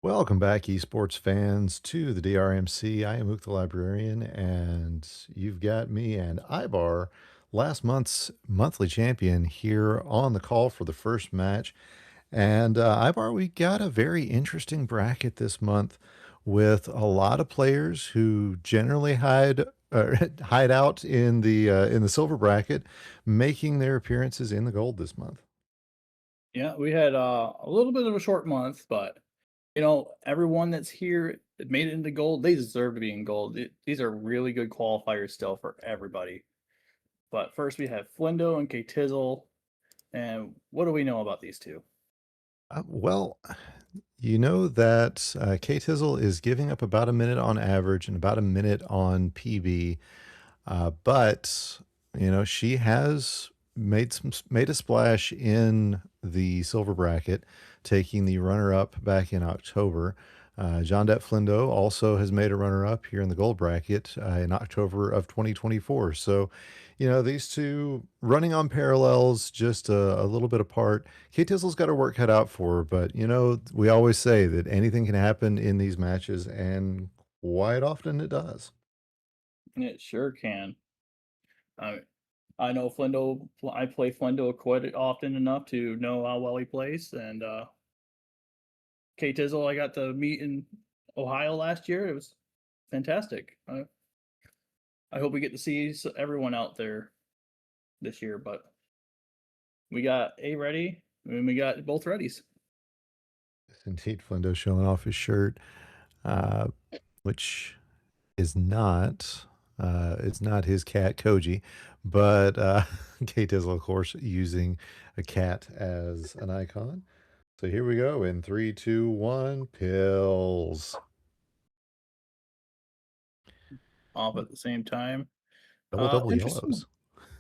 Welcome back, esports fans, to the DRMC. I am Ook the Librarian, and you've got me and Ibar, last month's monthly champion, here on the call for the first match. And Ibar, we got a very interesting bracket this month with a lot of players who generally hide out in the silver bracket, making their appearances in the gold this month. Yeah, we had a little bit of a short month, but everyone that's here that made it into gold, they deserve to be in gold. These are really good qualifiers still for everybody. But first, we have Flindo and K Tizzle. And what do we know about these two? Well, you know that K-Tizzle is giving up about a minute on average and about a minute on PB, but she has made a splash in the silver bracket, taking the runner-up back in October. John Det Flindo also has made a runner-up here in the gold bracket in October of 2024. So, these two running on parallels, just a little bit apart. Kate Tizzle's got her work cut out for her, but we always say that anything can happen in these matches, and quite often it does. It sure can. I I know Flindo. I play Flindo quite often enough to know how well he plays. And K Tizzle, I got to meet in Ohio last year. It was fantastic. I hope we get to see everyone out there this year, but we got A ready and we got both readies. Indeed, Flindo showing off his shirt, uh, which is not it's not his cat Koji, but Kate is of course using a cat as an icon. So here we go in three, two, one, pills. Off at the same time. Double double Interesting, yellows.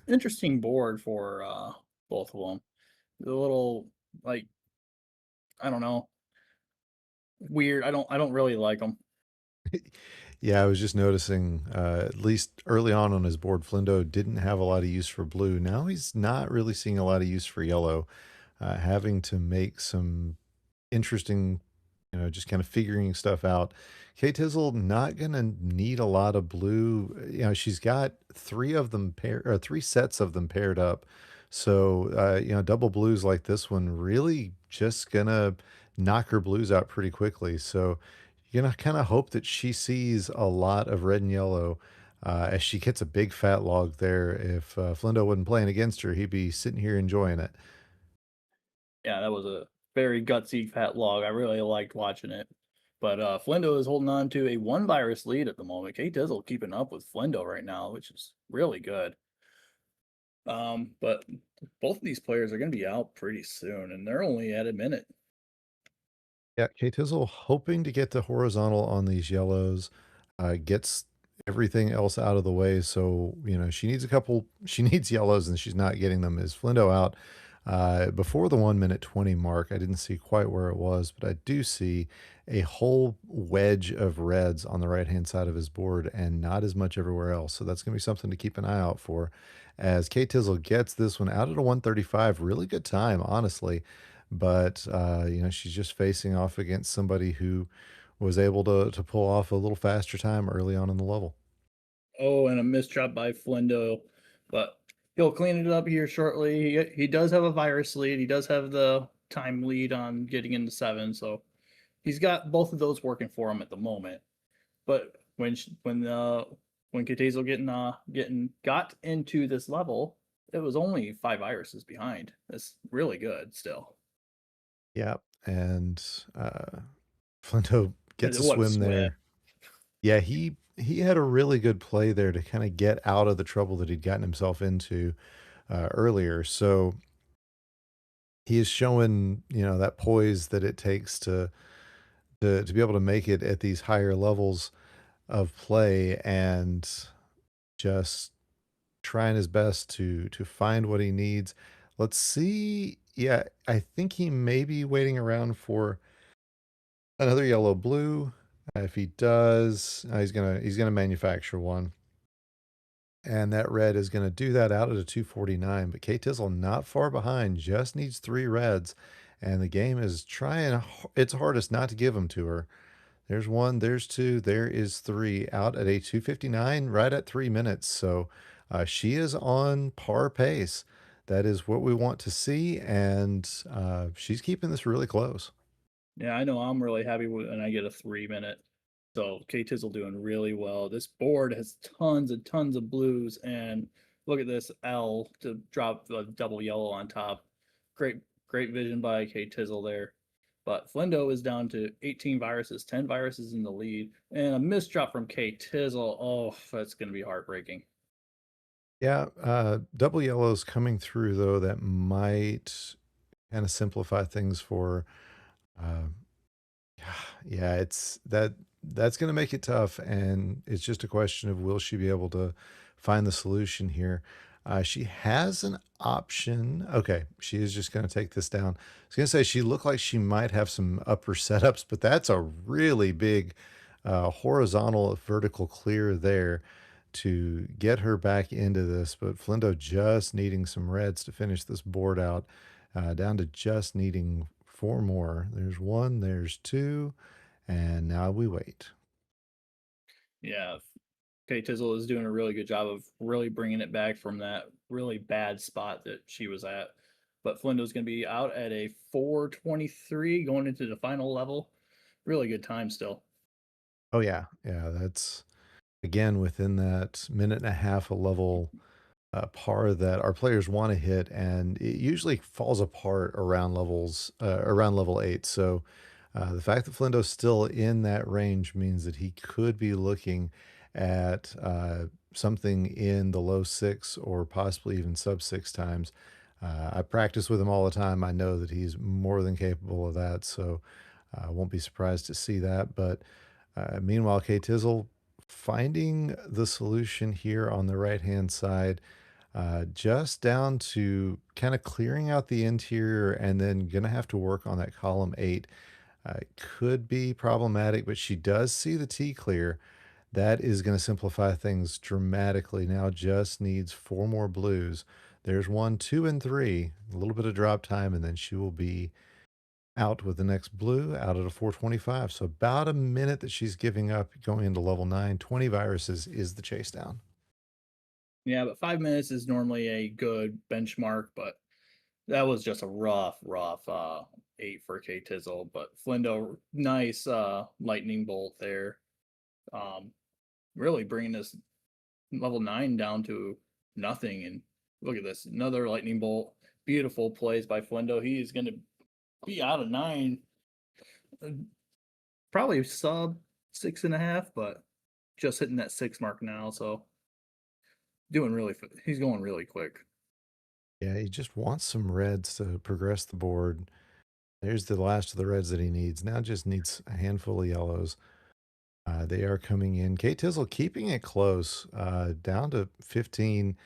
interesting board for both of them. The little like I don't know, weird. I don't really like them. Yeah, I was just noticing, at least early on his board, Flindo didn't have a lot of use for blue. Now he's not really seeing a lot of use for yellow, having to make some interesting, just kind of figuring stuff out. Kate Tizzle not gonna need a lot of blue. She's got three sets of them paired up. So, double blues like this one really just gonna knock her blues out pretty quickly. So you're gonna kind of hope that she sees a lot of red and yellow as she gets a big fat log there. If Flindo wasn't playing against her, he'd be sitting here enjoying it. Yeah, that was a very gutsy fat log. I really liked watching it. But Flindo is holding on to a one virus lead at the moment. Kate Dizzle keeping up with Flindo right now, which is really good. But both of these players are going to be out pretty soon, and they're only at a minute. Yeah, Kate Tizzle hoping to get to horizontal on these yellows, gets everything else out of the way. So, she needs yellows and she's not getting them. Is Flindo out before the 1 minute 20 mark? I didn't see quite where it was, but I do see a whole wedge of reds on the right hand side of his board and not as much everywhere else. So, that's going to be something to keep an eye out for as Kate Tizzle gets this one out at a 135. Really good time, honestly, but she's just facing off against somebody who was able to pull off a little faster time early on in the level. Oh, and a missed shot by Flindo, but he'll clean it up here shortly. He does have a virus lead. He does have the time lead on getting into seven, so he's got both of those working for him at the moment. But when Katazo getting got into this level, it was only five viruses behind. That's really good still. Yeah, and Flinto gets a What a swim swim! there. Yeah, he had a really good play there to kind of get out of the trouble that he'd gotten himself into earlier. So he is showing that poise that it takes to be able to make it at these higher levels of play, and just trying his best to find what he needs. Let's see. Yeah, I think he may be waiting around for another yellow blue. If he does, he's gonna manufacture one, and that red is gonna do that out at a 249. But K Tizzle not far behind, just needs three reds, and the game is trying its hardest not to give them to her. There's one, there's two, there is three out at a 259, right at 3 minutes. So she is on par pace. That is what we want to see, and she's keeping this really close. Yeah, I know I'm really happy when I get a 3 minute. So K Tizzle doing really well. This board has tons and tons of blues, and look at this L to drop the double yellow on top. Great vision by K Tizzle there. But Flendo is down to 18 viruses, 10 viruses in the lead, and a missed drop from K Tizzle. Oh, that's going to be heartbreaking. Yeah, double yellows coming through though that might kind of simplify things for. Uh, yeah, that's going to make it tough, and it's just a question of will she be able to find the solution here. She has an option. Okay, she is just going to take this down. I was going to say she looked like she might have some upper setups, but that's a really big horizontal vertical clear there to get her back into this. But Flindo just needing some reds to finish this board out, down to just needing four more. There's one, there's two, and now we wait. Yeah, K Tizzle is doing a really good job of really bringing it back from that really bad spot that she was at. But Flindo's going to be out at a 4:23 going into the final level. Really good time still. Oh yeah, yeah. That's again within that minute and a half a level par that our players want to hit, and it usually falls apart around level 8. So the fact that Flinto's still in that range means that he could be looking at something in the low six or possibly even sub six times. I practice with him all the time. I know that he's more than capable of that, so I won't be surprised to see that. But meanwhile, K Tizzle finding the solution here on the right hand side, just down to kind of clearing out the interior and then gonna have to work on that column 8. Could be problematic, but she does see the T clear. That is going to simplify things dramatically. Now just needs four more blues. There's one, two, and three. A little bit of drop time, and then she will be out with the next blue out at a 425. So about a minute that she's giving up going into level 9. 20 viruses is the chase down. Yeah, but 5 minutes is normally a good benchmark, but that was just a rough 8 for K Tizzle. But Flindo, nice lightning bolt there. Um, really bringing this level 9 down to nothing. And look at this, another lightning bolt. Beautiful plays by Flindo. He is going to be out of 9, uh, probably sub 6.5, but just hitting that 6 mark now. So he's going really quick. Yeah, he just wants some reds to progress the board. There's the last of the reds that he needs. Now just needs a handful of yellows. They are coming in. Kate Tizzle keeping it close, down to 15.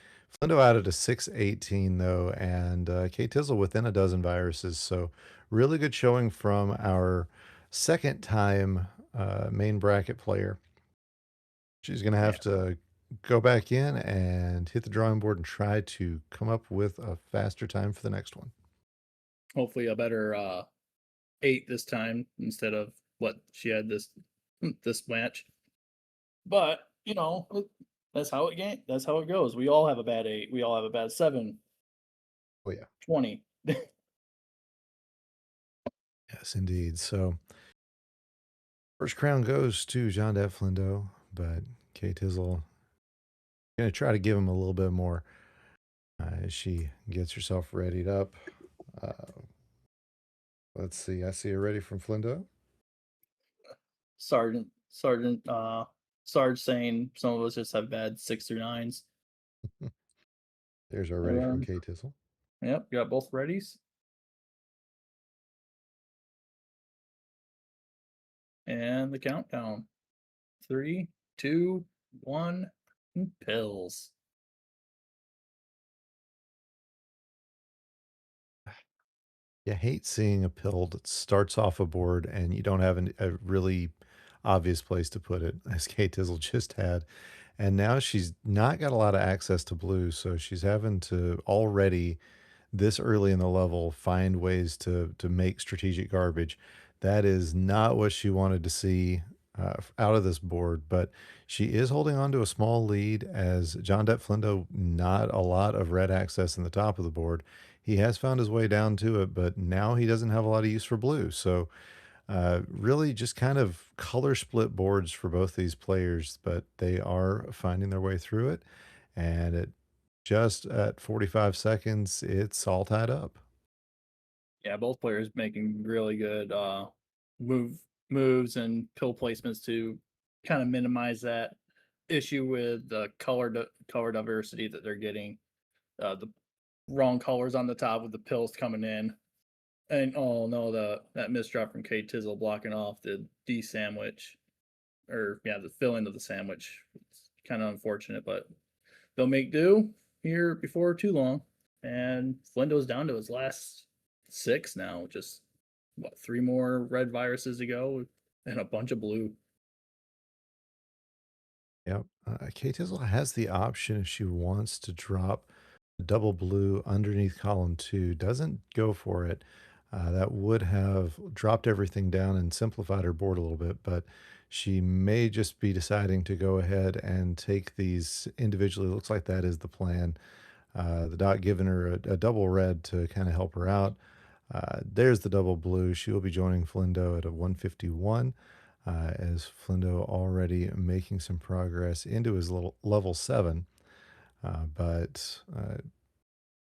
Flindo out at a 618 though, and Kate Tizzle within a dozen viruses. So really good showing from our second time main bracket player. She's going to Yeah, have to go back in and hit the drawing board and try to come up with a faster time for the next one. hopefully a better 8 this time instead of what she had this match. But that's how that's how it goes. We all have a bad 8. We all have a bad 7, Oh yeah, 20. yes indeed. So first crown goes to Jean De Flindo, but Kate Tizzle going to try to give him a little bit more as she gets herself readied up. Uh, let's see. I see a ready from Flindo. Sarge saying some of us just have bad 6 through 9s. There's our ready from Kate Tizzle. Yep, got both readies. And the countdown. 3, 2, 1, pills. You hate seeing a pill that starts off a board and you don't have a really obvious place to put it, as Kate Tizzle just had. And now she's not got a lot of access to blue, so she's having to already this early in the level find ways to make strategic garbage. That is not what she wanted to see out of this board, but she is holding on to a small lead as John Depp Flindo, not a lot of red access in the top of the board. He has found his way down to it, but now he doesn't have a lot of use for blue. So really, just kind of color split boards for both these players, but they are finding their way through it. And just at 45 seconds, it's all tied up. Yeah, both players making really good move moves and pill placements to kind of minimize that issue with the color diversity that they're getting. The wrong colors on the top with the pills coming in. And oh no, that misdrop from K Tizzle blocking off the D sandwich, or yeah, the filling of the sandwich. It's kind of unfortunate, but they'll make do here before too long. And Flindo's down to his last six now. Just what, three more red viruses to go, and a bunch of blue. Yep. Kate Tizzle has the option if she wants to drop a double blue underneath column two. Doesn't go for it. That would have dropped everything down and simplified her board a little bit, but she may just be deciding to go ahead and take these individually. Looks like that is the plan. The dot giving her a double red to kind of help her out. There's the double blue. She will be joining Flindo at a 151 as Flindo already making some progress into his little level 7. But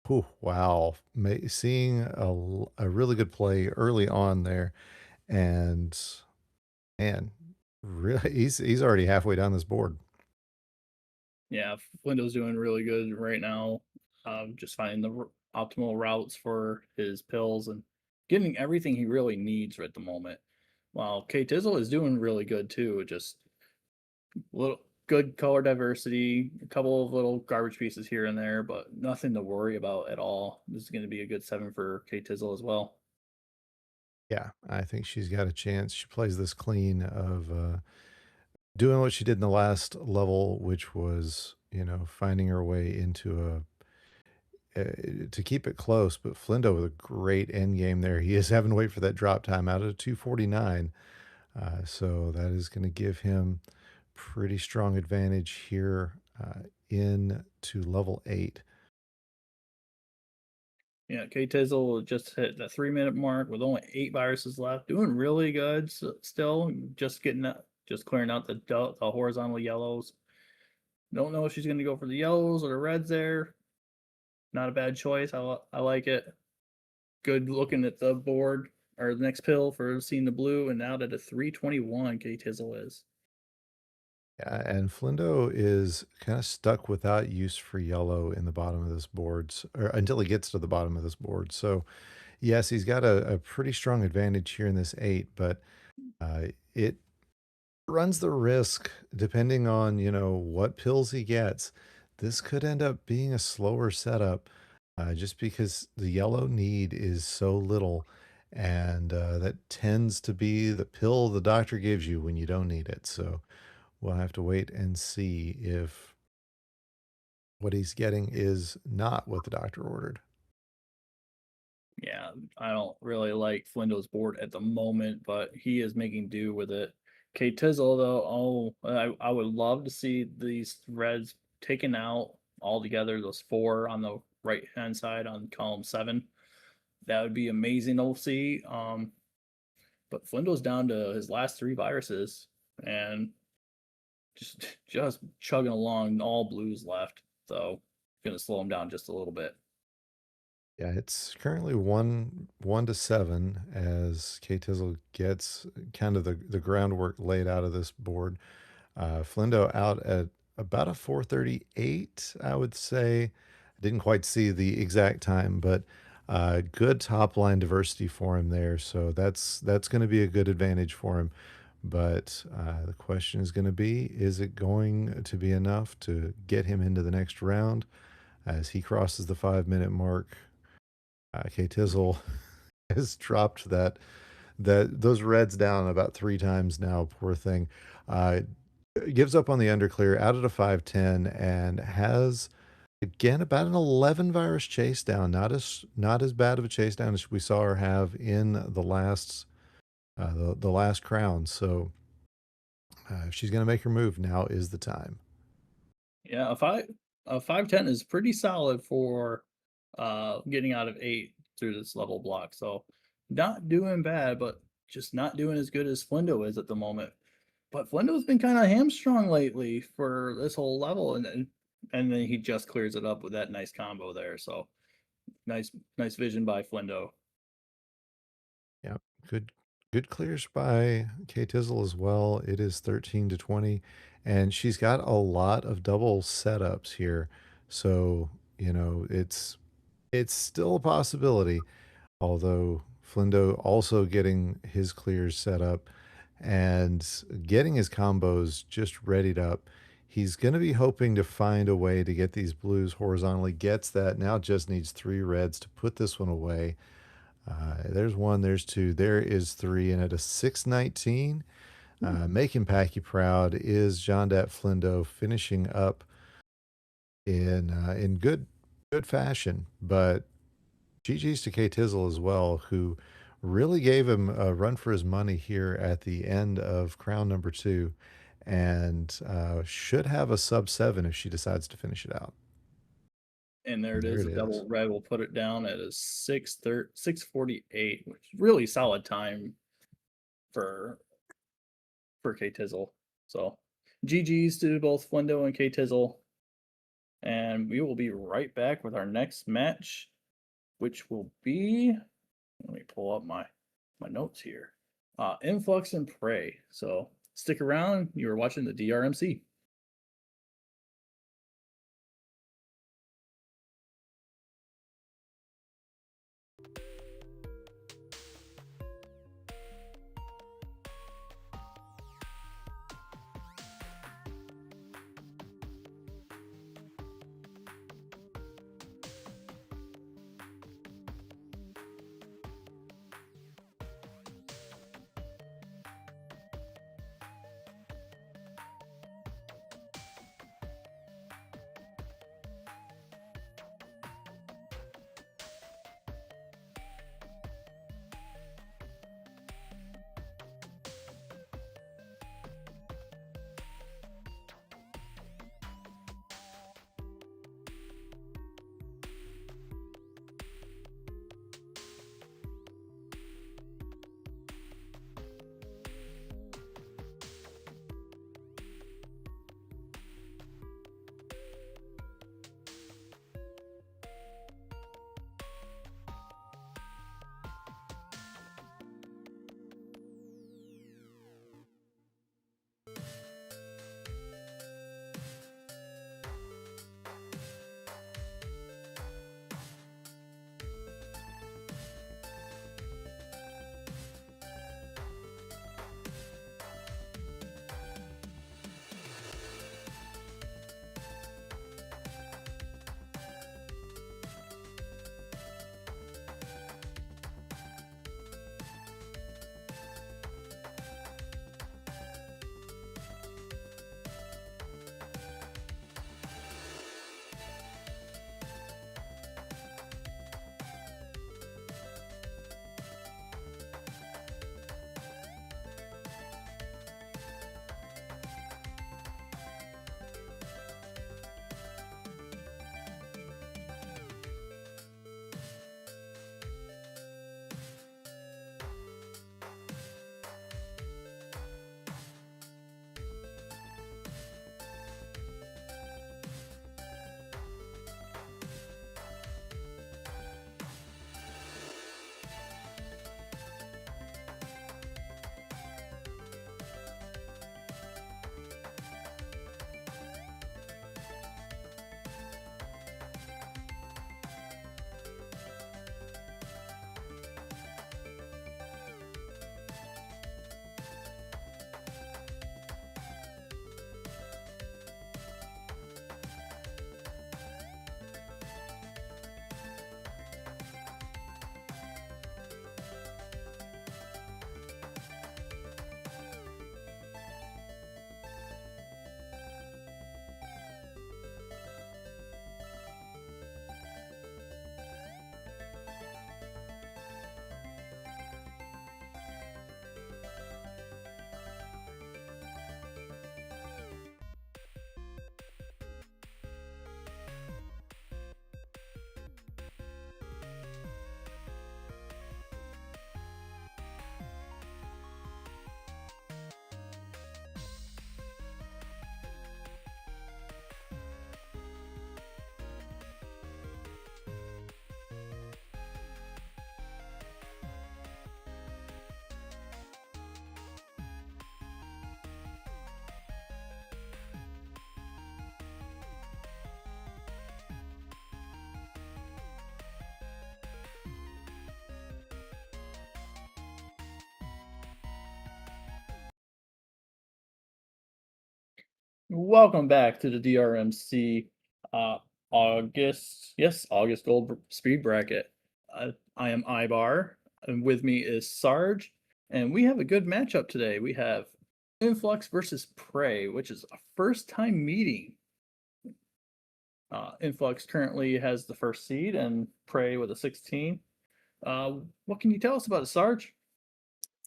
whew, wow, seeing a really good play early on there, and man, really, he's already halfway down this board. Yeah, Flindo's doing really good right now. Just finding the optimal routes for his pills and getting everything he really needs at the moment. While K Tizzle is doing really good too. Just little good color diversity, a couple of little garbage pieces here and there, but nothing to worry about at all. This is going to be a good seven for K Tizzle as well. Yeah, I think she's got a chance. She plays this clean of doing what she did in the last level, which was, finding her way into to keep it close. But Flindo with a great end game there. He is having to wait for that drop time out of 249. So that is going to give him pretty strong advantage here into level 8. Yeah, K Tizzle just hit the 3 minute mark with only 8 viruses left. Doing really good still. Just getting that, just clearing out the horizontal yellows. Don't know if she's going to go for the yellows or the reds there. Not a bad choice. I like it. Good looking at the board or the next pill for seeing the blue, and now that a 321 K Tizzle is. Yeah, and Flindo is kind of stuck without use for yellow in the bottom of this board, or until he gets to the bottom of this board. So, yes, he's got a pretty strong advantage here in this 8, but it runs the risk, depending on, what pills he gets. This could end up being a slower setup just because the yellow need is so little. And that tends to be the pill the doctor gives you when you don't need it. So we'll have to wait and see if what he's getting is not what the doctor ordered. Yeah, I don't really like Flindo's board at the moment, but he is making do with it. K Tizzle though, I would love to see these reds taken out altogether. Those four on the right hand side on column 7. That would be amazing to see. But Flindo's down to his last 3 viruses and just chugging along, all blues left. So gonna slow him down just a little bit. Yeah, it's currently 1-7 as K Tizzle gets kind of the groundwork laid out of this board. Flindo out at about a 438, I would say. I didn't quite see the exact time, but good top line diversity for him there. So that's going to be a good advantage for him. But the question is going to be, is it going to be enough to get him into the next round as he crosses the 5 minute mark? K Tizzle has dropped those reds down about 3 times now. Poor thing. Uh, Gives up on the underclear out at a 510 and has Again, about an 11 virus chase down, not as bad of a chase down as we saw her have in the last crown. So if she's going to make her move, now is the time. Yeah, a 510 is pretty solid for getting out of 8 through this level block. So not doing bad, but just not doing as good as Flindo is at the moment. But Flindo's been kind of hamstrung lately for this whole level, and then he just clears it up with that nice combo there. So nice vision by Flindo. Yeah, good clears by K Tizzle as well. It is 13-20, and she's got a lot of double setups here. So, it's still a possibility, although Flindo also getting his clears set up and getting his combos just readied up. He's going to be hoping to find a way to get these blues horizontally. Gets that. Now just needs 3 reds to put this one away. There's one, there's two, there is three, and at a 619, making Packy proud is John Dat Flindo finishing up in good fashion. But GG's to K Tizzle as well, who really gave him a run for his money here at the end of crown number 2, and should have a sub 7 if she decides to finish it out. And there And it there is. it A is. double red will put it down at a 6:48, which is really solid time for K Tizzle. So GG's to both Flindo and K Tizzle. And we will be right back with our next match, which will be, let me pull up my notes here. Influx and Prey. So stick around. You are watching the DRMC. Welcome back to the DRMC August Gold Speed Bracket. I am Ibar, and with me is Sarge, and we have a good matchup today. We have Influx versus Prey, which is a first time meeting. Influx currently has the first seed, and Prey with a 16. What can you tell us about it, Sarge?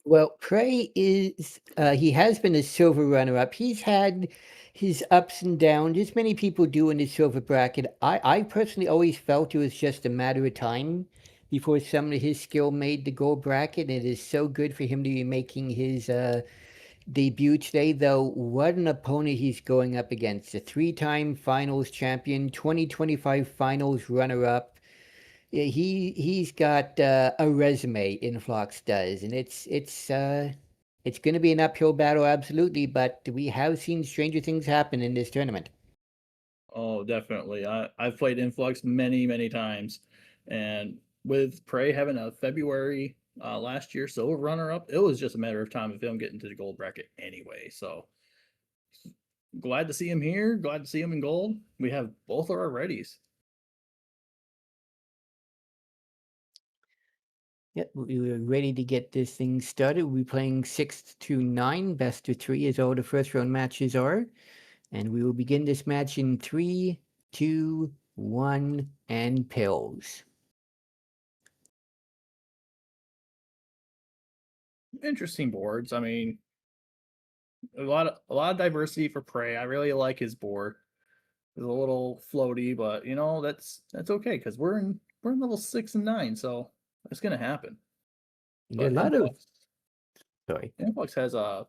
Well, Prey is he has been a silver runner-up. He's had his ups and downs, as many people do in the silver bracket. I personally always felt it was just a matter of time before some of his skill made the gold bracket. It is so good for him to be making his debut today, though. What an opponent he's going up against. A three-time finals champion, 2025 finals runner-up. Yeah, he's got a resume, Influx does, and it's going to be an uphill battle, absolutely. But we have seen stranger things happen in this tournament. Oh, definitely. I've played Influx many times, and with Prey having a February last year silver runner up, it was just a matter of time of him getting to the gold bracket anyway. So glad to see him here. Glad to see him in gold. We have both of our readies. Yep, we were ready to get this thing started. We'll be playing 6 to 9, best of 3, as all the first round matches are, and we will begin this match in 3, 2, 1, and pills. Interesting boards. I mean, a lot of diversity for Prey. I really like his board. It's a little floaty, but that's okay because we're in level 6 and 9, so it's gonna happen. There are a But lot of sorry. Influx has a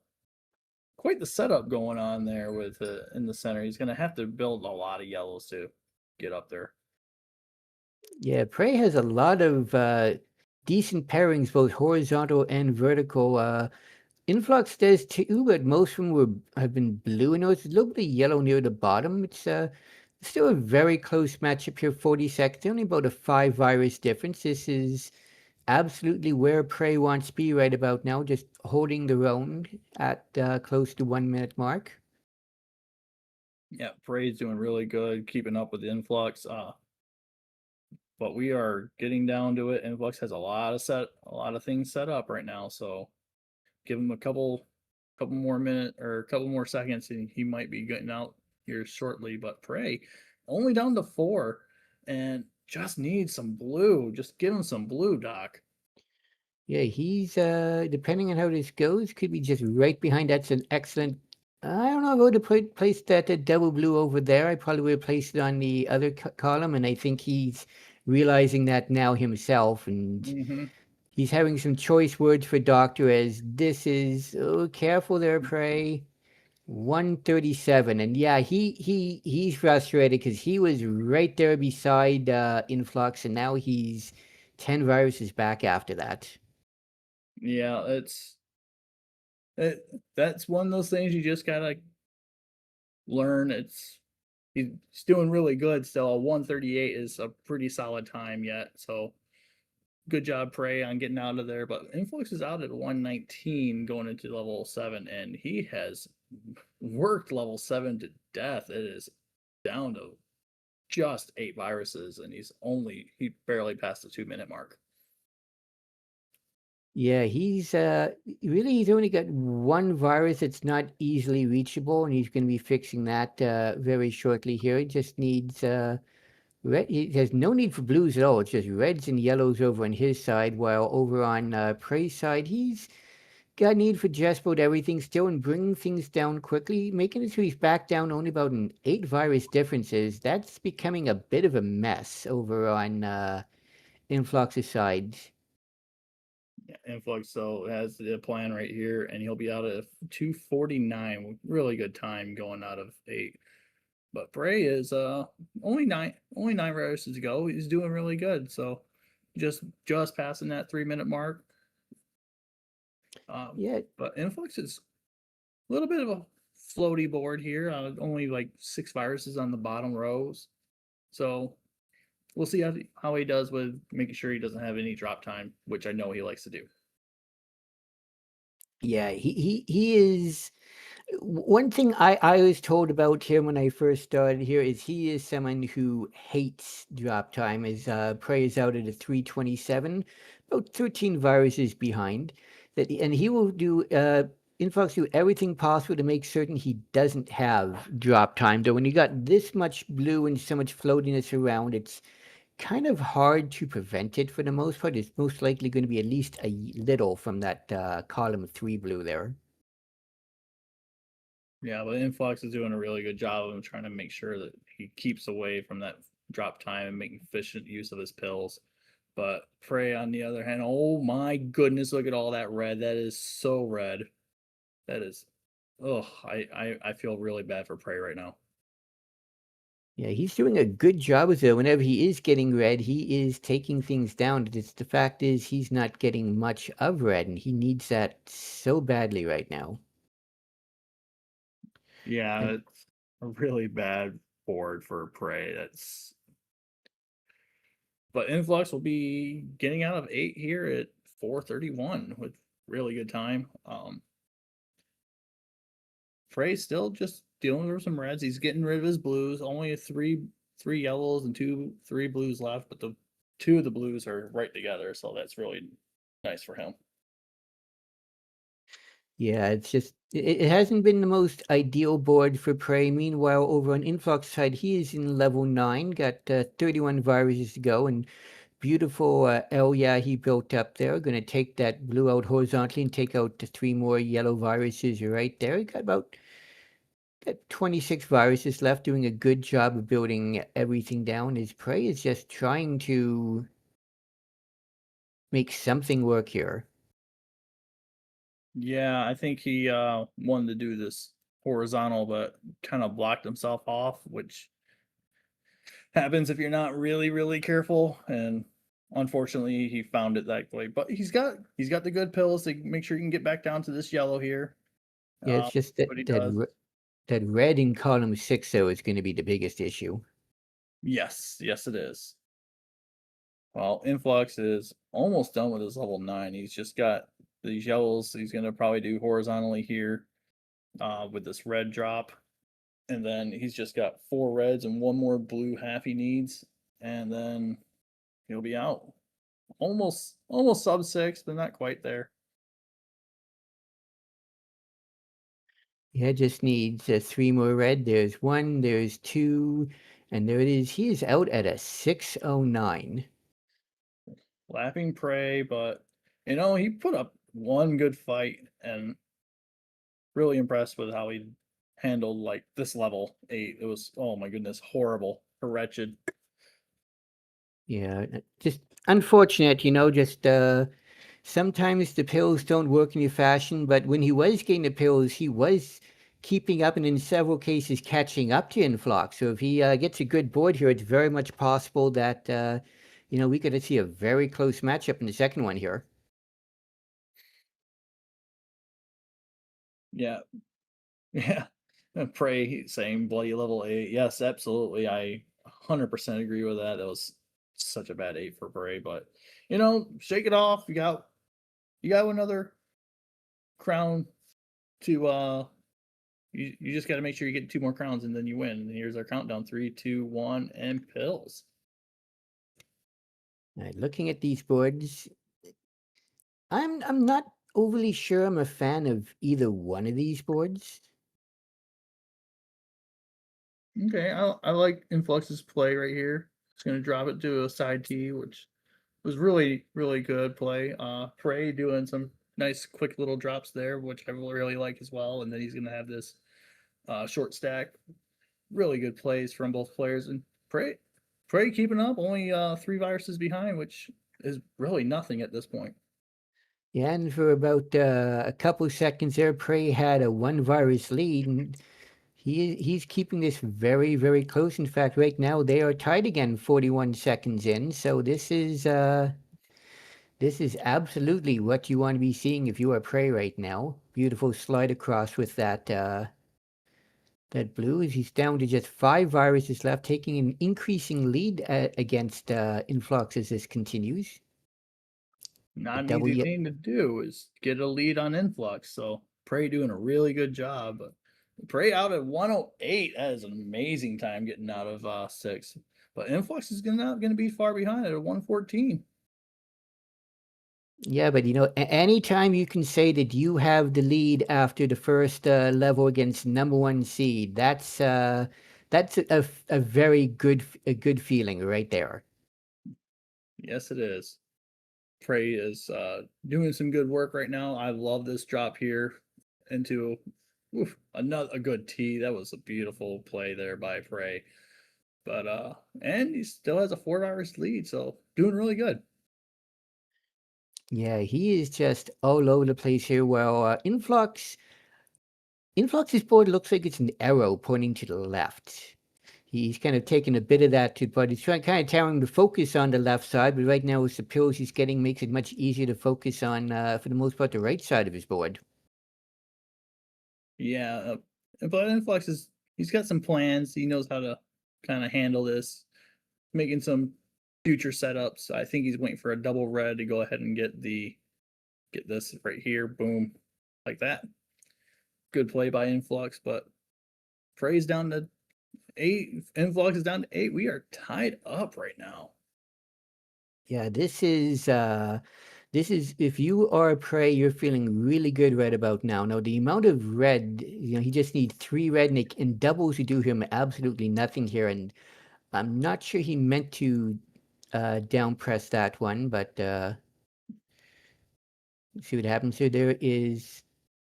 quite the setup going on there with in the center. He's going to have to build a lot of yellows to get up there. Yeah, Prey has a lot of decent pairings, both horizontal and vertical. Influx does too, but most of them have been blue, and there's a little bit of yellow near the bottom. It's still a very close matchup here, 40 seconds, only about a 5 virus difference. This is absolutely where Prey wants to be right about now, just holding their own at close to 1 minute mark. Yeah, Prey's doing really good, keeping up with the Influx. But we are getting down to it. Influx has a lot of things set up right now. So give him a couple more minutes or a couple more seconds, and he might be getting out here shortly. But Prey only down to 4, and just needs some blue. Just give him some blue, Doc. Yeah, he's depending on how this goes, could be just right behind. That's an excellent. I don't know if I would have placed that double blue over there. I probably would have placed it on the other column, and I think he's realizing that now himself, and Mm-hmm. he's having some choice words for Doctor as this is careful there, Prey. 137, and yeah, he's frustrated because he was right there beside Influx, and now he's 10 viruses back after that. Yeah, that's one of those things you just gotta learn. He's doing really good still. 138 is a pretty solid time yet. So good job, Prey, on getting out of there. But Influx is out at 119 going into level 7, and he has worked level 7 to death. It is down to just 8 viruses, and he barely passed the 2 minute mark. Yeah, he's only got one virus that's not easily reachable, and he's going to be fixing that very shortly here. He just needs red. He has no need for blues at all. It's just reds and yellows over on his side, while over on Prey's side, he's got need for just about everything still and bringing things down quickly, making it so he's back down only about an 8 virus differences. That's becoming a bit of a mess over on Influx's side. Influx so has the plan right here, and he'll be out at 249. Really good time going out of 8. But Bray is only nine races to go. He's doing really good. So just passing that 3 minute mark. Yeah, But Influx is a little bit of a floaty board here. Only like 6 viruses on the bottom rows. So we'll see how he does with making sure he doesn't have any drop time, which I know he likes to do. yeah, he is One thing I was told about him when I first started here is he is someone who hates drop time. His prey is out at a 327, about 13 viruses behind. And he will do Influx do everything possible to make certain he doesn't have drop time. Though when you got this much blue and so much floatiness around, it's kind of hard to prevent it for the most part. It's most likely going to be at least a little from that column 3 blue there. Yeah, but Influx is doing a really good job of trying to make sure that he keeps away from that drop time and making efficient use of his pills. But Prey, on the other hand, oh my goodness, look at all that red. That is so red. That is, oh, I feel really bad for Prey right now. Yeah, he's doing a good job with it. Whenever he is getting red, he is taking things down. The fact is, he's not getting much of red, and he needs that so badly right now. Yeah, And it's a really bad board for Prey. But Influx will be getting out of 8 here at 431 with really good time. Prey's still just dealing with some reds. He's getting rid of his blues. Only three yellows and three blues left, but the 2 of the blues are right together, so that's really nice for him. yeah, it's just it hasn't been the most ideal board for Prey. Meanwhile, over on Influx side, he is in level 9, got 31 viruses to go, and beautiful Elia he built up there. Going to take that blue out horizontally and take out the 3 more yellow viruses right there. He got about 26 viruses left, doing a good job of building everything down. His Prey is just trying to make something work here. Yeah, I think he wanted to do this horizontal, but kind of blocked himself off, which happens if you're not really careful. And unfortunately, he found it that way. But he's got the good pills to make sure he can get back down to this yellow here. Yeah, it's just that But he does. that red in column 6 though is going to be the biggest issue. Yes, it is. Well, Influx is almost done with his level 9. He's just got these yellows. He's gonna probably do horizontally here, with this red drop. And then he's just got 4 reds and 1 more blue half he needs, and then he'll be out. Almost sub 6, but not quite there. Yeah, just needs 3 more red. There's 1, there's 2, and there it is. He is out at a 609. Lapping Prey, but he put up one good fight, and really impressed with how he handled like this level 8. It was, oh my goodness, horrible, wretched. Yeah, just unfortunate, just sometimes the pills don't work in your fashion, but when he was getting the pills, he was keeping up and in several cases catching up to Influx. So if he gets a good board here, it's very much possible that, we could see a very close matchup in the second one here. Yeah. Yeah. Prey saying bloody level 8. Yes, absolutely. I 100% agree with that. That was such a bad 8 for Prey, but shake it off. You got another crown to you just got to make sure you get 2 more crowns and then you win. And here's our countdown: 3, 2, 1, and pills. All right, looking at these boards, I'm not overly sure I'm a fan of either one of these boards. Okay, I like Influx's play right here. It's gonna drop it to a side T, which was really good play. Prey doing some nice quick little drops there, which I really like as well. And then he's gonna have this short stack. Really good plays from both players, and Prey keeping up, only 3 viruses behind, which is really nothing at this point. Yeah, and for about a couple seconds there, Prey had a 1 virus lead, and he's keeping this very close. In fact, right now they are tied again, 41 seconds in. So this is absolutely what you want to be seeing if you are Prey right now. Beautiful slide across with that blue. As he's down to just 5 viruses left, taking an increasing lead against Influx as this continues. Not an easy thing to do is get a lead on Influx. So Prey doing a really good job. But Prey out at 108. That is an amazing time getting out of 6. But Influx is not gonna be far behind at 114. Yeah, but anytime you can say that you have the lead after the first level against number one seed, that's a very good feeling right there. Yes, it is. Prey is doing some good work right now. I love this drop here into another a good tee. That was a beautiful play there by Prey. But and he still has a 4 virus lead, so doing really good. Yeah, he is just all over the place here. Well, Influx's board looks like it's an arrow pointing to the left. He's kind of taking a bit of that too, but he's trying kind of telling the focus on the left side. But right now, with the pills he's getting, makes it much easier to focus on, for the most part, the right side of his board. Yeah, but Influx he's got some plans. He knows how to kind of handle this, making some future setups. I think he's waiting for a double red to go ahead and get this right here. Boom, like that. Good play by Influx, but Prey's down to 8. Influx is down to 8. We are tied up right now. Yeah, this is if you are a Prey, you're feeling really good right about now. Now the amount of red, he just needs 3 red, and doubles would do him absolutely nothing here. And I'm not sure he meant to down press that one, but let's see what happens here. There is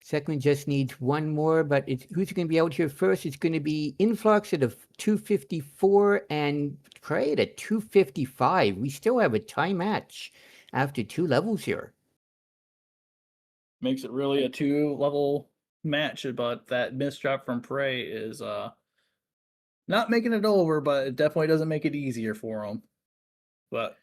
second just needs 1 more, but who's going to be out here first? It's going to be Influx at a 254 and Prey at a 255. We still have a tie match after 2 levels here. Makes it really a 2-level match, but that misdrop from Prey is not making it over, but it definitely doesn't make it easier for him. But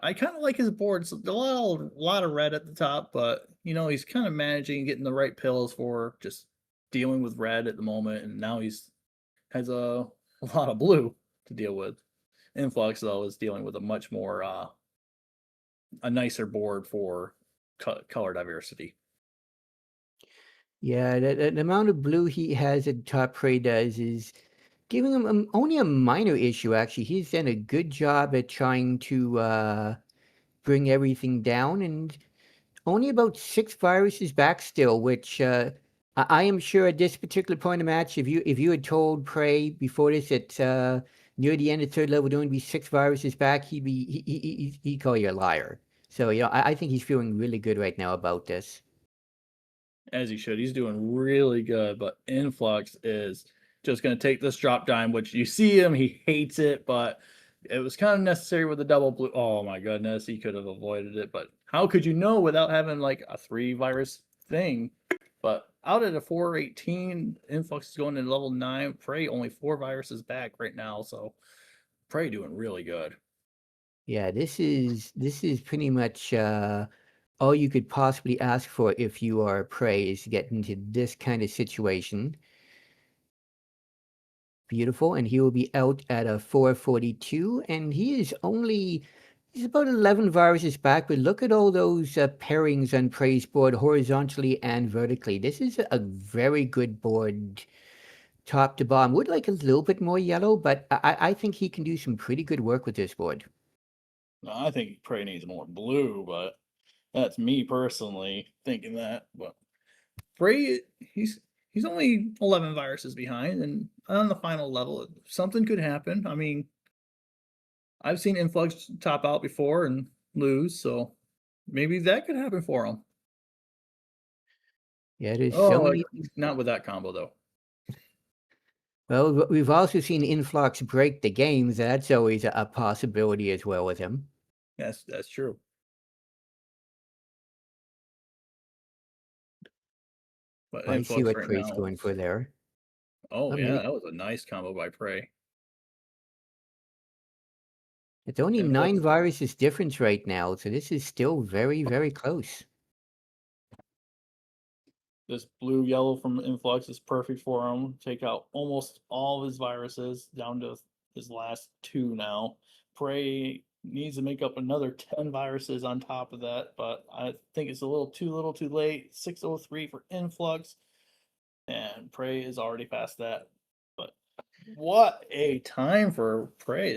I kind of like his board. It's a lot of red at the top, but he's kind of managing getting the right pills for just dealing with red at the moment, and now has a lot of blue to deal with. Influx though is dealing with a much more a nicer board for color diversity. Yeah, the amount of blue he has at top Prey does is giving him only a minor issue, actually. He's done a good job at trying to bring everything down, and only about 6 viruses back still, which I am sure at this particular point of the match, if you had told Prey before this that near the end of 3rd level there would be 6 viruses back, he'd call you a liar. So I think he's feeling really good right now about this. As he should. He's doing really good, but Influx is just going to take this drop dime, which you see him, he hates it, but it was kind of necessary with the double blue. Oh my goodness, he could have avoided it, but how could you know without having like a 3 virus thing? But out at a 418, Influx is going to level 9. Prey only 4 viruses back right now, so Prey doing really good. Yeah, this is pretty much all you could possibly ask for if you are Prey, is to get into this kind of situation. Beautiful, and he will be out at a 442, and he's about 11 viruses back, but look at all those pairings on Prey's board, horizontally and vertically. This is a very good board, top to bottom. Would like a little bit more yellow, but I think he can do some pretty good work with this board. I think Prey needs more blue, but that's me personally thinking that. But Prey, he's only 11 viruses behind, and on the final level, something could happen. I mean, I've seen Influx top out before and lose, so maybe that could happen for him. Yeah, there's so many. Not with that combo though. Well, we've also seen Influx break the games. That's always a possibility as well with him. Yes, that's true. But I see Influx what right Prey's now. going for there. Oh Okay. yeah, that was a nice combo by Prey. It's only Influx. 9 viruses difference right now, so this is still very, very close. This blue yellow from Influx is perfect for him. Take out almost all of his viruses down to his last 2 now. Prey needs to make up another 10 viruses on top of that, but I think it's a little too late. 603 for Influx. and Prey is already past that. But what a time for Prey!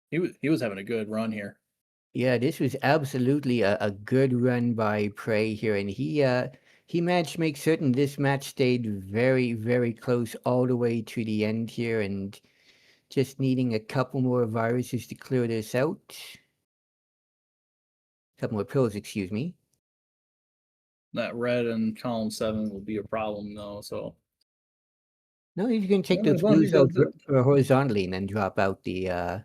He was having a good run here. Yeah, this was absolutely a good run by Prey here, and he managed to make certain this match stayed very, very close all the way to the end here, and just needing a couple more viruses to clear this out. Couple more pills, excuse me. That red in column 7 will be a problem though. So No, you can take yeah, those as long as he blues out does it. horizontally and then drop out the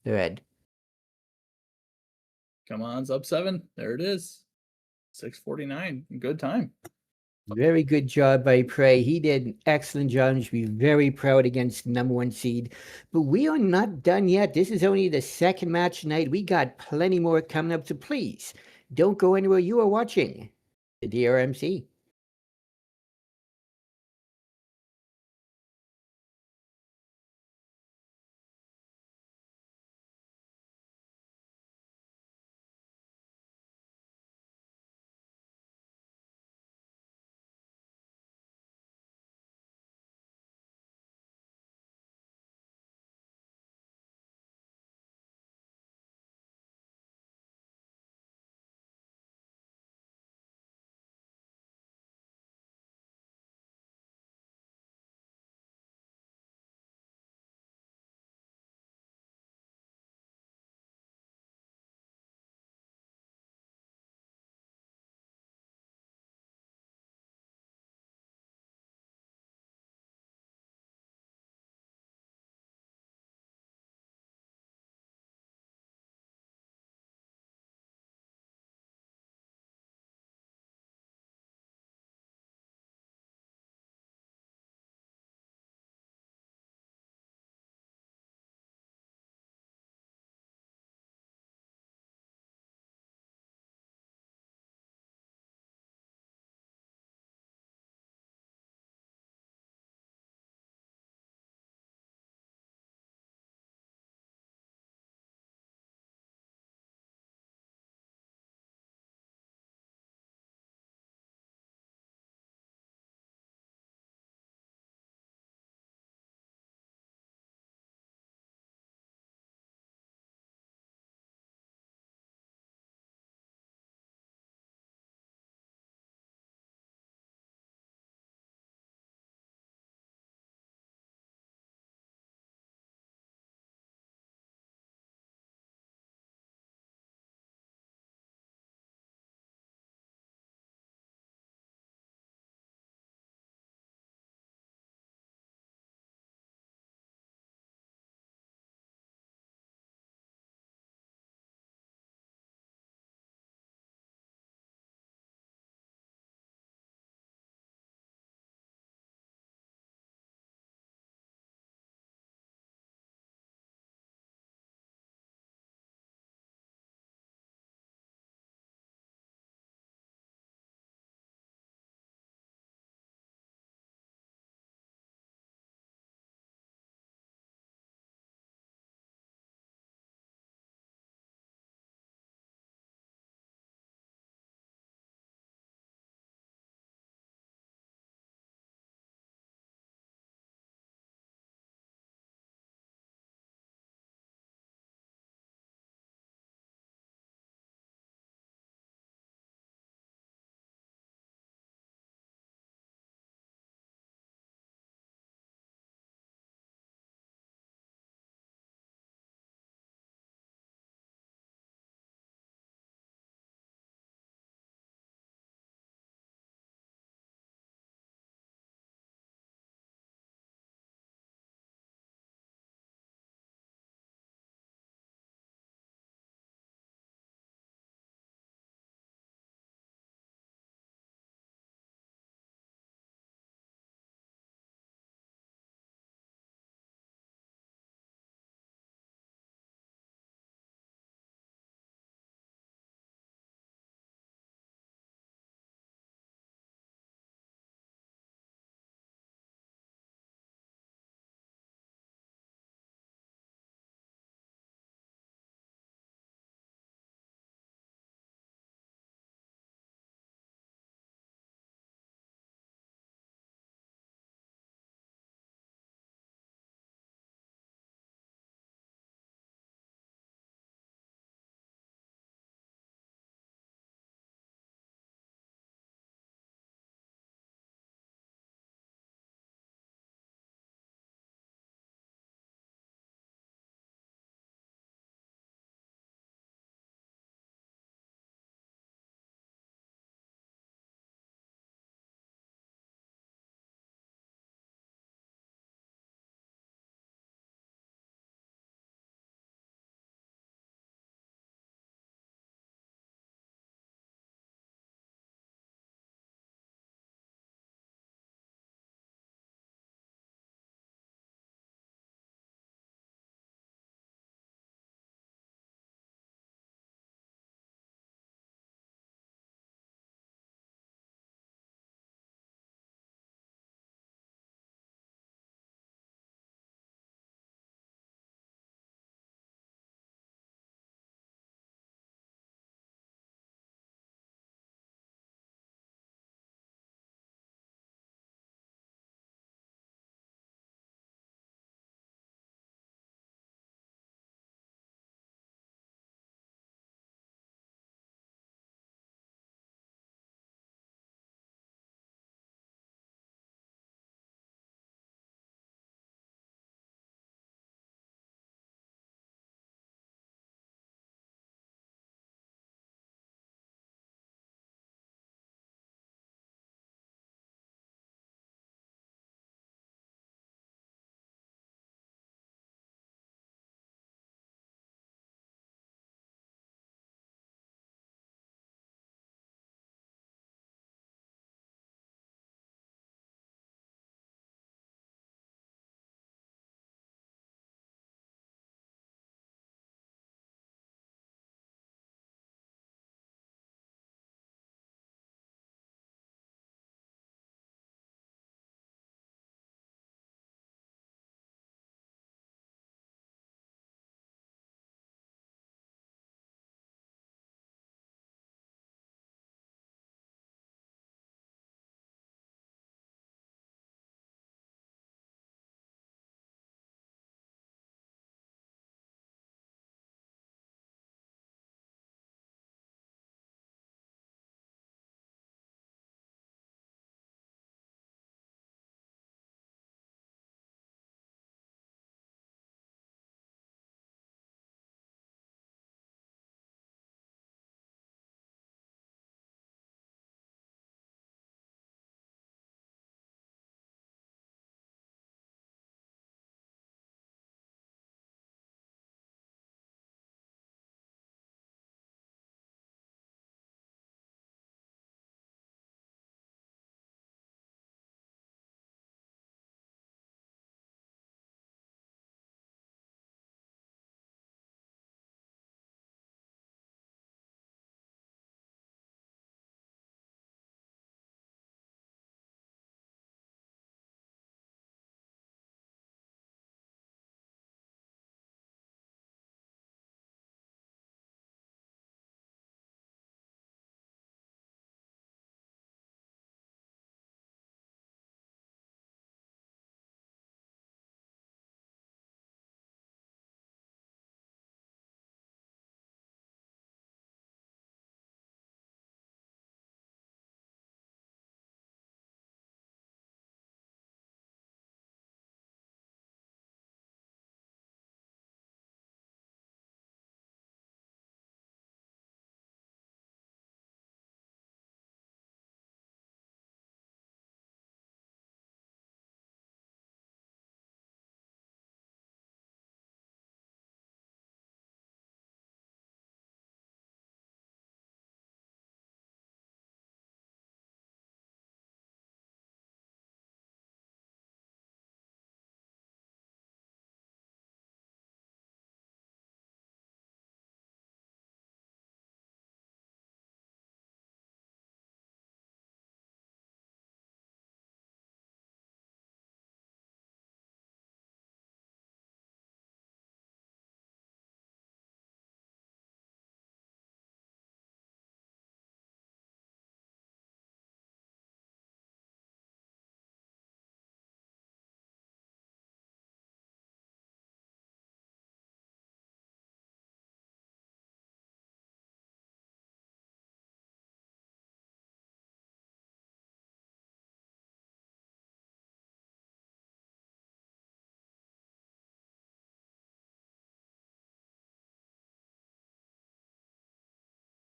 red. Come on, sub 7. There it is. 6:49. Good time. Very good job by Prey. He did an excellent job. You should be very proud against the #1 seed. But we are not done yet. This is only the second match tonight. We got plenty more coming up. So please don't go anywhere. You are watching the DRMC.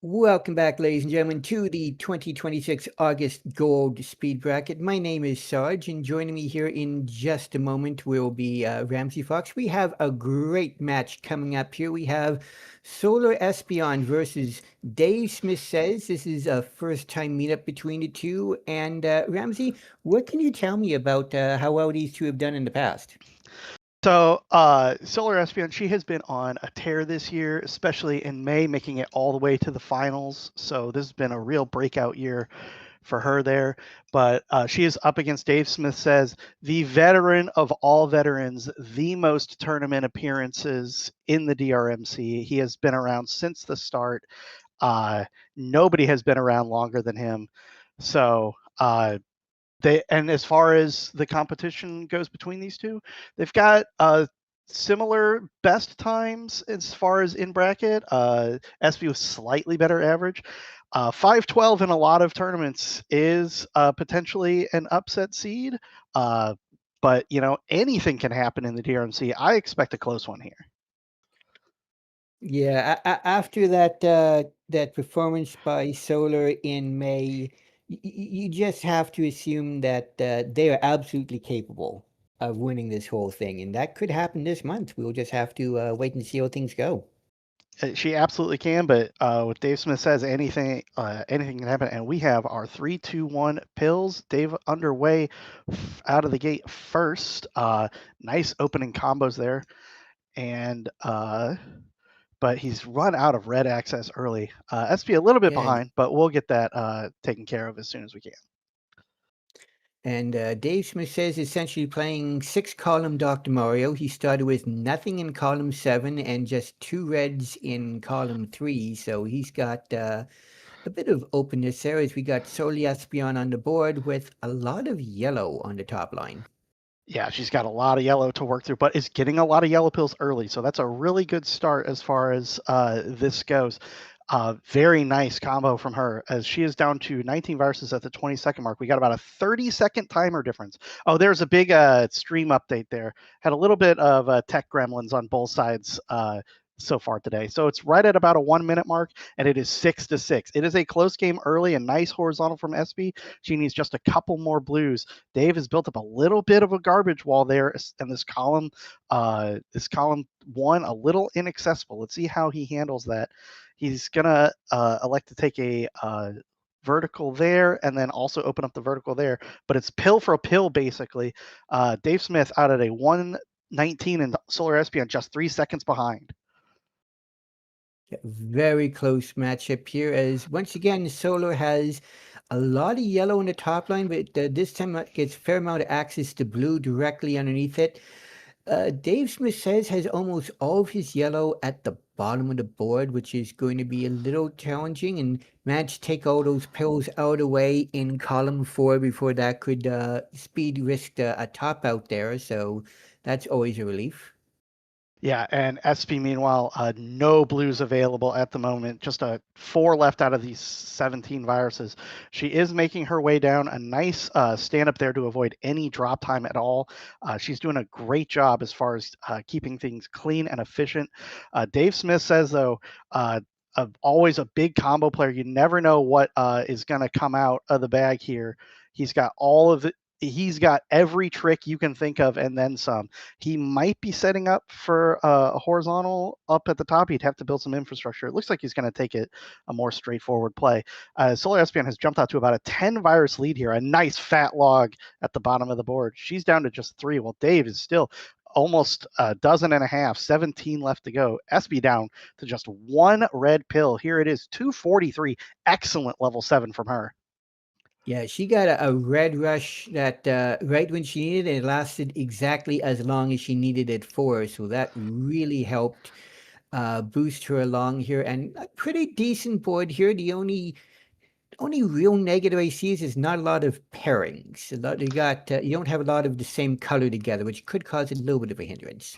Welcome back, ladies and gentlemen, to the 2026 August Gold Speed Bracket. My name is Sarge, and joining me here in just a moment will be Ramsey Fox. We have a great match coming up here. We have Solar Espion versus Dave Smith Says. This is a first-time meetup between the two. And Ramsey, what can you tell me about how well these two have done in the past? So, Solar Espion, she has been on a tear this year, especially in May, making it all the way to the finals. So this has been a real breakout year for her there. But she is up against Dave Smith Says, the veteran of all veterans, the most tournament appearances in the DRMC. He has been around since the start. Nobody has been around longer than him. So and as far as the competition goes between these two, they've got similar best times as far as in bracket. SB with slightly better average. 5-12 in a lot of tournaments is potentially an upset seed. But anything can happen in the DRMC. I expect a close one here. Yeah, after that performance by Solar in May, you just have to assume that they are absolutely capable of winning this whole thing, and that could happen this month. We'll just have to wait and see how things go. She absolutely can, but with Dave Smith Says, anything can happen. And we have our 3-2-1 pills. Dave underway out of the gate first. Nice opening combos there, and but he's run out of red access early. SP a little bit behind, but we'll get that taken care of as soon as we can. And Dave Smith Says essentially playing 6-column Dr. Mario. He started with nothing in column 7 and just 2 reds in column 3. So he's got a bit of openness there as we got Solar Espion on the board with a lot of yellow on the top line. Yeah, she's got a lot of yellow to work through, but is getting a lot of yellow pills early. So that's a really good start as far as this goes. Very nice combo from her as she is down to 19 viruses at the 20-second mark. We got about a 30-second timer difference. Oh, there's a big stream update there. Had a little bit of tech gremlins on both sides so far today. So it's right at about a 1-minute mark, and it is 6-6. It is a close game early, a nice horizontal from SB. She needs just a couple more blues. Dave has built up a little bit of a garbage wall there, and this column 1 a little inaccessible. Let's see how he handles that. He's gonna elect to take a vertical there and then also open up the vertical there, but it's pill for a pill basically. Dave Smith out at a 119 and Solar Espion just 3 seconds behind. Very close matchup here as once again Solar has a lot of yellow in the top line, but this time it gets a fair amount of access to blue directly underneath it. Dave Smith Says has almost all of his yellow at the bottom of the board, which is going to be a little challenging, and managed to take all those pills out of the way in column 4 before that could speed risk a top out there, so that's always a relief. Yeah, and SP meanwhile, no blues available at the moment. Just 4 left out of these 17 viruses. She is making her way down. A nice stand up there to avoid any drop time at all. She's doing a great job as far as keeping things clean and efficient. Dave Smith Says though, always a big combo player. You never know what is going to come out of the bag here. He's got all of it. He's got every trick you can think of and then some. He might be setting up for a horizontal up at the top. He'd have to build some infrastructure. It looks like he's going to take it a more straightforward play. Solar Espion has jumped out to about a 10 virus lead here. A nice fat log at the bottom of the board. She's down to just 3. Well, Dave is still almost a dozen and a half, 17 left to go. SB down to just 1 red pill. Here it is, 243. Excellent level 7 from her. Yeah, she got a red rush that right when she needed it, it lasted exactly as long as she needed it for. So that really helped boost her along here. And a pretty decent board here. The only real negative I see is not a lot of pairings. You don't have a lot of the same color together, which could cause a little bit of a hindrance.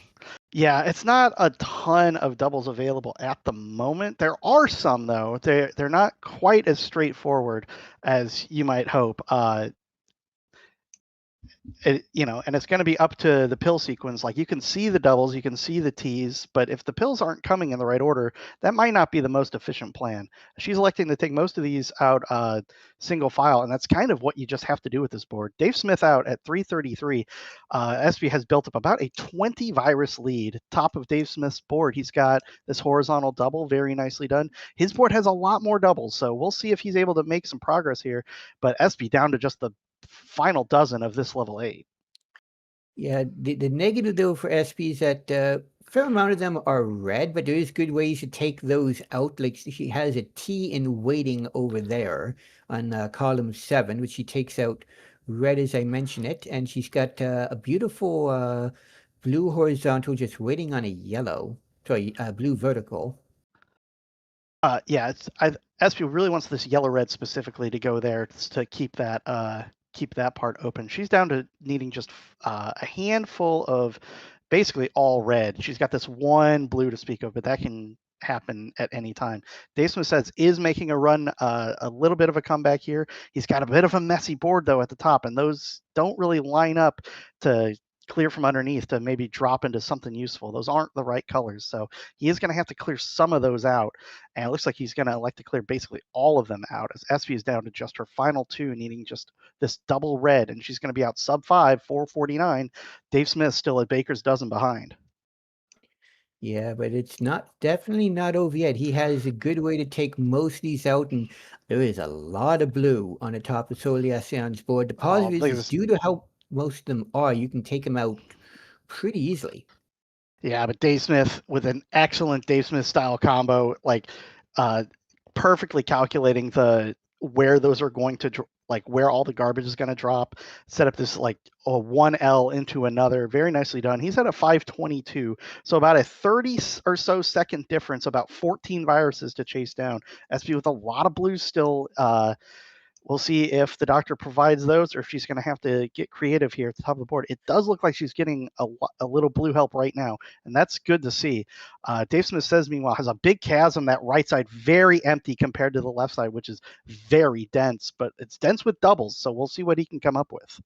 Yeah, it's not a ton of doubles available at the moment. There are some though. They're not quite as straightforward as you might hope. and it's going to be up to the pill sequence. Like, you can see the doubles, you can see the tees, but if the pills aren't coming in the right order, that might not be the most efficient plan. She's electing to take most of these out single file, and that's kind of what you just have to do with this board. Dave Smith out at 333. SB has built up about a 20 virus lead. Top of Dave Smith's board, he's got this horizontal double, very nicely done. His board has a lot more doubles, so we'll see if he's able to make some progress here. But SB down to just the final dozen of this level 8. Yeah, the negative though for SP is that fair amount of them are red, but there is good ways to take those out. Like she has a T in waiting over there on column 7, which she takes out red as I mention it, and she's got a beautiful blue horizontal just waiting on a yellow. Sorry, blue vertical. Yeah, SP really wants this yellow red specifically to go there to keep that part open. She's down to needing just a handful of basically all red. She's got this one blue to speak of, but that can happen at any time. Dave Smith says is making a run, a little bit of a comeback here. He's got a bit of a messy board though at the top, and those don't really line up to clear from underneath to maybe drop into something useful. Those aren't the right colors, so he is going to have to clear some of those out, and it looks like he's going to elect to clear basically all of them out as SV is down to just her final 2, needing just this double red, and she's going to be out sub 5, 449. Dave Smith still a baker's dozen behind. Yeah, but it's definitely not over yet. He has a good way to take most of these out, and there is a lot of blue on the top of Soliacion's board. The positive is due to how most of them are, you can take them out pretty easily. Yeah, but Dave Smith with an excellent Dave Smith style combo, like perfectly calculating where those are going to where all the garbage is going to drop, set up this like a 1L into another. Very nicely done. He's at a 522, so about a 30 or so second difference, about 14 viruses to chase down. SP with a lot of blues still. We'll see if the doctor provides those or if she's going to have to get creative here at the top of the board. It does look like she's getting a little blue help right now, and that's good to see. Dave Smith says, meanwhile, has a big chasm, that right side very empty compared to the left side, which is very dense, but it's dense with doubles, so we'll see what he can come up with.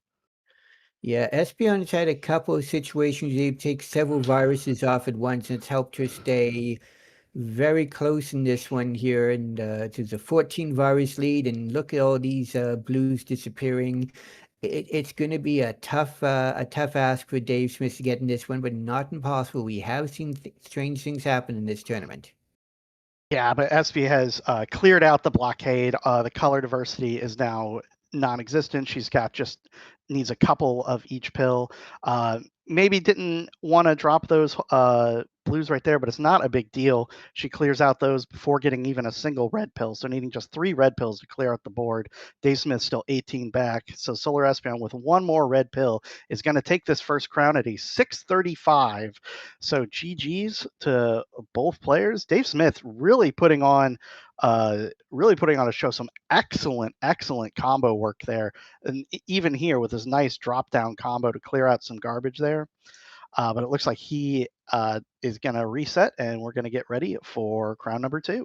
Yeah, Espeon's had a couple of situations where he takes several viruses off at once, and it's helped her stay very close in this one here, and to the 14 virus lead, and look at all these blues disappearing. It's going to be a tough ask for Dave Smith to get in this one, but not impossible. We have seen strange things happen in this tournament. Yeah, but SV has cleared out the blockade. The color diversity is now non-existent. She's got just needs a couple of each pill. Maybe didn't want to drop those blues right there, but it's not a big deal. She clears out those before getting even a single red pill, so needing just 3 red pills to clear out the board. Dave Smith still 18 back, so Solar Espeon with one more red pill is going to take this first crown at a 635. So GG's to both players. Dave Smith really putting on a show. Some excellent combo work there, and even here with his nice drop down combo to clear out some garbage there. But it looks like he is going to reset, and we're going to get ready for crown number 2.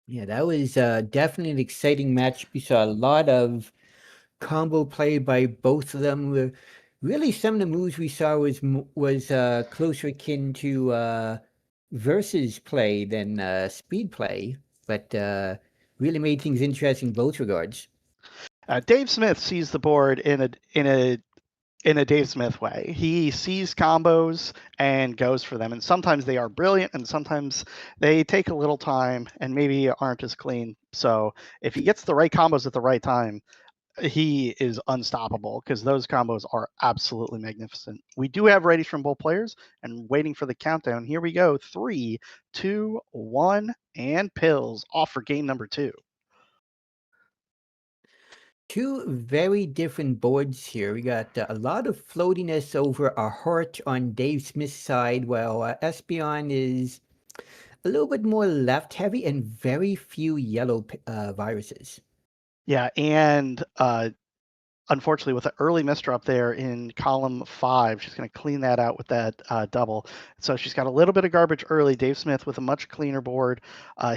Yeah, that was definitely an exciting match. We saw a lot of combo play by both of them. Really, some of the moves we saw was closer akin to versus play than speed play, but really made things interesting in both regards. Dave Smith sees the board in a Dave Smith way. He sees combos and goes for them, and sometimes they are brilliant, and sometimes they take a little time and maybe aren't as clean. So if he gets the right combos at the right time, he is unstoppable, because those combos are absolutely magnificent. We do have readies from both players, and waiting for the countdown. Here we go. 3, 2, 1, and pills off for game number 2. Two very different boards here. We got a lot of floatiness over a heart on Dave Smith's side, while Espeon is a little bit more left heavy and very few yellow viruses. Yeah, and unfortunately, with an early misdrop there in column 5, she's going to clean that out with that double. So she's got a little bit of garbage early. Dave Smith with a much cleaner board.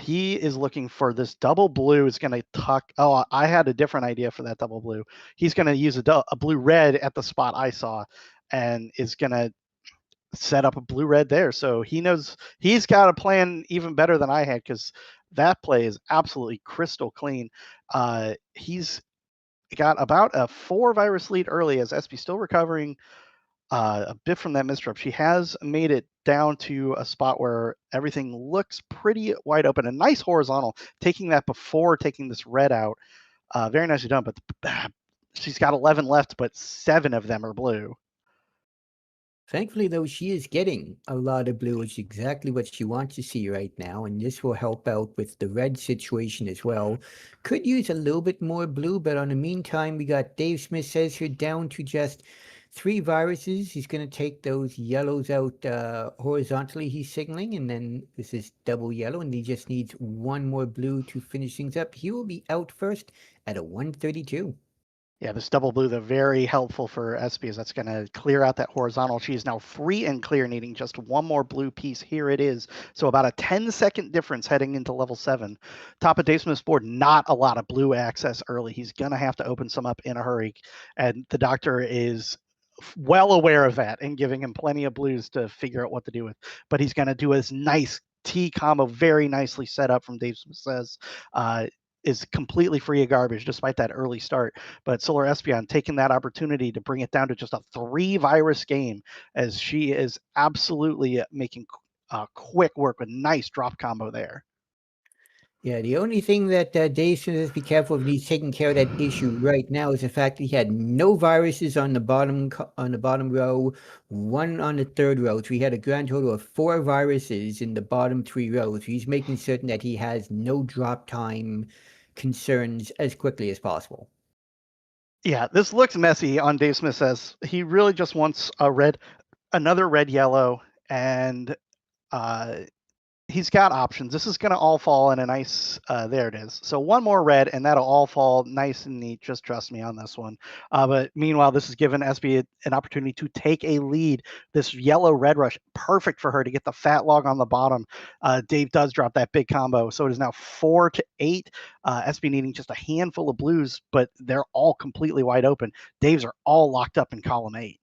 He is looking for this double blue is going to tuck. Oh, I had a different idea for that double blue. He's going to use a blue red at the spot I saw, and is going to set up a blue red there. So he knows he's got a plan even better than I had, because that play is absolutely crystal clean. He's got about a 4 virus lead early, as SP still recovering a bit from that misdrop. She has made it down to a spot where everything looks pretty wide open. A nice horizontal, taking that before taking this red out. Very nicely done, but she's got 11 left, but 7 of them are blue. Thankfully, though, she is getting a lot of blue, which is exactly what she wants to see right now, and this will help out with the red situation as well. Could use a little bit more blue, but on the meantime, we got Dave Smith says here down to just 3 viruses. He's going to take those yellows out horizontally, he's signaling, and then this is double yellow, and he just needs 1 more blue to finish things up. He will be out first at a 132. Yeah, this double blue, they're very helpful for SP, as that's going to clear out that horizontal. She is now free and clear, needing just 1 more blue piece. Here it is. So about a 10-second difference heading into level 7. Top of Dave Smith's board, not a lot of blue access early. He's going to have to open some up in a hurry. And the doctor is well aware of that and giving him plenty of blues to figure out what to do with. But he's going to do his nice T combo, very nicely set up from Dave Smith says. Is completely free of garbage despite that early start. But Solar Espeon taking that opportunity to bring it down to just a 3 virus game, as she is absolutely making quick work with nice drop combo there. Yeah, the only thing that Dave Smith has to be careful of, he's taking care of that issue right now, is the fact that he had no viruses on the bottom row, 1 on the 3rd row. So he had a grand total of 4 viruses in the bottom 3 rows. He's making certain that he has no drop time concerns as quickly as possible. Yeah, this looks messy on Dave Smith says. He really just wants another red yellow, and he's got options. This is going to all fall in a nice, there it is. So 1 more red, and that'll all fall nice and neat. Just trust me on this one. But meanwhile, this has given SB an opportunity to take a lead. This yellow red rush, perfect for her to get the fat log on the bottom. Dave does drop that big combo. So it is now 4-8. SB needing just a handful of blues, but they're all completely wide open. Dave's are all locked up in column 8.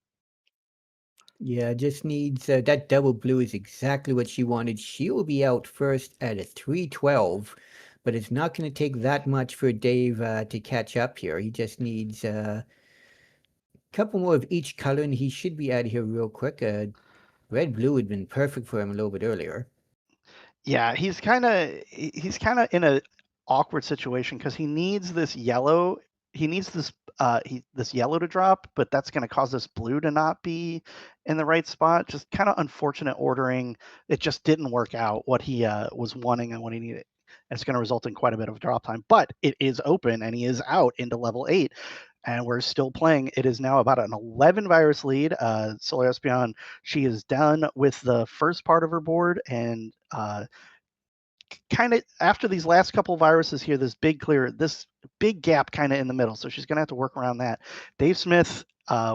Yeah, just needs that double blue is exactly what she wanted. She will be out first at a 312, but it's not going to take that much for Dave to catch up here. He just needs a couple more of each color, and he should be out of here real quick. Red blue had been perfect for him a little bit earlier. Yeah, he's kind of in a awkward situation, because he needs this yellow. He needs this this yellow to drop, but that's going to cause this blue to not be in the right spot. Just kind of unfortunate ordering. It just didn't work out what he was wanting and what he needed. It's going to result in quite a bit of drop time, but it is open and he is out into level 8. And we're still playing. It is now about an 11 virus lead. Solar Espeon, she is done with the first part of her board, and kind of after these last couple viruses here, this big gap kind of in the middle. So she's going to have to work around that. Dave Smith,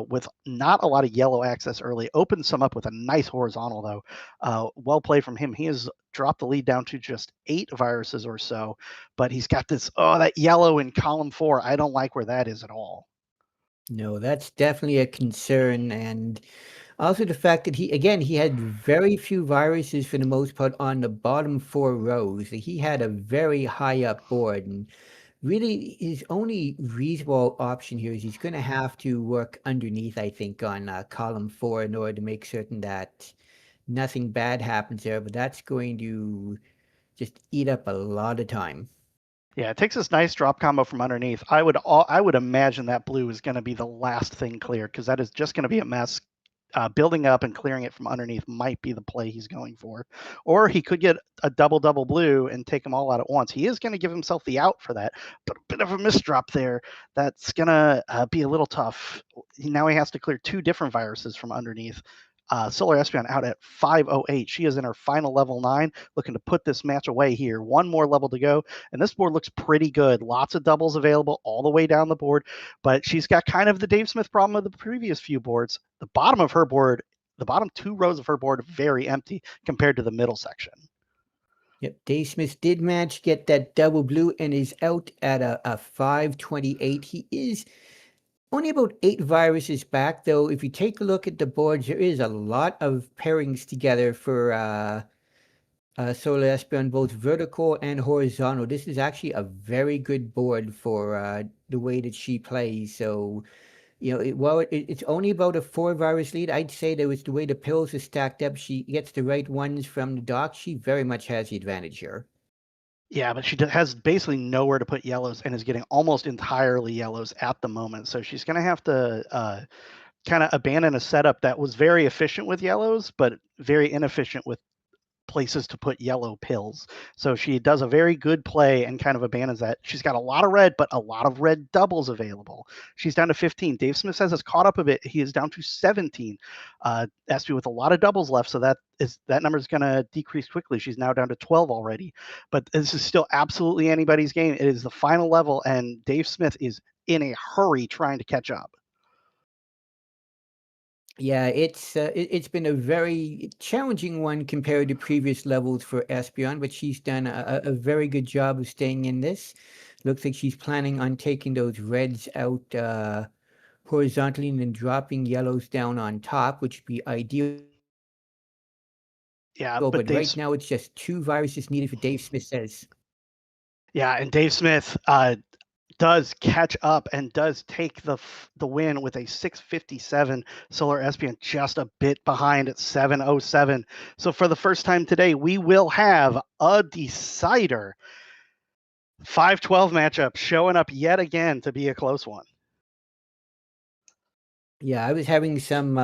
with not a lot of yellow access early, opened some up with a nice horizontal, though. Well played from him. He has dropped the lead down to just 8 viruses or so, but he's got that yellow in column 4. I don't like where that is at all. No, that's definitely a concern. And also the fact that he had very few viruses for the most part on the bottom 4 rows. He had a very high up board, and really his only reasonable option here is he's going to have to work underneath, I think, on column 4 in order to make certain that nothing bad happens there. But that's going to just eat up a lot of time. Yeah, it takes this nice drop combo from underneath. I would imagine that blue is going to be the last thing cleared, because that is just going to be a mess. Building up and clearing it from underneath might be the play he's going for. Or he could get a double blue and take them all out at once. He is going to give himself the out for that, but a bit of a misdrop there. That's going to be a little tough. Now he has to clear 2 different viruses from underneath. Solar Espeon out at 508. She is in her final level 9, looking to put this match away here. One more level to go, and this board looks pretty good. Lots of doubles available all the way down the board, but she's got kind of the Dave Smith problem of the previous few boards. The bottom of her board, the bottom 2 rows of her board are very empty compared to the middle section. Yep, Dave Smith did manage to get that double blue and is out at a 528. He is only about 8 viruses back, though. If you take a look at the boards, there is a lot of pairings together for Solar Espeon, both vertical and horizontal. This is actually a very good board for the way that she plays. So, it's only about a 4 virus lead. I'd say that with the way the pills are stacked up, she gets the right ones from the dock. She very much has the advantage here. Yeah, but she has basically nowhere to put yellows and is getting almost entirely yellows at the moment. So she's going to have to kind of abandon a setup that was very efficient with yellows, but very inefficient with places to put yellow pills. So she does a very good play and kind of abandons that. She's got a lot of red, but a lot of red doubles available. She's down to 15. Dave Smith says it's caught up a bit. He is down to 17. Espy with a lot of doubles left, so that number is going to decrease quickly. She's now down to 12 already. But this is still absolutely anybody's game. It is the final level, and Dave Smith is in a hurry trying to catch up. Yeah, it's been a very challenging one compared to previous levels for Espeon, but she's done a very good job of staying in this. Looks like she's planning on taking those reds out horizontally and then dropping yellows down on top, which would be ideal. Yeah, but right now it's just 2 viruses needed for Dave Smith says. Yeah, and Dave Smith does catch up and does take the win with a 657. Solar Espeon just a bit behind at 707. So for the first time today, we will have a decider. 5-12 matchup showing up yet again to be a close one. Yeah, I was having some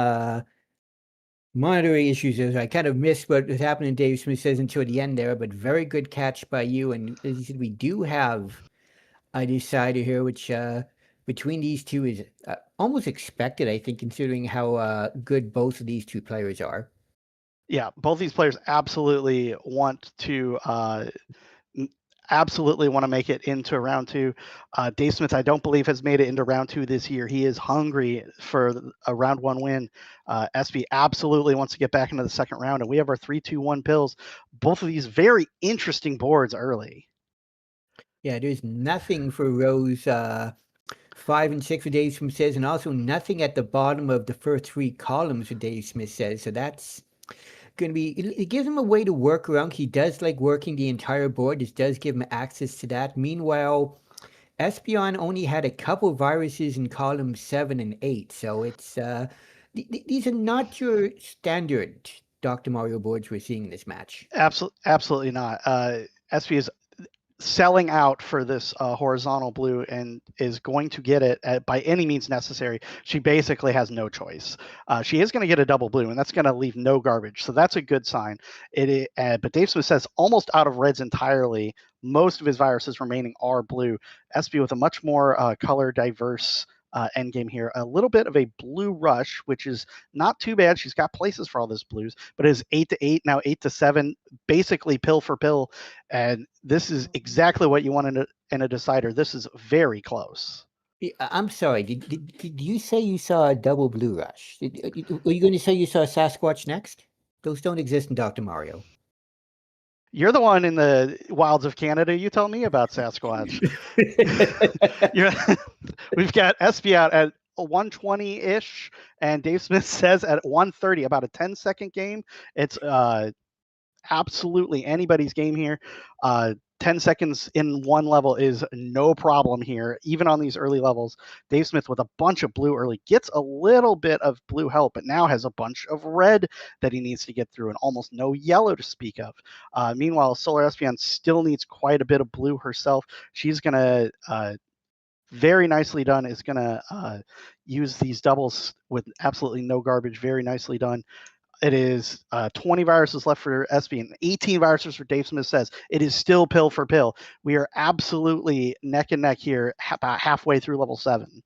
monitoring issues as I kind of missed what was happening. Dave Smith says until the end there, but very good catch by you. And as you said, we do have a decider here, which between these two is almost expected, I think, considering how good both of these 2 players are. Yeah, both these players absolutely want to make it into round 2. Dave Smith, I don't believe, has made it into round 2 this year. He is hungry for a round 1 win. Espy absolutely wants to get back into the second round, and we have our 3-2-1 pills. Both of these very interesting boards early. Yeah, there's nothing for rows 5 and 6 for Dave Smith says, and also nothing at the bottom of the first 3 columns for Dave Smith says. So that's going to be, it gives him a way to work around. He does like working the entire board. This does give him access to that. Meanwhile, Espeon only had a couple viruses in columns 7 and 8. So it's these are not your standard Dr. Mario boards we're seeing in this match. Absolutely not. Espy is selling out for this horizontal blue and is going to get it by any means necessary. She basically has no choice. She is going to get a double blue, and that's going to leave no garbage. So that's a good sign. But Dave Smith says almost out of reds entirely. Most of his viruses remaining are blue. Espy with a much more color diverse end game here. A little bit of a blue rush, which is not too bad. She's got places for all those blues, but it is 8-8, now 8-7, basically pill for pill. And this is exactly what you want in a decider. This is very close. I'm sorry. Did you say you saw a double blue rush? Were you going to say you saw Sasquatch next? Those don't exist in Dr. Mario. You're the one in the wilds of Canada. You tell me about Sasquatch. We've got Espy out at 120-ish, and Dave Smith says at 130, about a 10-second game. It's absolutely anybody's game here. 10 seconds in one level is no problem here, even on these early levels. Dave Smith with a bunch of blue early gets a little bit of blue help, but now has a bunch of red that he needs to get through and almost no yellow to speak of. Meanwhile, Solar Espeon still needs quite a bit of blue herself. She's going to, very nicely done, is going to use these doubles with absolutely no garbage. Very nicely done. It is 20 viruses left for Espy and 18 viruses for Dave Smith says. It is still pill for pill. We are absolutely neck and neck here about halfway through level 7.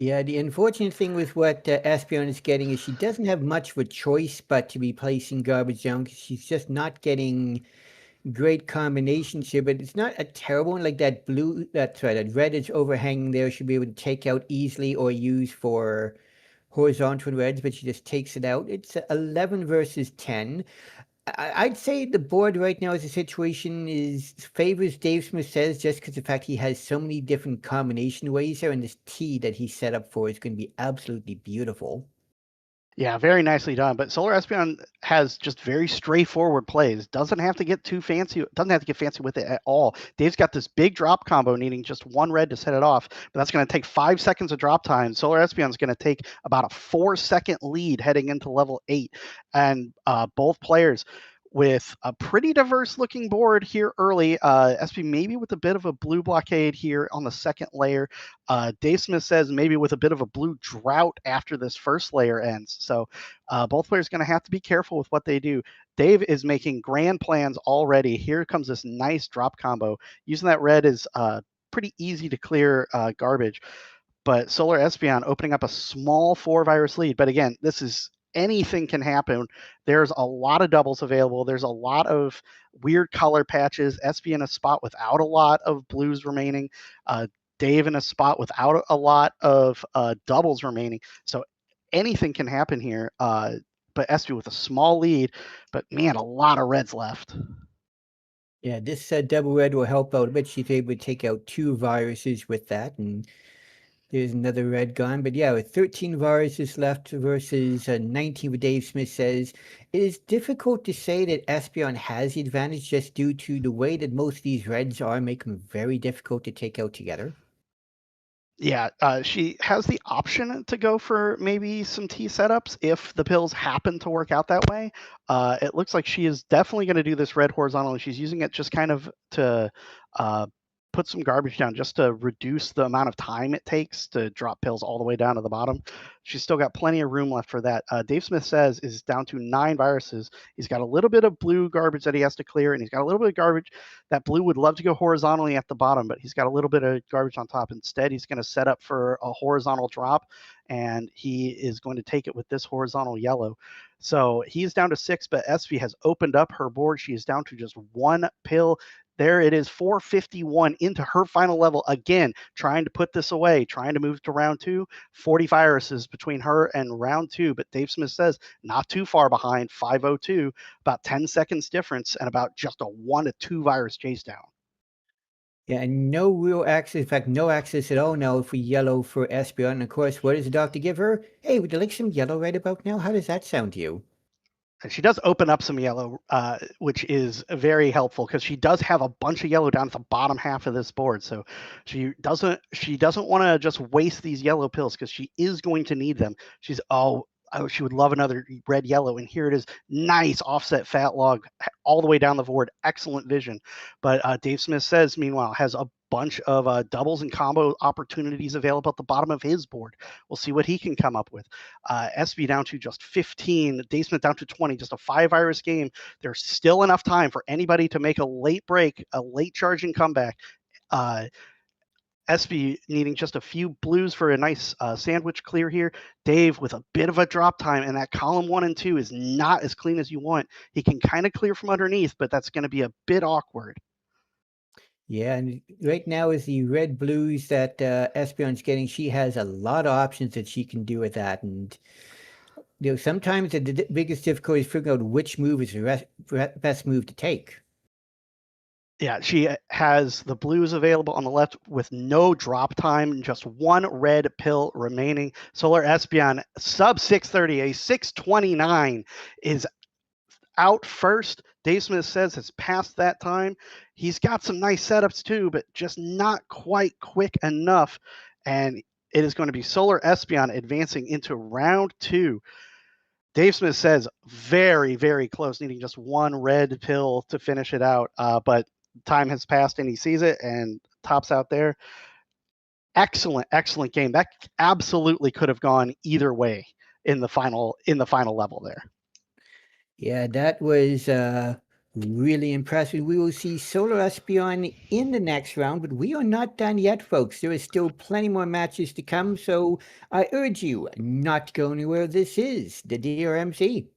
Yeah, the unfortunate thing with what Espeon is getting is she doesn't have much of a choice but to be placing garbage down because she's just not getting great combinations here. But it's not a terrible one like that blue. That's right, that red is overhanging there. She'll be able to take out easily or use for horizontal reds, but she just takes it out. It's 11 versus 10. I'd say the board right now as a situation is favors Dave Smith says just because the fact he has so many different combination ways there, and this tee that he set up for is going to be absolutely beautiful. Yeah, very nicely done. But Solar Espeon has just very straightforward plays. Doesn't have to get too fancy. Doesn't have to get fancy with it at all. Dave's got this big drop combo needing just one red to set it off, but that's going to take 5 seconds of drop time. Solar Espeon is going to take about a 4-second lead heading into level 8, and both players with a pretty diverse looking board here early. SP maybe with a bit of a blue blockade here on the second layer. Dave Smith says maybe with a bit of a blue drought after this first layer ends. So both players going to have to be careful with what they do. Dave is making grand plans already. Here comes this nice drop combo. Using that red is pretty easy to clear garbage. But Solar Espeon opening up a small 4-virus lead. But again, this is anything can happen. There's a lot of doubles available. There's a lot of weird color patches. SP in a spot without a lot of blues remaining. Dave in a spot without a lot of doubles remaining. So anything can happen here. But SP with a small lead, but man, a lot of reds left. Yeah, this double red will help out a bit. She's able to take out 2 viruses with that, and there's another red gone. But yeah, with 13 viruses left versus 19, what Dave Smith says, it is difficult to say that Espeon has the advantage just due to the way that most of these reds are, make them very difficult to take out together. Yeah, she has the option to go for maybe some T setups if the pills happen to work out that way. It looks like she is definitely going to do this red horizontal, and she's using it just kind of to put some garbage down just to reduce the amount of time it takes to drop pills all the way down to the bottom. She's still got plenty of room left for that. Dave Smith says is down to 9 viruses. He's got a little bit of blue garbage that he has to clear, and he's got a little bit of garbage that blue would love to go horizontally at the bottom, but he's got a little bit of garbage on top. Instead, he's going to set up for a horizontal drop, and he is going to take it with this horizontal yellow. So he's down to 6, but SV has opened up her board. She is down to just 1 pill. There it is, 451 into her final level. Again, trying to put this away, trying to move to round 2. 40 viruses between her and round 2, but Dave Smith says not too far behind, 502, about 10 seconds difference, and about just a 1 to 2 virus chase down. Yeah, and no real access. In fact, no access at all now for yellow for Espeon. And of course, what does the doctor give her? Hey, would you like some yellow right about now? How does that sound to you? And she does open up some yellow, which is very helpful because she does have a bunch of yellow down at the bottom half of this board. So she doesn't want to just waste these yellow pills because she is going to need them. She would love another red yellow, and here it is. Nice offset fat log all the way down the board. Excellent vision. But Dave Smith says, meanwhile, has a bunch of doubles and combo opportunities available at the bottom of his board. We'll see what he can come up with. SV down to just 15, Dave Smith down to 20, just a 5-virus game. There's still enough time for anybody to make a late break, a late charging comeback. SV needing just a few blues for a nice sandwich clear here. Dave with a bit of a drop time, and that column 1 and 2 is not as clean as you want. He can kind of clear from underneath, but that's going to be a bit awkward. Yeah, and right now is the red blues that Espeon's getting. She has a lot of options that she can do with that, and sometimes the biggest difficulty is figuring out which move is the best move to take. Yeah, she has the blues available on the left with no drop time, just 1 red pill remaining. Solar Espeon sub 630, a 629 is out first. Dave Smith says has passed that time. He's got some nice setups too, but just not quite quick enough. And it is going to be Solar Espeon advancing into round 2. Dave Smith says very, very close, needing just 1 red pill to finish it out. But time has passed and he sees it and tops out there. Excellent game. That absolutely could have gone either way in the final level there. Yeah, that was Really impressive. We will see Solar Espeon in the next round, but we are not done yet, folks. There is still plenty more matches to come, so I urge you not to go anywhere. This is the DRMC.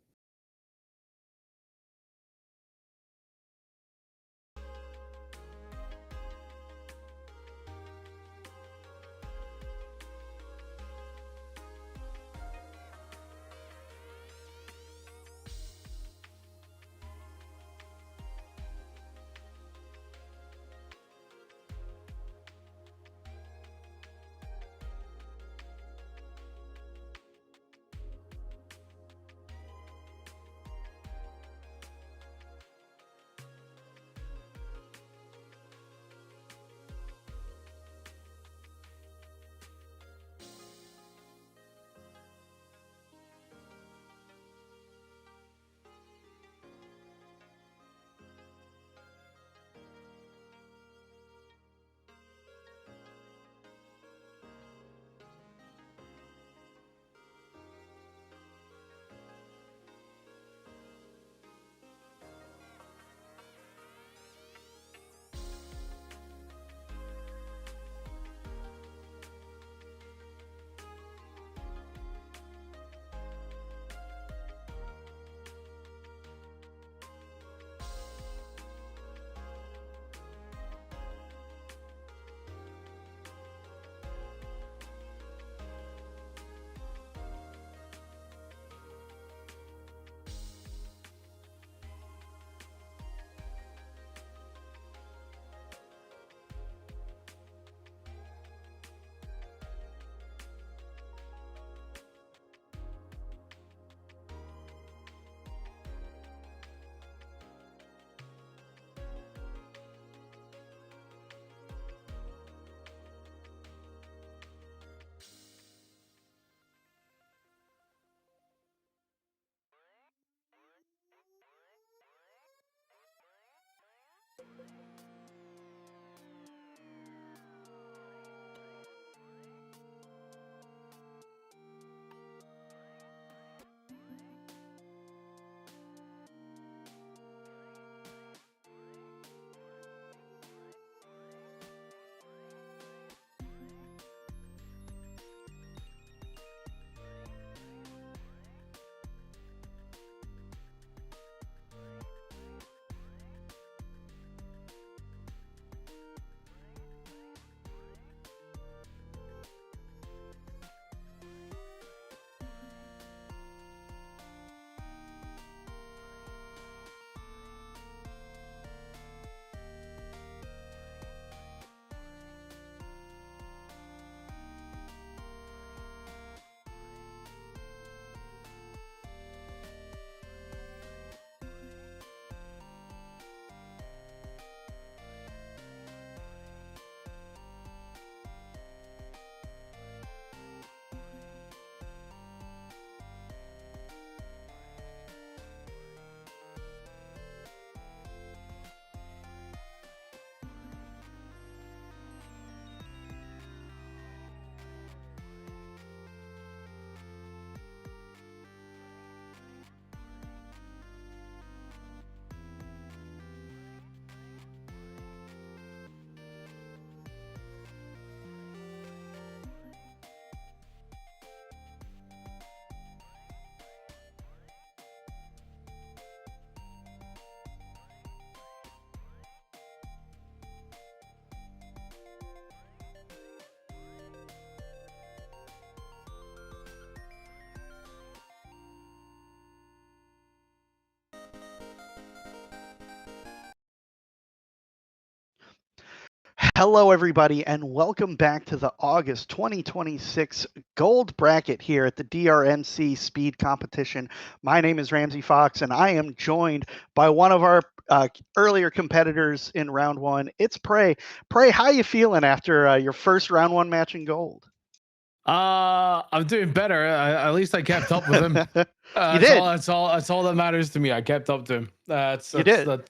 Hello, everybody, and welcome back to the August 2026 Gold Bracket here at the DRMC Speed Competition. My name is Ramsey Fox, and I am joined by one of our earlier competitors in round one. It's Prey. Prey, how you feeling after your first round one match in gold? I'm doing better. At least I kept up with him. You did. That's all that matters to me. I kept up to him. You did.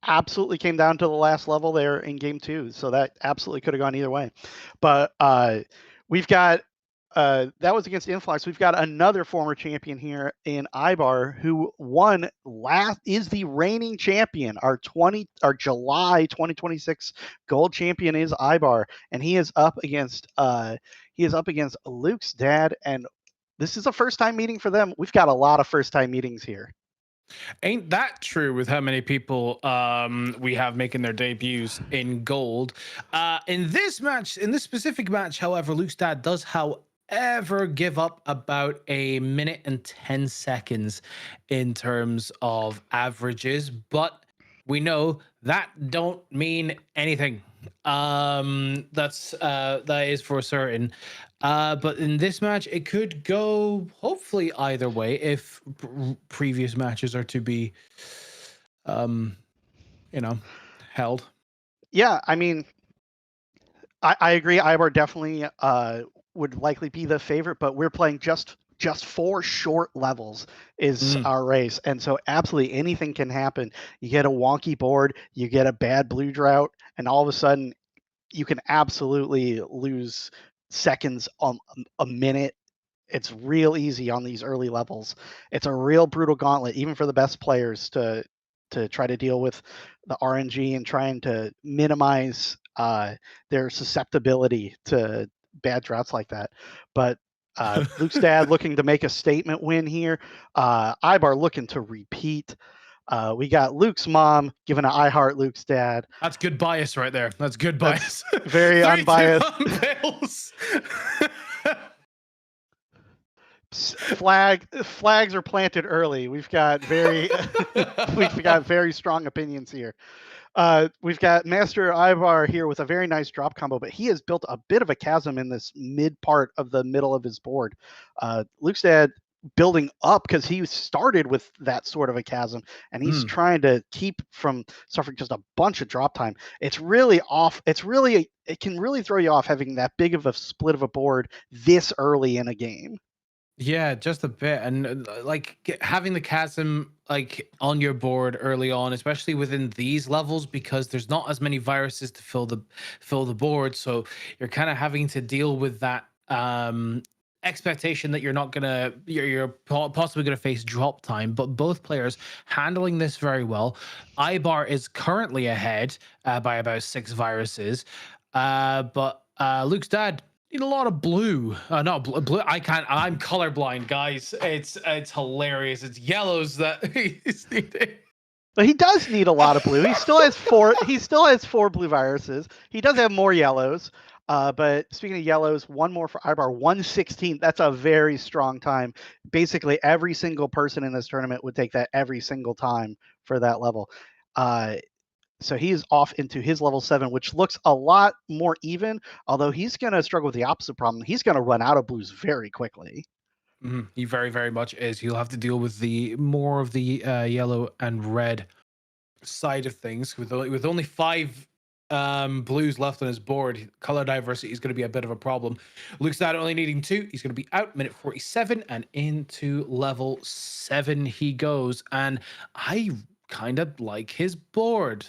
Absolutely came down to the last level there in game two, so that absolutely could have gone either way. But we've got that was against Influx. We've got another former champion here in Ibar who won is the reigning champion. Our July 2026 gold champion is Ibar, and he is up against Luke's dad, and this is a first time meeting for them. We've got a lot of first time meetings here. Ain't that true with how many people we have making their debuts in gold? In this specific match, however, Luke's dad does, however, give up about 1 minute and 10 seconds in terms of averages, but we know that don't mean anything. That is for certain. But in this match, it could go hopefully either way if previous matches are to be, held. Yeah, I mean, I agree. Ibar definitely would likely be the favorite, but we're playing just 4 short levels is our race, and so absolutely anything can happen. You get a wonky board, you get a bad blue drought, and all of a sudden you can absolutely lose seconds on a minute. It's real easy on these early levels. It's a real brutal gauntlet, even for the best players, to try to deal with the RNG and trying to minimize their susceptibility to bad droughts like that. But Luke's dad looking to make a statement win here. Ibar looking to repeat. We got Luke's mom giving an I heart Luke's dad. That's good bias right there. That's good bias. Very unbiased. Flags are planted early. We've got very strong opinions here. We've got Master Ibar here with a very nice drop combo, but he has built a bit of a chasm in this mid part of the middle of his board. Luke's dad building up because he started with that sort of a chasm, and he's trying to keep from suffering just a bunch of drop time. It's really off. It can really throw you off having that big of a split of a board this early in a game. Yeah, just a bit. And having the chasm on your board early on, especially within these levels, because there's not as many viruses to fill the board, so you're kind of having to deal with that expectation that you're possibly gonna face drop time. But both players handling this very well. Ibar is currently ahead by about 6 viruses, but Luke's dad need a lot of blue. Not blue. I'm colorblind, guys. It's hilarious. It's yellows that he's needing. But he does need a lot of blue. He still has 4. He still has 4 blue viruses. He does have more yellows. But speaking of yellows, 1 more for Ibar, 116. That's a very strong time. Basically, every single person in this tournament would take that every single time for that level. So he's off into his level 7, which looks a lot more even, although he's going to struggle with the opposite problem. He's going to run out of blues very quickly. He very, very much is. He'll have to deal with more of the yellow and red side of things. With only 5 blues left on his board, color diversity is going to be a bit of a problem. Luke's dad only needing 2. He's going to be out minute 47 and into level 7 he goes. And I kind of like his board.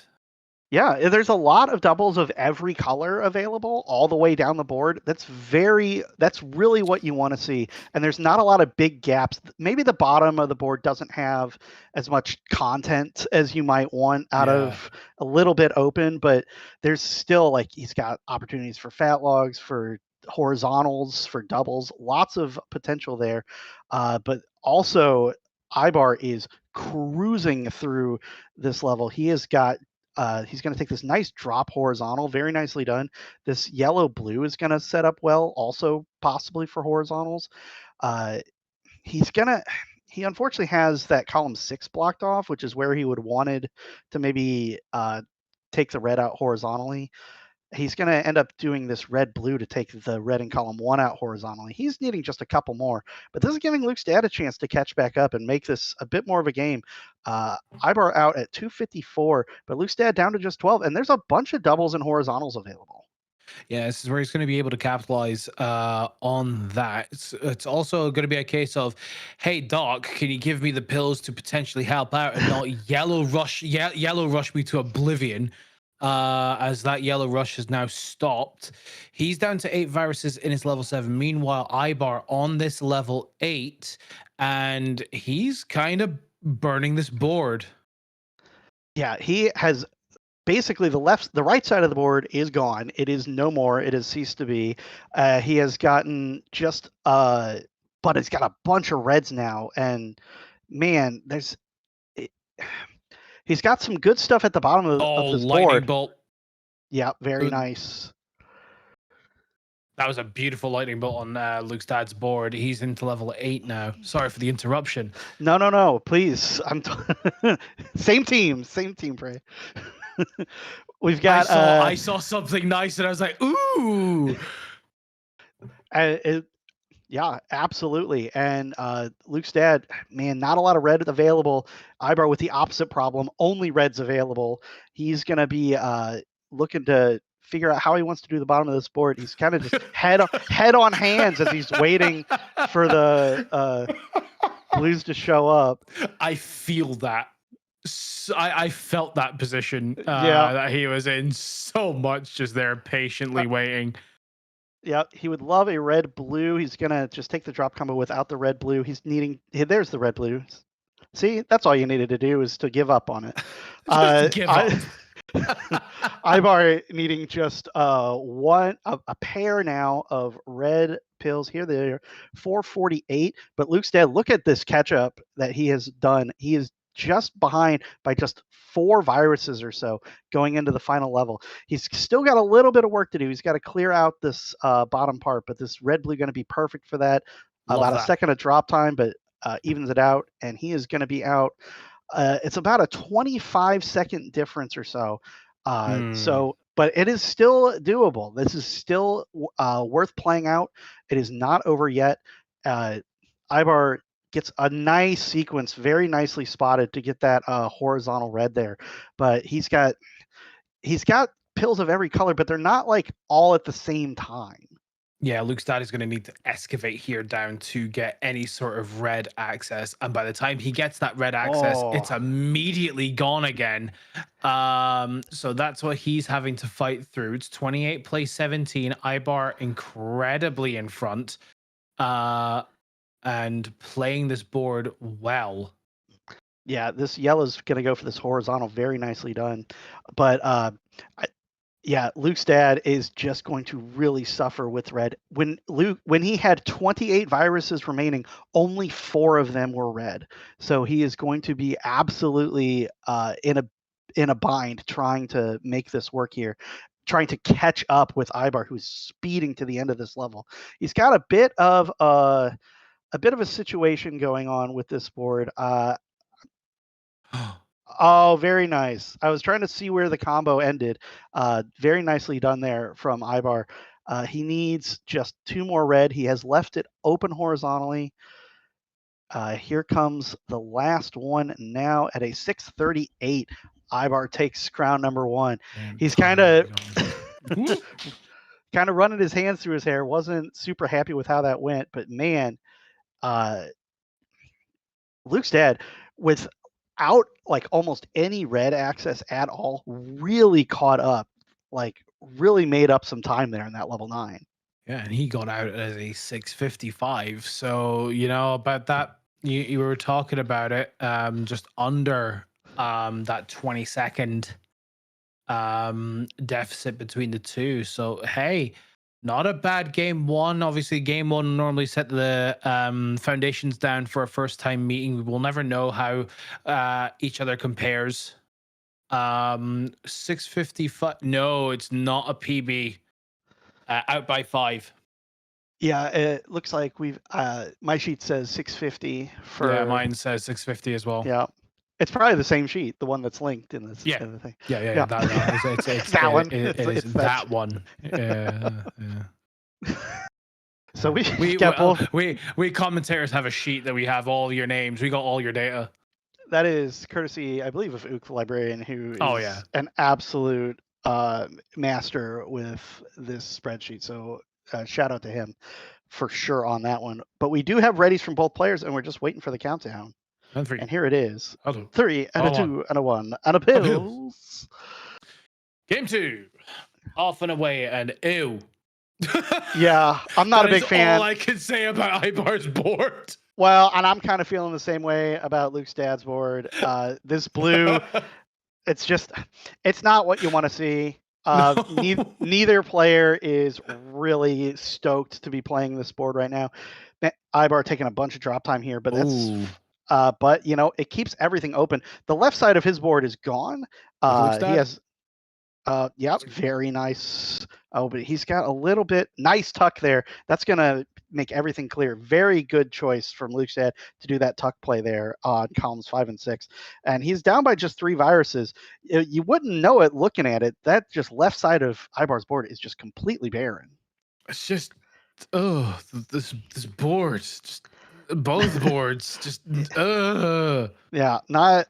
Yeah, there's a lot of doubles of every color available all the way down the board. That's really what you want to see. And there's not a lot of big gaps. Maybe the bottom of the board doesn't have as much content as you might want out of a little bit open, but there's still he's got opportunities for fat logs, for horizontals, for doubles, lots of potential there. But also Ibar is cruising through this level. He has got he's going to take this nice drop horizontal, very nicely done. This yellow blue is going to set up well, also possibly for horizontals. He unfortunately has that column 6 blocked off, which is where he would wanted to maybe take the red out horizontally. He's going to end up doing this red-blue to take the red in column 1 out horizontally. He's needing just a couple more, but this is giving Luke's dad a chance to catch back up and make this a bit more of a game. Ibar out at 254, but Luke's dad down to just 12, and there's a bunch of doubles and horizontals available. Yeah, this is where he's going to be able to capitalize on that. It's also going to be a case of, hey, Doc, can you give me the pills to potentially help out and not yellow rush me to oblivion? as that yellow rush has now stopped. He's down to 8 viruses in his level 7. Meanwhile, Ibar on this level 8, and he's kind of burning this board. Yeah, he has basically the right side of the board is gone. It is no more. It has ceased to be. He has gotten just but it's got a bunch of reds now, and man, he's got some good stuff at the bottom of this lightning board. bolt. Yeah, very Good. nice. That was a beautiful lightning bolt on Luke's dad's board. He's into level 8 now. Sorry for the interruption. No, please. Same team, Prey. We've got. I saw something nice, and I was like, "Ooh!" Yeah, absolutely. And Luke's dad, man, not a lot of red available. Ibar with the opposite problem, only reds available. He's gonna be looking to figure out how he wants to do the bottom of this board. He's kind of just head on hands as he's waiting for the blues to show up. I feel that. I felt that position that he was in so much, just there patiently waiting. Yeah, he would love a red blue. He's gonna just take the drop combo without the red blue. He's needing. There's the red blue. See, that's all you needed to do is to give up on it. Give up. Ibar needing just a pair now of red pills. Here they are, 448. But Luke's dad, look at this catch up that he has done. He is just behind by just 4 viruses or so going into the final level. He's still got a little bit of work to do. He's got to clear out this bottom part, but this red blue going to be perfect for that. About a second of drop time, but evens it out, and he is going to be out. It's about a 25-second difference or so. So, but it is still doable. This is still worth playing out. It is not over yet. Ibar gets a nice sequence, very nicely spotted to get that horizontal red there. But he's got pills of every color, but they're not like all at the same time. Yeah, Luke's dad is going to need to excavate here down to get any sort of red access. And by the time he gets that red access, it's immediately gone again. So that's what he's having to fight through. It's 28 plays 17. Ibar incredibly in front and playing this board well. Yeah, this yellow's going to go for this horizontal. Very nicely done. But yeah, Luke's dad is just going to really suffer with red. When he had 28 viruses remaining, only 4 of them were red. So he is going to be absolutely in a bind trying to make this work here, trying to catch up with Ibar, who's speeding to the end of this level. He's got a bit of a situation going on with this board. Oh, very nice. I was trying to see where the combo ended. Very nicely done there from Ibar. He needs just 2 more red. He has left it open horizontally. Here comes the last one now at a 638. Ibar takes crown number 1. He's kind of running his hands through his hair. Wasn't super happy with how that went, but man, Luke's dad without like almost any red access at all, really caught up, like really made up some time there in that level 9. Yeah, and he got out as a 655. So, about that, you were talking about it, just under that 20-second deficit between the two. So, hey, not a bad game 1. Obviously, game 1 normally set the foundations down for a first-time meeting. We will never know how each other compares. 655. No, it's not a PB. Out by 5. Yeah, it looks like we've. My sheet says 650 for. Yeah, mine says 650 as well. Yeah, it's probably the same sheet, the one that's linked in this. Yeah. Kind of thing. Yeah. It's that one. It is that one. Yeah. So we commentators have a sheet that we have all your names. We got all your data. That is courtesy, I believe, of Ook the librarian, who is an absolute master with this spreadsheet. So shout out to him for sure on that one. But we do have readies from both players, and we're just waiting for the countdown. And here it is. 3 and a 2 and a 1 and a pills. Game 2. Off and away and ew. Yeah, I'm not a That big is fan. all I can say about Ibar's board. Well, and I'm kind of feeling the same way about Luke's dad's board. This blue, it's not what you want to see. No. Neither player is really stoked to be playing this board right now. Ibar taking a bunch of drop time here, but Ooh. but it keeps everything open. The left side of his board is gone. Luke's He dad? has, yep, very nice. Oh, but he's got a little bit nice tuck there. That's gonna make everything clear. Very good choice from Luke's dad to do that tuck play there on columns 5 and 6. And he's down by just 3 viruses. You wouldn't know it looking at it. That just left side of Ibar's board is just completely barren. It's just this board, just both boards, just Yeah, not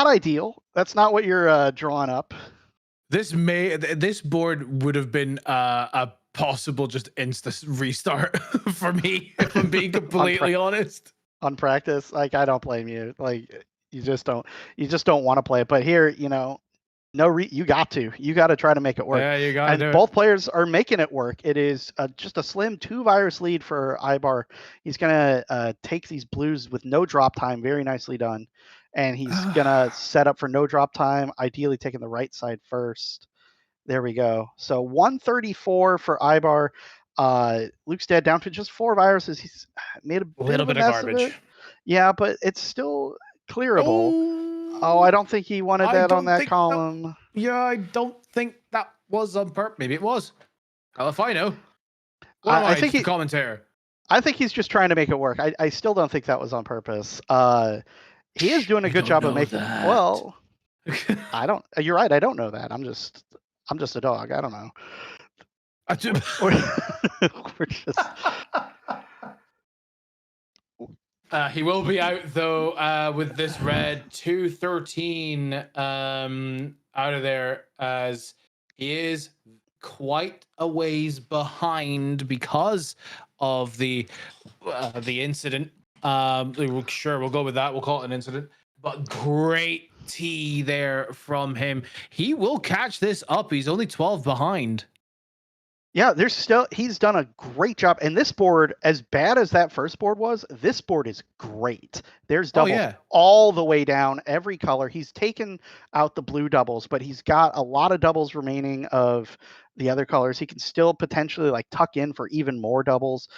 ideal. That's not what you're drawing up. This board would have been a possible just insta restart for me, if I'm being completely honest. On practice, like, I don't blame you. Like, you just don't want to play it. But here, you got to try to make it work. Yeah, you got to. And both players are making it work. It is just a slim 2 virus lead for Ibar. He's gonna take these blues with no drop time. Very nicely done. And he's gonna set up for no drop time, ideally taking the right side first. There we go. So 134 for Ibar. Luke's dad down to just 4 viruses. He's made a little bit of garbage. Yeah, but it's still clearable. Oh, I don't think he wanted that on that column. Yeah, I don't think that was on purpose. Maybe it was. Hell if I know. I think he commentator. I think he's just trying to make it work. I still don't think that was on purpose. He is doing a good job of making. That. Well, I don't. You're right. I don't know that. I'm just a dog. I don't know. We're just. He will be out though with this red 213 out of there, as he is quite a ways behind because of the incident. Sure, we'll go with that. We'll call it an incident. But great tee there from him. He will catch this up. He's only 12 behind. Yeah, he's done a great job. And this board, as bad as that first board was, this board is great. There's doubles all the way down, every color. He's taken out the blue doubles, but he's got a lot of doubles remaining of the other colors. He can still potentially like tuck in for even more doubles.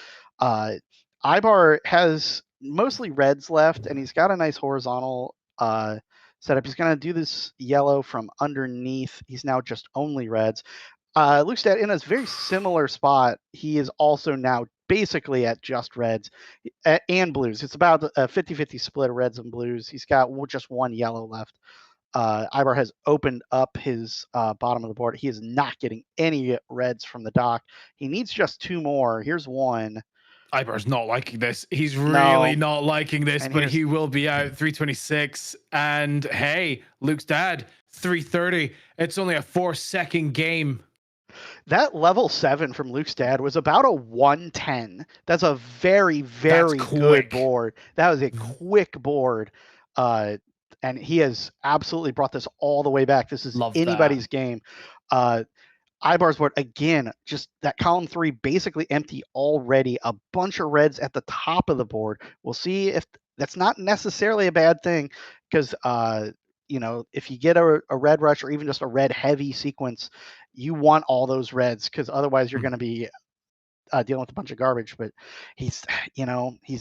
Ibar has mostly reds left, and he's got a nice horizontal setup. He's going to do this yellow from underneath. He's now just only reds. Luke's dad in a very similar spot. He is also now basically at just reds and blues. It's about a 50-50 split of reds and blues. He's got just 1 yellow left. Ibar has opened up his bottom of the board. He is not getting any reds from the dock. He needs just 2 more. Here's 1. Ibar's not liking this. He's really not liking this, but he will be out 326. And hey, Luke's dad, 330. It's only a 4-second game. That level 7 from Luke's dad was about a 110. That's a very, very good board. That was a quick board. And he has absolutely brought this all the way back. This is anybody's game. Ibar's board, again, just that column 3 basically empty already. A bunch of reds at the top of the board. We'll see if that's not necessarily a bad thing, because if you get a red rush or even just a red heavy sequence, you want all those reds, because otherwise you're going to be dealing with a bunch of garbage. But he's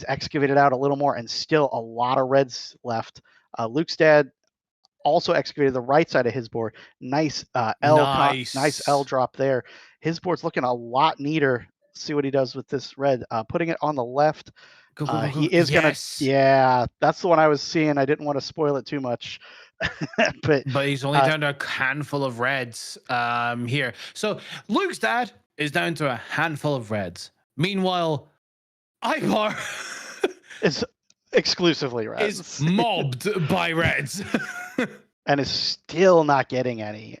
excavated out a little more, and still a lot of reds left. Luke's dad also excavated the right side of his board. Nice L drop there. His board's looking a lot neater. See what he does with this red. Putting it on the left. Go. He is gonna. Yeah, that's the one I was seeing. I didn't want to spoil it too much. but he's only down to a handful of reds here. So Luke's dad is down to a handful of reds. Meanwhile, Ibar is exclusively reds. Is mobbed by reds. And is still not getting any.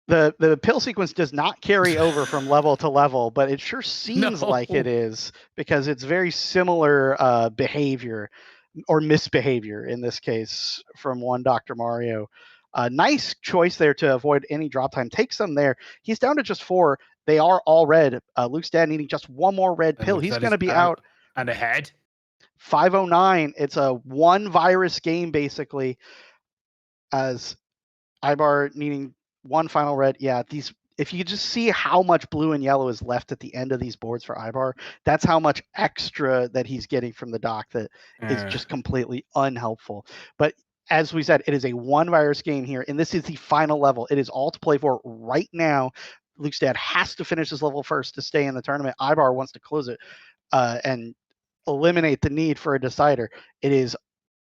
The pill sequence does not carry over from level to level, but it sure seems like it is, because it's very similar behavior. or misbehavior in this case from one Dr. Mario. Nice choice there to avoid any drop time. Takes them there. He's down to just 4. They are all red. Luke's dad needing just one more red And pill. looks He's at going to his be out and ahead. 509. It's a 1 virus game basically, as Ibar needing 1 final red. Yeah, these, if you just see how much blue and yellow is left at the end of these boards for Ibar, that's how much extra that he's getting from the dock that is just completely unhelpful. But as we said, it is a 1 virus game here, and this is the final level. It is all to play for right now. Luke's dad has to finish this level first to stay in the tournament. Ibar wants to close it and eliminate the need for a decider. It is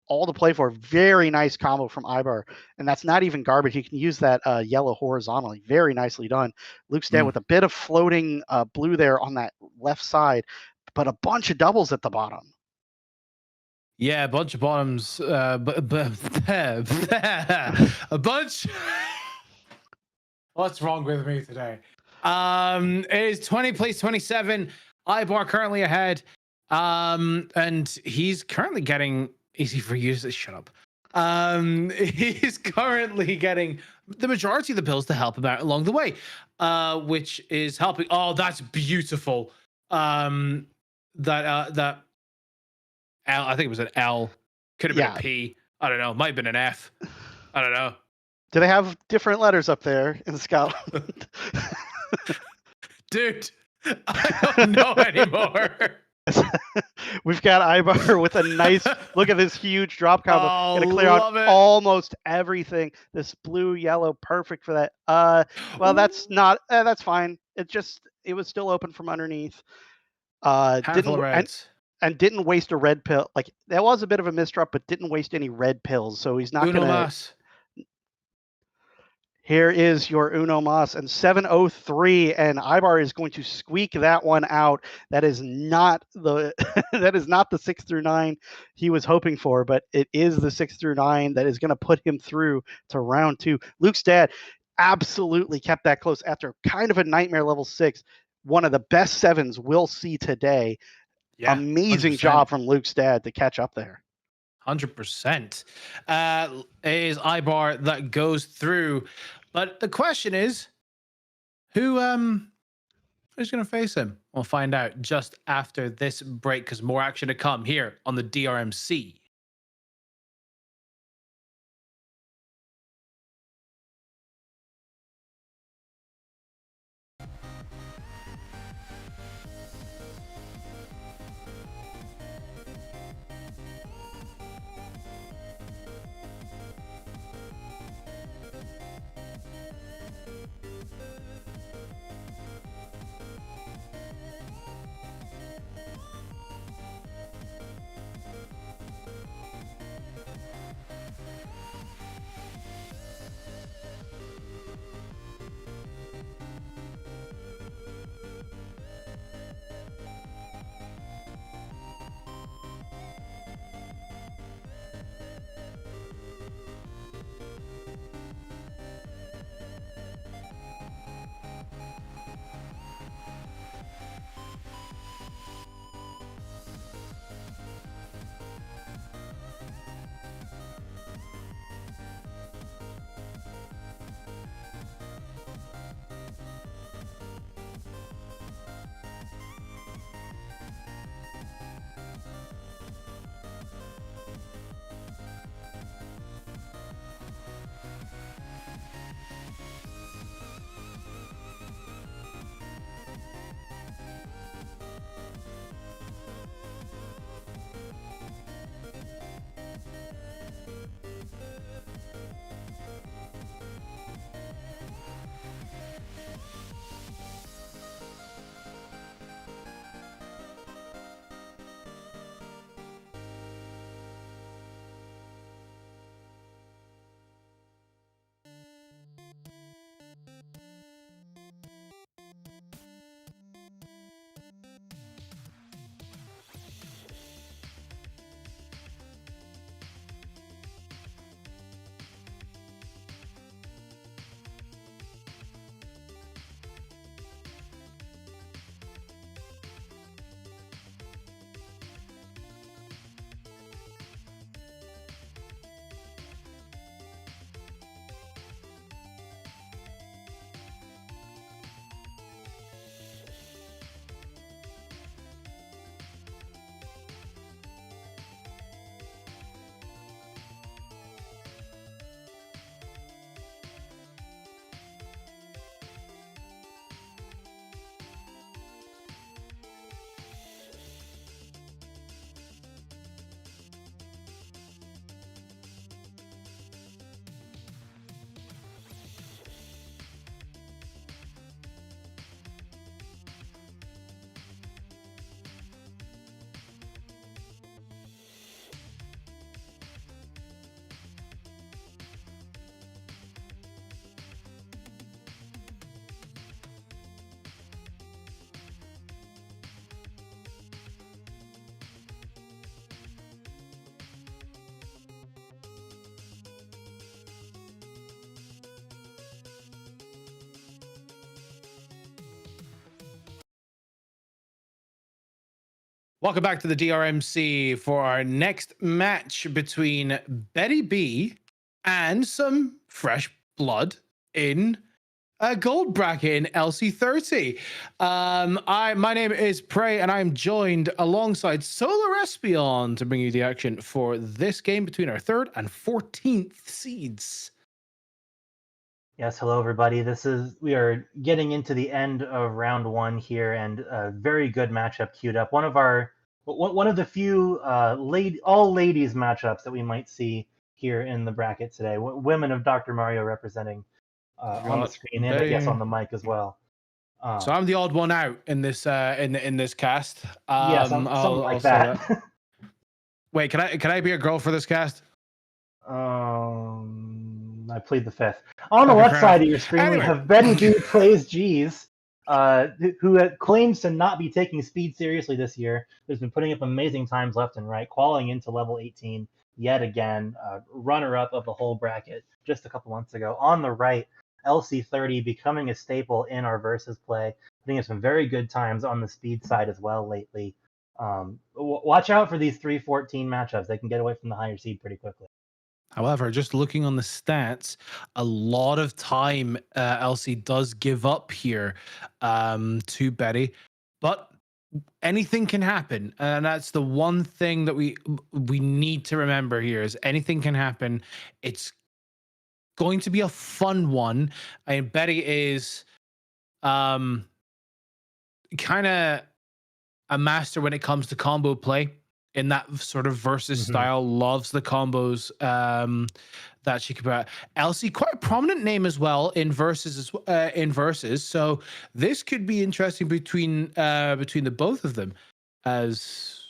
all to play for. Very nice combo from Ibar, and that's not even garbage. You can use that yellow horizontally. Very nicely done. Luke's dad with a bit of floating blue there on that left side, but a bunch of doubles at the bottom. Yeah, a bunch of bottoms. A bunch. What's wrong with me today? It is 20 plays 27. Ibar currently ahead. And he's currently getting easy for you to shut up. He's currently getting the majority of the pills to help him out along the way, which is helping. Oh, that's beautiful. That L, I think it was an L, could have been a P. I don't know. Might have been an F. I don't know. Do they have different letters up there in Scotland? Dude, I don't know anymore. We've got Ibar with a nice look at this huge drop combo. Gonna clear out almost everything. This blue, yellow, perfect for that. Well, that's not. That's fine. It was still open from underneath. Didn't waste a red pill. Like, that was a bit of a misdrop, but didn't waste any red pills. So he's not gonna. Here is your Uno Mas, and 703, and Ibar is going to squeak that one out. That is not the that is not the 6 through 9 he was hoping for, but it is the 6 through 9 that is going to put him through to round 2. Luke's dad absolutely kept that close after kind of a nightmare level 6. One of the best 7s we'll see today. Yeah, amazing 100%. Job from Luke's dad to catch up there. 100%. Is Ibar that goes through, but the question is, who's going to face him? We'll find out just after this break, because more action to come here on the DRMC. Welcome back to the DRMC for our next match between Betty B and some fresh blood in a gold bracket in LC30. My name is Prey, and I'm joined alongside Solar Espion to bring you the action for this game between our 3rd and 14th seeds. Yes, hello everybody. We are getting into the end of round 1 here, and a very good matchup queued up. One of the few all ladies matchups that we might see here in the bracket today. Women of Dr. Mario representing on the screen and I guess on the mic as well. So I'm the odd one out in this in this cast. Yeah, something like that. Wait, can I be a girl for this cast? I plead the fifth. On the left side of your screen, we have Betty B plays G's, who claims to not be taking speed seriously this year. Who's been putting up amazing times left and right, qualifying into level 18 yet again, runner-up of the whole bracket just a couple months ago. On the right, LC30 becoming a staple in our versus play, putting up some very good times on the speed side as well lately. Watch out for these 3-14 matchups. They can get away from the higher seed pretty quickly. However, just looking on the stats, a lot of time LC does give up here to Betty, but anything can happen, and that's the one thing that we need to remember here is anything can happen. It's going to be a fun one. I mean, Betty is kind of a master when it comes to combo play. In that sort of versus style, loves the combos that she can put. Elsie, quite a prominent name as well in versus. So this could be interesting between the both of them, as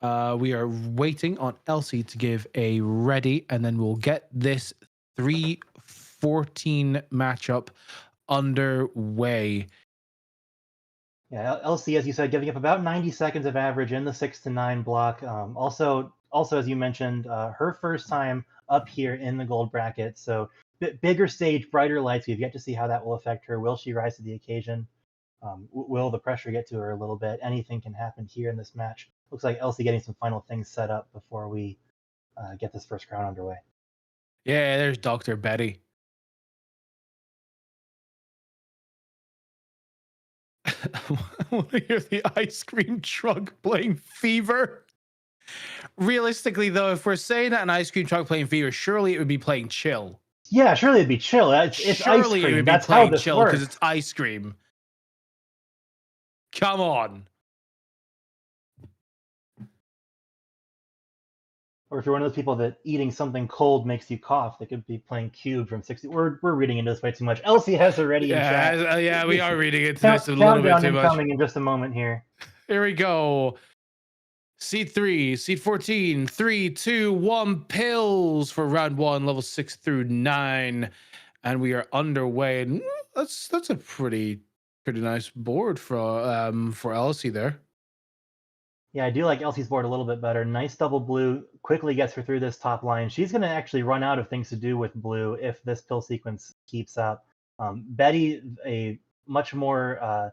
we are waiting on Elsie to give a ready, and then we'll get this 3-14 matchup underway. Yeah, LC, as you said, giving up about 90 seconds of average in the 6 to 9 block. Also, as you mentioned, her first time up here in the gold bracket. So bigger stage, brighter lights. We've yet to see how that will affect her. Will she rise to the occasion? Will the pressure get to her a little bit? Anything can happen here in this match. Looks like LC getting some final things set up before we get this first round underway. Yeah, there's Dr. Betty. I want to hear the ice cream truck playing Fever. Realistically, though, if we're saying that an ice cream truck playing Fever, surely it would be playing Chill. Yeah, surely it'd be Chill. It's surely ice cream. It would That's be playing how this Chill works. because it's ice cream. Come on. Or if you're one of those people that eating something cold makes you cough, they could be playing Cube from 60. We're reading into this way too much. Elsie has already in chat. Yeah, we are reading into this a little bit too much. Coming in just a moment here. Here we go. Seed 3, Seed 14, 3, 2, 1 pills for round 1, level 6 through 9. And we are underway. And that's a pretty nice board for Elsie there. Yeah, I do like Elsie's board a little bit better. Nice double blue, quickly gets her through this top line. She's going to actually run out of things to do with blue if this pill sequence keeps up. Betty, a much stringier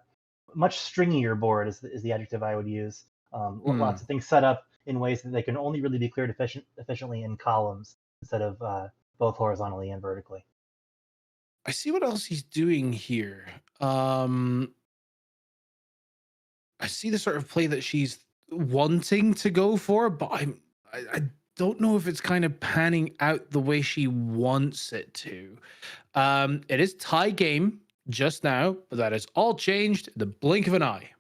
board is the adjective I would use. Lots of things set up in ways that they can only really be cleared efficiently in columns instead of both horizontally and vertically. I see what else he's doing here. I see the sort of play that she's wanting to go for, but I don't know if it's kind of panning out the way she wants it to. It is tie game just now, but that is all changed in the blink of an eye.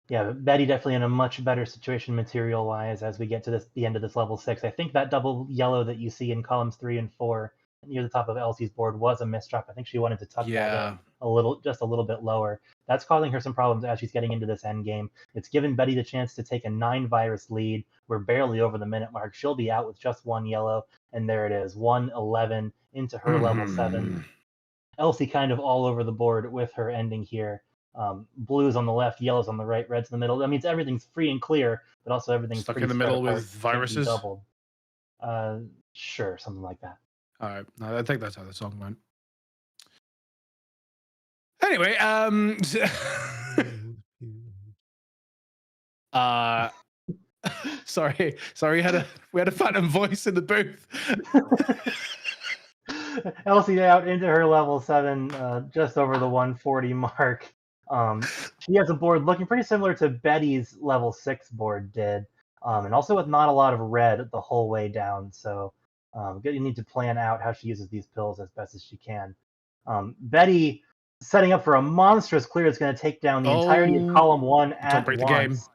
Yeah, Betty definitely in a much better situation material-wise as we get to the end of this level 6. I think that double yellow that you see in columns 3 and 4 near the top of Elsie's board was a misdrop. I think she wanted to tuck that in just a little bit lower. That's causing her some problems as she's getting into this end game. It's given Betty the chance to take a 9-virus lead. We're barely over the minute mark. She'll be out with just 1 yellow, and there it is, 1-11 into her level 7. Elsie kind of all over the board with her ending here. Blues on the left, yellows on the right, reds in the middle. That means everything's free and clear, but also everything's stuck in the middle with viruses. Doubled. Sure, something like that. All right, I think that's how the song went. Anyway, Uh, sorry, we had a phantom voice in the booth. Elsie out into her level 7, just over the 140 mark. She has a board looking pretty similar to Betty's level 6 board did, and also with not a lot of red the whole way down. So you need to plan out how she uses these pills as best as she can. Betty setting up for a monstrous clear is going to take down the entirety of Oh, column 1 Don't at break the game. once.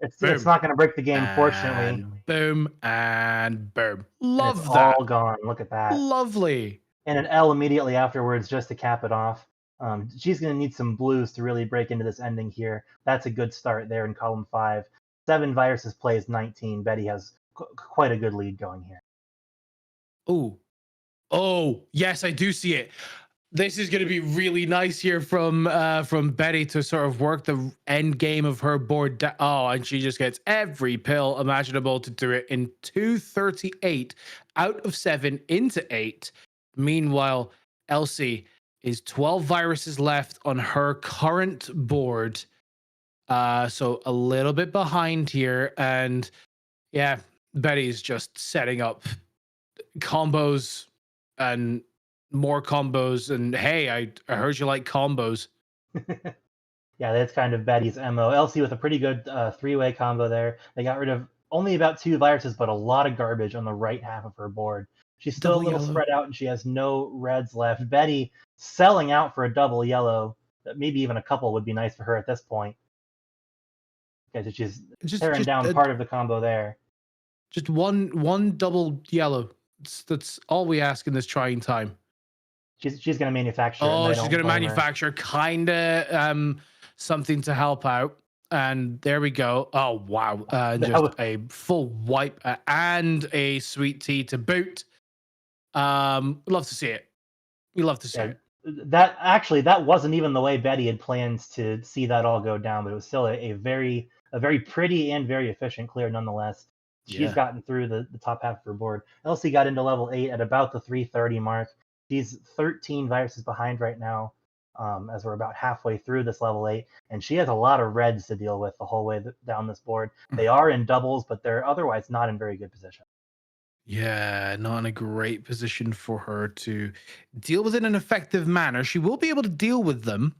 It's Boom. not going to break the game, fortunately. And boom and boom. And Love it's that. all gone. Look at that. Lovely. And an L immediately afterwards just to cap it off. She's going to need some blues to really break into this ending here. That's a good start there in column 5. 7 viruses plays 19. Betty has quite a good lead going here. Oh, yes, I do see it. This is going to be really nice here from Betty to sort of work the end game of her board. And she just gets every pill imaginable to do it in 238 out of 7 into 8. Meanwhile, Elsie is 12 viruses left on her current board. So a little bit behind here. And yeah, Betty's just setting up combos and more combos. And hey, I heard you like combos. Yeah, that's kind of Betty's MO. Elsie with a pretty good 3-way combo there. They got rid of only about 2 viruses, but a lot of garbage on the right half of her board. She's still Double a little yellow. spread out, and she has no reds left. Betty selling out for a double yellow. Maybe even a couple would be nice for her at this point. Because she's tearing down part of the combo there. Just one double yellow. That's all we ask in this trying time. She's going to manufacture. Oh, she's going to manufacture kind of something to help out. And there we go. Oh, wow. Just a full wipe and a sweet tea to boot. Love to see it. We love to see it. That wasn't even the way Betty had planned to see that all go down, but it was still a very pretty and very efficient clear nonetheless. She's gotten through the top half of her board. Elsie got into level 8 at about the 330 mark. She's 13 viruses behind right now, as we're about halfway through this level 8, and she has a lot of reds to deal with the whole way down this board. They are in doubles, but they're otherwise not in very good position. Yeah, not in a great position for her to deal with it in an effective manner. She will be able to deal with them,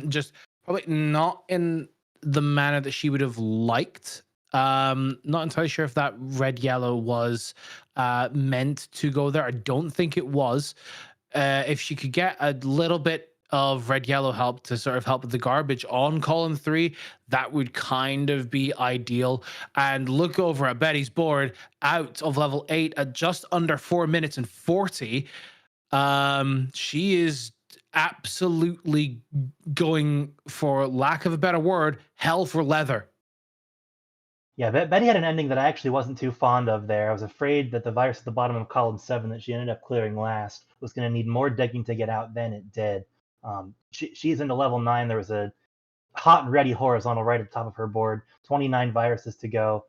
just probably not in the manner that she would have liked. Not entirely sure if that red-yellow was meant to go there. I don't think it was. If she could get a little bit of red-yellow help to sort of help with the garbage on column 3, that would kind of be ideal. And look over at Betty's board, out of level 8 at just under 4 minutes and 40. She is absolutely going, for lack of a better word, hell for leather. Yeah, Betty had an ending that I actually wasn't too fond of there. I was afraid that the virus at the bottom of column 7 that she ended up clearing last was going to need more digging to get out than it did. She's into level 9. There was a hot and ready horizontal right at the top of her board. 29 viruses to go.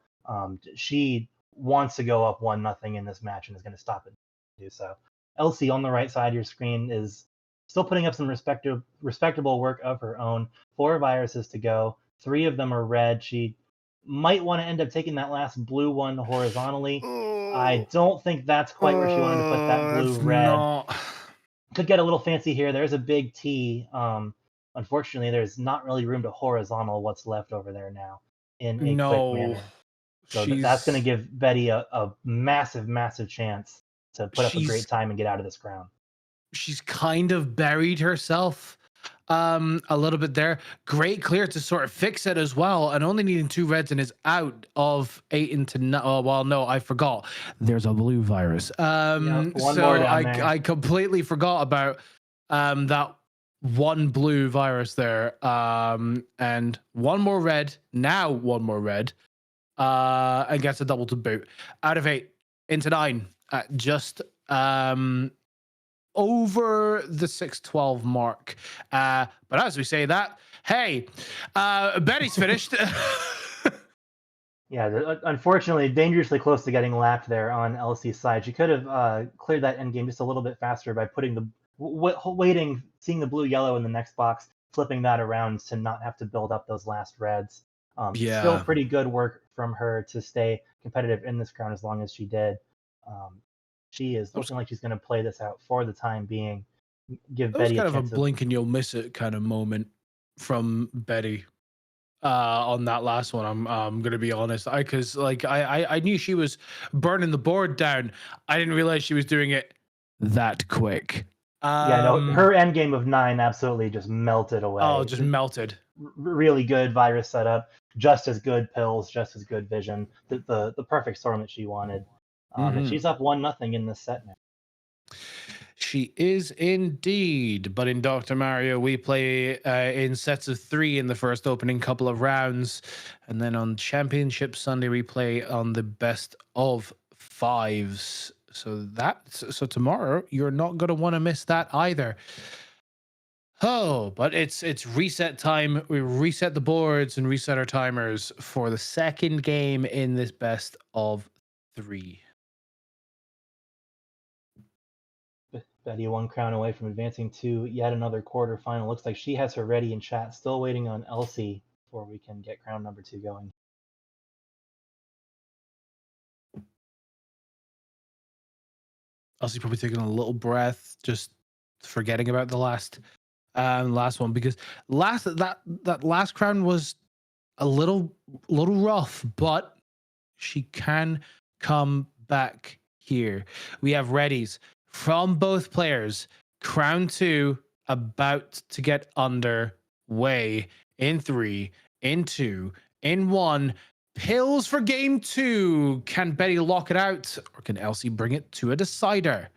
She wants to go up 1-0 in this match and is going to stop it to do so. Elsie on the right side of your screen is still putting up some respectable work of her own. 4 viruses to go. 3 of them are red. She might want to end up taking that last blue one horizontally. I don't think that's quite where she wanted to put that blue red. Could get a little fancy here. There's a big T. Unfortunately, there's not really room to horizontal what's left over there now in a quick manner. So that's going to give Betty a massive, massive chance to put up a great time and get out of this ground. She's kind of buried herself a little bit there. Great clear to sort of fix it as well, and only needing 2 reds and is out of 8 into 9. Oh, well, no, I forgot. There's a blue virus. One so more down there. I completely forgot about that one blue virus there. And one more red. Now one more red. And gets a double to boot. Out of 8 into 9. Just over the 612 mark. But as we say that, hey, Betty's finished. Yeah, unfortunately, dangerously close to getting lapped there on Elsie's side. She could have cleared that endgame just a little bit faster by putting waiting, seeing the blue-yellow in the next box, flipping that around to not have to build up those last reds. Still Yeah. pretty good work from her to stay competitive in this crown as long as she did. She is That was looking like she's going to play this out for the time being. Give that was Betty a kind of a chance to. blink and you'll miss it kind of moment from Betty on that last one. I'm gonna be honest. I knew she was burning the board down. I didn't realize she was doing it that quick. Yeah, no, her end game of 9 absolutely just melted away. Oh, just melted. Really good virus setup, just as good pills, just as good vision. The perfect storm that she wanted. And she's up 1-0 in this set now. She is indeed, but in Dr. Mario, we play in sets of 3 in the first opening couple of rounds, and then on Championship Sunday we play on the best of 5s. So tomorrow you're not going to want to miss that either. Oh, but it's reset time. We reset the boards and reset our timers for the second game in this best of 3. Betty 1 crown away from advancing to yet another quarterfinal. Looks like she has her ready in chat. Still waiting on Elsie before we can get crown number 2 going. Elsie probably taking a little breath, just forgetting about the last one, because that last crown was a little rough, but she can come back here. We have readies from both players. Crown 2 about to get underway in 3, in 2, in 1. Pills for game 2. Can Betty lock it out, or can Elsie bring it to a decider?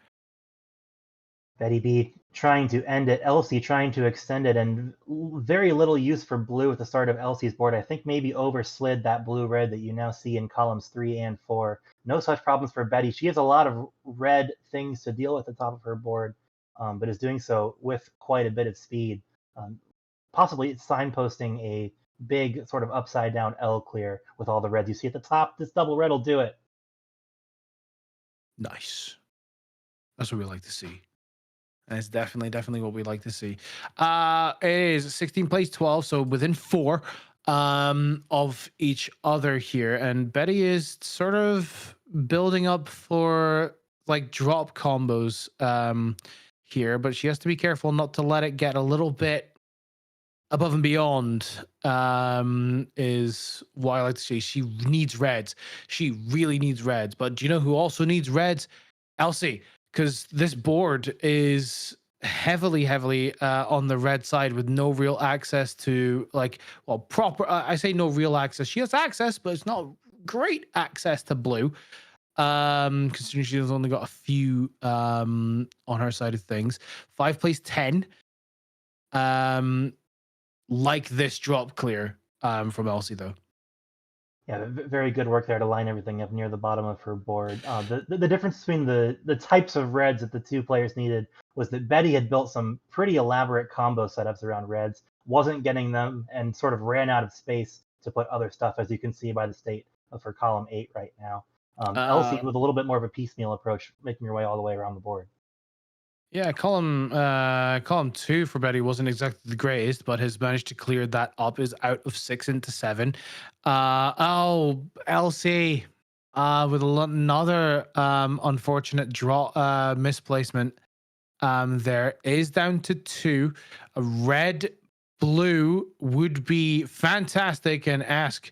Betty B trying to end it, Elsie trying to extend it, and very little use for blue at the start of Elsie's board. I think maybe overslid that blue-red that you now see in columns 3 and 4. No such problems for Betty. She has a lot of red things to deal with at the top of her board, but is doing so with quite a bit of speed. Possibly signposting a big sort of upside-down L clear with all the reds you see at the top. This double red will do it. Nice. That's what we like to see. And it's definitely what we like to see. It is 16 plays 12, so within 4 of each other here. And Betty is sort of building up for like drop combos here, but she has to be careful not to let it get a little bit above and beyond, is what I like to see. She needs reds. She really needs reds. But do you know who also needs reds? Elsie. Because this board is heavily on the red side with no real access to proper. I say no real access. She has access, but it's not great access to blue. Considering she's only got a few on her side of things. 5 plays 10. Like this drop clear from Elsie though. Yeah, very good work there to line everything up near the bottom of her board. The difference between the types of reds that the two players needed was that Betty had built some pretty elaborate combo setups around reds, wasn't getting them, and sort of ran out of space to put other stuff, as you can see by the state of her column 8 right now. Elsie with a little bit more of a piecemeal approach, making her way all the way around the board. Yeah, column 2 for Betty wasn't exactly the greatest, but has managed to clear that up. Is out of 6 into 7. Elsie with another unfortunate draw misplacement. There is down to 2. A red blue would be fantastic, and ask.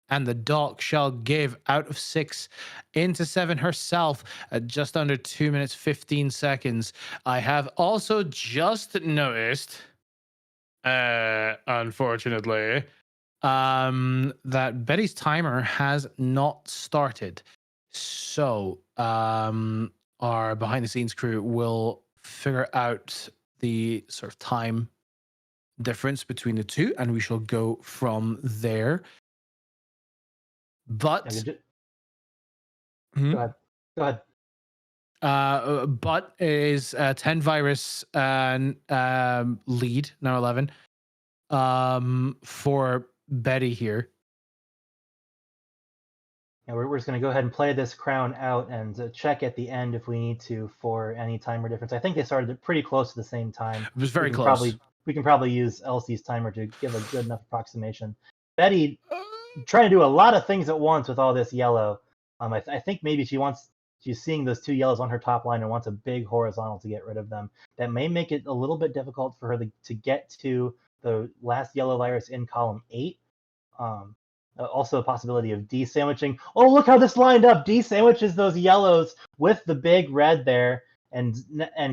And the doc shall give out of 6 into 7 herself at just under 2 minutes 15 seconds. I have also just noticed, unfortunately, that Betty's timer has not started. So our behind the scenes crew will figure out the sort of time difference between the two, and we shall go from there. But Go ahead. But is 10 virus lead now 11 for Betty here. Yeah, we're just going to go ahead and play this crown out and check at the end if we need to for any timer difference. I think they started pretty close to the same time. It was very close. We can probably use Elsie's timer to give a good enough approximation. Betty trying to do a lot of things at once with all this yellow. I think maybe she's seeing those 2 yellows on her top line and wants a big horizontal to get rid of them. That may make it a little bit difficult for her to get to the last yellow virus in column 8. Also a possibility of de-sandwiching. Oh, look how this lined up. De-sandwiches those yellows with the big red there, and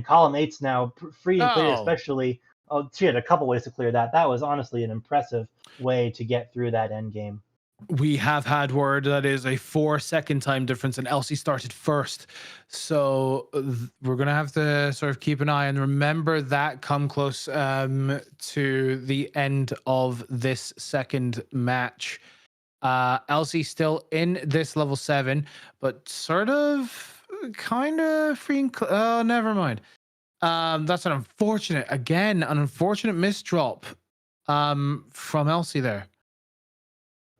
column 8's now free and clear, Oh. especially. Oh, she had a couple ways to clear that. That was honestly an impressive way to get through that end game. We have had word that is a 4-second time difference, and Elsie started first. So we're going to have to sort of keep an eye and remember that come close to the end of this second match. Elsie still in this level 7, but sort of kind of free and oh, never mind. That's an unfortunate misdrop from Elsie there.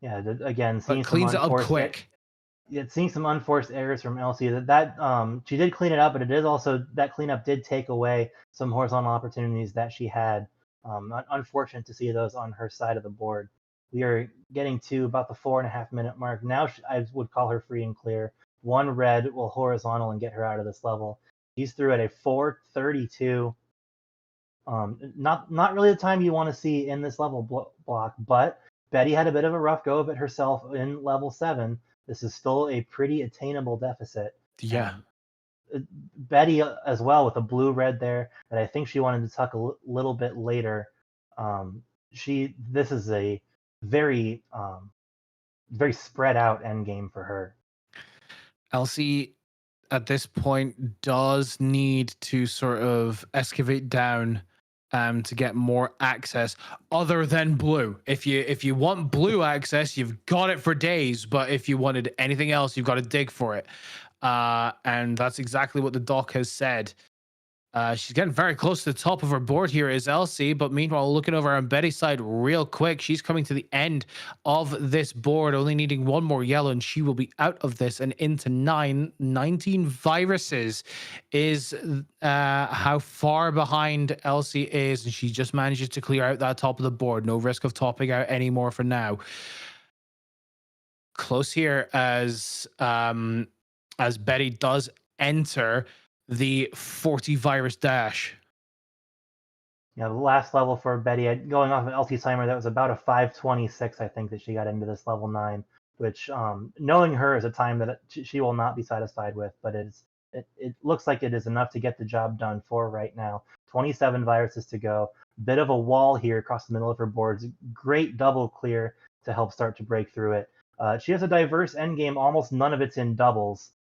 Yeah, again, seeing But cleans some it up unforced quick. seeing some unforced errors from Elsie. She did clean it up, but it is also that cleanup did take away some horizontal opportunities that she had. Unfortunate to see those on her side of the board. We are getting to about the 4.5 minute mark. Now I would call her free and clear. 1 red will horizontal and get her out of this level. She's through at a 4:32. Not really the time you want to see in this level block, but Betty had a bit of a rough go of it herself in level 7. This is still a pretty attainable deficit. Yeah. Betty as well with a blue-red there that I think she wanted to tuck a little bit later. This is a very very spread out end game for her. Elsie at this point does need to sort of excavate down to get more access other than blue. If you want blue access, you've got it for days, but if you wanted anything else, you've got to dig for it. And that's exactly what the doc has said. She's getting very close to the top of her board here is Elsie, but meanwhile, looking over on Betty's side real quick, she's coming to the end of this board, only needing 1 more yellow, and she will be out of this and into 19 viruses is how far behind Elsie is, and she just manages to clear out that top of the board. No risk of topping out anymore for now. Close here as Betty does enter the 40 virus dash. Yeah, the last level for Betty, going off of Elsie's timer, that was about a 5:26, I think, that she got into this level 9, which, knowing her, is a time that she will not be satisfied with, but it looks like it is enough to get the job done for right now. 27 viruses to go. Bit of a wall here across the middle of her boards. Great double clear to help start to break through it. She has a diverse endgame. Almost none of it's in doubles.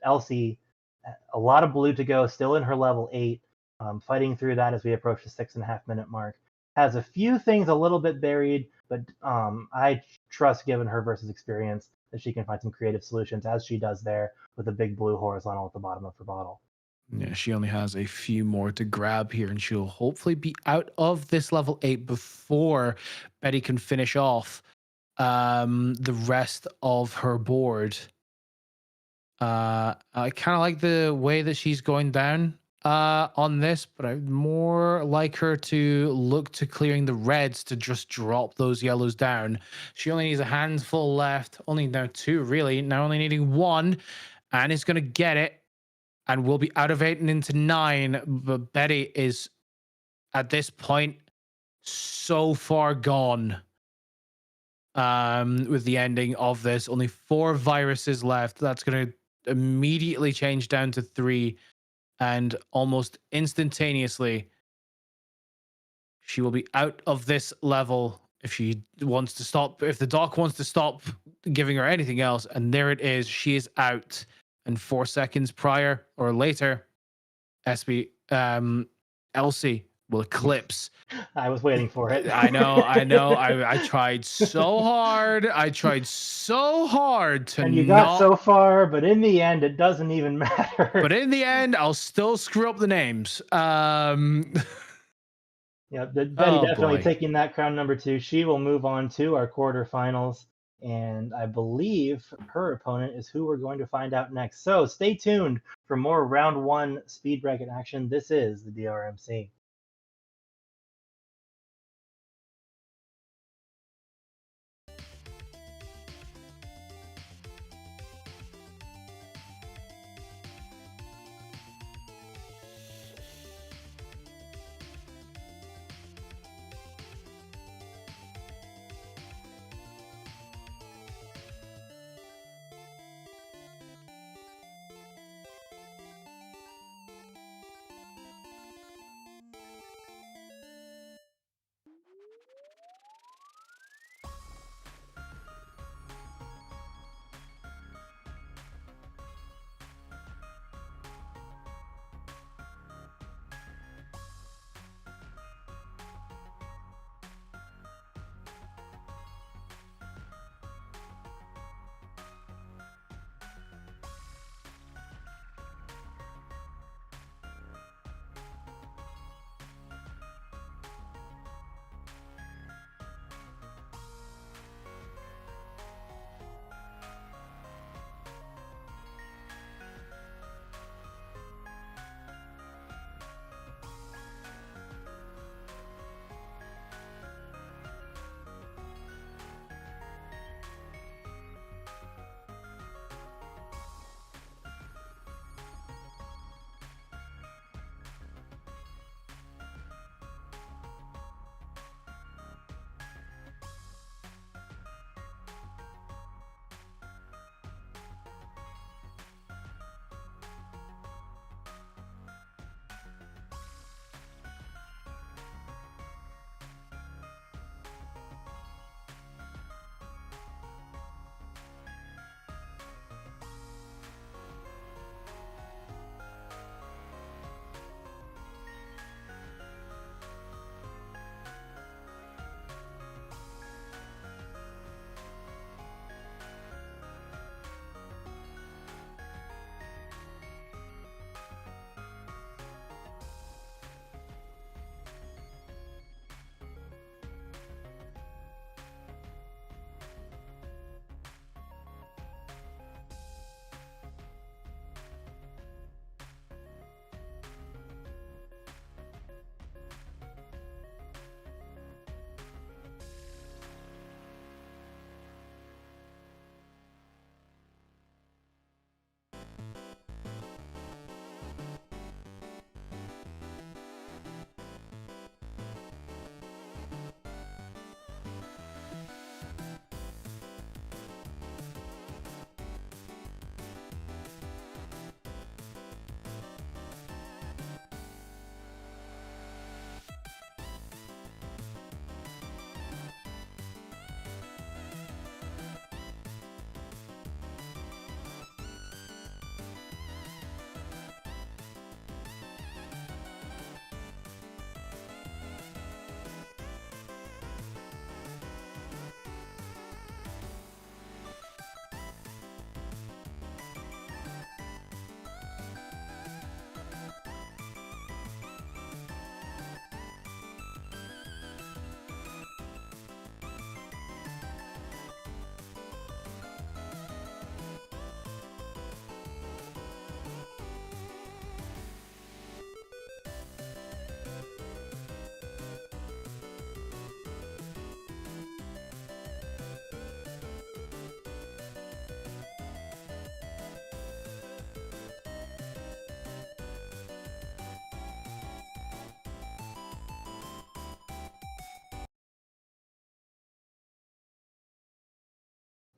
Elsie, a lot of blue to go, still in her level 8, fighting through that as we approach the 6.5 minute mark. Has a few things a little bit buried, but I trust, given her versus experience, that she can find some creative solutions, as she does there with a big blue horizontal at the bottom of her bottle. Yeah, she only has a few more to grab here, and she'll hopefully be out of this level 8 before Betty can finish off the rest of her board. I kind of like the way that she's going down on this, but I'd more like her to look to clearing the reds to just drop those yellows down. She only needs a handful left, only now 2 really, now only needing 1, and is going to get it, and we'll be out of 8 and into 9, but Betty is at this point so far gone with the ending of this. Only 4 viruses left. That's going to immediately change down to 3, and almost instantaneously she will be out of this level if she wants to stop, if the doc wants to stop giving her anything else. And there it is, she is out. And 4 seconds prior or later, Elsie will eclipse. I was waiting for it. I know. I tried so hard. To and you got so far, but in the end, it doesn't even matter. But in the end, I'll still screw up the names. Yeah, Betty definitely taking that crown number 2. She will move on to our quarterfinals, and I believe her opponent is who we're going to find out next. So stay tuned for more round 1 speed bracket action. This is the DRMC.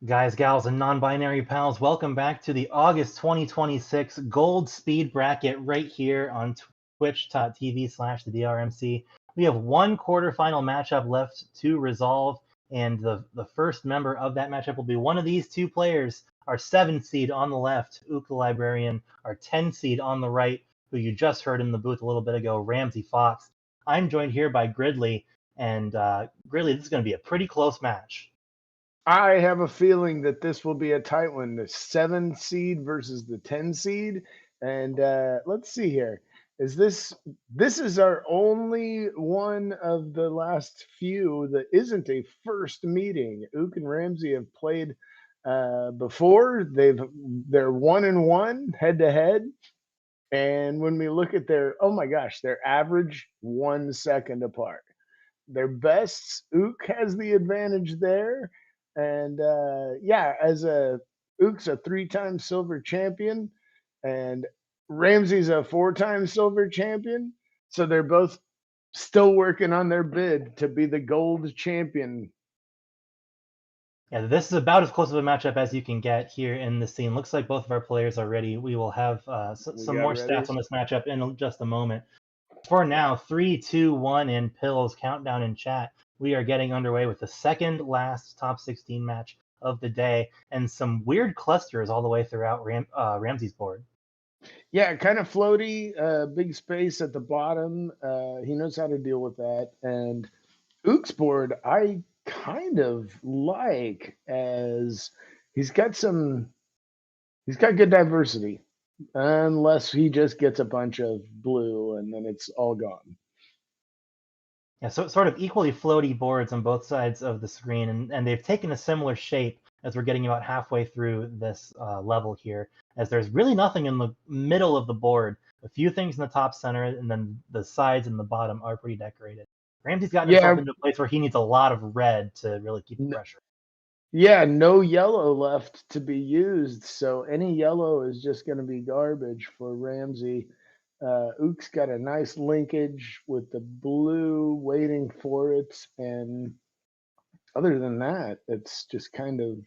Guys, gals, and non-binary pals, welcome back to the August 2026 Gold Speed Bracket right here on twitch.tv/the DRMC. We have one quarterfinal matchup left to resolve, and the first member of that matchup will be one of these two players. Our 7th seed on the left, Ook the Librarian, our 10 seed on the right, who you just heard in the booth a little bit ago, Ramsey Fox. I'm joined here by Gridley, and Gridley, this is going to be a pretty close match. I have a feeling that this will be a tight one. The 7 seed versus the 10 seed. And let's see here. This is our only one of the last few that isn't a first meeting. Ook and Ramsey have played before. They're 1-1 head to head. And when we look at their average 1 second apart. Their bests, Ook has the advantage there. And Ook's a 3-time silver champion, and Ramsey's a 4-time silver champion. So they're both still working on their bid to be the gold champion. Yeah, this is about as close of a matchup as you can get here in the scene. Looks like both of our players are ready. We will have some more stats on this matchup in just a moment. For now, 3, 2, 1 in pills countdown in chat. We are getting underway with the second last top 16 match of the day, and some weird clusters all the way throughout Ramsey's board. Yeah, kind of floaty, big space at the bottom. He knows how to deal with that. And Ook's board, I kind of like, as he's got good diversity. Unless he just gets a bunch of blue and then it's all gone. Yeah, so sort of equally floaty boards on both sides of the screen, and they've taken a similar shape as we're getting about halfway through this level here, as there's really nothing in the middle of the board. A few things in the top center, and then the sides and the bottom are pretty decorated. Ramsey's gotten himself into a place where he needs a lot of red to really keep the pressure. Yeah, no yellow left to be used, so any yellow is just going to be garbage for Ramsey. Ook's got a nice linkage with the blue waiting for it, and other than that, it's just kind of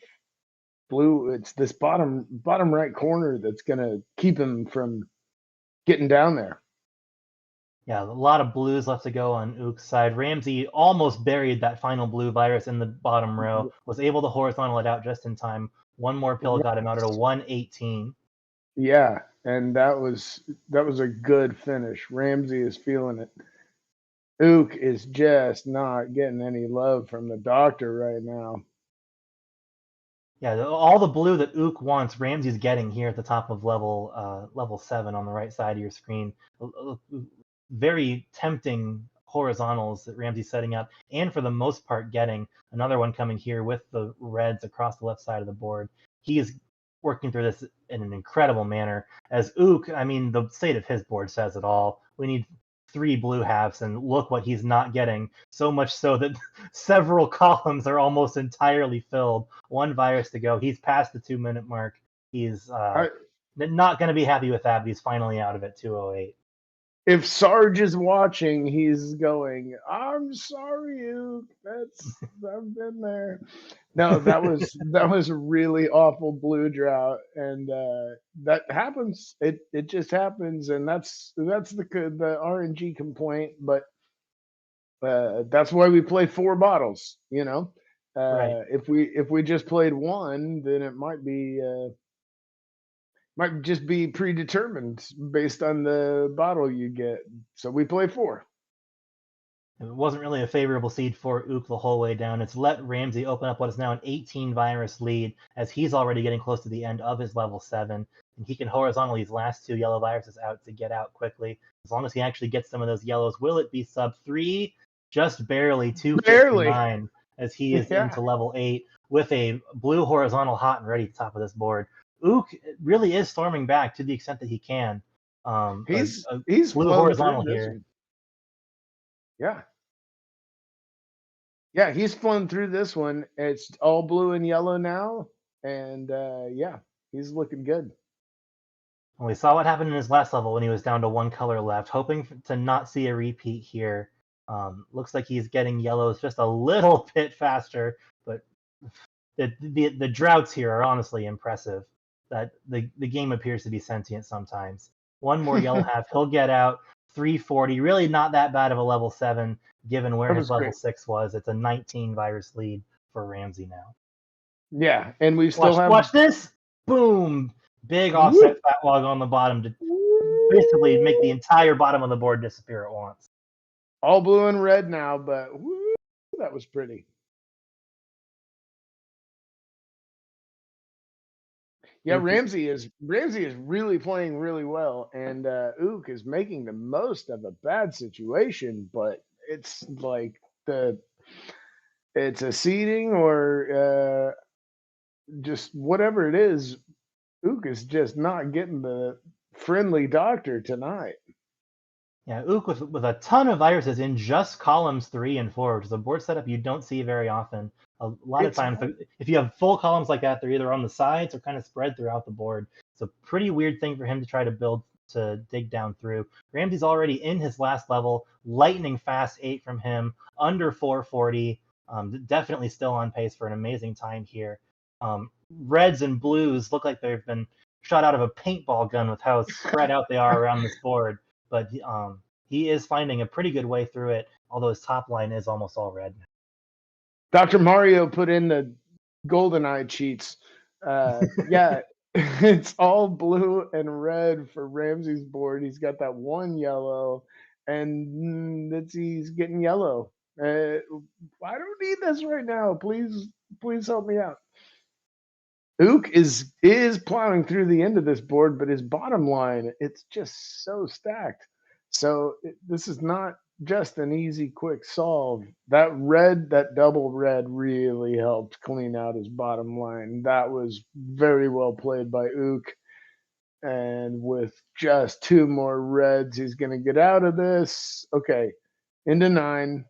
blue. It's this bottom right corner that's going to keep him from getting down there. Yeah, a lot of blues left to go on Ook's side. Ramsey almost buried that final blue virus in the bottom row, was able to horizontal it out just in time. One more pill got him out at a 118. Yeah, and that was a good finish. Ramsey is feeling it. Ook is just not getting any love from the doctor right now. Yeah, all the blue that Ook wants, Ramsey's getting here at the top of level 7 on the right side of your screen. Very tempting horizontals that Ramsey's setting up, and for the most part getting another one coming here with the reds across the left side of the board. He is working through this in an incredible manner. As Ook, I mean, the state of his board says it all. We need 3 blue halves, and look what he's not getting. So much so that several columns are almost entirely filled. 1 virus to go. He's past the 2-minute mark. He's not going to be happy with that, but he's finally out of it, 2:08. If Sarge is watching, he's going, "I'm sorry, Ook. I've been there." No, that was a really awful blue drought, and that happens. It just happens, and that's the RNG complaint. But that's why we play 4 bottles. You know, Right. If we just played 1, then it might just be predetermined based on the bottle you get. So we play 4. It wasn't really a favorable seed for Ook the whole way down. It's let Ramsey open up what is now an 18 virus lead, as he's already getting close to the end of his level 7. And he can horizontal these last 2 yellow viruses out to get out quickly. As long as he actually gets some of those yellows, will it be sub 3? Just barely, 259, as he is into level 8 with a blue horizontal hot and ready at the top of this board. Ook really is storming back to the extent that he can. He's blue horizontal here. Yeah, he's flown through this one. It's all blue and yellow now, and he's looking good. And we saw what happened in his last level when he was down to 1 color left. Hoping to not see a repeat here. Looks like he's getting yellows just a little bit faster, but the droughts here are honestly impressive. That the game appears to be sentient sometimes. One more yellow half, he'll get out. 340, really not that bad of a level 7 given where That his was level great. 6 was. It's a 19 virus lead for Ramsey now. Yeah, and we still have Watch this. Boom. Big Woo! offset fat log on the bottom to basically make the entire bottom of the board disappear at once. all blue and red now, but woo, that was pretty. Yeah, Ook- Ramsey is really playing really well, and Ook is making the most of a bad situation, but it's like it's a seeding or just whatever it is. Ook is just not getting the friendly doctor tonight. Yeah, Ook with a ton of viruses in just columns 3 and 4, which is a board setup you don't see very often. A lot of It's times, if you have full columns like that, they're either on the sides or kind of spread throughout the board. It's a pretty weird thing for him to try to build to dig down through. Ramsey's already in his last level, lightning fast 8 from him, under 440. Definitely still on pace for an amazing time here. Reds and blues look like they've been shot out of a paintball gun with how spread out they are around this board. But he is finding a pretty good way through it, although his top line is almost all red. Dr. Mario put in the GoldenEye cheats. Yeah, it's all blue and red for Ramsey's board. He's got that one yellow, and he's getting yellow. I don't need this right now. Please help me out. Ook is plowing through the end of this board, but his bottom line, it's just so stacked. So this is not just an easy, quick solve. That double red really helped clean out his bottom line. That was very well played by Ook. And with just 2 more reds, he's going to get out of this. Okay, into 9.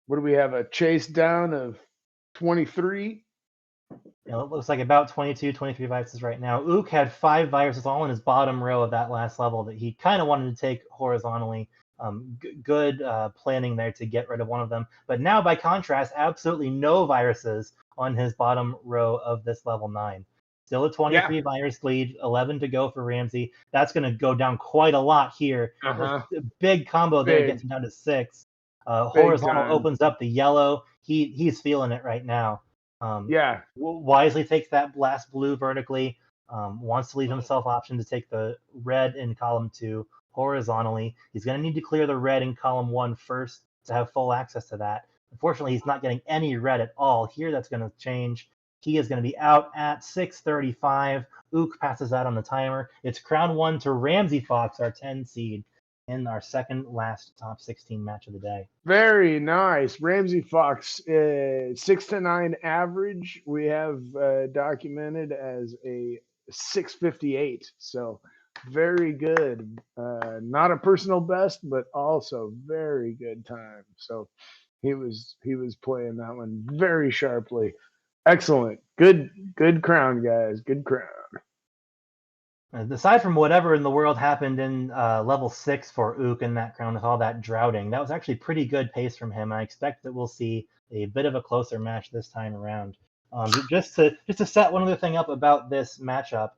What do we have? A chase down of 23? It looks like about 22, 23 viruses right now. Ook had 5 viruses all in his bottom row of that last level that he kind of wanted to take horizontally. Good planning there to get rid of one of them. But now, by contrast, absolutely no viruses on his bottom row of this level 9. Still a 23 virus lead, 11 to go for Ramsey. That's going to go down quite a lot here. A big combo there gets him down to 6. Horizontal opens up the yellow. He's feeling it right now. Wisely takes that last blue vertically. Wants to leave himself option to take the red in column 2 horizontally. He's going to need to clear the red in column 1 first to have full access to that. Unfortunately, he's not getting any red at all. Here, that's going to change. He is going to be out at 6:35. Ook passes out on the timer. It's crown 1 to Ramsey Fox, our 10 seed, in our second last top 16 match of the day. Very nice. Ramsey Fox, 6 to 9 average. We have documented as a 658. So very good. Not a personal best, but also very good time. So he was playing that one very sharply. Excellent. Good crown, guys. Good crown. Aside from whatever in the world happened in level 6 for Ook in that crown with all that droughting, that was actually pretty good pace from him. I expect that we'll see a bit of a closer match this time around. Just to set one other thing up about this matchup,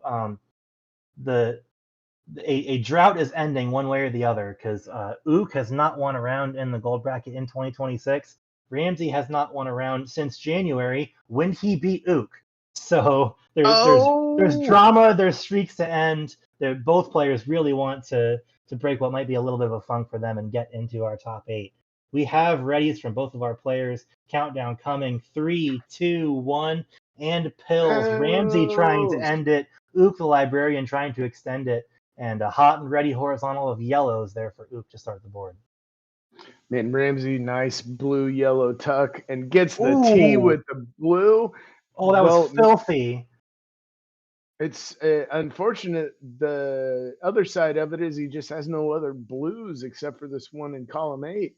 a drought is ending one way or the other because Ook has not won a round in the gold bracket in 2026. Ramsey has not won a round since January when he beat Ook. So there's drama, there's streaks to end. Both players really want to break what might be a little bit of a funk for them and get into our top 8. We have readies from both of our players. Countdown coming. 3, 2, 1, and pills. Ramsey trying to end it. Ook the librarian trying to extend it. And a hot and ready horizontal of yellows there for Ook to start the board. Man, Ramsey, nice blue yellow tuck and gets the T with the blue. Oh, that was filthy. It's unfortunate. The other side of it is he just has no other blues except for this one in column 8.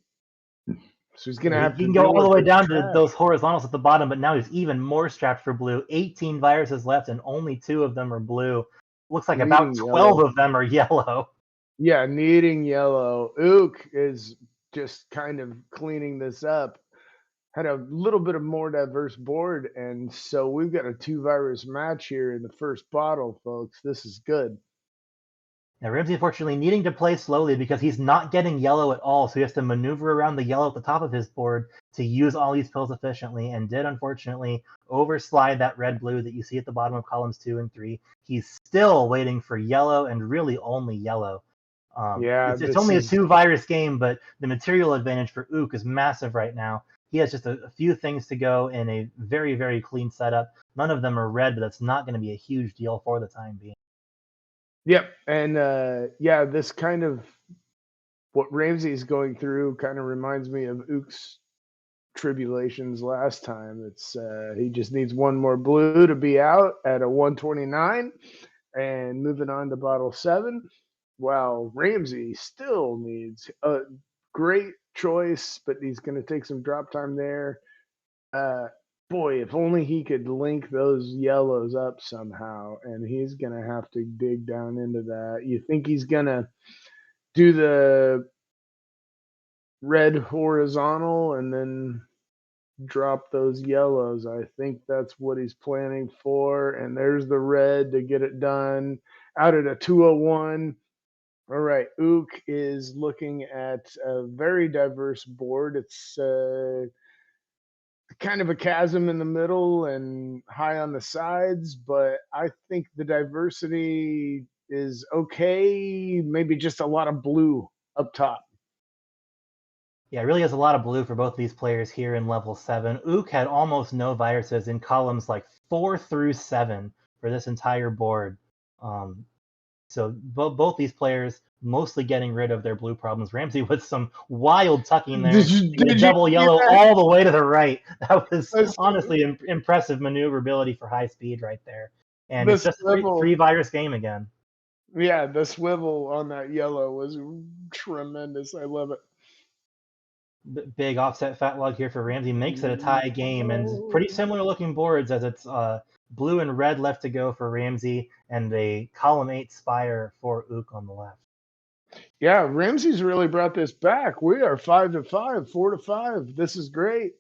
So he's going to have to. He can go all the way down to those horizontals at the bottom, but now he's even more strapped for blue. 18 viruses left, and only 2 of them are blue. Looks like about 12 of them are yellow. Yeah, needing yellow. Ook is just kind of cleaning this up. had a little bit of more diverse board, and so we've got a 2 virus match here in the first bottle, folks. This is good. Now, Ramsey, unfortunately, needing to play slowly because he's not getting yellow at all, so he has to maneuver around the yellow at the top of his board to use all these pills efficiently, and did unfortunately overslide that red-blue that you see at the bottom of columns 2 and 3. He's still waiting for yellow, and really only yellow. Yeah, It's this only a is 2 virus game, but the material advantage for Ook is massive right now. He has just a few things to go in a very, very clean setup. None of them are red, but that's not going to be a huge deal for the time being. Yep, and yeah, this kind of what Ramsey's going through kind of reminds me of Ook's tribulations last time. It's he just needs one more blue to be out at a 129, and moving on to bottle 7. While Ramsey still needs a great choice, but he's going to take some drop time there. Boy, if only he could link those yellows up somehow, and he's going to have to dig down into that. You think he's going to do the red horizontal and then drop those yellows? I think that's what he's planning for. And there's the red to get it done out at a 201. All right, Ook is looking at a very diverse board. It's kind of a chasm in the middle and high on the sides, but I think the diversity is okay. Maybe just a lot of blue up top. Yeah, it really has a lot of blue for both of these players here in level 7. Ook had almost no viruses in columns like 4 through 7 for this entire board. So both these players mostly getting rid of their blue problems. Ramsey with some wild tucking there, Did a you double see yellow that? all the way to the right. That was That's- honestly impressive maneuverability for high speed right there. And The it's just swivel. 3 virus game again. Yeah, the swivel on that yellow was tremendous. I love it. Big offset fat log here for Ramsey makes it a tie game, and pretty similar looking boards as it's blue and red left to go for Ramsey and a column 8 Spire for Ook on the left. Yeah, Ramsey's really brought this back. We are 5-5, 4-5. This is great.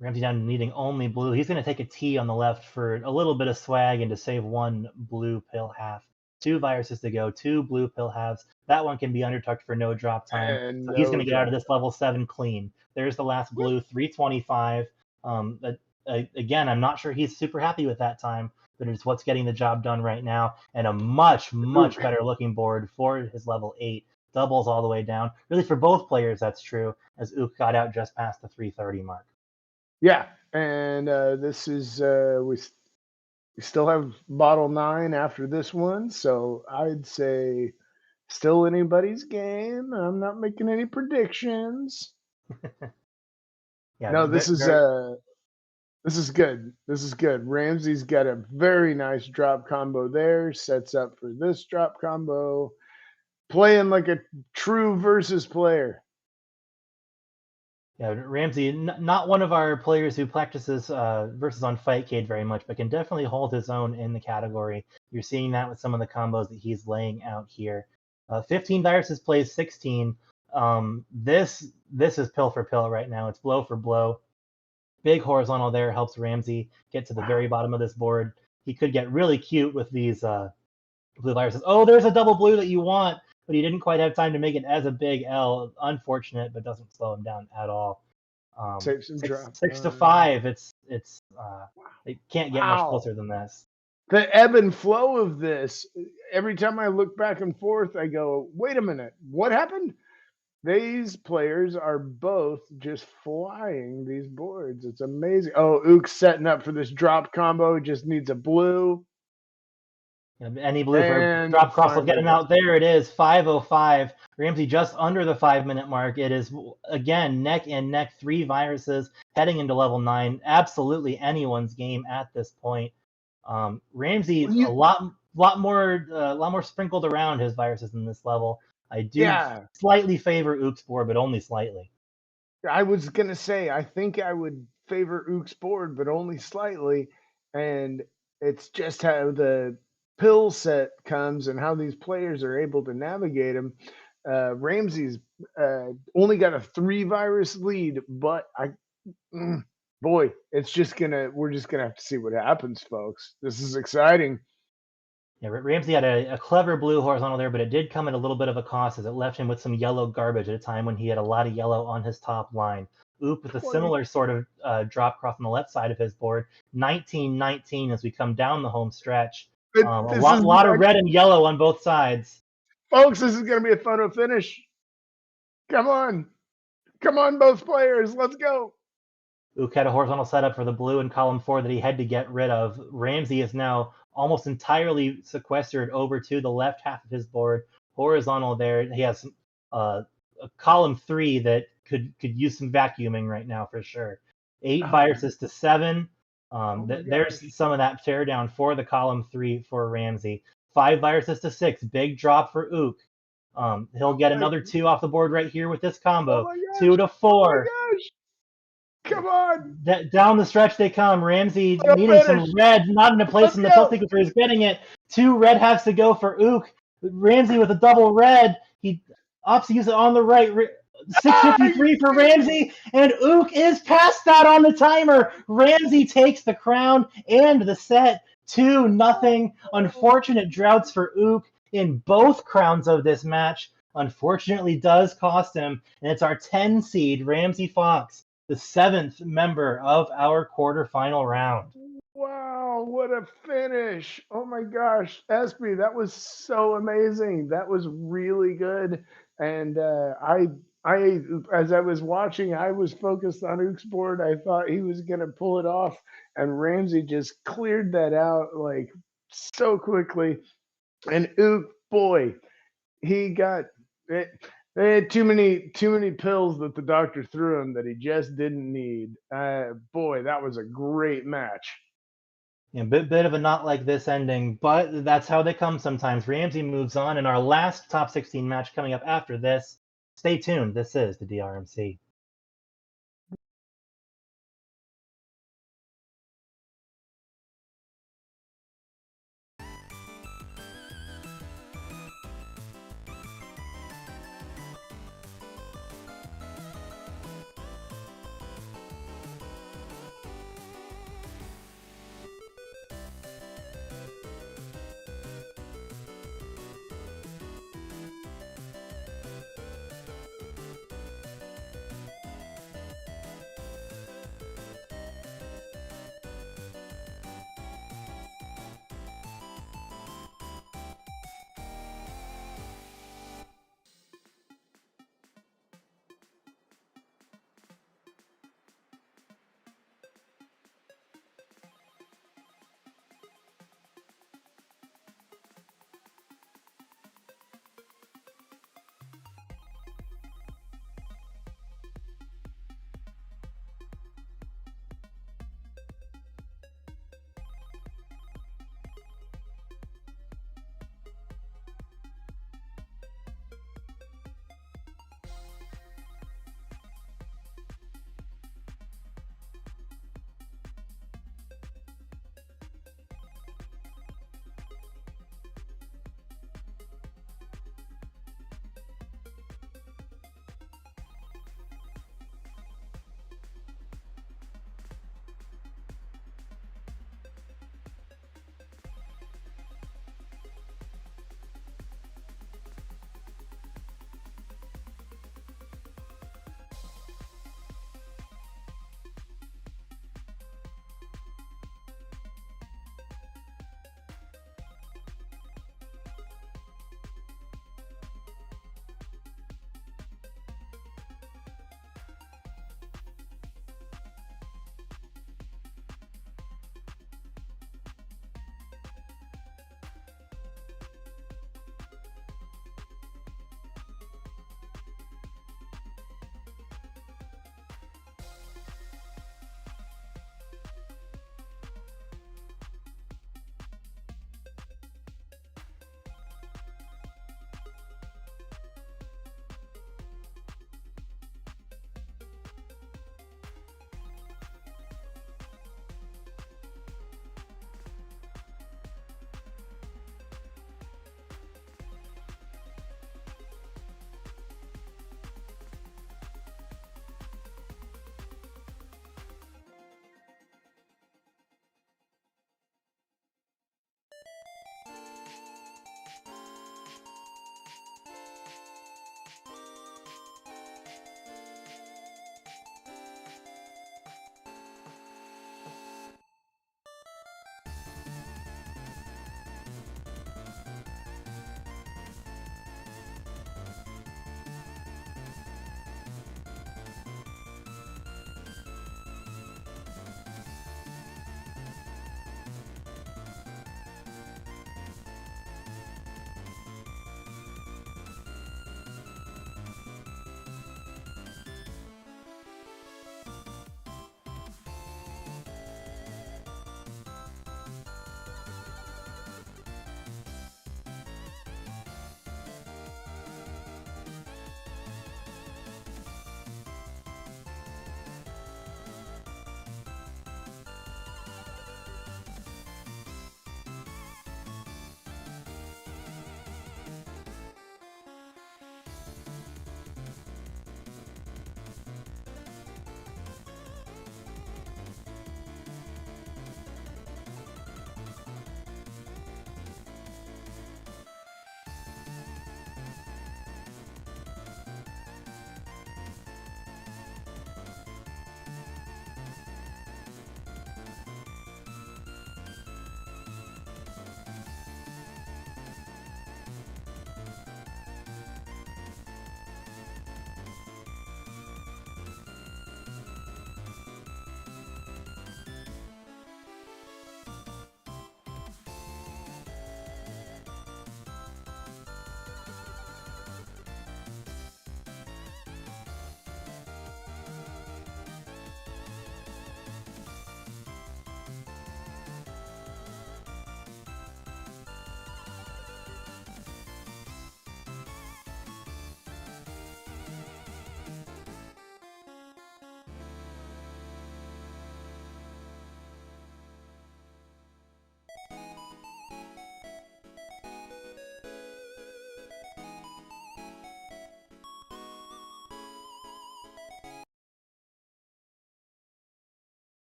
Ramsey down needing only blue. He's going to take a T on the left for a little bit of swag and to save 1 blue pill half. 2 viruses to go, 2 blue pill halves. That one can be undertucked for no drop time. And So he's no going to get out of drop. this level 7 clean. There's the last blue, 325. Again, I'm not sure he's super happy with that time, but it's what's getting the job done right now. And a much, much Ook. better looking board for his level 8. Doubles all the way down. Really, for both players, that's true, as Ook got out just past the 330 mark. Yeah, and this is we still have bottle 9 after this one, so I'd say still anybody's game. I'm not making any predictions. Yeah, No, this is good. This is good. Ramsey's got a very nice drop combo there. Sets up for this drop combo. Playing like a true versus player. Yeah, Ramsey, not one of our players who practices versus on Fightcade very much, but can definitely hold his own in the category. You're seeing that with some of the combos that he's laying out here. 15 viruses plays 16. This is pill for pill right now. It's blow for blow. Big horizontal there helps Ramsey get to the very bottom of this board. He could get really cute with these blue viruses. Oh, there's a double blue that you want, but he didn't quite have time to make it as a big L. Unfortunate, but doesn't slow him down at all. Save some drop. 6 to 5. It can't get much Wow. closer than this. The ebb and flow of this, every time I look back and forth, I go, wait a minute, what happened? These players are both just flying these boards. It's amazing. Oh, Ook's setting up for this drop combo. Just needs a blue. Any blue for And drop cross will get him finally. out. There it is, 5:05. Ramsey just under the 5-minute mark. It is, again, neck and neck, 3 viruses heading into level 9. Absolutely anyone's game at this point. Ramsey, Well, you- a lot more sprinkled around his viruses in this level. I do Yeah. slightly favor Ook's board, but only slightly. I was gonna say, I think I would favor Ook's board, but only slightly. And it's just how the pill set comes and how these players are able to navigate them. Ramsey's only got a 3 virus lead, but boy, we're just gonna have to see what happens, folks. This is exciting. Yeah, Ramsey had a clever blue horizontal there, but it did come at a little bit of a cost as it left him with some yellow garbage at a time when he had a lot of yellow on his top line. Ook with a 20. similar sort of drop cross on the left side of his board. 19-19 as we come down the home stretch. But A this lot, is lot of red and yellow on both sides. folks, this is gonna be a photo finish. Come on. Come on, both players. Let's go. Ook had a horizontal setup for the blue in column 4 that he had to get rid of. Ramsey is now almost entirely sequestered over to the left half of his board. Horizontal there. He has a column 3 that could use some vacuuming right now for sure. 8 viruses to 7. There's some of that tear down for the column 3 for Ramsey. 5 viruses to 6. Big drop for Ook. He'll get another 2 off the board right here with this combo. 2 to 4. Oh my gosh. Come on. Down the stretch they come. Ramsey Let's needing finish. some red, not in a place Let's in the go. pill sequence where he's getting it. 2 red has to go for Ook. Ramsey with a double red. He opts to use it on the right. 653 for Ramsey, and Ook is past that on the timer. Ramsey takes the crown and the set. 2-0. Unfortunate droughts for Ook in both crowns of this match. Unfortunately does cost him, and it's our 10 seed, Ramsey Fox, the 7th member of our quarterfinal round. Wow, what a finish. Oh my gosh. Espy, that was so amazing. That was really good. And I as I was watching, I was focused on Ook's board. I thought he was gonna pull it off, and Ramsey just cleared that out like so quickly. And Ook, boy, he got it. They had too many pills that the doctor threw him that he just didn't need. Boy, that was a great match. Yeah, bit of a not like this ending, but that's how they come sometimes. Ramsey moves on, and our last top 16 match coming up after this. Stay tuned. This is the DRMC.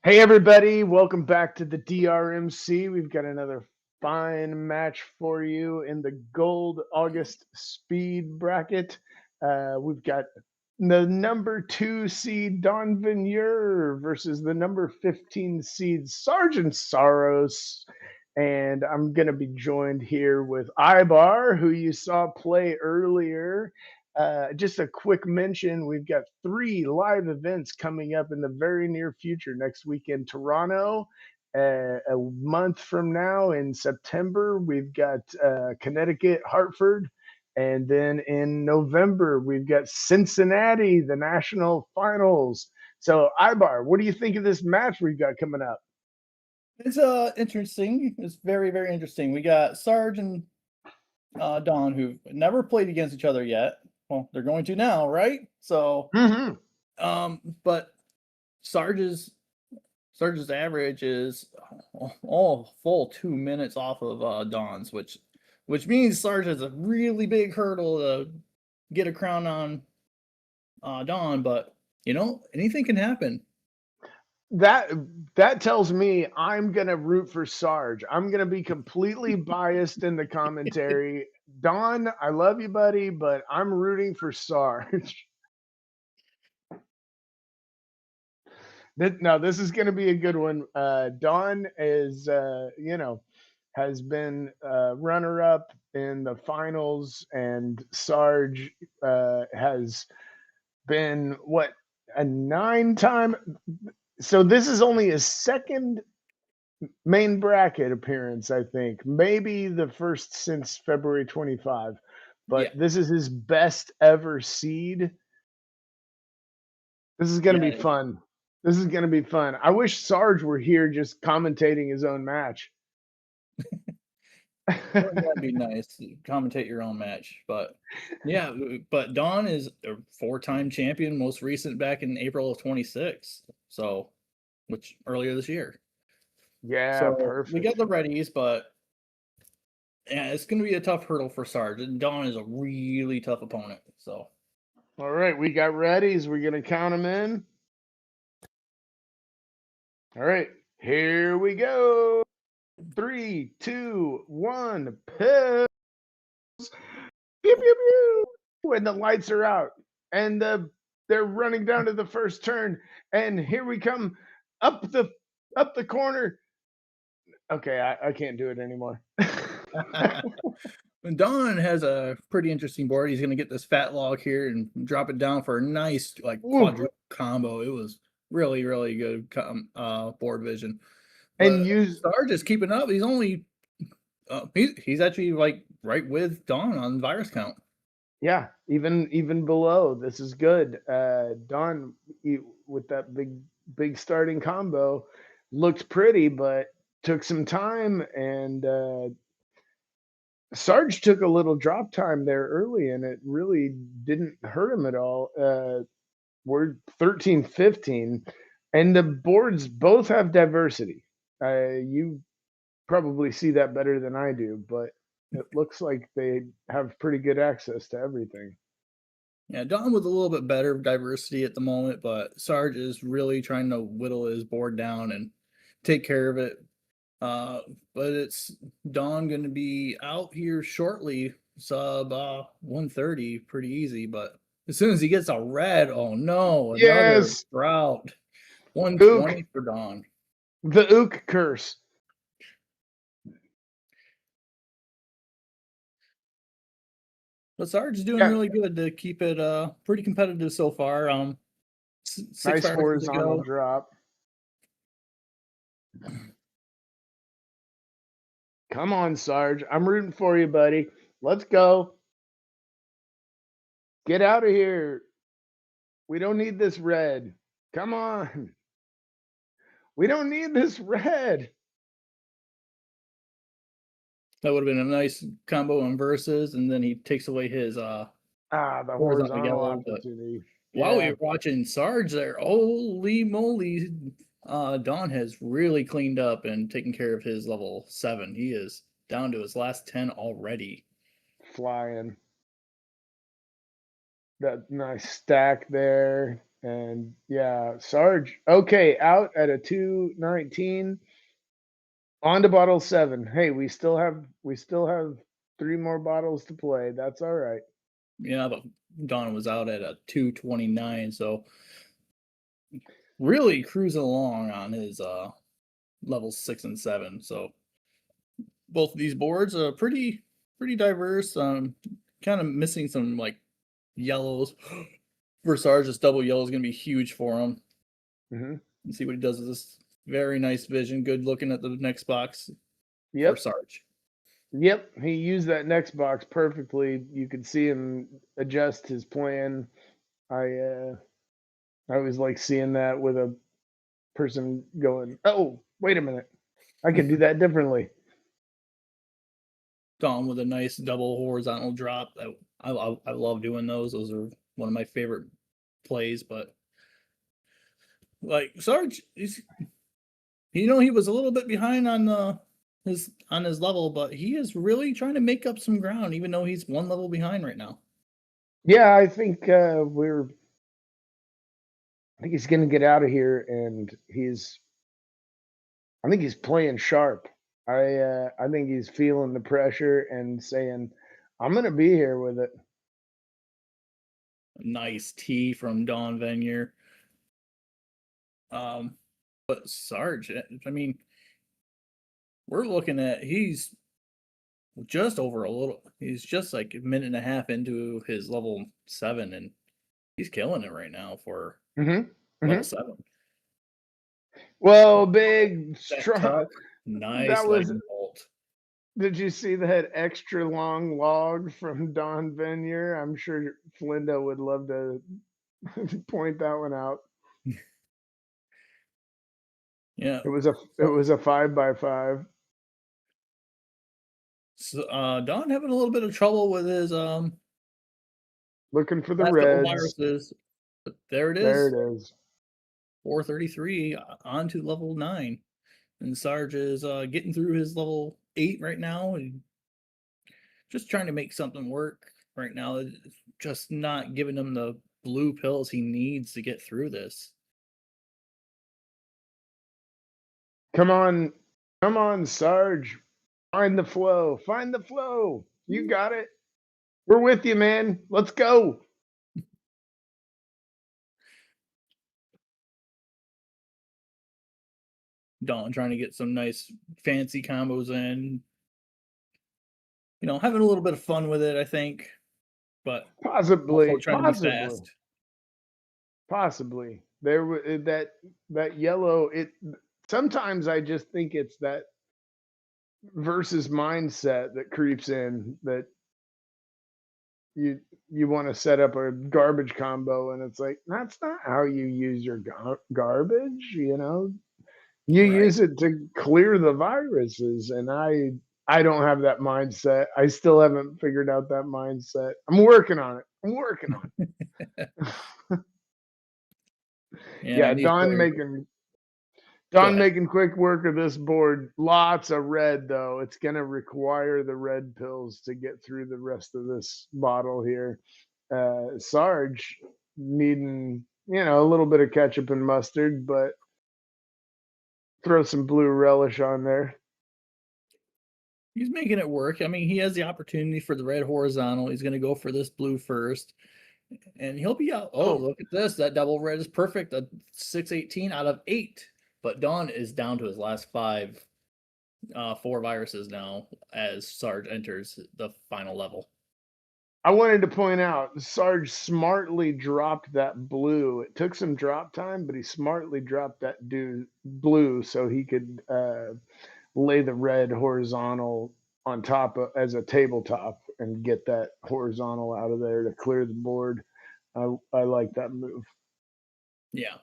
Hey everybody, welcome back to the DRMC. We've got another fine match for you in the Gold August Speed bracket. We've got the number 2 seed Don Vignier versus the number 15 seed Sergeant Saros. And I'm going to be joined here with Ibar, who you saw play earlier. Just a quick mention, we've got 3 live events coming up in the very near future. Next week in Toronto, a month from now in September, we've got Connecticut, Hartford, and then in November, we've got Cincinnati, the national finals. So, Ibar, what do you think of this match we've got coming up? It's interesting. It's very, very interesting. We got Sarge and Don, who've never played against each other yet. Well, they're going to now, right? So, but Sarge's average is all full 2 minutes off of Don's, which means Sarge has a really big hurdle to get a crown on Don. But anything can happen. That tells me I'm gonna root for Sarge. I'm gonna be completely biased in the commentary. Don, I love you, buddy, but I'm rooting for Sarge. No, this is gonna be a good one. Don is, has been runner-up in the finals, and Sarge has been a 9-time. So this is only his second main bracket appearance, I think. Maybe the first since February 25. But This is his best ever seed. This is going to be fun. This is going to be fun. I wish Sarge were here just commentating his own match. That'd be nice. Commentate your own match. But yeah, but Don is a 4-time champion, most recent back in April of 26. So, which earlier this year. Yeah, so perfect. We got the readies, but yeah, it's going to be a tough hurdle for Sarge. And Don is a really tough opponent. So, all right, we got readies. We're going to count them in. All right, here we go. 3, 2, 1, pills. Pew, pew, pew. When the lights are out and they're running down to the first turn, and here we come up the corner. Okay, I can't do it anymore. Don has a pretty interesting board. He's going to get this fat log here and drop it down for a nice quadruple combo. It was really, really good board vision. And Sarge is keeping up. He's only he's actually right with Don on virus count. Yeah, even below. This is good. Don with that big starting combo looked pretty, but took some time, and Sarge took a little drop time there early, and it really didn't hurt him at all. We're 13-15, and the boards both have diversity. You probably see that better than I do, but it looks like they have pretty good access to everything. Yeah, Don with a little bit better diversity at the moment, but Sarge is really trying to whittle his board down and take care of it. But it's Don going to be out here shortly, sub 130, pretty easy. But as soon as he gets a red, oh no, another drought. 120 for Don. The Ook curse. But Sarge is doing really good to keep it pretty competitive so far. Nice horizontal drop. Come on, Sarge. I'm rooting for you, buddy. Let's go. Get out of here. We don't need this red. Come on. We don't need this red. That would have been a nice combo on versus, and then he takes away his the horizontal opportunity. While we were watching Sarge there, holy moly, Don has really cleaned up and taken care of his level 7. He is down to his last 10 already. Flying. That nice stack there. And yeah, Sarge. Okay, out at a 219. On to bottle 7. Hey, we still have 3 more bottles to play. That's all right. Yeah, but Don was out at a 229, so really cruising along on his levels 6 and 7. So both of these boards are pretty diverse. Kind of missing some like yellows. For Sarge, this double yellow is going to be huge for him. Mm-hmm. And see what he does with this. Very nice vision. Good looking at the next box for Yep. Sarge. Yep. He used that next box perfectly. You could see him adjust his plan. I always like seeing that with a person going, "Oh, wait a minute. I can do that differently." Don with a nice double horizontal drop. I love doing those. Those are one of my favorite plays. But like Sarge, he was a little bit behind on his level, but he is really trying to make up some ground, even though he's one level behind right now. Yeah, I think I think he's going to get out of here, and I think he's playing sharp. I think he's feeling the pressure and saying, "I'm going to be here with it." Nice tee from Don Venier. But Sarge, I mean, we're looking at he's just over a little. He's just like a minute and a half into his level 7, and he's killing it right now for Mm-hmm. level 7. Well, big, That strong. tuck, nice That was. lightning bolt. Did you see that extra long log from Don Venier? I'm sure Flindo would love to point that one out. Yeah. It was a 5x5. So, Don having a little bit of trouble with his Looking for the last couple reds. viruses. But there it is. There it is. 433 on to level 9. And Sarge is getting through his level 8 right now and just trying to make something work right now. It's just not giving him the blue pills he needs to get through this. Come on, Sarge. Find the flow. Find the flow. You got it. We're with you, man. Let's go. Don trying to get some nice fancy combos in. Having a little bit of fun with it, I think. But Possibly. also trying to be fast. Possibly. There was that yellow. Sometimes I just think it's that versus mindset that creeps in, that you want to set up a garbage combo, and it's like, that's not how you use your garbage. You Right. use it to clear the viruses, and I don't have that mindset. I still haven't figured out that mindset. I'm working on it. Yeah, Don making quick work of this board. Lots of red, though. It's going to require the red pills to get through the rest of this bottle here. Sarge needing, a little bit of ketchup and mustard, but throw some blue relish on there. He's making it work. I mean, he has the opportunity for the red horizontal. He's going to go for this blue first, and he'll be out. Oh, look at this. That double red is perfect. A 618 out of 8. But Don is down to his last 4 viruses now as Sarge enters the final level. I wanted to point out, Sarge smartly dropped that blue. It took some drop time, but he smartly dropped that blue so he could lay the red horizontal on top as a tabletop and get that horizontal out of there to clear the board. I like that move. Yeah.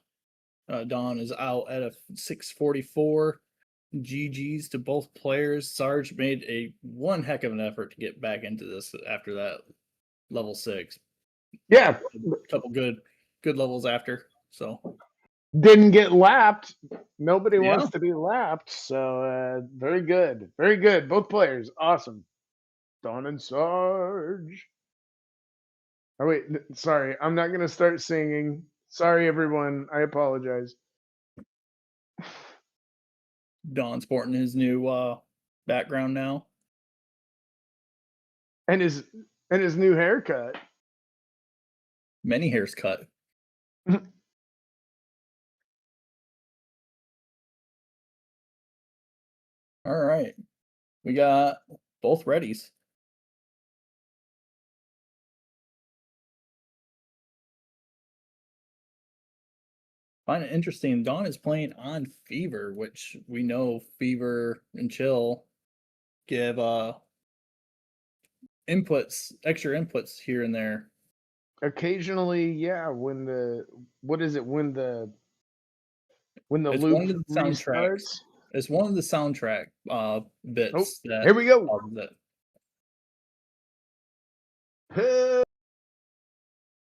Don is out at a 644. GG's to both players. Sarge made one heck of an effort to get back into this after that level 6. Yeah. A couple good levels after. So didn't get lapped. Nobody wants to be lapped. So very good. Very good. Both players. Awesome. Don and Sarge. Oh, wait. Sorry. I'm not going to start singing. Sorry, everyone. I apologize. Don sporting his new background now. And his new haircut. Many hairs cut. All right. We got both readies. Find it interesting. Dawn is playing on Fever, which we know Fever and Chill give inputs, extra inputs here and there. Occasionally, yeah, when the It's loop one of the soundtracks. restarts. It's one of the soundtrack bits that Here we go. causes it.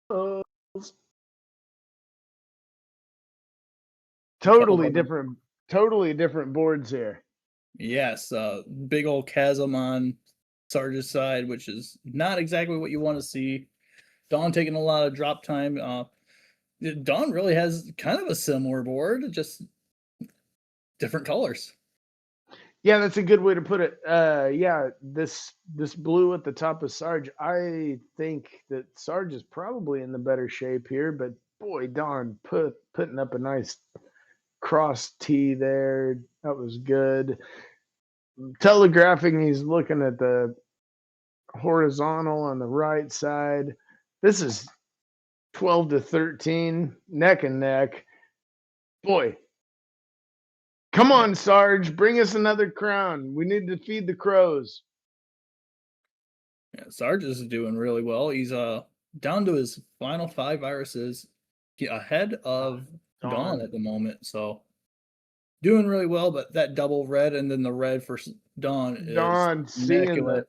Pills. Totally different boards here. Yes, big old chasm on Sarge's side, which is not exactly what you want to see. Dawn taking a lot of drop time. Dawn really has kind of a similar board, just different colors. Yeah, that's a good way to put it. Yeah, this blue at the top of Sarge, I think that Sarge is probably in the better shape here, but boy, Dawn putting up a nice cross T there. That was good. Telegraphing, he's looking at the horizontal on the right side. This is 12 to 13, neck and neck. Boy, come on, Sarge, bring us another crown. We need to feed the crows. Yeah, Sarge is doing really well. He's down to his final 5 viruses, ahead of Dawn at the moment. So doing really well, but that double red and then the red for Dawn is seeing immaculate.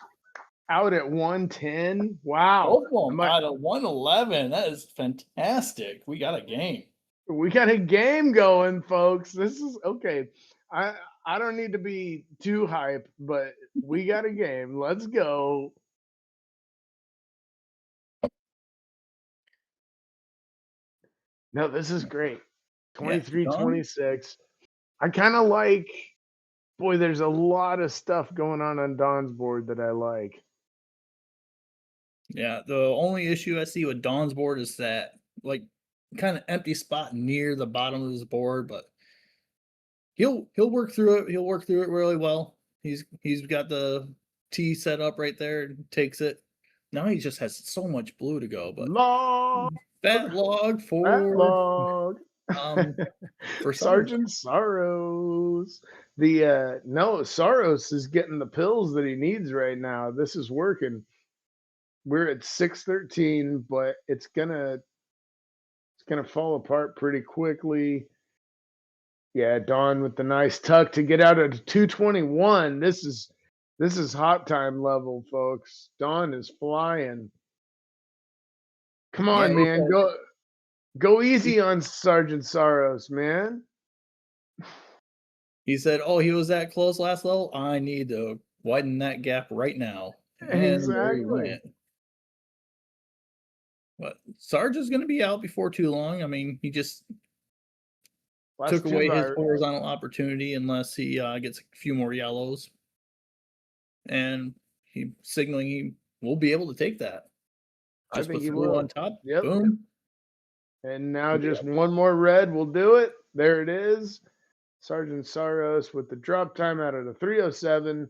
Out at 110. Wow. Both of them out of 111. That is fantastic. We got a game. We got a game going, folks. This is okay. I don't need to be too hype, but we got a game. Let's go. No, this is great. 23-26. I kind of like, boy, there's a lot of stuff going on Don's board that I like. Yeah, the only issue I see with Dawn's board is that like kind of empty spot near the bottom of his board, but he'll work through it. He'll work through it really well. He's got the T set up right there and takes it. Now he just has so much blue to go, but fat log for Sergeant Saros. The no, Saros is getting the pills that he needs right now. This is working. We're at 613, but it's gonna fall apart pretty quickly. Yeah, Dawn with the nice tuck to get out at 221. This is hot time level, folks. Dawn is flying. Come on, man. Go easy on Sergeant Saros, man. He said, "Oh, he was that close last level. I need to widen that gap right now." And there he went. But Sarge is going to be out before too long. I mean, he just took away his horizontal opportunity unless he gets a few more yellows. And he signaling he will be able to take that. Just with blue on top. Yep. Boom. And now just one more red will do it. There it is. Sergeant Saros with the drop time out of the 307.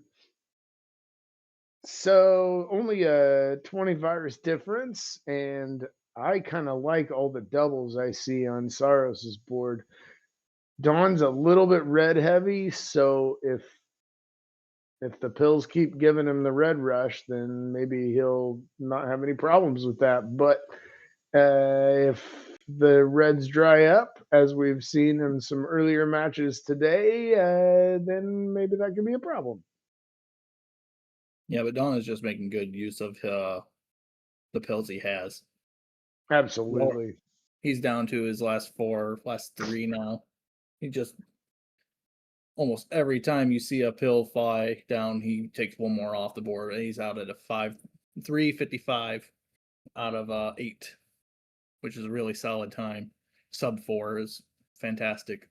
So only a 20 virus difference, and I kind of like all the doubles I see on Saros's board. Dawn's a little bit red heavy, so if the pills keep giving him the red rush, then maybe he'll not have any problems with that. But if the reds dry up, as we've seen in some earlier matches today, then maybe that could be a problem. Yeah, but Dawn is just making good use of the pills he has. Absolutely. Well, he's down to his last 3 now. He just almost every time you see a pill fly down, he takes one more off the board. And he's out at a 355 out of 8, which is a really solid time. sub 4 is fantastic.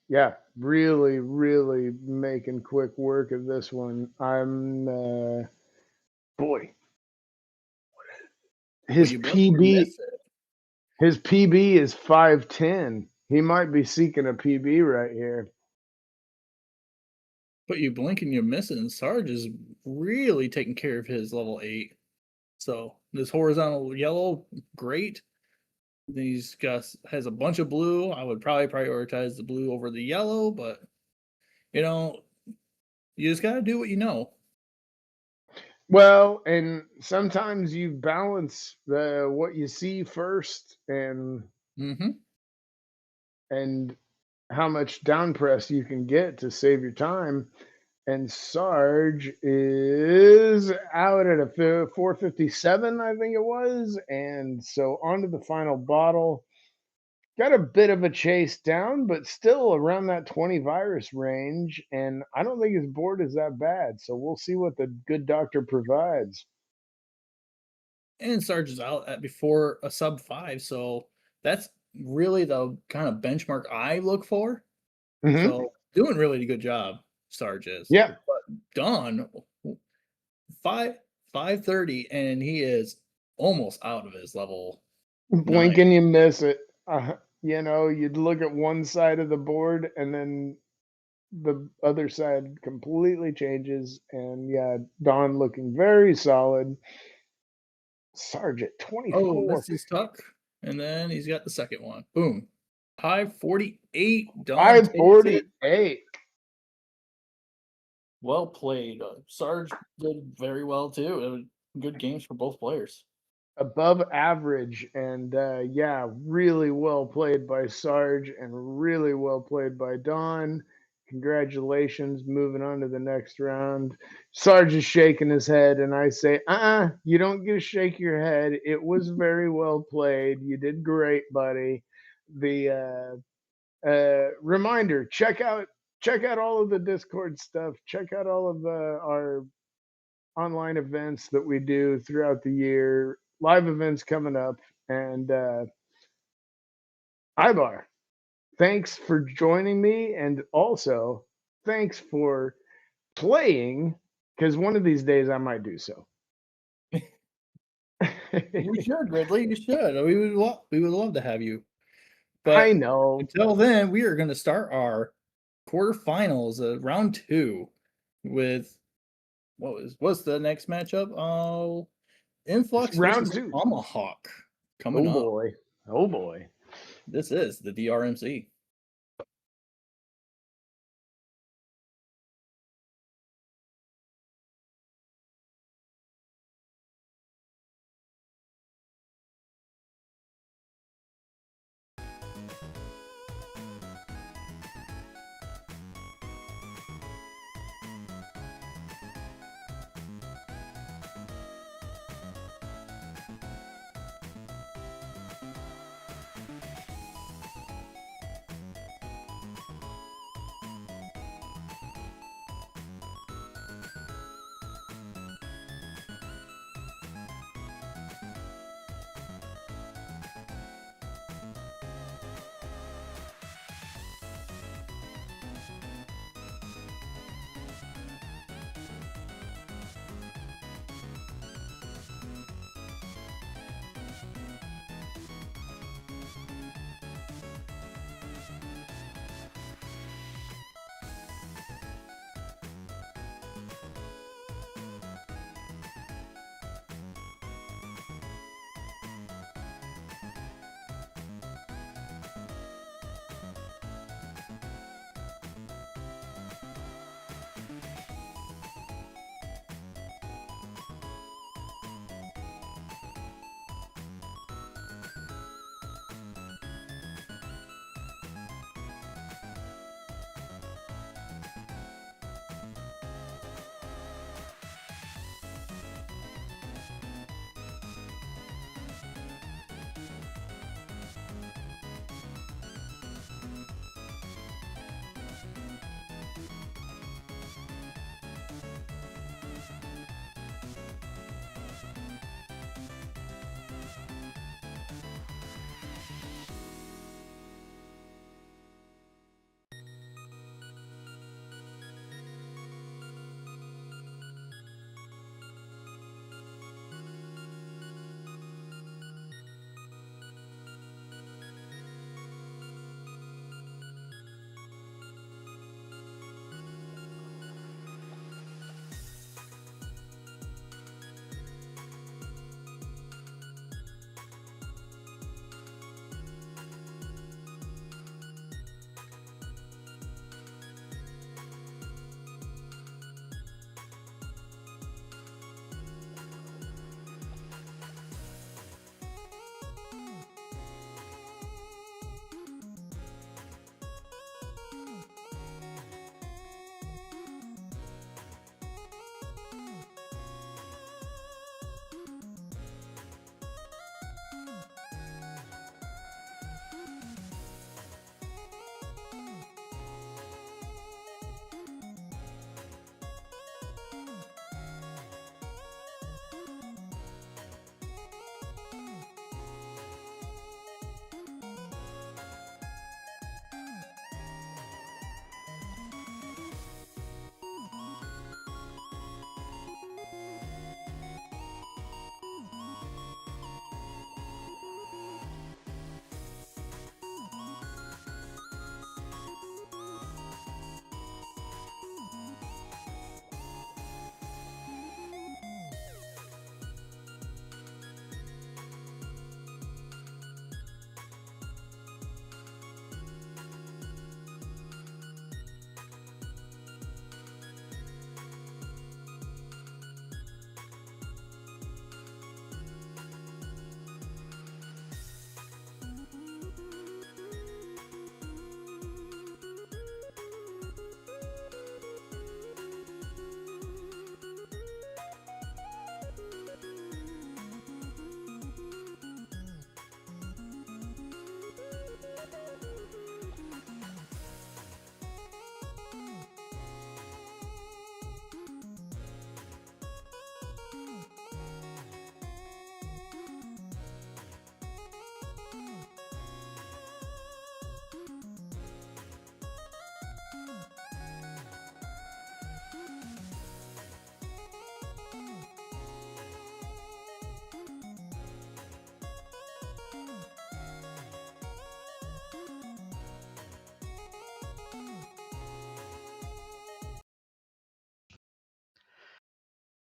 Yeah, really, really making quick work of this one. I'm boy, But his you blink and you PB miss it. his PB is 510. He might be seeking a PB right here. But you blink and you miss it, and Sarge is really taking care of his level 8. So this horizontal yellow, great. He's has a bunch of blue. I would probably prioritize the blue over the yellow, but you know, you just gotta do what you know. Well, and sometimes you balance the what you see first Mm-hmm. and how much down press you can get to save your time. And Sarge is out at a 457, I think it was. And so on to the final bottle. Got a bit of a chase down, but still around that 20 virus range. And I don't think his board is that bad. So we'll see what the good doctor provides. And Sarge is out at before a sub 5, so that's really the kind of benchmark I look for. Mhm. So doing really good job, Sarge is. Yeah. But Don 530, and he is almost out of his level. Blink and you miss it. You'd look at one side of the board and then the other side completely changes. And yeah, Don looking very solid. Sarge at Oh, 24. missed his tuck, and then he's got the second one. Boom. 548. Don takes it. 548. Well played. Sarge did very well too. Good games for both players. Above average. And yeah, really well played by Sarge and really well played by Don. Congratulations, moving on to the next round. Sarge is shaking his head, and I say, you don't get to shake your head. It was very well played. You did great, buddy. The reminder, check out all of the Discord stuff. Check out all of our online events that we do throughout the year. Live events coming up, and Ibar, thanks for joining me, and also thanks for playing, because one of these days I might do so. You should, Ridley. You should. We would love to have you. But I know. until then, we are going to start our quarterfinals, round 2, with what's the next matchup? Oh, Influx Round versus 2. Tomahawk coming up. Oh boy. This is the DRMC.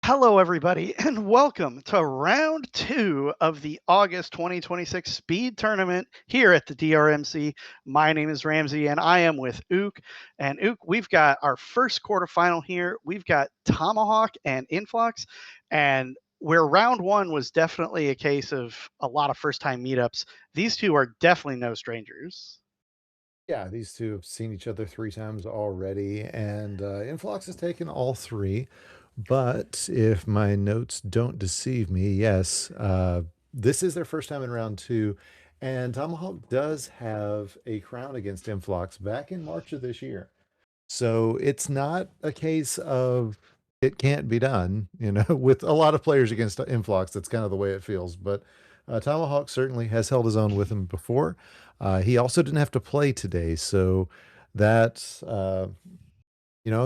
Hello, everybody, and welcome to round 2 of the August 2026 Speed Tournament here at the DRMC. My name is Ramsey, and I am with Ook. And Ook, we've got our first quarterfinal here. We've got Tomahawk and Influx, and where round 1 was definitely a case of a lot of first-time meetups, these two are definitely no strangers. Yeah, these two have seen each other 3 times already, and Influx has taken all 3. But if my notes don't deceive me, yes, this is their first time in round 2, and Tomahawk does have a crown against Influx back in March of this year. So it's not a case of it can't be done, with a lot of players against Influx. That's kind of the way it feels. But Tomahawk certainly has held his own with him before. He also didn't have to play today, so that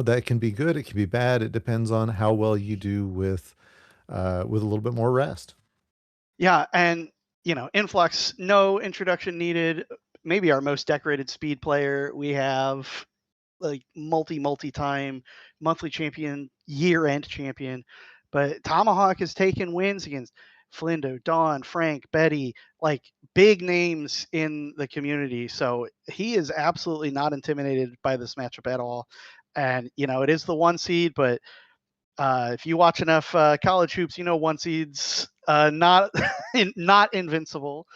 that can be good. It can be bad. It depends on how well you do with a little bit more rest. Yeah, and Influx, no introduction needed. Maybe our most decorated speed player. We have like multi-time monthly champion, year-end champion. But Tomahawk has taken wins against Flindo, Dawn, Frank, Betty, like big names in the community. So he is absolutely not intimidated by this matchup at all. And it is the 1 seed, but if you watch enough college hoops, one seeds not not invincible.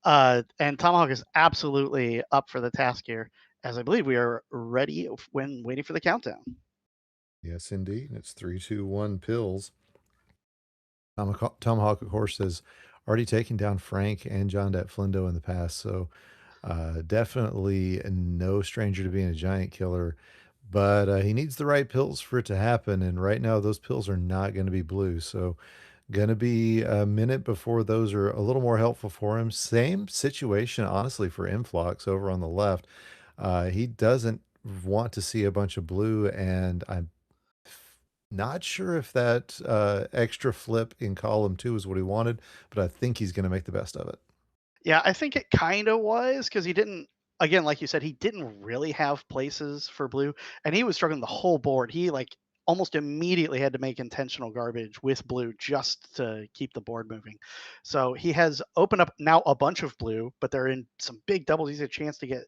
And Tomahawk is absolutely up for the task here, as I believe we are ready when waiting for the countdown. Yes, indeed. It's 3, 2, 1 pills. Tomahawk, of course, has already taken down Frank and John Det Flindo in the past, so definitely no stranger to being a giant killer. But he needs the right pills for it to happen, and right now those pills are not going to be blue. So going to be a minute before those are a little more helpful for him. Same situation, honestly, for Influx over on the left. He doesn't want to see a bunch of blue, and I'm not sure if that extra flip in column 2 is what he wanted, but I think he's going to make the best of it. Yeah, I think it kind of was because he didn't. Again, like you said, he didn't really have places for blue, and he was struggling the whole board. He almost immediately had to make intentional garbage with blue just to keep the board moving. So he has opened up now a bunch of blue, but they're in some big doubles. He's a chance to get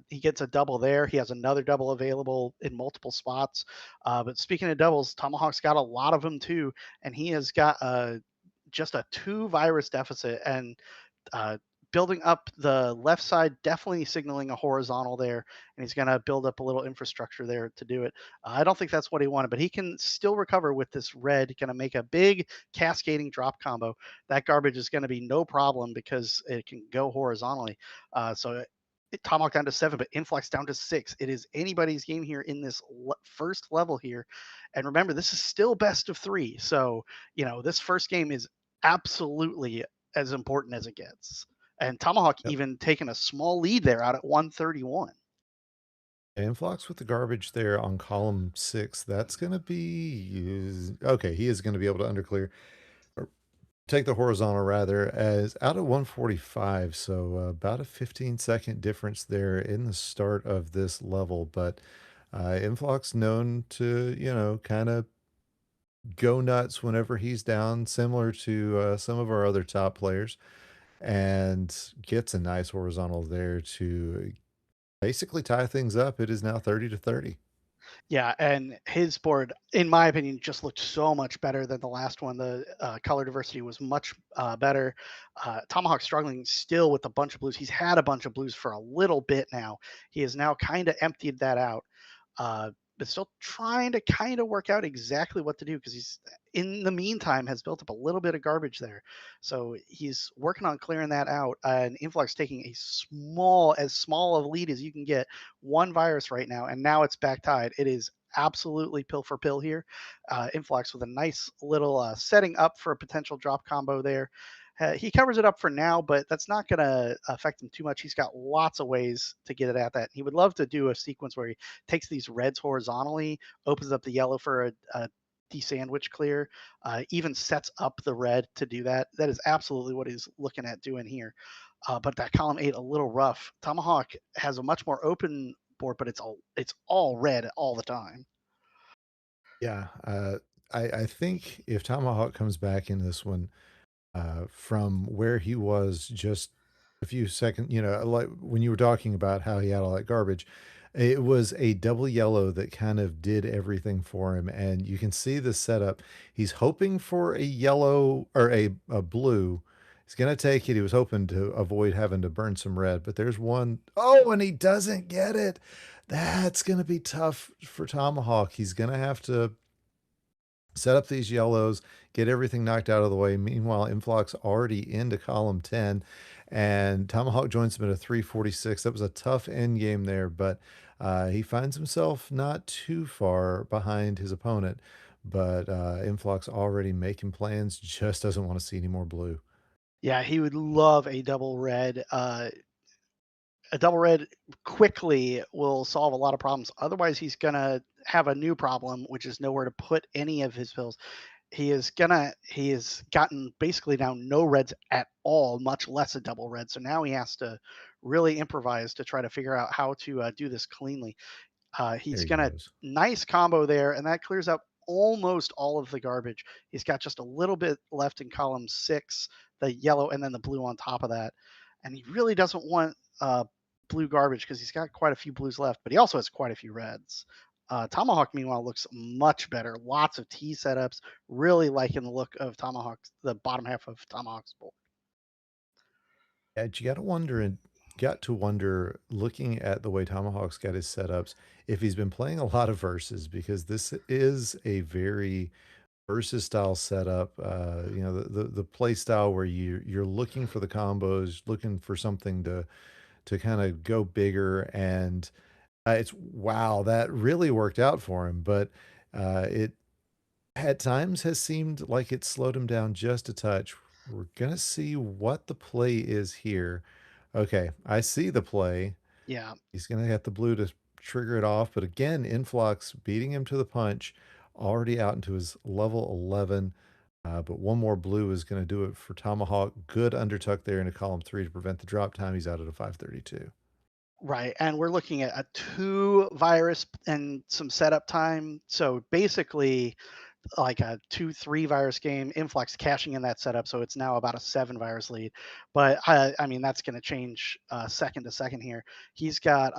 he gets a double there. He has another double available in multiple spots. But speaking of doubles, Tomahawk's got a lot of them too, and he has got just a 2 virus deficit and uh, building up the left side, definitely signaling a horizontal there, and he's going to build up a little infrastructure there to do it. I don't think that's what he wanted, but he can still recover with this red. Going to make a big cascading drop combo. That garbage is going to be no problem because it can go horizontally. So Tomahawk down to 7, but Influx down to 6. It is anybody's game here in this first level here. And remember, this is still best of 3. So, this first game is absolutely as important as it gets. And Tomahawk Yep. even taking a small lead there out at 131. Influx with the garbage there on column 6. That's going to be okay. He is going to be able to underclear or take the horizontal rather as out at 145. So about a 15-second difference there in the start of this level. But Influx known to, kind of go nuts whenever he's down, similar to some of our other top players, and gets a nice horizontal there to basically tie things up. It is now 30-30. Yeah, and his board, in my opinion, just looked so much better than the last one. The color diversity was much better. Tomahawk struggling still with a bunch of blues. He's had a bunch of blues for a little bit now. He has now kind of emptied that out, but still trying to kind of work out exactly what to do because he's, in the meantime, has built up a little bit of garbage there. So he's working on clearing that out. And Influx taking as small of a lead as you can get, 1 virus right now, and now it's back tied. It is absolutely pill for pill here. Influx with a nice little setting up for a potential drop combo there. He covers it up for now, but that's not going to affect him too much. He's got lots of ways to get it at that. He would love to do a sequence where he takes these reds horizontally, opens up the yellow for a de-sandwich clear, even sets up the red to do that. That is absolutely what he's looking at doing here. But that column 8 a little rough. Tomahawk has a much more open board, but it's all red all the time. Yeah, I think if Tomahawk comes back in this one from where he was just a few seconds, like when you were talking about how he had all that garbage, it was a double yellow that kind of did everything for him. And you can see the setup. He's hoping for a yellow or a blue. He's going to take it. He was hoping to avoid having to burn some red, but there's one. Oh, and he doesn't get it. That's going to be tough for Tomahawk. He's going to have to set up these yellows, get everything knocked out of the way. Meanwhile, Influx already into column 10, and Tomahawk joins him at a 346. That was a tough end game there, but he finds himself not too far behind his opponent. But Influx already making plans, just doesn't want to see any more blue. Yeah, he would love a double red. A double red quickly will solve a lot of problems. Otherwise, he's gonna have a new problem, which is nowhere to put any of his pills. He has gotten basically now no reds at all, much less a double red. So now he has to really improvise to try to figure out how to do this cleanly. He's There he gonna goes. nice combo there, and that clears up almost all of the garbage. He's got just a little bit left in column 6, the yellow and then the blue on top of that. And he really doesn't want blue garbage because he's got quite a few blues left, but he also has quite a few reds. Tomahawk, meanwhile, looks much better. Lots of T setups. Really liking the look of Tomahawk's, the bottom half of Tomahawk's board. Yeah, you got to wonder, looking at the way Tomahawk's got his setups, if he's been playing a lot of verses, because this is a very versus style setup. The play style where you're looking for the combos, looking for something to kind of go bigger, and it's wow, that really worked out for him. But it at times has seemed like it slowed him down just a touch. We're gonna see what the play is here. Okay, I see the play. Yeah, He's gonna have the blue to trigger it off, but again, Influx beating him to the punch, already out into his level 11. But one more blue is going to do it for Tomahawk. Good undertuck there into column 3 to prevent the drop time. He's out at a 532. right. And we're looking at a 2 virus and some setup time. So basically, like a 2-3 virus game. Influx cashing in that setup, so it's now about a 7 virus lead. But I mean, that's going to change second to second here. He's got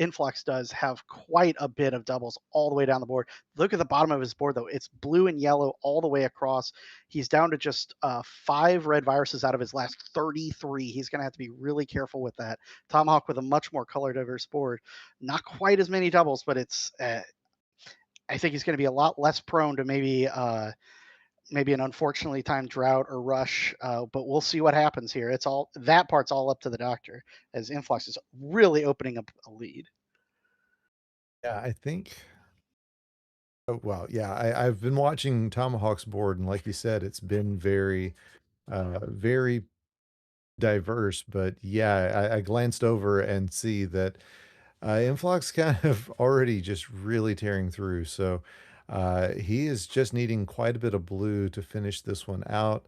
Influx does have quite a bit of doubles all the way down the board. Look at the bottom of his board though; it's blue and yellow all the way across. He's down to just 5 red viruses out of his last 33. He's going to have to be really careful with that. Tomahawk with a much more color diverse board, not quite as many doubles, but it's I think he's going to be a lot less prone to maybe an unfortunately timed drought or rush. But we'll see what happens here. It's all that part's all up to the doctor, as Influx is really opening up a lead. Yeah, I think. Oh, well, yeah, I've been watching Tomahawk's board, and like you said, it's been very diverse. But yeah, I glanced over and see that Influx kind of already just really tearing through. So he is just needing quite a bit of blue to finish this one out.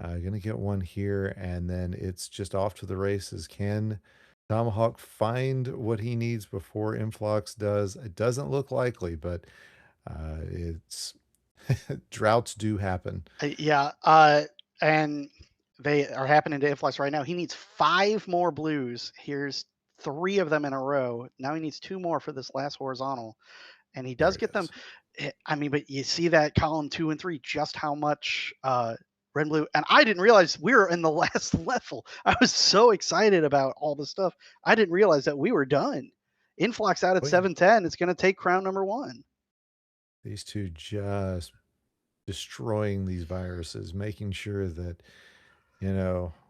Gonna get one here, and then it's just off to the races. Can Tomahawk find what he needs before Influx does? It doesn't look likely, but it's droughts do happen. And they are happening to Influx right now. He needs 5 more blues. Here's 3 of them in a row. Now he needs 2 more for this last horizontal, and he does There it get them. is. I mean, but you see that column 2 and 3, just how much red and blue. And I didn't realize we were in the last level. I was so excited about all the stuff. I didn't realize that we were done. Influx out at Oh, yeah. 710. It's going to take crown number 1. These two just destroying these viruses, making sure that,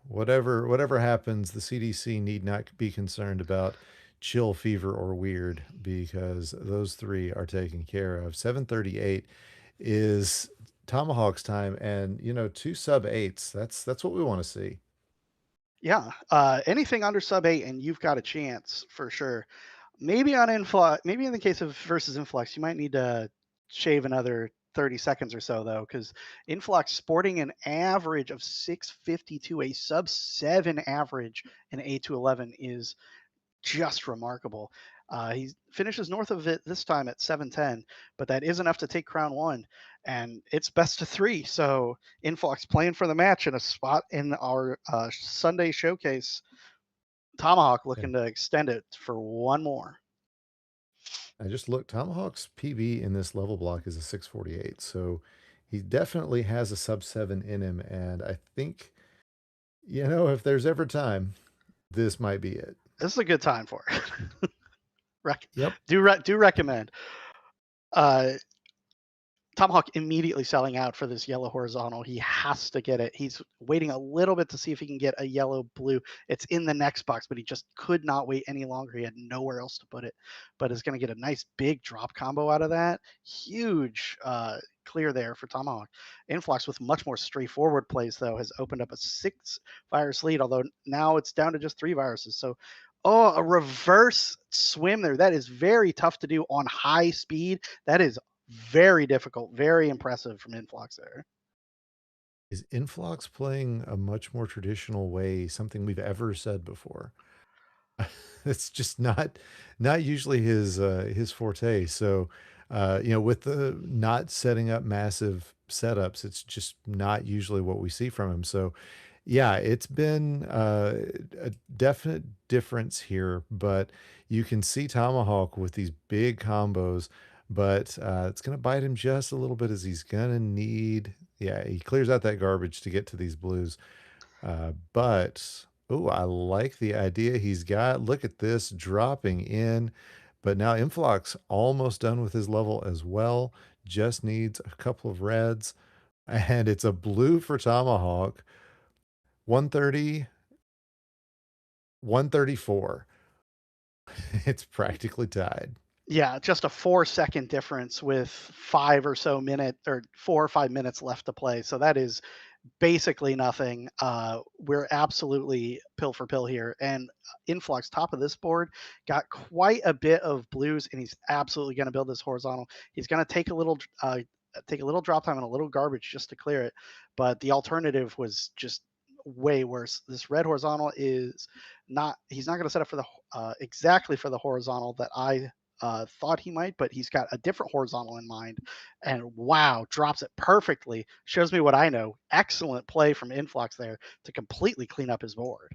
whatever happens, the CDC need not be concerned about chill fever or weird, because those 3 are taken care of. 738 is Tomahawk's time, and 2 sub 8s. That's what we want to see. Yeah. Anything under sub 8, and you've got a chance for sure. Maybe on Influx, maybe in the case of versus Influx, you might need to shave another 30 seconds or so, though, because Influx sporting an average of 652, a sub 7 average in 8 to 11 is just remarkable. He finishes north of it this time at 710, but that is enough to take crown 1. and it's best of 3. So Influx playing for the match in a spot in our Sunday showcase. Tomahawk looking to extend it for one more. I just looked, Tomahawk's PB in this level block is a 648, so he definitely has a sub 7 in him, and I think, if there's ever time, this might be it. This is a good time for it. Yep. Do recommend. Tomahawk immediately selling out for this yellow horizontal. He has to get it. He's waiting a little bit to see if he can get a yellow blue. It's in the next box, but he just could not wait any longer. He had nowhere else to put it, but is going to get a nice big drop combo out of that. Huge clear there for Tomahawk. Influx with much more straightforward plays, though, has opened up a 6 virus lead, although now it's down to just 3 viruses. So, a reverse swim there. That is very tough to do on high speed. That is very difficult, very impressive from Influx there. Is Influx playing a much more traditional way, something we've ever said before? It's just not usually his forte. So, with the not setting up massive setups, it's just not usually what we see from him. So, yeah, it's been a definite difference here, but you can see Tomahawk with these big combos, but it's going to bite him just a little bit as he's going to need. Yeah, he clears out that garbage to get to these blues. But, oh, I like the idea he's got. Look at this dropping in. But now Influx almost done with his level as well. Just needs a couple of reds. And it's a blue for Tomahawk. 130, 134. It's practically tied. Yeah, just a 4-second difference with 5 or 4 or 5 minutes left to play. So that is basically nothing. We're absolutely pill for pill here. And Influx, top of this board, got quite a bit of blues, and he's absolutely going to build this horizontal. He's going to take a little drop time and a little garbage just to clear it. But the alternative was just way worse. This red horizontal is not. He's not going to set up for the exactly for the horizontal that I thought he might, but he's got a different horizontal in mind. And wow, drops it perfectly. Shows me what I know. Excellent play from Influx there to completely clean up his board.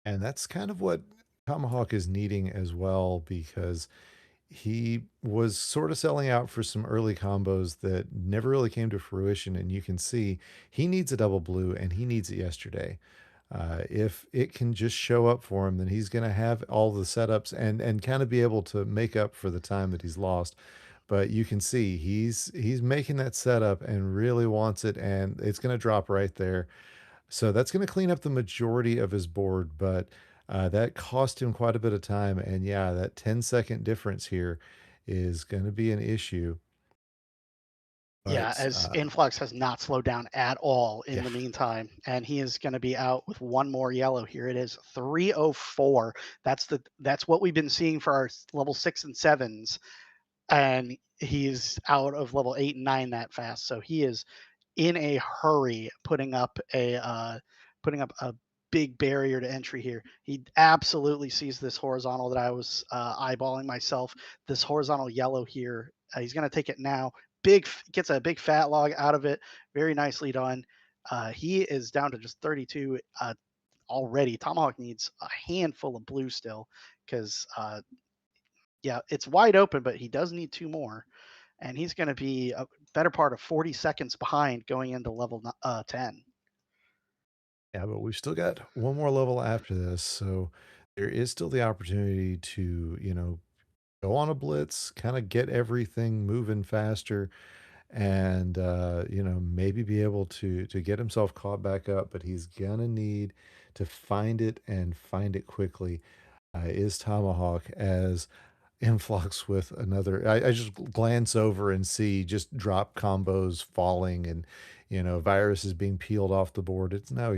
And that's kind of what Tomahawk is needing as well, because he was sort of selling out for some early combos that never really came to fruition. And you can see he needs a double blue, and he needs it yesterday. If it can just show up for him, then he's going to have all the setups and kind of be able to make up for the time that he's lost. But you can see he's making that setup and really wants it, and it's going to drop right there. So that's going to clean up the majority of his board, but that cost him quite a bit of time. And yeah, that 10-second difference here is going to be an issue. Yeah, But, as Influx has not slowed down at all in Yeah. the meantime, and he is going to be out with one more yellow. Here it is, 304. That's what we've been seeing for our level 6 and 7s, and he's out of level 8 and 9 that fast. So he is in a hurry, putting up a big barrier to entry here. He absolutely sees this horizontal that I was eyeballing myself. This horizontal yellow here. He's going to take it now. Gets a big fat log out of it. Very nicely done. He is down to just 32 already. Tomahawk needs a handful of blue still, because yeah, it's wide open, but he does need 2 more, and he's going to be a better part of 40 seconds behind going into level 10. Yeah, but we've still got one more level after this, so there is still the opportunity to, go on a blitz, kind of get everything moving faster, and maybe be able to get himself caught back up. But he's gonna need to find it and find it quickly. Is Tomahawk as Influx with another? I just glance over and see just drop combos falling, and viruses being peeled off the board. It's now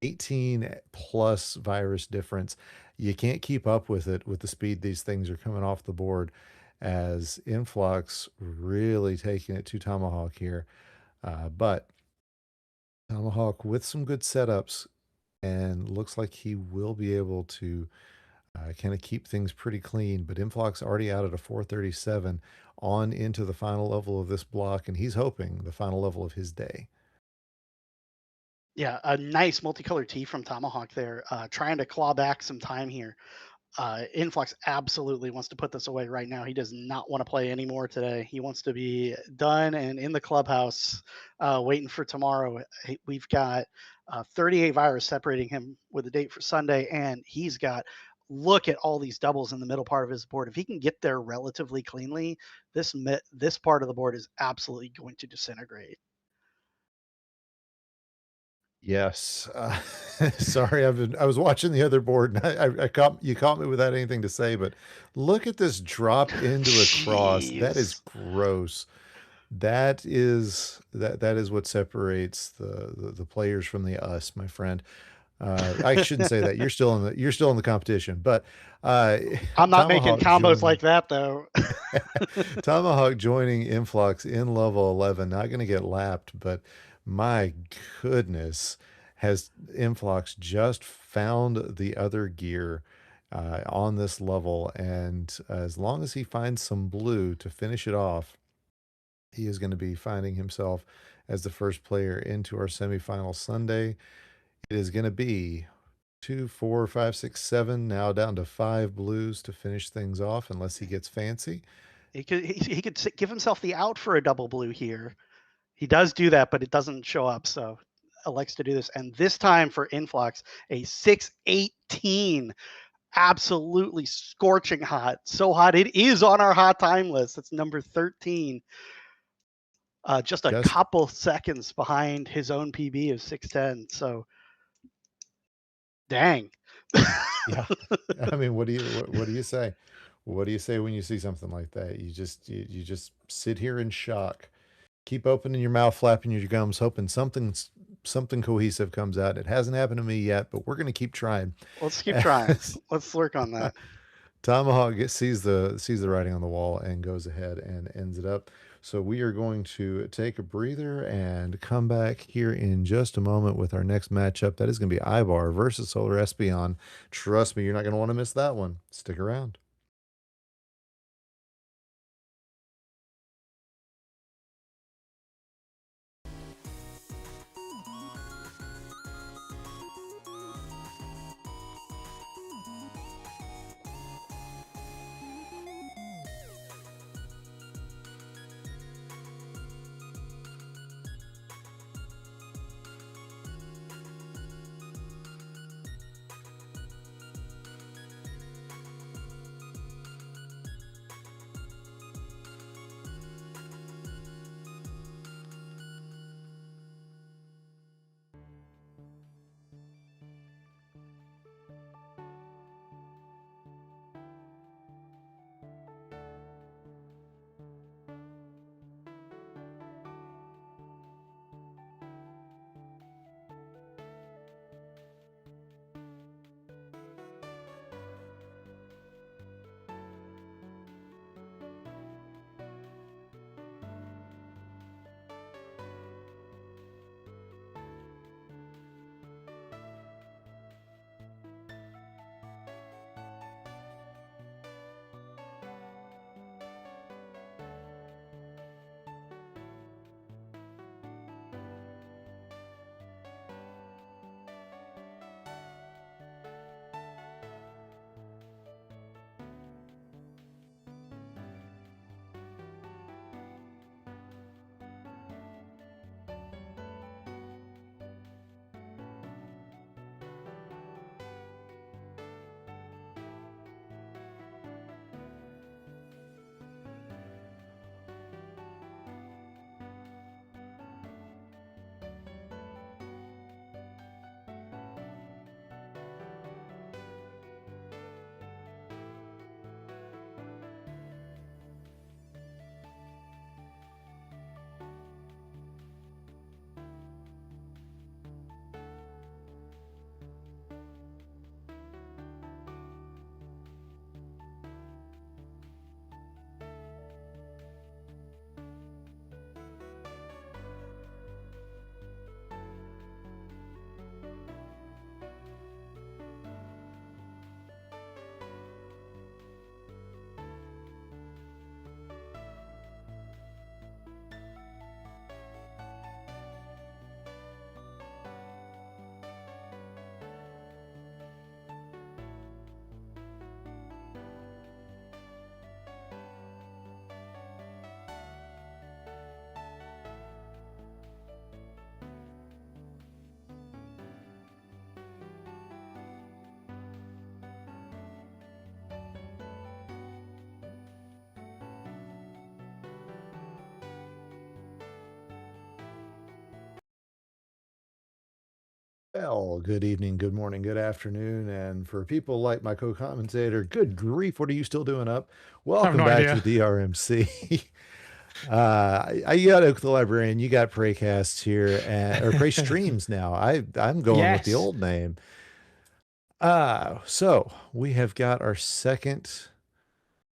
18 plus virus difference. You can't keep up with it with the speed these things are coming off the board, as Influx really taking it to Tomahawk here. But Tomahawk with some good setups, and looks like he will be able to kind of keep things pretty clean. But Influx already out at a 437 on into the final level of this block, and he's hoping the final level of his day. Yeah, a nice multicolored tee from Tomahawk there, trying to claw back some time here. Influx absolutely wants to put this away right now. He does not want to play anymore today. He wants to be done and in the clubhouse, waiting for tomorrow. We've got 38 virus separating him with a date for Sunday, and he's got, look at all these doubles in the middle part of his board. If he can get there relatively cleanly, this part of the board is absolutely going to disintegrate. Yes. Sorry, I was watching the other board, and you caught me without anything to say. But look at this drop into a cross. That is Jeez. gross. That is what separates the players from the us, my friend. I shouldn't say that. You're still in the competition, but I'm not making combos like that though. Tomahawk joining Influx in level 11, not going to get lapped, but my goodness, has Influx just found the other gear on this level, and as long as he finds some blue to finish it off, he is going to be finding himself as the first player into our semifinal Sunday. It is going to be 2, 4, 5, 6, 7, now down to 5 blues to finish things off, unless he gets fancy. He could give himself the out for a double blue here. He does do that, but it doesn't show up. So elects to do this. And this time for Influx, a 618, absolutely scorching hot. So hot. It is on our hot time list. It's number 13. Just a couple seconds behind his own PB of 610. So dang. Yeah. I mean, what do you say? What do you say when you see something like that? You just sit here in shock. Keep opening your mouth, flapping your gums, hoping something cohesive comes out. It hasn't happened to me yet, but we're going to keep trying. Let's keep trying. Let's work on that. Tomahawk sees the writing on the wall and goes ahead and ends it up. So we are going to take a breather and come back here in just a moment with our next matchup. That is going to be Ibar versus Solar Espeon. Trust me, you're not going to want to miss that one. Stick around. Well, good evening, good morning, good afternoon, and for people like my co-commentator, good grief, what are you still doing up? I have Welcome no back to idea. the DRMC. You got Oak the Librarian, you got Praycast here, or Pray Streams now. I'm going with the Yes. old name. So we have got our second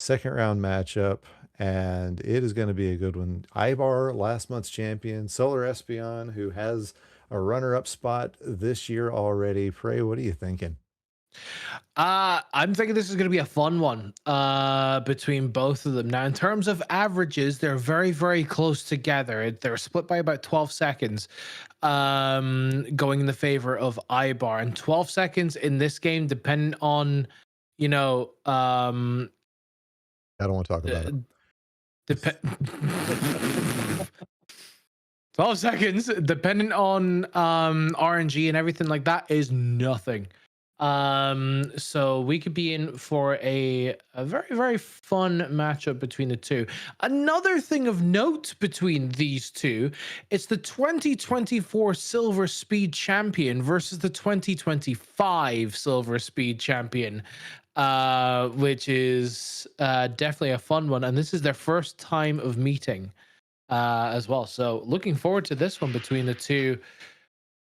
round matchup, and it is going to be a good one. Ibar, last month's champion, Solar Espeon, who has a runner-up spot this year already. Pray, what are you thinking? I'm thinking this is going to be a fun one between both of them. Now, in terms of averages, they're very, very close together. They're split by about 12 seconds, going in the favor of Ibar. And 12 seconds in this game, depending on, you know, I don't want to talk about it. dep- 12 seconds, depending on RNG and everything like that, is nothing. So we could be in for a very, very fun matchup between the two. Another thing of note between these two, it's the 2024 Silver Speed Champion versus the 2025 Silver Speed Champion, which is definitely a fun one. And this is their first time of meeting as well. So looking forward to this one between the two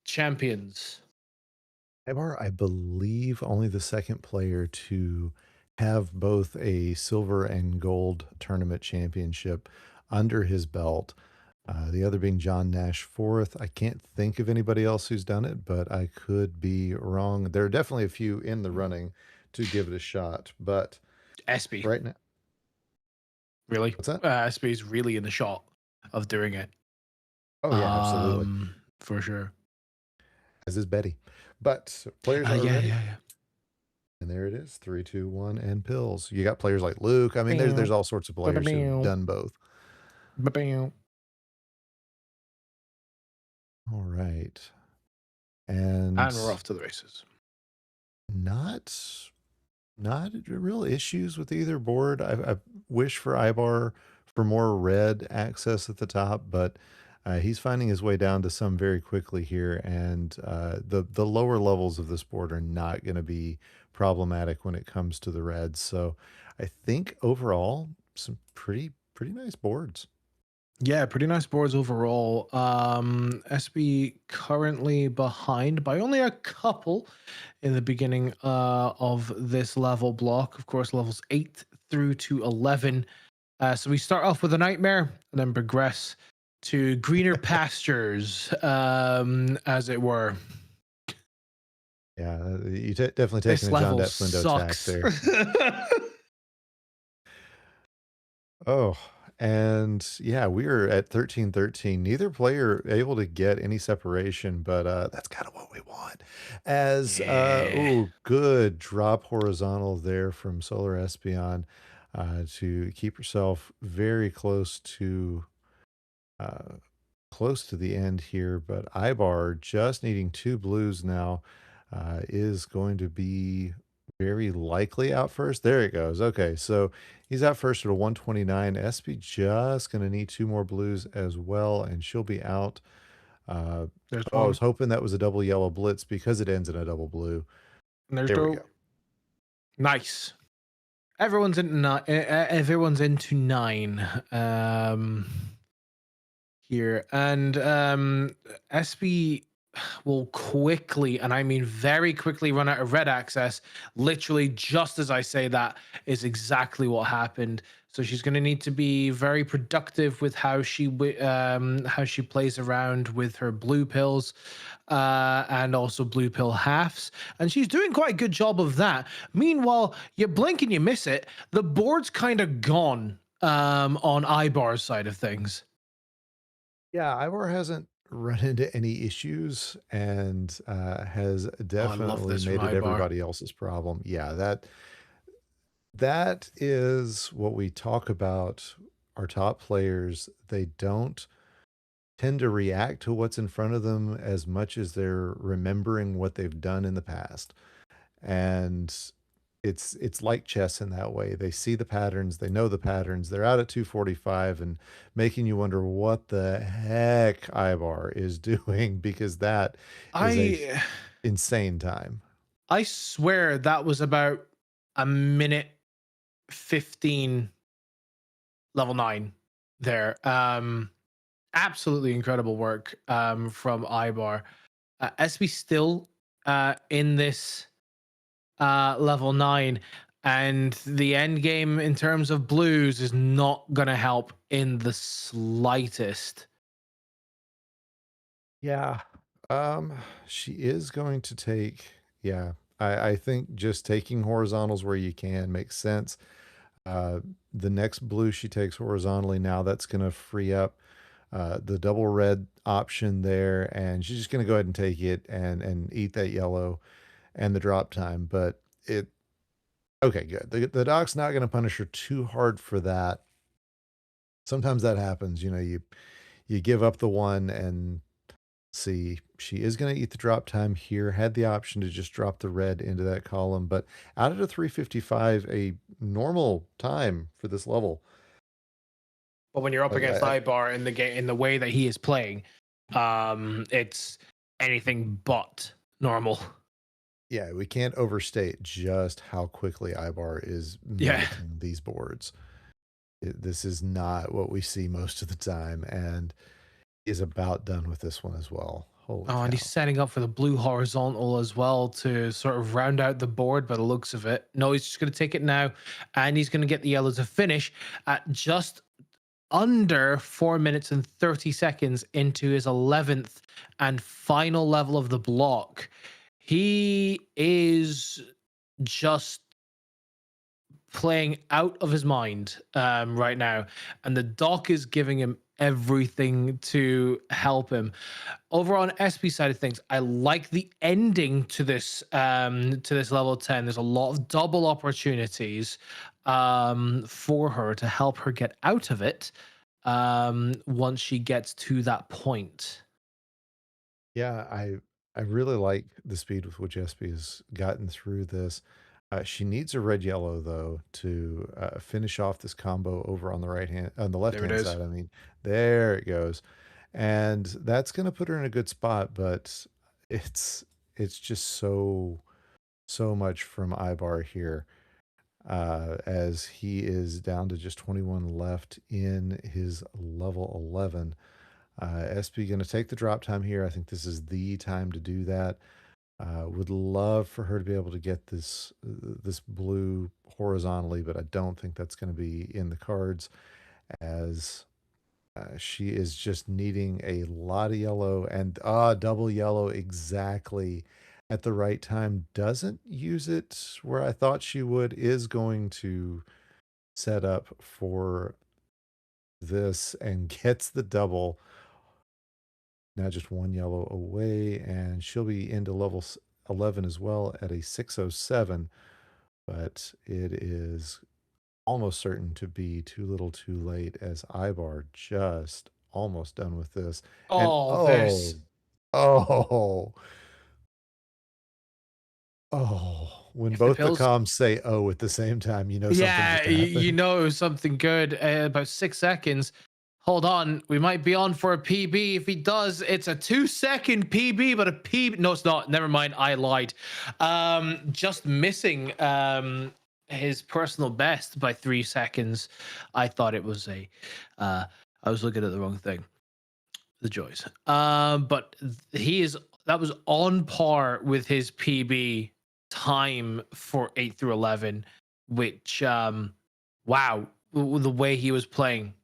champions. Ibar, I believe, only the second player to have both a silver and gold tournament championship under his belt. The other being John Nash fourth. I can't think of anybody else who's done it, but I could be wrong. There are definitely a few in the running to give it a shot, but SB. right now, Really? what's that? SB is really in the shot of doing it. Oh yeah, absolutely. For sure. As is Betty. But players are Yeah, ready. yeah, yeah. And there it is, 3, 2, 1, and pills. You got players like Luke. I mean, there's all sorts of players who've done both. Ba-bam. All right. And we're off to the races. not real issues with either board. I wish for Ibar for more red access at the top, but he's finding his way down to some very quickly here, and the lower levels of this board are not going to be problematic when it comes to the reds. So I think overall some pretty nice boards. Yeah, pretty nice boards overall. SB currently behind by only a couple in the beginning of this level block. Of course, levels 8 through to 11. So we start off with a nightmare and then progress to greener pastures, as it were. Yeah, you definitely This taking a John level Detflindo tack sucks. there. Oh, and yeah, we are at 13-13. Neither player able to get any separation, but that's kind of what we want. As Yeah. good drop horizontal there from Solar Espeon to keep yourself very close to the end here. But Ibar just needing 2 blues now is going to be very likely out first. There it goes. Okay, so he's out first at a 129. SB just going to need 2 more blues as well, and she'll be out. There's I one. was hoping that was a double yellow blitz because it ends in a double blue. And there's There we dope. go. Nice. Everyone's into 9 here, and SB will quickly, and I mean very quickly, run out of red access. Literally, just as I say that is exactly what happened. So she's going to need to be very productive with how she plays around with her blue pills, and also blue pill halves, and she's doing quite a good job of that. Meanwhile, you blink and you miss it. The board's kind of gone on Ibar's side of things. Yeah, Ivar hasn't run into any issues and has Oh, I love definitely this from made it Ibar. everybody else's problem. Yeah, that is what we talk about. Our top players, they don't tend to react to what's in front of them as much as they're remembering what they've done in the past. And it's like chess in that way. They see the patterns, they know the patterns. They're out at 245 and making you wonder what the heck Ibar is doing because that is a I insane time. I swear that was about a minute 15 level 9 there. Absolutely incredible work from Ibar. SB still in this level 9, and the end game in terms of blues is not going to help in the slightest. Yeah. Um, she is going to take, yeah. I think just taking horizontals where you can makes sense. The next blue she takes horizontally now, that's going to free up the double red option there, and she's just going to go ahead and take it and eat that yellow and the drop time. But it okay, good. The doc's not going to punish her too hard for that. Sometimes that happens, you give up the one and see she is going to eat the drop time here. Had the option to just drop the red into that column, but out at a 355, a normal time for this level. But when you're up Like, against I- Ibar in the game in the way that he is playing, it's anything but normal. Yeah, we can't overstate just how quickly Ibar is Yeah. melting these boards. This is not what we see most of the time, and is about done with this one as well. Holy Oh, and he's cow. setting up for the blue horizontal as well to sort of round out the board by the looks of it. No, he's just going to take it now, and he's going to get the yellow to finish at just under 4 minutes and 30 seconds into his 11th and final level of the block. He is just playing out of his mind right now, and the doc is giving him everything to help him. Over on SB side of things, I like the ending to this level 10. There's a lot of double opportunities for her to help her get out of it once she gets to that point. Yeah, I really like the speed with which SB has gotten through this. She needs a red yellow though to finish off this combo over on the left There it hand is. side. I mean, there it goes, and that's going to put her in a good spot. But it's just so much from Ibar here, as he is down to just 21 left in his level 11. SB going to take the drop time here. I think this is the time to do that. Would love for her to be able to get this blue horizontally, but I don't think that's going to be in the cards, as she is just needing a lot of yellow and double yellow exactly at the right time. Doesn't use it where I thought she would. Is going to set up for this and gets the double. Now just one yellow away, and she'll be into level 11 as well at a 607. But it is almost certain to be too little too late, as Ibar just almost done with this. And Oh, this. When If the both the pills- comms say "oh" at the same time, you know Yeah, something just happened. you know it was something good. About 6 seconds. Hold on, we might be on for a PB. If he does, it's a 2-second PB, but a PB. No, it's not. Never mind. I lied. Just missing his personal best by 3 seconds. I thought it was I was looking at the wrong thing. The joys. But that was on par with his PB time for 8 through 11, which wow, the way he was playing,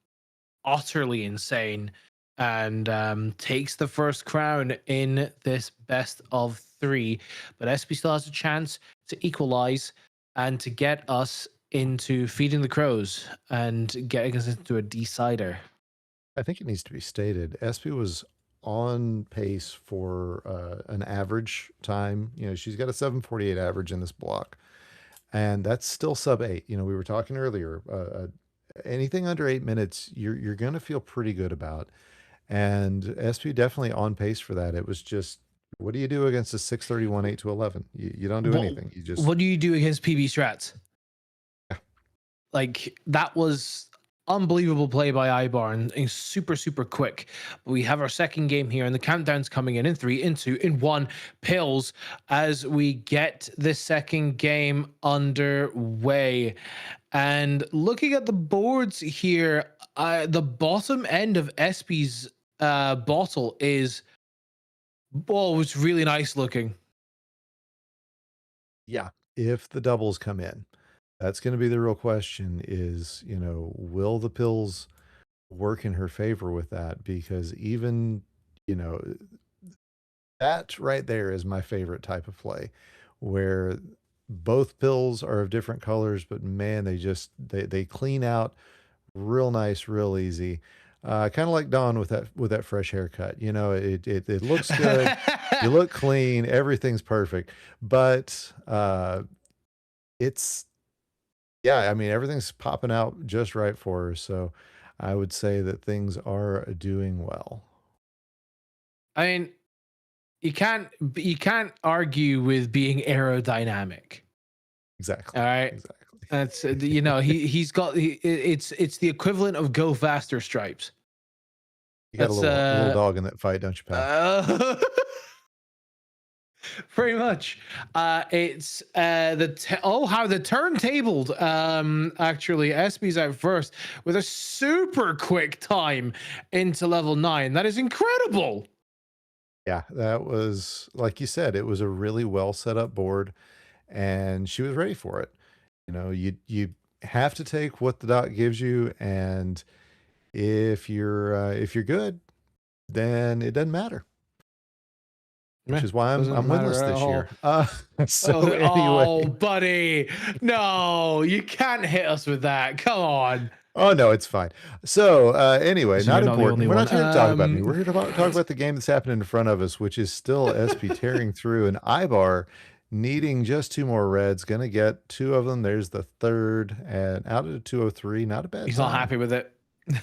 utterly insane, and takes the first crown in this best of 3. But SB still has a chance to equalize and to get us into feeding the crows and getting us into a decider. I think it needs to be stated, SB was on pace for an average time. She's got a 7:48 average in this block, and that's still sub 8. We were talking earlier, anything under 8 minutes, you're going to feel pretty good about. And SB definitely on pace for that. It was just What do you do against a 631 8 to 11? You don't do What- anything. You just What do you do against PB strats? Yeah. Like that was unbelievable play by Ibar and super quick. We have our second game here, and the countdown's coming in 3, in 2, in 1 pills as we get the second game underway. And looking at the boards here, the bottom end of Espy's bottle is it's really nice looking. Yeah, if the doubles come in, that's going to be the real question is, will the pills work in her favor with that? Because even, that right there is my favorite type of play where both pills are of different colors, but man, they clean out real nice, real easy. Kind of like Dawn with that fresh haircut. It looks good. You look clean. Everything's perfect. But it's yeah. I mean, everything's popping out just right for her. So I would say that things are doing well. I mean, you can't argue with being aerodynamic. Exactly. All right. Exactly. That's he's got it's the equivalent of go faster stripes. You got a little dog in that fight, don't you, pal? Pretty much. It's how the turntabled. Actually, Espy's out first with a super quick time into level 9. That is incredible. Yeah, that was, like you said, it was a really well set up board, and she was ready for it. You have to take what the doc gives you, and if you're good, then it doesn't matter. Which is why I'm winless this year. Anyway, buddy, no, you can't hit us with that. Come on. Oh no, it's fine. So anyway, So not you're not the important. only We're not one. here to talk about me. We're here to talk about the game that's happening in front of us, which is still SP tearing through, and Ibar needing just 2 more reds. Gonna get 2 of them. There's the third, and out of the 203. Not a bad He's time. not happy with it.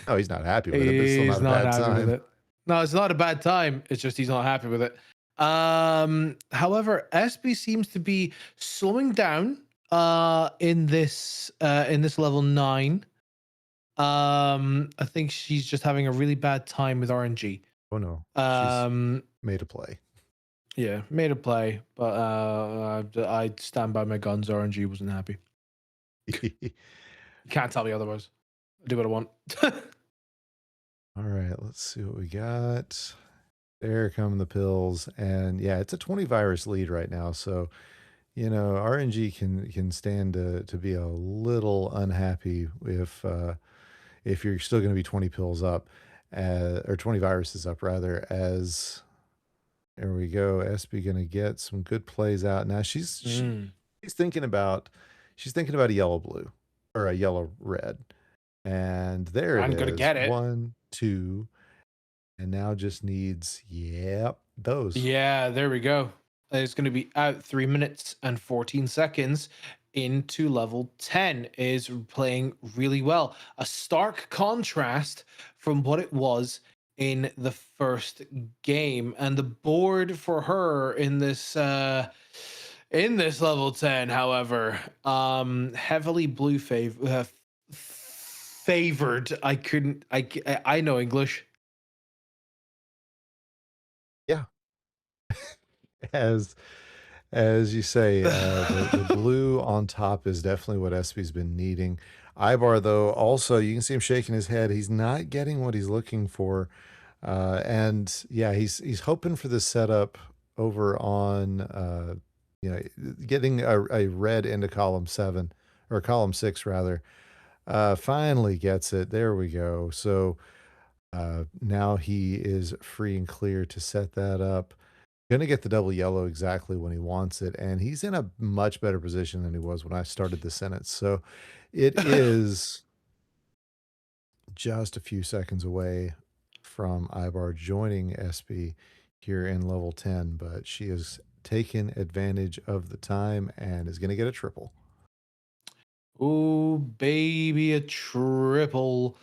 No, he's not happy with it, but it's still He's not a not bad happy time. with it. No, it's not a bad time. It's just he's not happy with it. However, SB seems to be slowing down in this level 9. I think she's just having a really bad time with RNG. Oh no. She's made a play. Yeah, made a play, but I stand by my guns. RNG wasn't happy. You can't tell me otherwise. I do what I want. All right, let's see what we got. There come the pills, and yeah, it's a 20 virus lead right now. So, RNG can stand to be a little unhappy if you're still going to be 20 pills up, or 20 viruses up rather. As there we go, SB going to get some good plays out now. She's thinking about a yellow blue or a yellow red, and there I'm it gonna is. get it. 1, 2. And now just needs, those. Yeah, there we go. It's going to be out 3 minutes and 14 seconds into level 10. Is playing really well. A stark contrast from what it was in the first game. And the board for her in this level 10, however, heavily blue favored. I know English. Yeah. As you say, the blue on top is definitely what SB's been needing. Ibar, though, also, you can see him shaking his head. He's not getting what he's looking for. And yeah, he's hoping for this setup over on, getting a red into column 7 or column 6 rather. Finally gets it. There we go. So now he is free and clear to set that up. Gonna get the double yellow exactly when he wants it, and he's in a much better position than he was when I started the sentence. So it is just a few seconds away from Ibar joining SB here in level 10, but she has taken advantage of the time and is gonna get a triple. Oh, baby, a triple.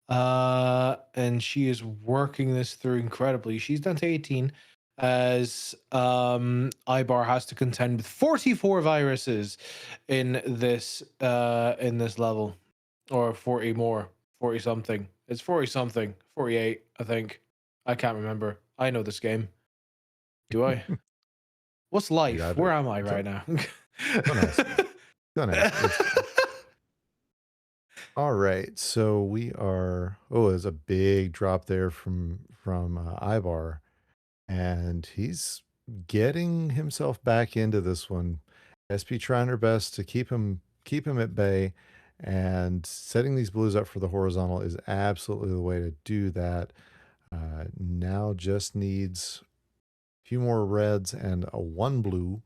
And she is working this through incredibly. She's down to 18. as Ibar has to contend with 44 viruses in this level, or 40 more, 40 something. It's 40 something, 48, I think. I can't remember. I know this game. Do I? What's life? I Where don't- am I right now? Don't ask me. Don't ask me. It's fine. All right, so we are. Oh, there's a big drop there from Ibar, and he's getting himself back into this one. SP trying her best to keep him at bay, and setting these blues up for the horizontal is absolutely the way to do that. Now just needs a few more reds and a one blue.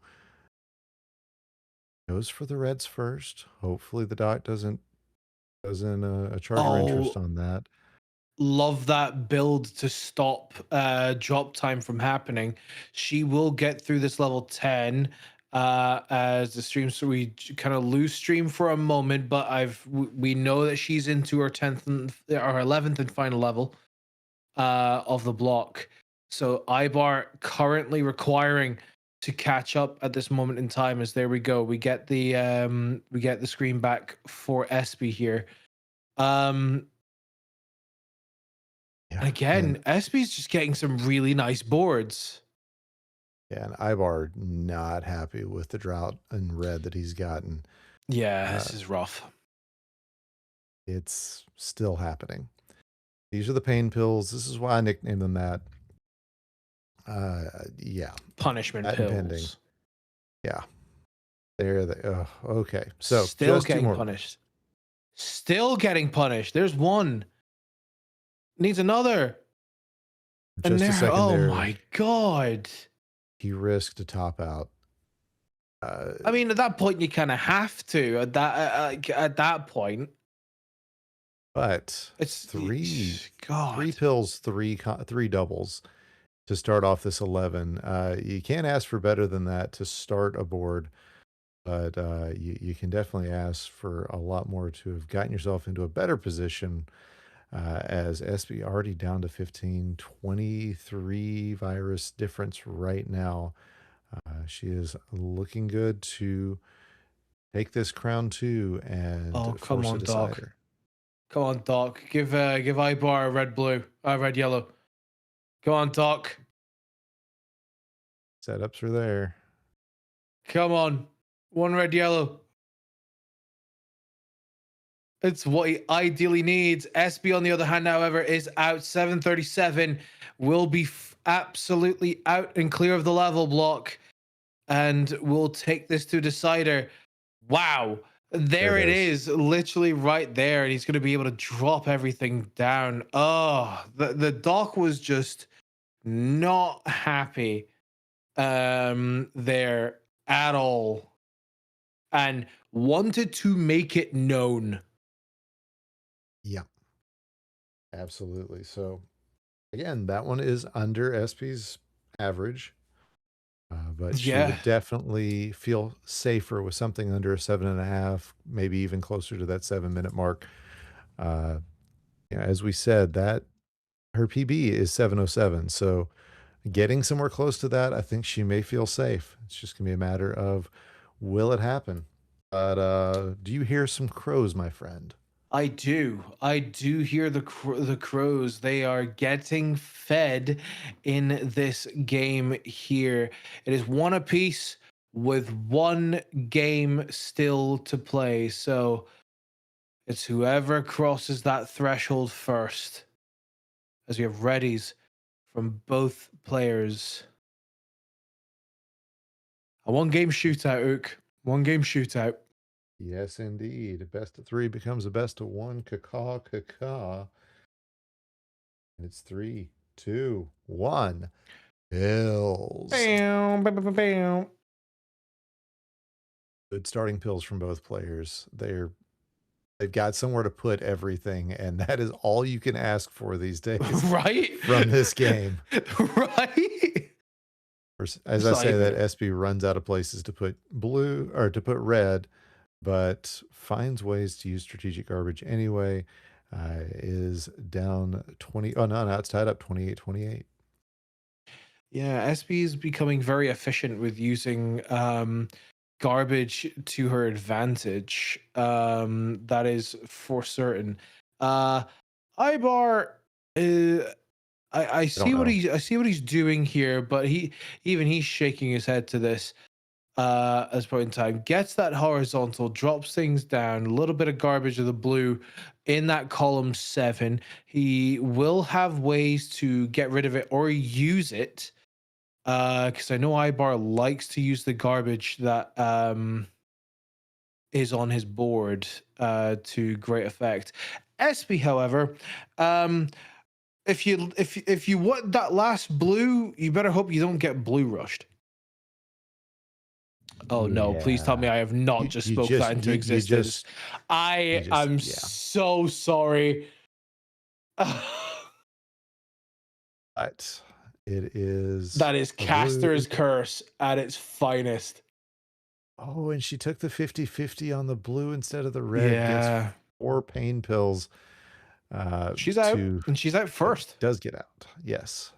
Goes for the reds first. Hopefully the doc doesn't charter interest Oh, on that. love that build to stop drop time from happening. She will get through this level 10 as the stream, so we kind of lose stream for a moment, but we know that she's into her 10th and or 11th and final level of the block. So Ibar currently requiring to catch up at this moment in time. As there we go, we get the screen back for Espy here. Yeah, Again, Espy's just getting some really nice boards. and Ibar not happy with the drought and red that he's gotten. Yeah, this is rough. It's still happening. These are the pain pills. This is why I nicknamed them that. Yeah, Punishment that pills. impending. Yeah, there they. Okay, so Still just two getting more. punished. Still getting punished. There's one. Needs another. Just a second oh there. my god. He risked a top out. I mean, at that point, you kind of have to. At that point, but it's three God. pills, three doubles to start off this 11. You can't ask for better than that to start a board, but you can definitely ask for a lot more to have gotten yourself into a better position. As SB already down to 15, 23 virus difference right now. She is looking good to take this crown too and Oh, come force on, a Doc. decider. Come on, Doc. Give Ibar a red yellow. Come on, Doc. Setups are there. Come on. One red yellow. It's what he ideally needs. SB, on the other hand, however, is out 737. Will be absolutely out and clear of the level block. And will take this to decider. Wow. There it is, literally right there. And he's going to be able to drop everything down. Oh, the Doc was just not happy there at all. And wanted to make it known. Yeah, absolutely. So again, that one is under SP's average. But she would definitely feel safer with something under a 7.5, maybe even closer to that 7-minute mark. As we said, that her PB is 7:07, so getting somewhere close to that, I think she may feel safe. It's just gonna be a matter of will it happen. But do you hear some crows, my friend? I do hear the crows. They are getting fed in this game here. It is one apiece with one game still to play. So it's whoever crosses that threshold first. As we have readies from both players. A one-game shootout, Ook. One-game shootout. Yes, indeed. A best of 3 becomes a best of 1. Caw. And it's 3, 2, 1. Pills. Bam, bam, bam, bam. Good starting pills from both players. They've got somewhere to put everything, and that is all you can ask for these days. Right? From this game. Right? As I say, that SB runs out of places to put blue or to put red, but finds ways to use strategic garbage anyway. Is down 20. Oh, no, it's tied up 28-28. Yeah, SB is becoming very efficient with using garbage to her advantage. That is for certain. Ibar, I I don't see what know. he's doing here, but he's shaking his head to this. As point in time, gets that horizontal, drops things down, a little bit of garbage of the blue in that column 7. He will have ways to get rid of it or use it. Because I know Ibar likes to use the garbage that is on his board to great effect. SB, however, if you want that last blue, you better hope you don't get blue rushed. Oh no, please tell me Yeah. I have not You, just you spoke just that into you existence. just I just am yeah. so sorry. But it is That is a blue. Caster's curse at its finest. Oh, and she took the 50-50 on the blue instead of the red. Yeah. Gets 4 pain pills. She's out, to and she's out first. does get out. Yes.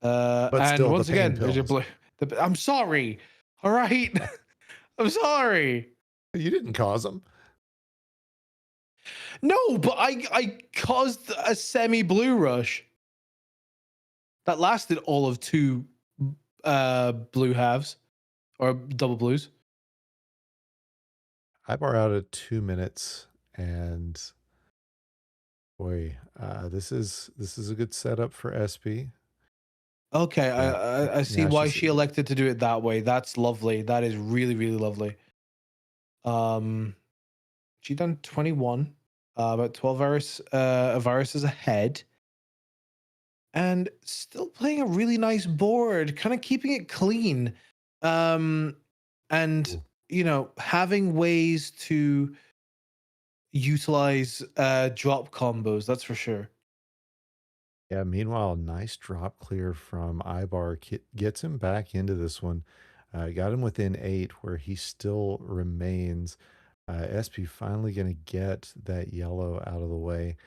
But But and still, the once pain again, there's a pills. blue. I'm sorry. All right, I'm sorry. You didn't cause them. No, but I caused a semi blue rush that lasted all of 2 blue halves or double blues. Ibar out at 2 minutes, and boy, this is a good setup for SP. Okay, Yeah, I see now why she's- she elected to do it that way. That's lovely. That is really, really lovely. She done 21, about 12 viruses ahead, and still playing a really nice board, kind of keeping it clean, and Ooh. you know, having ways to utilize drop combos. That's for sure. Yeah, meanwhile, nice drop clear from Ibar gets him back into this one. Got him within 8, where he still remains. SP finally going to get that yellow out of the way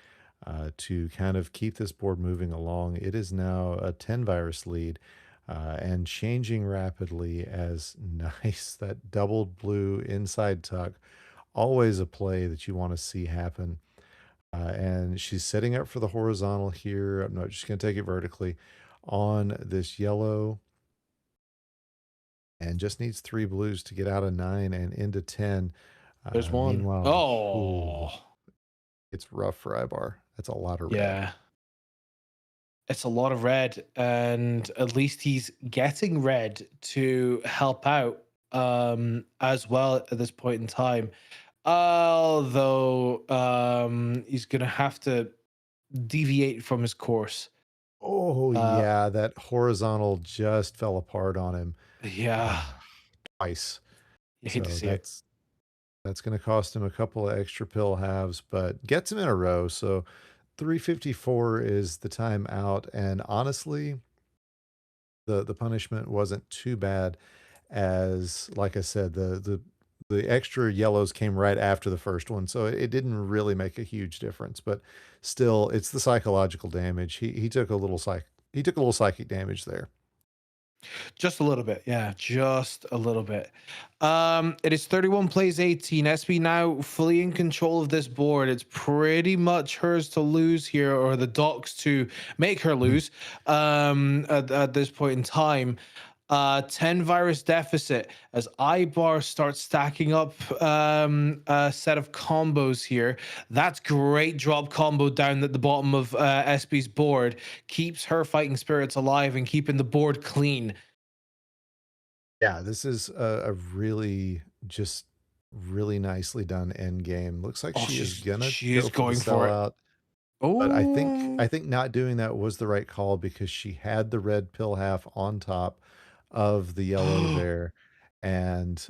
to kind of keep this board moving along. It is now a 10 virus lead and changing rapidly as nice. That doubled blue inside tuck, always a play that you want to see happen. And she's setting up for the horizontal here. I'm not just going to take it vertically on this yellow, and just needs 3 blues to get out of 9 and into 10. There's one. Meanwhile, Oh, it's rough for Ibar. That's a lot of red. yeah. It's a lot of red, and at least he's getting red to help out as well at this point in time. Although he's gonna have to deviate from his course. Oh, yeah, that horizontal just fell apart on him Yeah, twice. you hate to So see it. that's going to cost him a couple of extra pill halves, but gets him in a row. So 354 is the time out, and honestly, the punishment wasn't too bad, as like I said, the extra yellows came right after the first one, so it didn't really make a huge difference. But still, it's the psychological damage. He took a little psychic damage there. Just a little bit, yeah, just a little bit. It is 31 plays 18. SB now fully in control of this board. It's pretty much hers to lose here, or the Docs to make her lose. At this point in time, 10 virus deficit as Ibar starts stacking up a set of combos here. That's great drop combo down at the bottom of SB's board. Keeps her fighting spirits alive and keeping the board clean. Yeah, this is a really just really nicely done end game. Looks like Oh, she is gonna she is go for going the for it. sellout. Oh, But I think not doing that was the right call, because she had the red pill half on top of the yellow there, and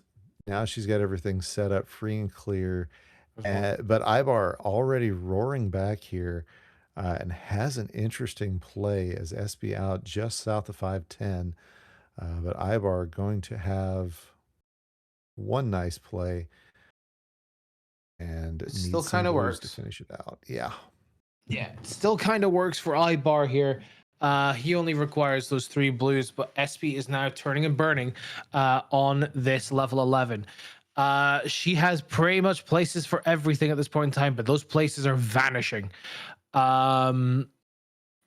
now she's got everything set up free and clear. But Ibar already roaring back here, and has an interesting play as SB out just south of 510. But Ibar going to have one nice play, and It needs still some kinda blues to works. finish it out. Yeah. Yeah, it still kind of works for Ibar here. He only requires those 3 blues, but SP is now turning and burning on this level 11. She has pretty much places for everything at this point in time, but those places are vanishing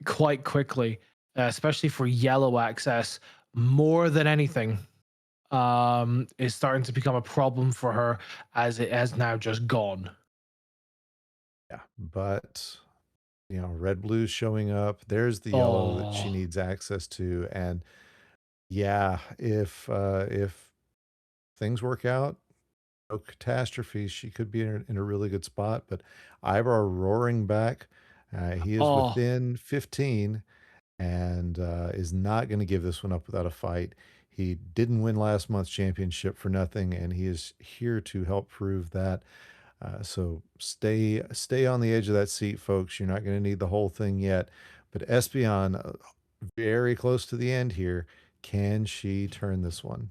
quite quickly, especially for yellow access. More than anything, is starting to become a problem for her as it has now just gone. Yeah, but red blue's showing up. There's the yellow that she Oh, needs access to, and yeah, if things work out, no catastrophe, she could be in a really good spot. But Ivar roaring back, he is oh, within 15 and is not going to give this one up without a fight. He didn't win last month's championship for nothing, and he is here to help prove that. So stay on the edge of that seat, folks. You're not going to need the whole thing yet. But Espeon, very close to the end here. Can she turn this one?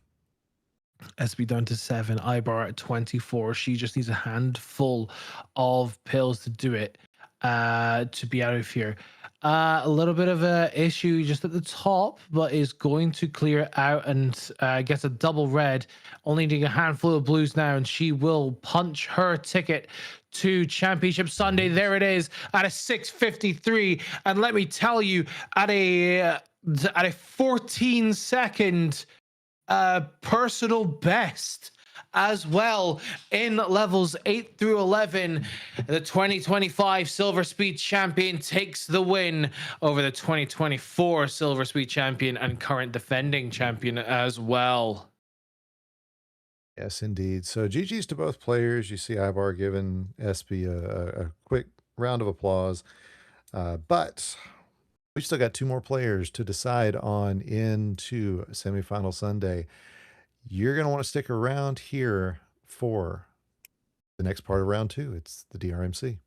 SB down to 7, Ibar at 24. She just needs a handful of pills to do it, to be out of here. A little bit of a issue just at the top, but is going to clear out and gets a double red, only needing a handful of blues now, and she will punch her ticket to Championship Sunday. There it is at a 6:53, and let me tell you, at a 14-second personal best as well in levels 8 through 11. The 2025 Silver Speed champion takes the win over the 2024 Silver Speed champion and current defending champion as well. Yes, indeed. So GG's to both players. You see Ivar giving SB a quick round of applause. But we still got 2 more players to decide on into semifinal Sunday. You're going to want to stick around here for the next part of round 2. It's the DRMC.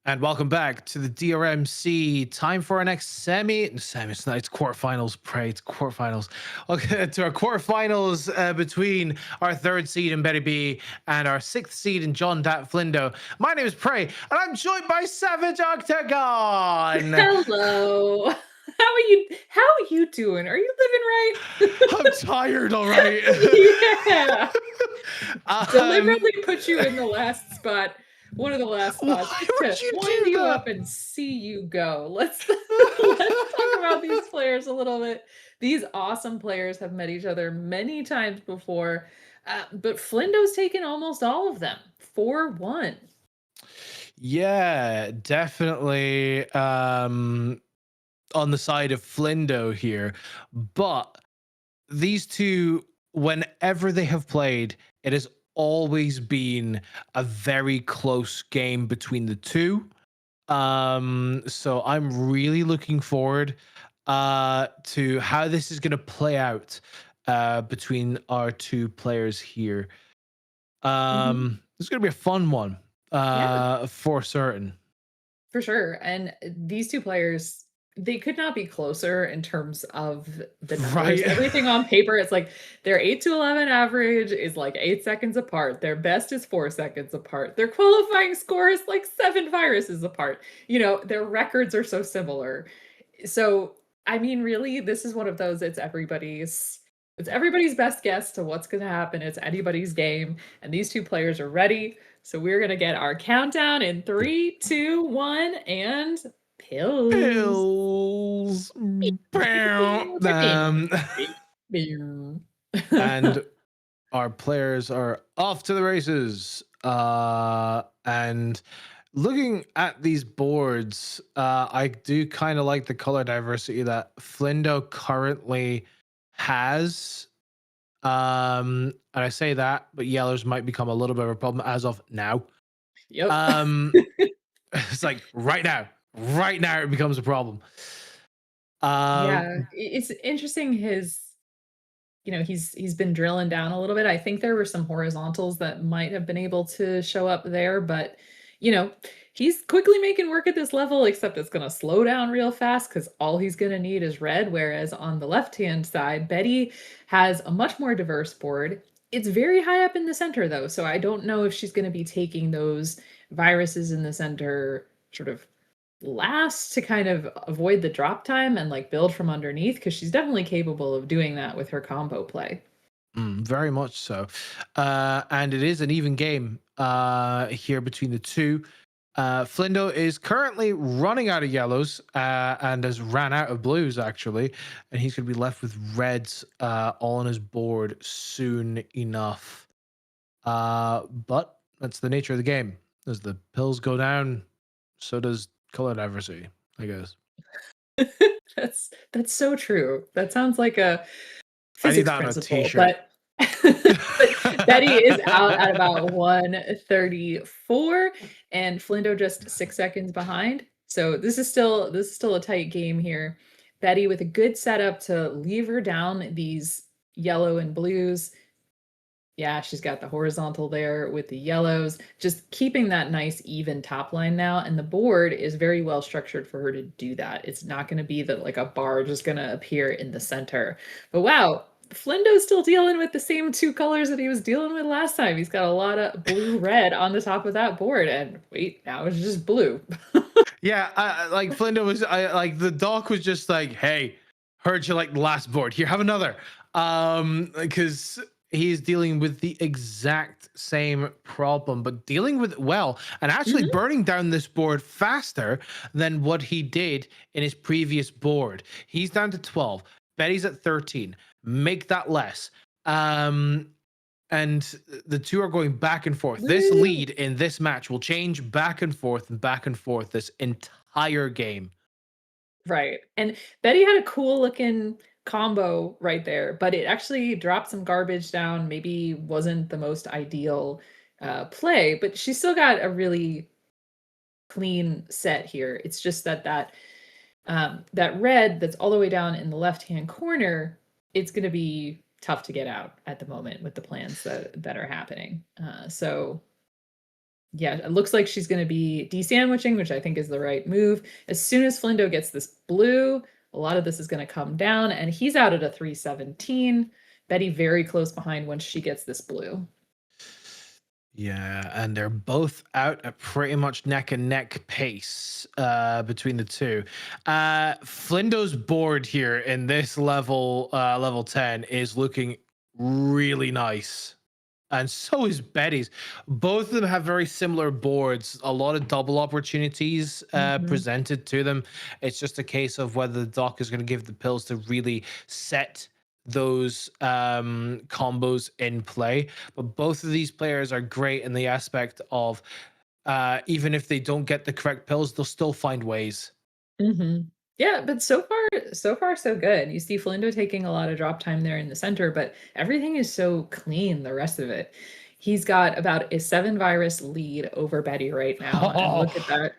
And welcome back to the DRMC. Time for our next it's quarterfinals. Pray, it's quarterfinals. Okay, to our quarterfinals between our 3rd seed in Betty B and our 6th seed in John Dat Flindo. My name is Prey, and I'm joined by Savage Octagon. Hello. How are you doing? Are you living right? I'm tired, all right. Yeah. Deliberately put you in the last spot. One of the last spots. Why just would to you wind do you that? up and see you go. Let's talk about these players a little bit. These awesome players have met each other many times before, but Flindo's taken almost all of them. 4-1. Yeah, definitely on the side of Flindo here. But these two, whenever they have played, it has always been a very close game between the two. So I'm really looking forward to how this is going to play out between our two players here. This is going to be a fun one for certain. For sure. And these two players, they could not be closer in terms of the numbers. Right. Everything on paper, it's like their 8 to 11 average is like 8 seconds apart. Their best is 4 seconds apart. Their qualifying score is like 7 viruses apart. You know, their records are so similar. So, I mean, really, this is one of those, it's everybody's best guess to what's going to happen. It's anybody's game. And these two players are ready. So we're going to get our countdown in 3, 2, 1, and pills. And our players are off to the races. And looking at these boards, I do kind of like the color diversity that Flindo currently has. And I say that, but yellows might become a little bit of a problem as of now. Yep. It's like right now it becomes a problem. Yeah, it's interesting. He's been drilling down a little bit. I think there were some horizontals that might have been able to show up there, but he's quickly making work at this level, except it's going to slow down real fast because all he's going to need is red. Whereas on the left-hand side, Betty has a much more diverse board. It's very high up in the center, though, so I don't know if she's going to be taking those viruses in the center sort of last to kind of avoid the drop time and like build from underneath, because she's definitely capable of doing that with her combo play. Very much so. And it is an even game here between the two. Flindo is currently running out of yellows and has ran out of blues, actually. And he's going to be left with reds all on his board soon enough. But that's the nature of the game. As the pills go down, so does color diversity, I guess. That's so true. That sounds like a physics principle, but Betty is out at about 134, and Flindo just 6 seconds behind. So this is still a tight game here. Betty with a good setup to lever down these yellow and blues. Yeah, she's got the horizontal there with the yellows, just keeping that nice even top line now. And the board is very well structured for her to do that. It's not going to be that like a bar just going to appear in the center. But wow, Flindo's still dealing with the same 2 colors that he was dealing with last time. He's got a lot of blue-red on the top of that board. And wait, now it's just blue. Yeah, like Flindo was, like the doc was just like, hey, heard you like the last board. Here, have another. Because he's dealing with the exact same problem, but dealing with it well and actually burning down this board faster than what he did in his previous board. He's down to 12. Betty's at 13. Make that less. And the two are going back and forth. This lead in this match will change back and forth this entire game. Right. And Betty had a cool looking combo right there, but it actually dropped some garbage down. Maybe wasn't the most ideal play, but she still got a really clean set here. It's just that red that's all the way down in the left-hand corner, it's going to be tough to get out at the moment with the plans that are happening. So Yeah, it looks like she's going to be de-sandwiching, which I think is the right move. As soon as Flindo gets this blue, a lot of this is going to come down, and he's out at a 317. Betty very close behind once she gets this blue. Yeah, and they're both out at pretty much neck and neck pace between the two. Flindo's board here in this level 10 is looking really nice. And so is Betty's. Both of them have very similar boards, a lot of double opportunities presented to them. It's just a case of whether the doc is going to give the pills to really set those combos in play. But both of these players are great in the aspect of even if they don't get the correct pills, they'll still find ways. Yeah, but so far so good. You see Flindo taking a lot of drop time there in the center, but everything is so clean, the rest of it. He's got about a 7 virus lead over Betty right now. And look at that.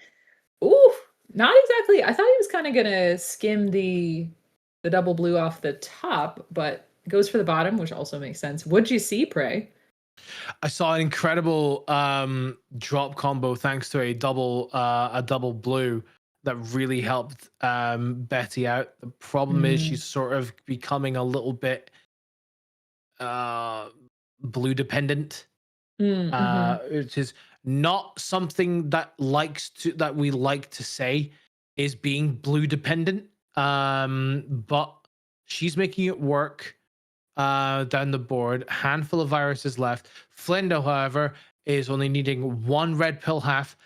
Ooh, not exactly. I thought he was kind of gonna skim the double blue off the top, but goes for the bottom, which also makes sense. What'd you see, Prey? I saw an incredible drop combo thanks to a double blue that really helped Betty out. The problem is she's sort of becoming a little bit blue dependent, which is not something that we like to say is being blue dependent. But she's making it work down the board. Handful of viruses left. Flindo, however, is only needing 1 red pill half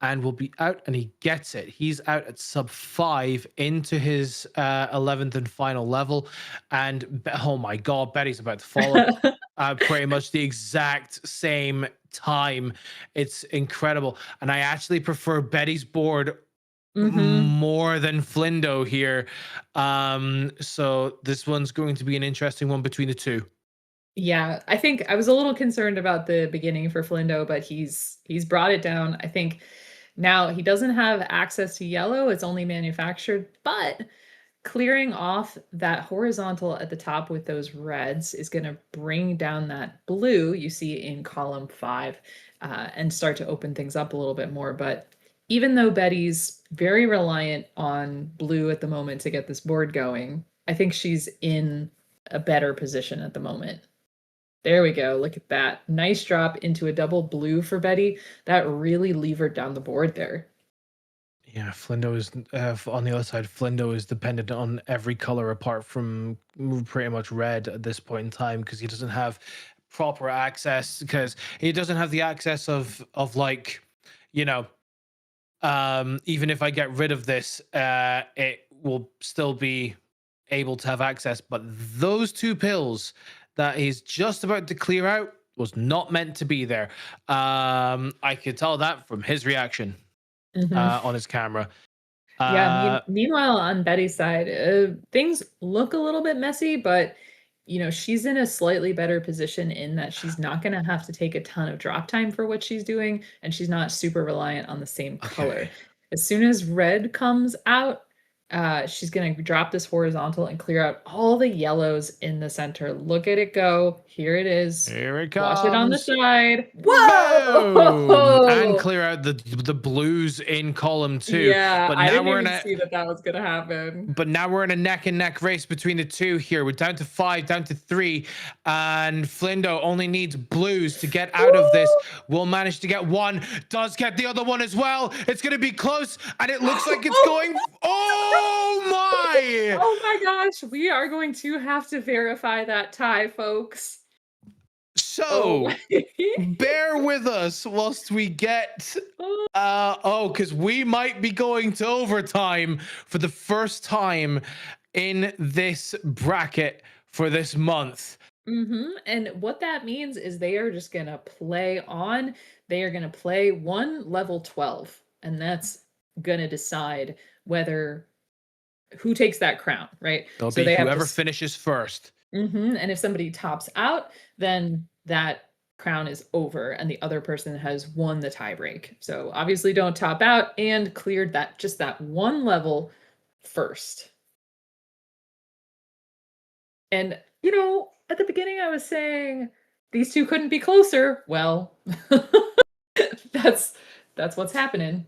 and will be out, and he gets it. He's out at sub 5 into his 11th and final level. And oh my God, Betty's about to follow pretty much the exact same time. It's incredible. And I actually prefer Betty's board more than Flindo here. So this one's going to be an interesting one between the two. Yeah, I think I was a little concerned about the beginning for Flindo, but he's brought it down. I think now he doesn't have access to yellow, it's only manufactured, but clearing off that horizontal at the top with those reds is going to bring down that blue you see in column 5 and start to open things up a little bit more. But even though Betty's very reliant on blue at the moment to get this board going, I think she's in a better position at the moment. There we go. Look at that. Nice drop into a double blue for Betty. That really levered down the board there. Yeah, Flindo is on the other side. Flindo is dependent on every color apart from pretty much red at this point in time because he doesn't have proper access. Because he doesn't have the access of like, you know, even if I get rid of this, it will still be able to have access. But those 2 pills that he's just about to clear out was not meant to be there. I could tell that from his reaction on his camera. Yeah. Meanwhile, on Betty's side, things look a little bit messy, but you know, she's in a slightly better position in that she's not going to have to take a ton of drop time for what she's doing, and she's not super reliant on the same color. As soon as red comes out, she's going to drop this horizontal and clear out all the yellows in the center. Look at it go. Here it is. Here it comes. Watch it on the side. Whoa! And clear out the blues in column 2. Yeah, but I now didn't we're even see that was going to happen. But now we're in a neck and neck race between the 2 here. We're down to 5, down to 3. And Flindo only needs blues to get out of this. Will manage to get 1. Does get the other one as well. It's going to be close. And it looks like it's going... Oh my! Oh my gosh. We are going to have to verify that tie, folks. So bear with us whilst we get because we might be going to overtime for the first time in this bracket for this month. And what that means is they are just gonna play on. They are gonna play 1 level 12, and that's gonna decide who takes that crown, right? It'll be whoever finishes first. And if somebody tops out, then that crown is over and the other person has won the tiebreak. So obviously don't top out and cleared that 1 level first. And, you know, at the beginning I was saying these 2 couldn't be closer. Well, that's what's happening.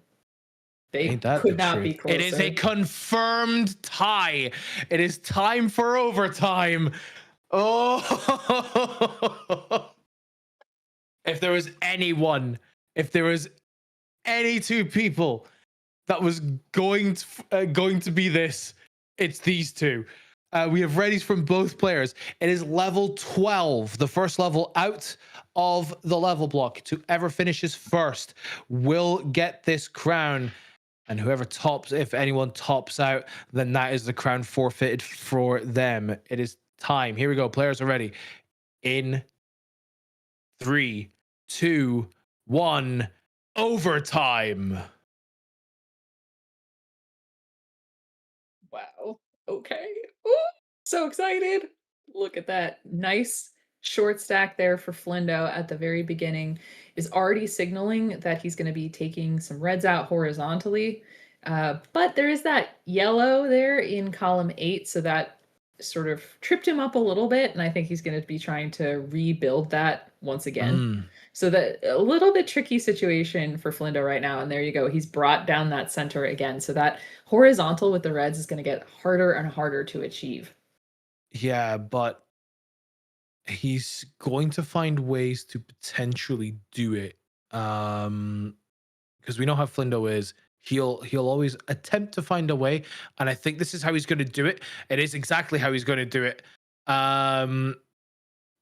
They Ain't that could the not truth? be closer. It is a confirmed tie. It is time for overtime. Oh, if there was anyone, if there was any two people that was going to be this, it's these two. We have readies from both players. It is level 12, the first level out of the level block. To ever finishes first will get this crown. And whoever tops, if anyone tops out, then that is the crown forfeited for them. It is time. Here we go. Players are ready. In 3, 2, 1, overtime. Wow. Okay. Ooh, so excited. Look at that. Nice short stack there for Flindo at the very beginning is already signaling that he's going to be taking some reds out horizontally. But there is that yellow there in column 8, so that sort of tripped him up a little bit, and I think he's going to be trying to rebuild that once again. So that a little bit tricky situation for Flindo right now, and there you go. He's brought down that center again, so that horizontal with the reds is going to get harder and harder to achieve. Yeah, but he's going to find ways to potentially do it. Because we know how Flindo is. He'll always attempt to find a way, and I think this is how he's going to do it. It is exactly how he's going to do it. I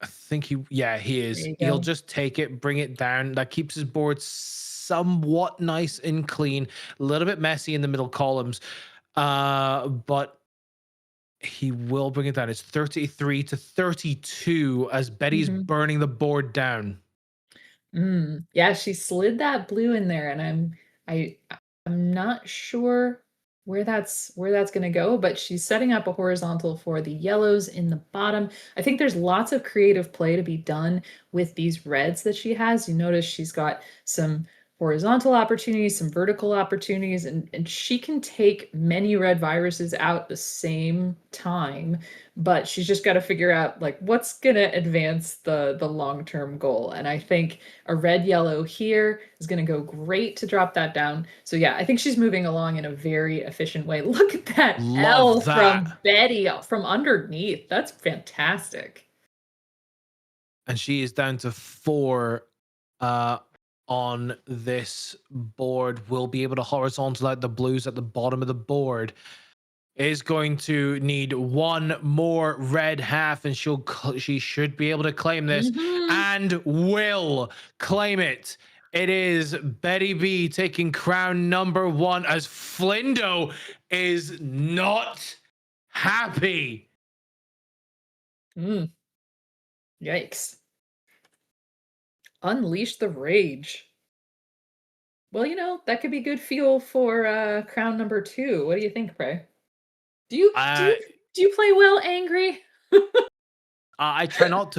think he is. He'll just take it, bring it down. That keeps his board somewhat nice and clean. A little bit messy in the middle columns, but he will bring it down. It's 33 to 32 as Betty's burning the board down. Yeah, she slid that blue in there, and I'm not sure where that's going to go, but she's setting up a horizontal for the yellows in the bottom. I think there's lots of creative play to be done with these reds that she has. You notice she's got some horizontal opportunities, some vertical opportunities, and she can take many red viruses out at the same time, but she's just got to figure out like what's going to advance the long-term goal. And I think a red yellow here is going to go great to drop that down. So yeah, I think she's moving along in a very efficient way. Look at that L from Betty from underneath. That's fantastic. And she is down to 4 on this board. Will be able to horizontal out the blues at the bottom of the board. Is going to need one more red half, and she should be able to claim this, and will claim it. It is Betty B taking crown number 1 as Flindo is not happy. Yikes. Unleash the rage. Well, that could be good fuel for crown number 2. What do you think, Prey? Do you play well angry? I try not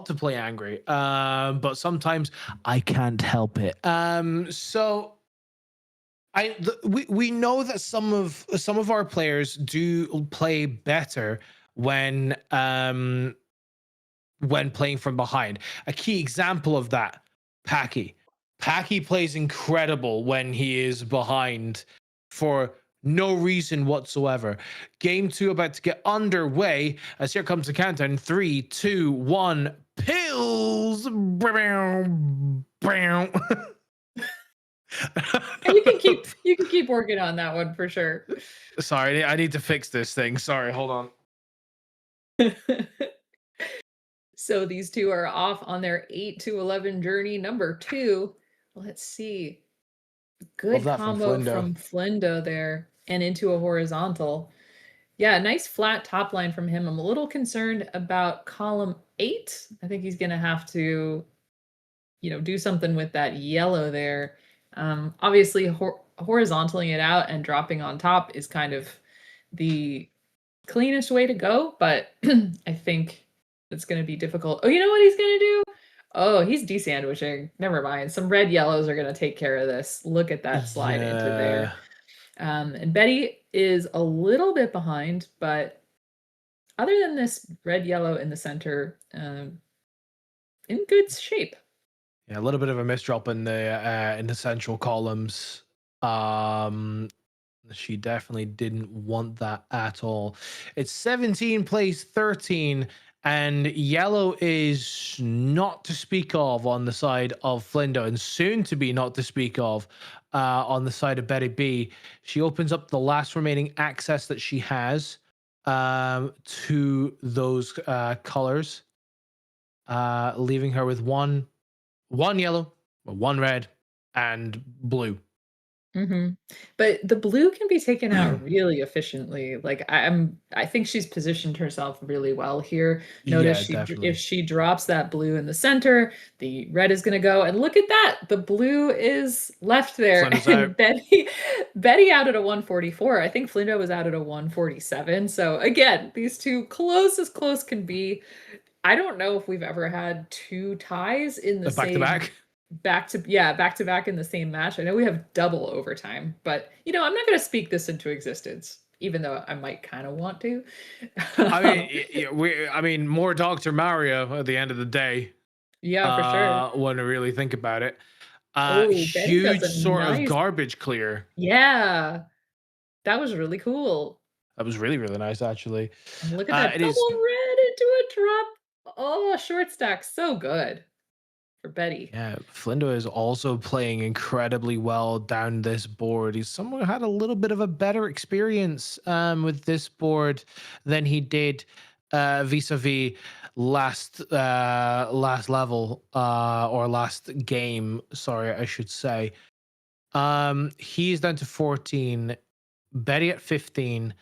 to play angry, but sometimes I can't help it. So we know that some of our players do play better when playing from behind. A key example of that, Packy. Packy plays incredible when he is behind for no reason whatsoever. Game 2 about to get underway as here comes the countdown. 3, 2, 1. Pills. You can keep working on that one for sure. Sorry, I need to fix this thing. Sorry, hold on. So these two are off on their 8 to 11 journey. Number 2. Let's see. Good combo from Flindo there and into a horizontal. Yeah, nice flat top line from him. I'm a little concerned about column 8. I think he's going to have to, do something with that yellow there. Obviously, horizontaling it out and dropping on top is kind of the cleanest way to go, but I think it's going to be difficult. Oh, you know what he's going to do? Oh, he's desandwiching. Never mind. Some red yellows are going to take care of this. Look at that slide into there. And Betty is a little bit behind, but other than this red yellow in the center, in good shape. Yeah, a little bit of a misdrop in the central columns. She definitely didn't want that at all. It's 17 plays 13, and yellow is not to speak of on the side of Flindo, and soon to be not to speak of on the side of Betty B. She opens up the last remaining access that she has to those colors, leaving her with one yellow, one red, and blue. But the blue can be taken out really efficiently. Like I think she's positioned herself really well here. Notice Yeah, if she drops that blue in the center, the red is going to go. And look at that, the blue is left there. Flindo's And out. Betty out at a 144. I think Flindo was out at a 147. So again, these two close as close can be. I don't know if we've ever had two ties in the Back to same back. back to back in the same match. I know we have double overtime, but I'm not going to speak this into existence, even though I might kind of want to. I mean, more Dr. Mario at the end of the day. Yeah, for sure. When I really think about it, Betty huge does a sort of nice- garbage clear. Yeah, that was really cool. That was really, really nice, actually. And look at that double red into a drop. Oh, short stack, so good for Betty. Yeah, Flindo is also playing incredibly well down this board. He's someone who had a little bit of a better experience with this board than he did vis-a-vis last level or last game. Sorry, I should say. He's down to 14. Betty at 15.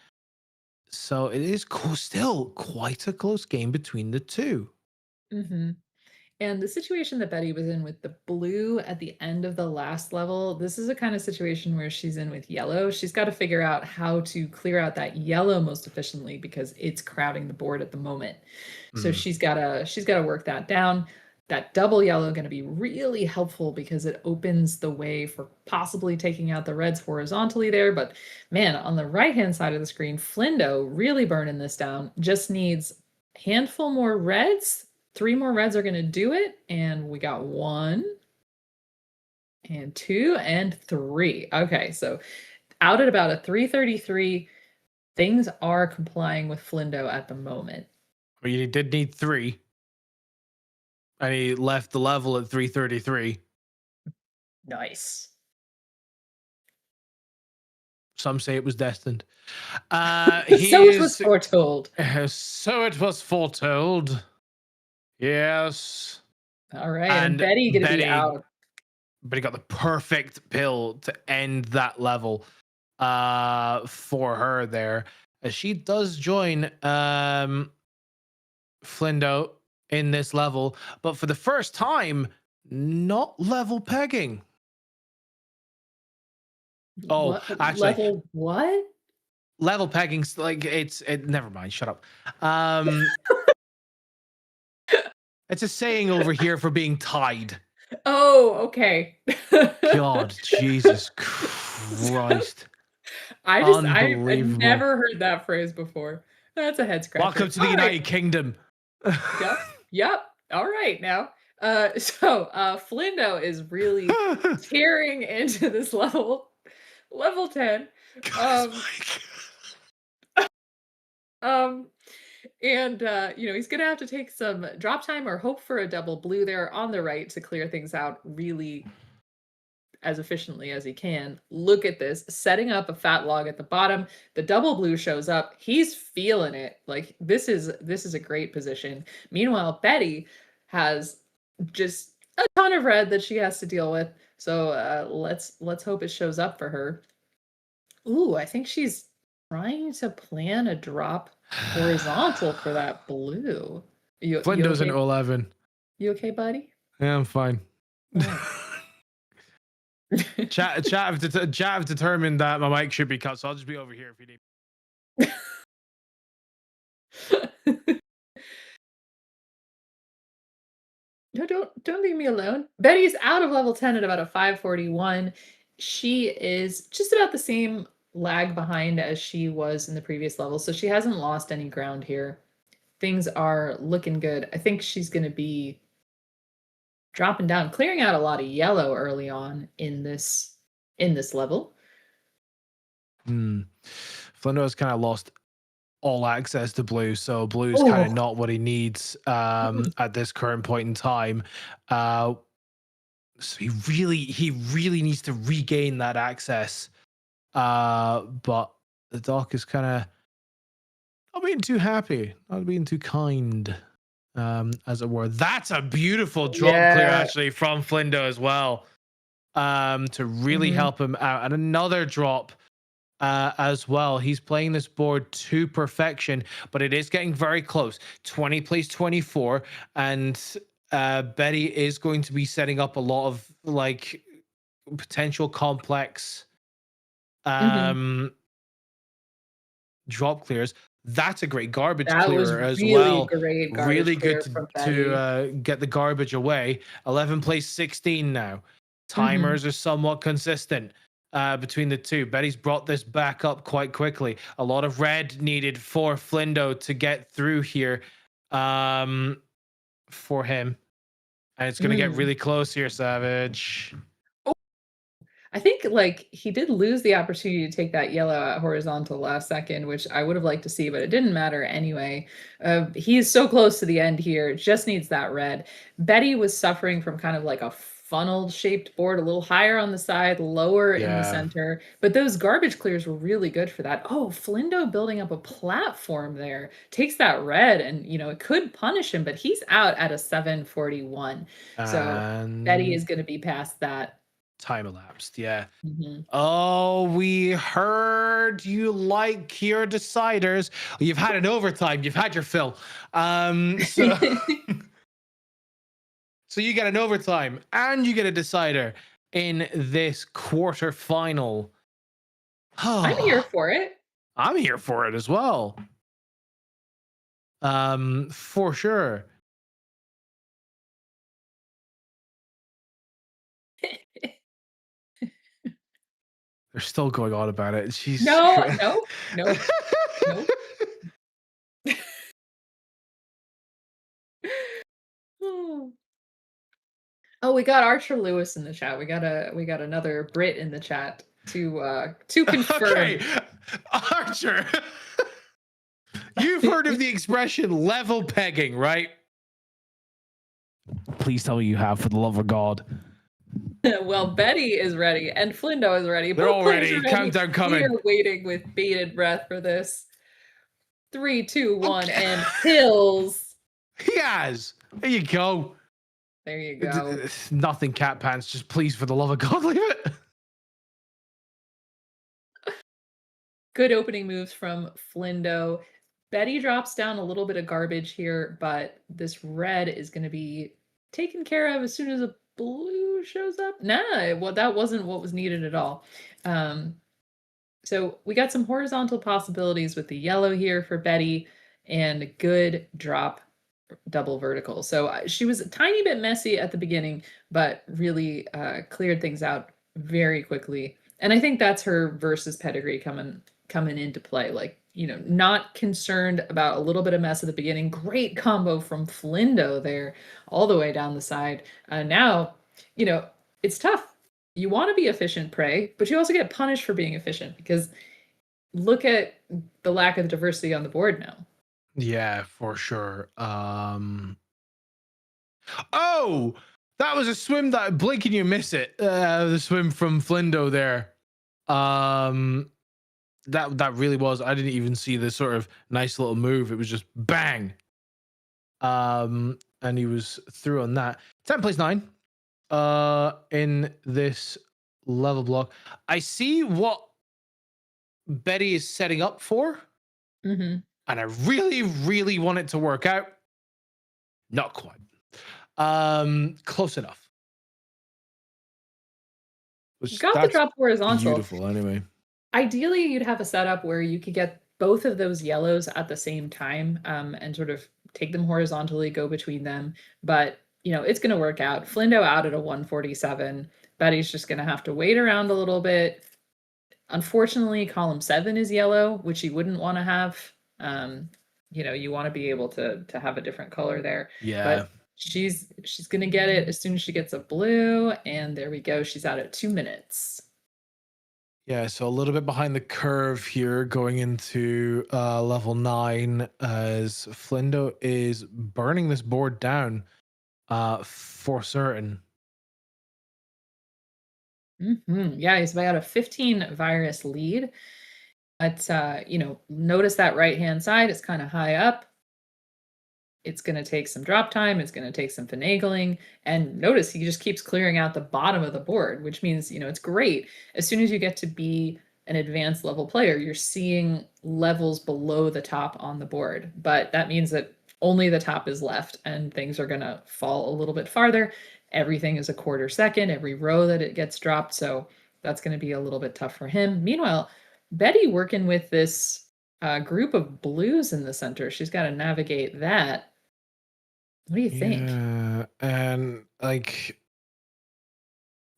So it is still quite a close game between the two. And the situation that Betty was in with the blue at the end of the last level, this is a kind of situation where she's in with yellow. She's got to figure out how to clear out that yellow most efficiently because it's crowding the board at the moment. So she's got to work that down. That double yellow going to be really helpful because it opens the way for possibly taking out the reds horizontally there. But man, on the right-hand side of the screen, Flindo really burning this down. Just needs a handful more reds. 3 more reds are going to do it. And we got 1 and 2 and 3. Okay, so out at about a 333, things are complying with Flindo at the moment. Well, you did need 3. And he left the level at 333. Nice. Some say it was destined. So it was foretold. So it was foretold. Yes. All right. And Betty going to be out. Betty got the perfect pill to end that level for her there. As she does join Flindo in this level, but for the first time, not level pegging. Oh, actually, level what? Level pegging's like never mind, shut up. It's a saying over here for being tied. Oh, okay. God, Jesus Christ. I've never heard that phrase before. That's a head scratcher. Welcome to the United Kingdom. Yep. All right now. So Flindo is really tearing into this level 10. And he's gonna have to take some drop time or hope for a double blue there on the right to clear things out really as efficiently as he can. Look at this, setting up a fat log at the bottom. The double blue shows up. He's feeling it. Like this is a great position. Meanwhile, Betty has just a ton of red that she has to deal with. So let's hope it shows up for her. Ooh, I think she's trying to plan a drop horizontal for that blue. Flindo's okay? an 11. You okay, buddy? Yeah, I'm fine. Chat have determined that my mic should be cut, so I'll just be over here if you need. No, don't leave me alone. Betty's out of level 10 at about a 541. She is just about the same lag behind as she was in the previous level, so she hasn't lost any ground here. Things are looking good. I think she's going to be dropping down, clearing out a lot of yellow early on in this level. Flindo has kind of lost all access to blue, so blue is kind of not what he needs at this current point in time. So he really needs to regain that access. But the Doc is kind of not being too happy, not being too kind, as it were. That's a beautiful drop clear actually from Flindo as well, to really help him out. And another drop as well. He's playing this board to perfection, but it is getting very close. 20 plays 24, and Betty is going to be setting up a lot of like potential complex drop clears. That's a great garbage clear as well. Really good to get the garbage away. 11 plays 16 now. Timers are somewhat consistent between the two. Betty's brought this back up quite quickly. A lot of red needed for Flindo to get through here for him. And it's going to get really close here, Savage. I think like he did lose the opportunity to take that yellow at horizontal last second, which I would have liked to see, but it didn't matter anyway. He is so close to the end here. Just needs that red. Betty was suffering from kind of like a funnel shaped board, a little higher on the side, lower in the center, but those garbage clears were really good for that. Oh, Flindo building up a platform there, takes that red, and you know it could punish him, but he's out at a 741. So Betty is going to be past that. Time elapsed, Oh, we heard you like your deciders. You've had an overtime. You've had your fill. So you get an overtime and you get a decider in this quarterfinal. I'm here for it. I'm here for it as well. For sure. They're still going on about it. She's no. Oh, we got Archer Lewis in the chat. We got another Brit in the chat to confirm. Okay, Archer, you've heard of the expression level pegging, right? Please tell me you have, for the love of God. Well, Betty is ready and Flindo is ready. They're all ready. Countdown coming. We're waiting with bated breath for this. 3, 2, 1, and Hills. He has. There you go. There you go. Nothing, Cat Pants. Just please, for the love of God, leave it. Good opening moves from Flindo. Betty drops down a little bit of garbage here, but this red is going to be taken care of as soon as a blue shows up. Nah, well, that wasn't what was needed at all. So we got some horizontal possibilities with the yellow here for Betty and a good drop double vertical. So she was a tiny bit messy at the beginning, but really cleared things out very quickly. And I think that's her versus pedigree coming into play. Like, you know, not concerned about a little bit of mess at the beginning. Great combo from Flindo there all the way down the side. Now, you know, it's tough. You want to be efficient prey, but you also get punished for being efficient because look at the lack of diversity on the board now. Yeah, for sure. Oh, that was a swim that blink and you miss it. The swim from Flindo there. That really was. I didn't even see this sort of nice little move. It was just bang. And he was through on that. 10 plays 9. In this level block. I see what Betty is setting up for. And I really, really want it to work out. Not quite. Close enough. Got the drop horizontal. Beautiful, anyway. Ideally, you'd have a setup where you could get both of those yellows at the same time and sort of take them horizontally, go between them. But, you know, it's going to work out. Flindo out at a 147. Betty's just going to have to wait around a little bit. Unfortunately, column 7 is yellow, which you wouldn't want to have. You know, you want to be able to have a different color there. Yeah. But she's gonna get it as soon as she gets a blue, and there we go. She's out at 2 minutes. Yeah, so a little bit behind the curve here going into level 9 as Flindo is burning this board down for certain. Yeah, he's about a 15 virus lead. But notice that right-hand side is kind of high up. It's going to take some drop time. It's going to take some finagling. And notice he just keeps clearing out the bottom of the board, which means, it's great. As soon as you get to be an advanced level player, you're seeing levels below the top on the board. But that means that only the top is left and things are going to fall a little bit farther. Everything is a quarter second, every row that it gets dropped. So that's going to be a little bit tough for him. Meanwhile, Betty working with this group of blues in the center. She's got to navigate that. What do you think? Yeah, and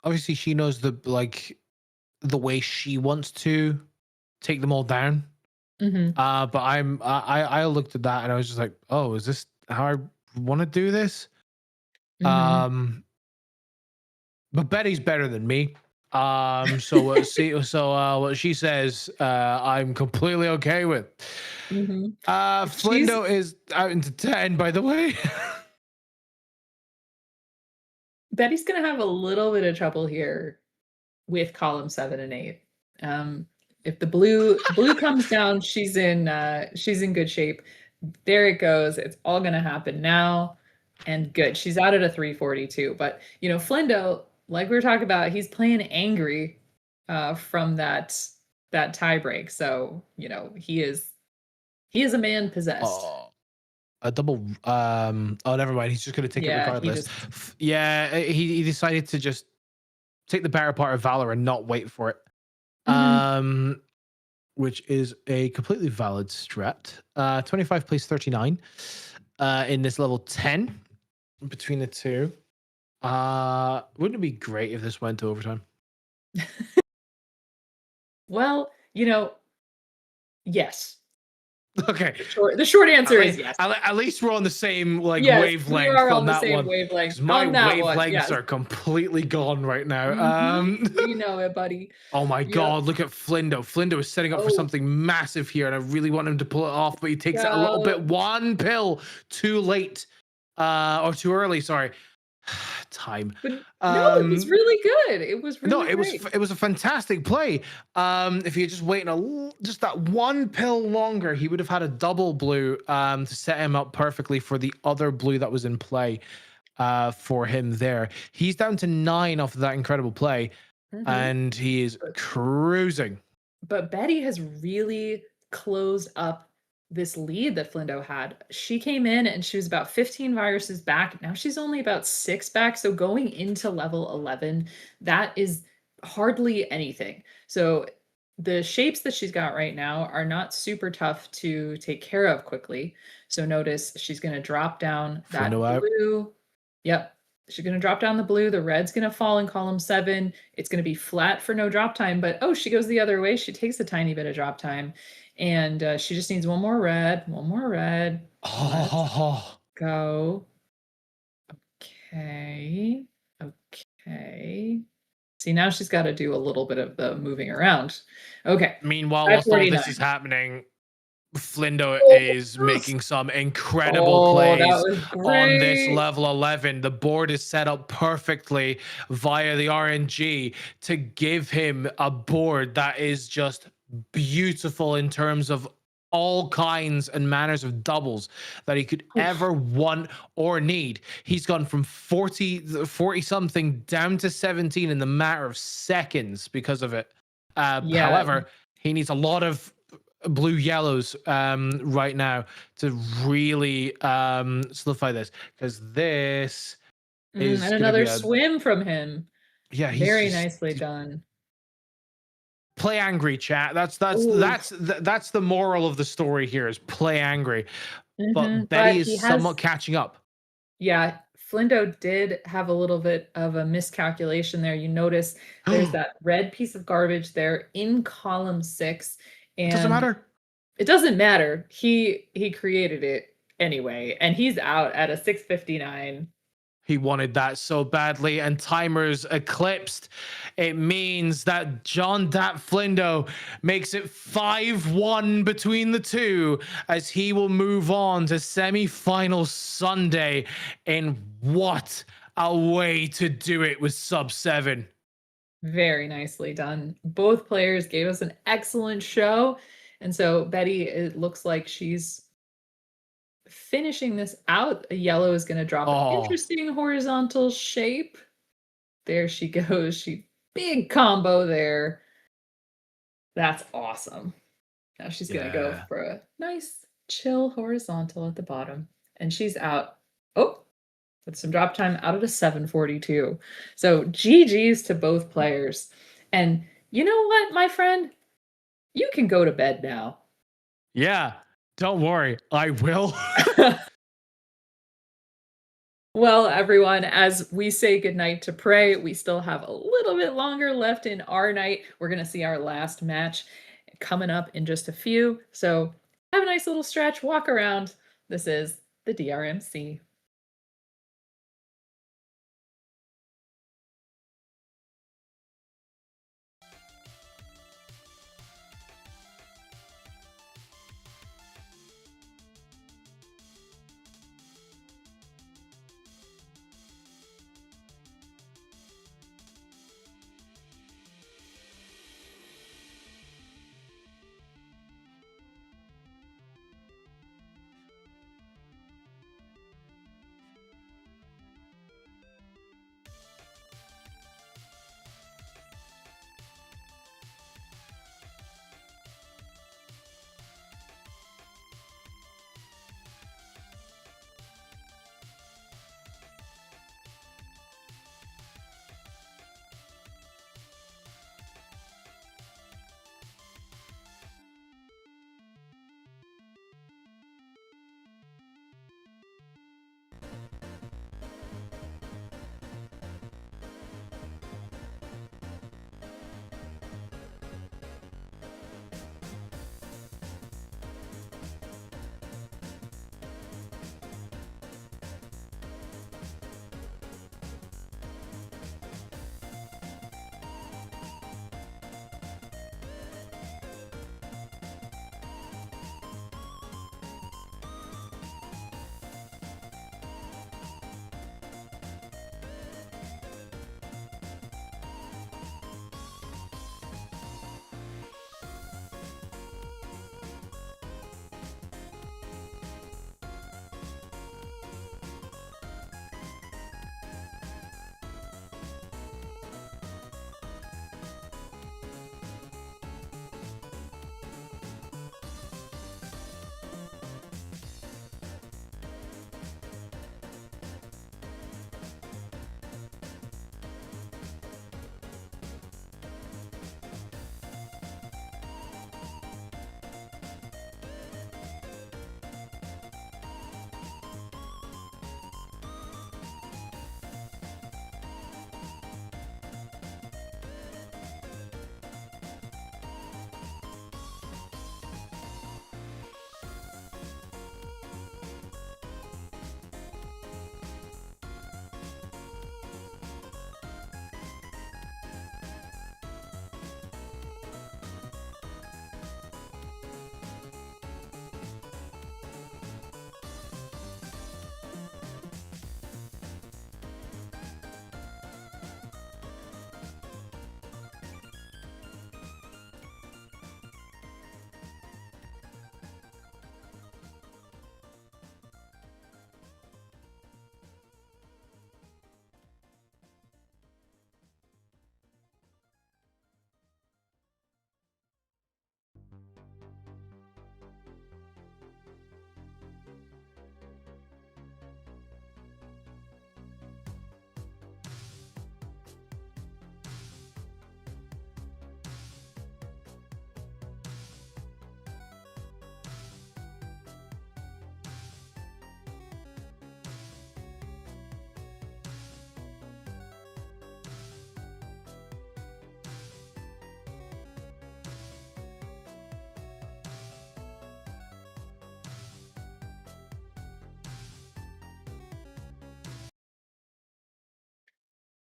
obviously she knows the way she wants to take them all down. But I looked at that and I was just like, oh, is this how I want to do this? But Betty's better than me. So what she says, I'm completely okay with. Flindo is out into 10, by the way. Betty's gonna have a little bit of trouble here with column 7 and 8. If the blue comes down, she's in good shape. There it goes. It's all gonna happen now, and good. She's out at a 342. But Flindo, like we were talking about, he's playing angry from that tie break. So he is a man possessed. A double. Oh, never mind. He's just going to take it regardless. He decided to just take the better part of Valor and not wait for it. Which is a completely valid strat. 25 plays 39 in this level 10 between the two. Wouldn't it be great if this went to overtime? Well, yes. Okay. The short answer is yes. At least we're on the same wavelength we are on that the same one. Wavelength. My wavelengths are completely gone right now. You know it, buddy. Oh my God! Look at Flindo. Flindo is setting up for something massive here, and I really want him to pull it off, but he takes it a little bit one pill too late, or too early. Sorry. Time. But no, it was really good. It was really great. It was a fantastic play. If he had just waited just that one pill longer, he would have had a double blue to set him up perfectly for the other blue that was in play for him there. He's down to 9 off of that incredible play, and he is cruising. But Betty has really closed up this lead that Flindo had. She came in and she was about 15 viruses back. Now she's only about 6 back. So going into level 11, that is hardly anything. So the shapes that she's got right now are not super tough to take care of quickly. So notice she's going to drop down that blue. Yep. She's going to drop down the blue. The red's going to fall in column 7. It's going to be flat for no drop time, but she goes the other way. She takes a tiny bit of drop time. And she just needs one more red. Oh, go. Okay. See, now she's got to do a little bit of the moving around. Okay. Meanwhile, while all this is happening, Flindo is making some incredible plays on this level 11. The board is set up perfectly via the RNG to give him a board that is just beautiful in terms of all kinds and manners of doubles that he could ever want or need. He's gone from 40 something down to 17 in the matter of seconds because of it. However, he needs a lot of blue yellows right now to really solidify this, because this is and another swim from him. Yeah, very nicely done. Play angry, chat. That's the moral of the story here, is play angry. But Betty is somewhat catching up. Yeah, Flindo did have a little bit of a miscalculation there. You notice there's that red piece of garbage there in column 6. And it doesn't matter. It doesn't matter. He created it. anyway, and he's out at a 6:59. He wanted that so badly, and timers eclipsed. It means that John Dat Flindo makes it 5-1 between the two, as he will move on to semi-final Sunday. In what a way to do it with sub 7. Very nicely done. Both players gave us an excellent show. And so Betty, it looks like she's finishing this out. A yellow is going to drop an interesting horizontal shape. There she goes. She big combo there. That's awesome. Now she's going to go for a nice chill horizontal at the bottom. And she's out. Oh, with some drop time out at a 7:42. So GG's to both players. And you know what, my friend? You can go to bed now. Yeah, don't worry. I will. Well, everyone, as we say goodnight to Prey, we still have a little bit longer left in our night. We're going to see our last match coming up in just a few. So have a nice little stretch, walk around. This is the DRMC.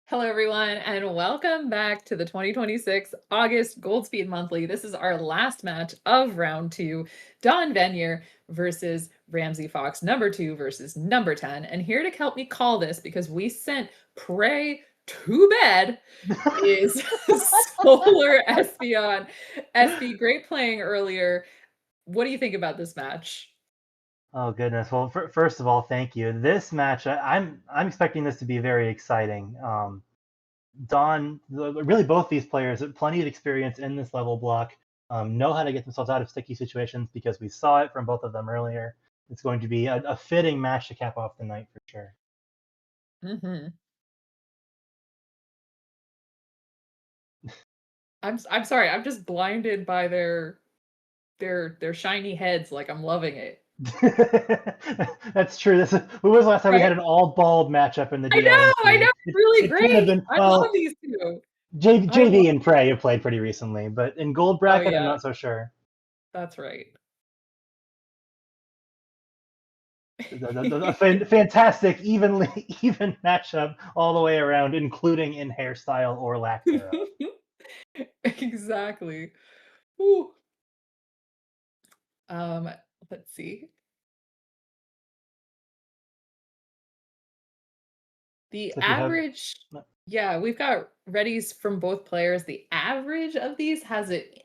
Hello, everyone, and welcome back to the 2026 August Goldspeed Monthly. This is our last match of round 2, Dawn Venier versus Ramsey Fox, number 2 versus number 10. And here to help me call this, because we sent Prey to bed, is Solar Espeon. Espe, great playing earlier. What do you think about this match? Oh goodness. Well, first of all, thank you. This match, I'm expecting this to be very exciting. Dawn, really both these players have plenty of experience in this level block, know how to get themselves out of sticky situations because we saw it from both of them earlier. It's going to be a fitting match to cap off the night for sure. Mm-hmm. I'm sorry. I'm just blinded by their shiny heads. Like, I'm loving it. That's true. When was the last time we had an all bald matchup in the DLM? I know. It's really great. Been, I love these two. JV and Prey have played pretty recently, but in gold bracket, I'm not so sure. That's right. The fantastic, even matchup all the way around, including in hairstyle or lack thereof. Exactly. Ooh. Let's see. The average, yeah, we've got readies from both players. The average of these has it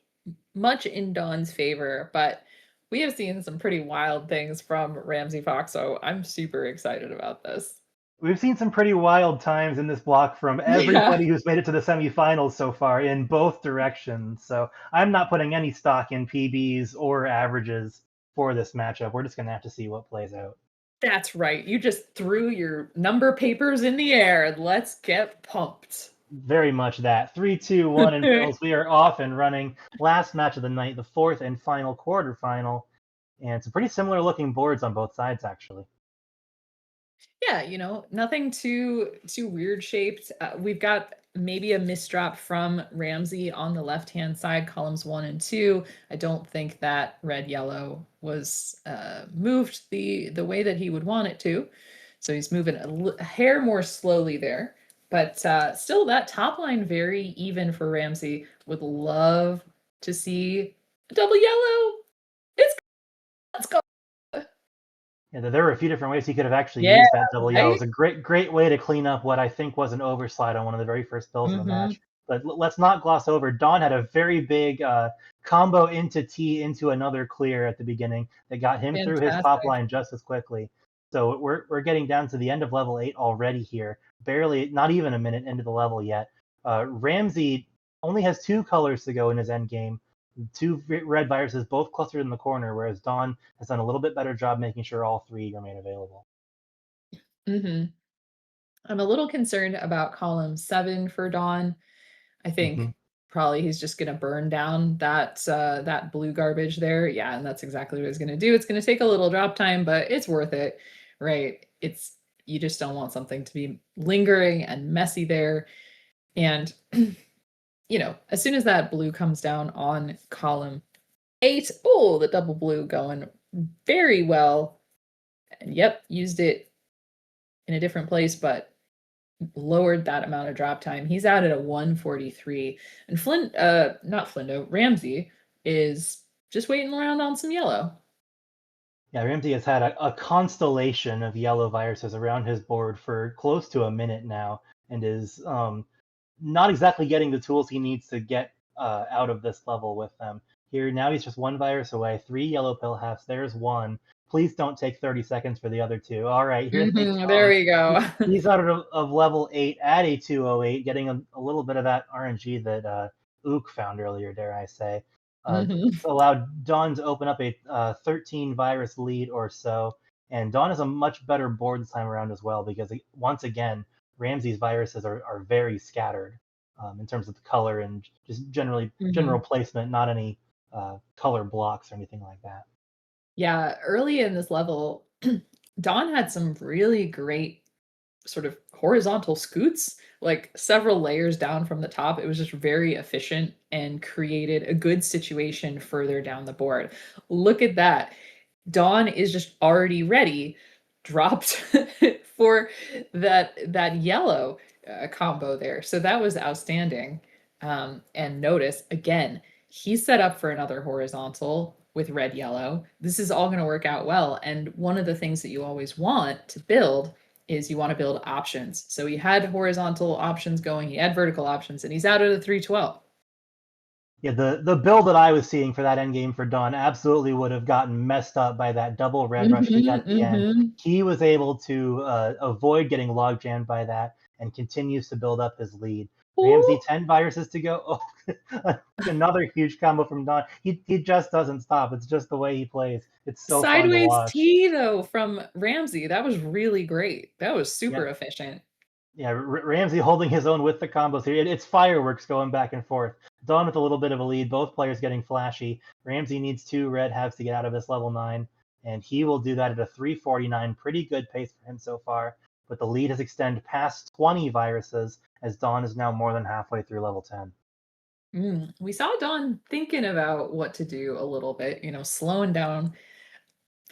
much in Dawn's favor, but we have seen some pretty wild things from Ramsey Fox, so I'm super excited about this. We've seen some pretty wild times in this block from everybody who's made it to the semifinals so far in both directions. So I'm not putting any stock in PBs or averages for this matchup. We're just going to have to see what plays out. That's right. You just threw your number papers in the air and let's get pumped. Very much that. 3, 2, 1, and Bills. We are off and running. Last match of the night, the fourth and final quarterfinal. And it's a pretty similar looking boards on both sides, actually. Yeah, you know, nothing too weird shaped. We've got maybe a misdrop from Ramsey on the left-hand side, columns 1 and 2. I don't think that red-yellow was moved the way that he would want it to. So he's moving a hair more slowly there. But still, that top line very even for Ramsey. Would love to see a double yellow. Let's go. Yeah, there were a few different ways he could have actually used that double yellow. It was a great way to clean up what I think was an overslide on one of the very first bills of the match. But let's not gloss over. Dawn had a very big combo into T into another clear at the beginning that got him through his top line just as quickly. So we're getting down to the end of level 8 already here. Barely, not even a minute into the level yet. Ramsey only has 2 colors to go in his end game. 2 red viruses, both clustered in the corner, whereas Dawn has done a little bit better job making sure all 3 remain available. I'm a little concerned about column 7 for Dawn. I think probably he's just going to burn down that blue garbage there. Yeah, and that's exactly what he's going to do. It's going to take a little drop time, but it's worth it, right? You just don't want something to be lingering and messy there. And you know, as soon as that blue comes down on column 8, oh, the double blue going very well. And yep, used it in a different place, but lowered that amount of drop time. He's out at a 143. And Ramsey is just waiting around on some yellow. Yeah, Ramsey has had a constellation of yellow viruses around his board for close to a minute now, and is not exactly getting the tools he needs to get out of this level with them. Here, now he's just 1 virus away, 3 yellow pill halves, there's 1. Please don't take 30 seconds for the other 2. All right, here there we go. He's out of level 8 at a 208, getting a little bit of that RNG that Ook found earlier, dare I say. Allowed Dawn to open up a 13 virus lead or so. And Dawn is a much better board this time around as well, because once again, Ramsey's viruses are very scattered in terms of the color and just general placement, not any color blocks or anything like that. Yeah, early in this level, Dawn had some really great sort of horizontal scoots, like several layers down from the top. It was just very efficient and created a good situation further down the board. Look at that. Dawn is just already ready. dropped for that yellow combo there. So that was outstanding. And notice again, he's set up for another horizontal with red yellow. This is all going to work out well. And one of the things that you always want to build is you want to build options. So he had horizontal options going, he had vertical options, and he's out of the 312. Yeah, the build that I was seeing for that end game for Dawn absolutely would have gotten messed up by that double red rush he got at the end. He was able to avoid getting log jammed by that and continues to build up his lead. Ramsey, 10 viruses to go. Oh, another huge combo from Dawn. He just doesn't stop. It's just the way he plays. It's so fun to Sideways watch. T though from Ramsey. That was really great. That was super efficient. Yeah, Ramsey holding his own with the combos here. It's fireworks going back and forth. Dawn with a little bit of a lead. Both players getting flashy. Ramsey needs 2 red halves to get out of this level 9, and he will do that at a 3:49. Pretty good pace for him so far. But the lead has extended past 20 viruses as Dawn is now more than halfway through level 10. We saw Dawn thinking about what to do a little bit, slowing down.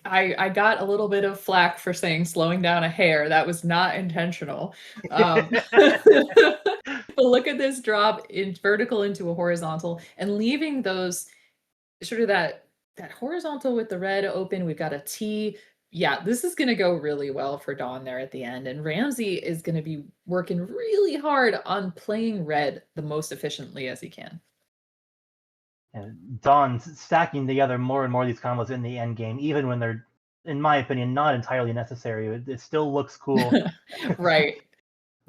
I got a little bit of flack for saying slowing down a hair. That was not intentional. But look at this drop in vertical into a horizontal and leaving those sort of that horizontal with the red open. We've got a T. Yeah, this is going to go really well for Dawn there at the end. And Ramsey is going to be working really hard on playing red the most efficiently as he can. And Dawn's stacking together more and more of these combos in the end game, even when they're, in my opinion, not entirely necessary. It still looks cool. Right.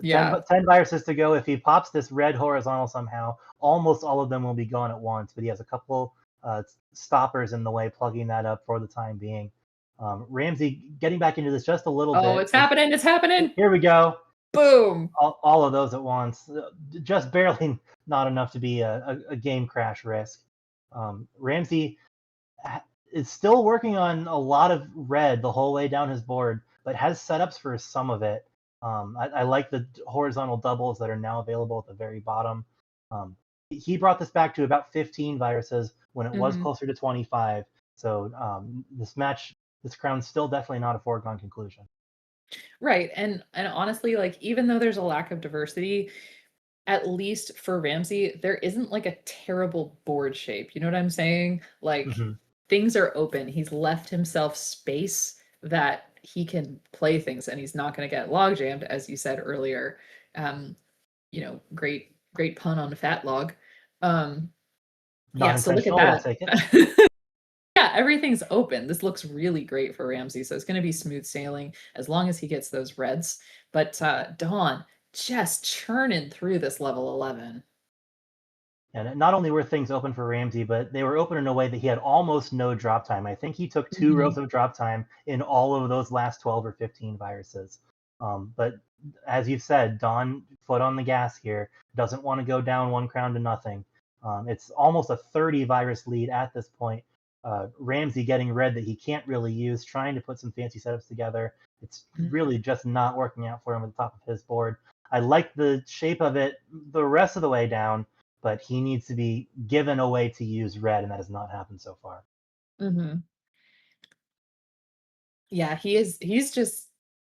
Yeah. 10 viruses to go. If he pops this red horizontal somehow, almost all of them will be gone at once. But he has a couple stoppers in the way, plugging that up for the time being. Ramsey getting back into this just a little bit. Oh, it's happening. It's happening. Here we go. Boom. All of those at once. Just barely not enough to be a game crash risk. Ramsey is still working on a lot of red the whole way down his board, but has setups for some of it. I like the horizontal doubles that are now available at the very bottom. He brought this back to about 15 viruses when it was closer to 25. So this crown's still definitely not a foregone conclusion. Right. And honestly, like, even though there's a lack of diversity, at least for Ramsey, there isn't like a terrible board shape. You know what I'm saying? Like, things are open. He's left himself space that he can play things, and he's not going to get log jammed, as you said earlier. Great pun on the fat log. Yeah, so look at that. Yeah, everything's open. This looks really great for Ramsey, so it's going to be smooth sailing as long as he gets those reds. But Dawn just churning through this level 11. And not only were things open for Ramsey, but they were open in a way that he had almost no drop time. I think he took 2 rows of drop time in all of those last 12 or 15 viruses. But as you said, Dawn, foot on the gas here, doesn't want to go down 1 crown to nothing. It's almost a 30 virus lead at this point. Ramsey getting red that he can't really use, trying to put some fancy setups together. It's really just not working out for him at the top of his board. I like the shape of it the rest of the way down, but he needs to be given a way to use red, and that has not happened so far. Yeah, he's just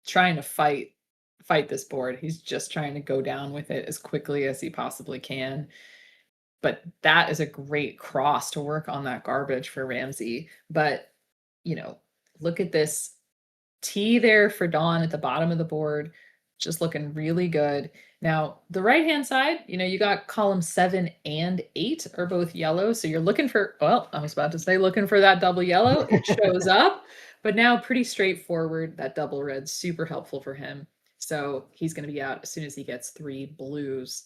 trying to fight this board. He's just trying to go down with it as quickly as he possibly can. But that is a great cross to work on that garbage for Ramsey. But, look at this T there for Dawn at the bottom of the board, just looking really good. Now, the right-hand side, you got column 7 and 8 are both yellow. So you're looking for, I was about to say looking for that double yellow. It shows up, but now pretty straightforward. That double red, super helpful for him. So he's going to be out as soon as he gets 3 blues.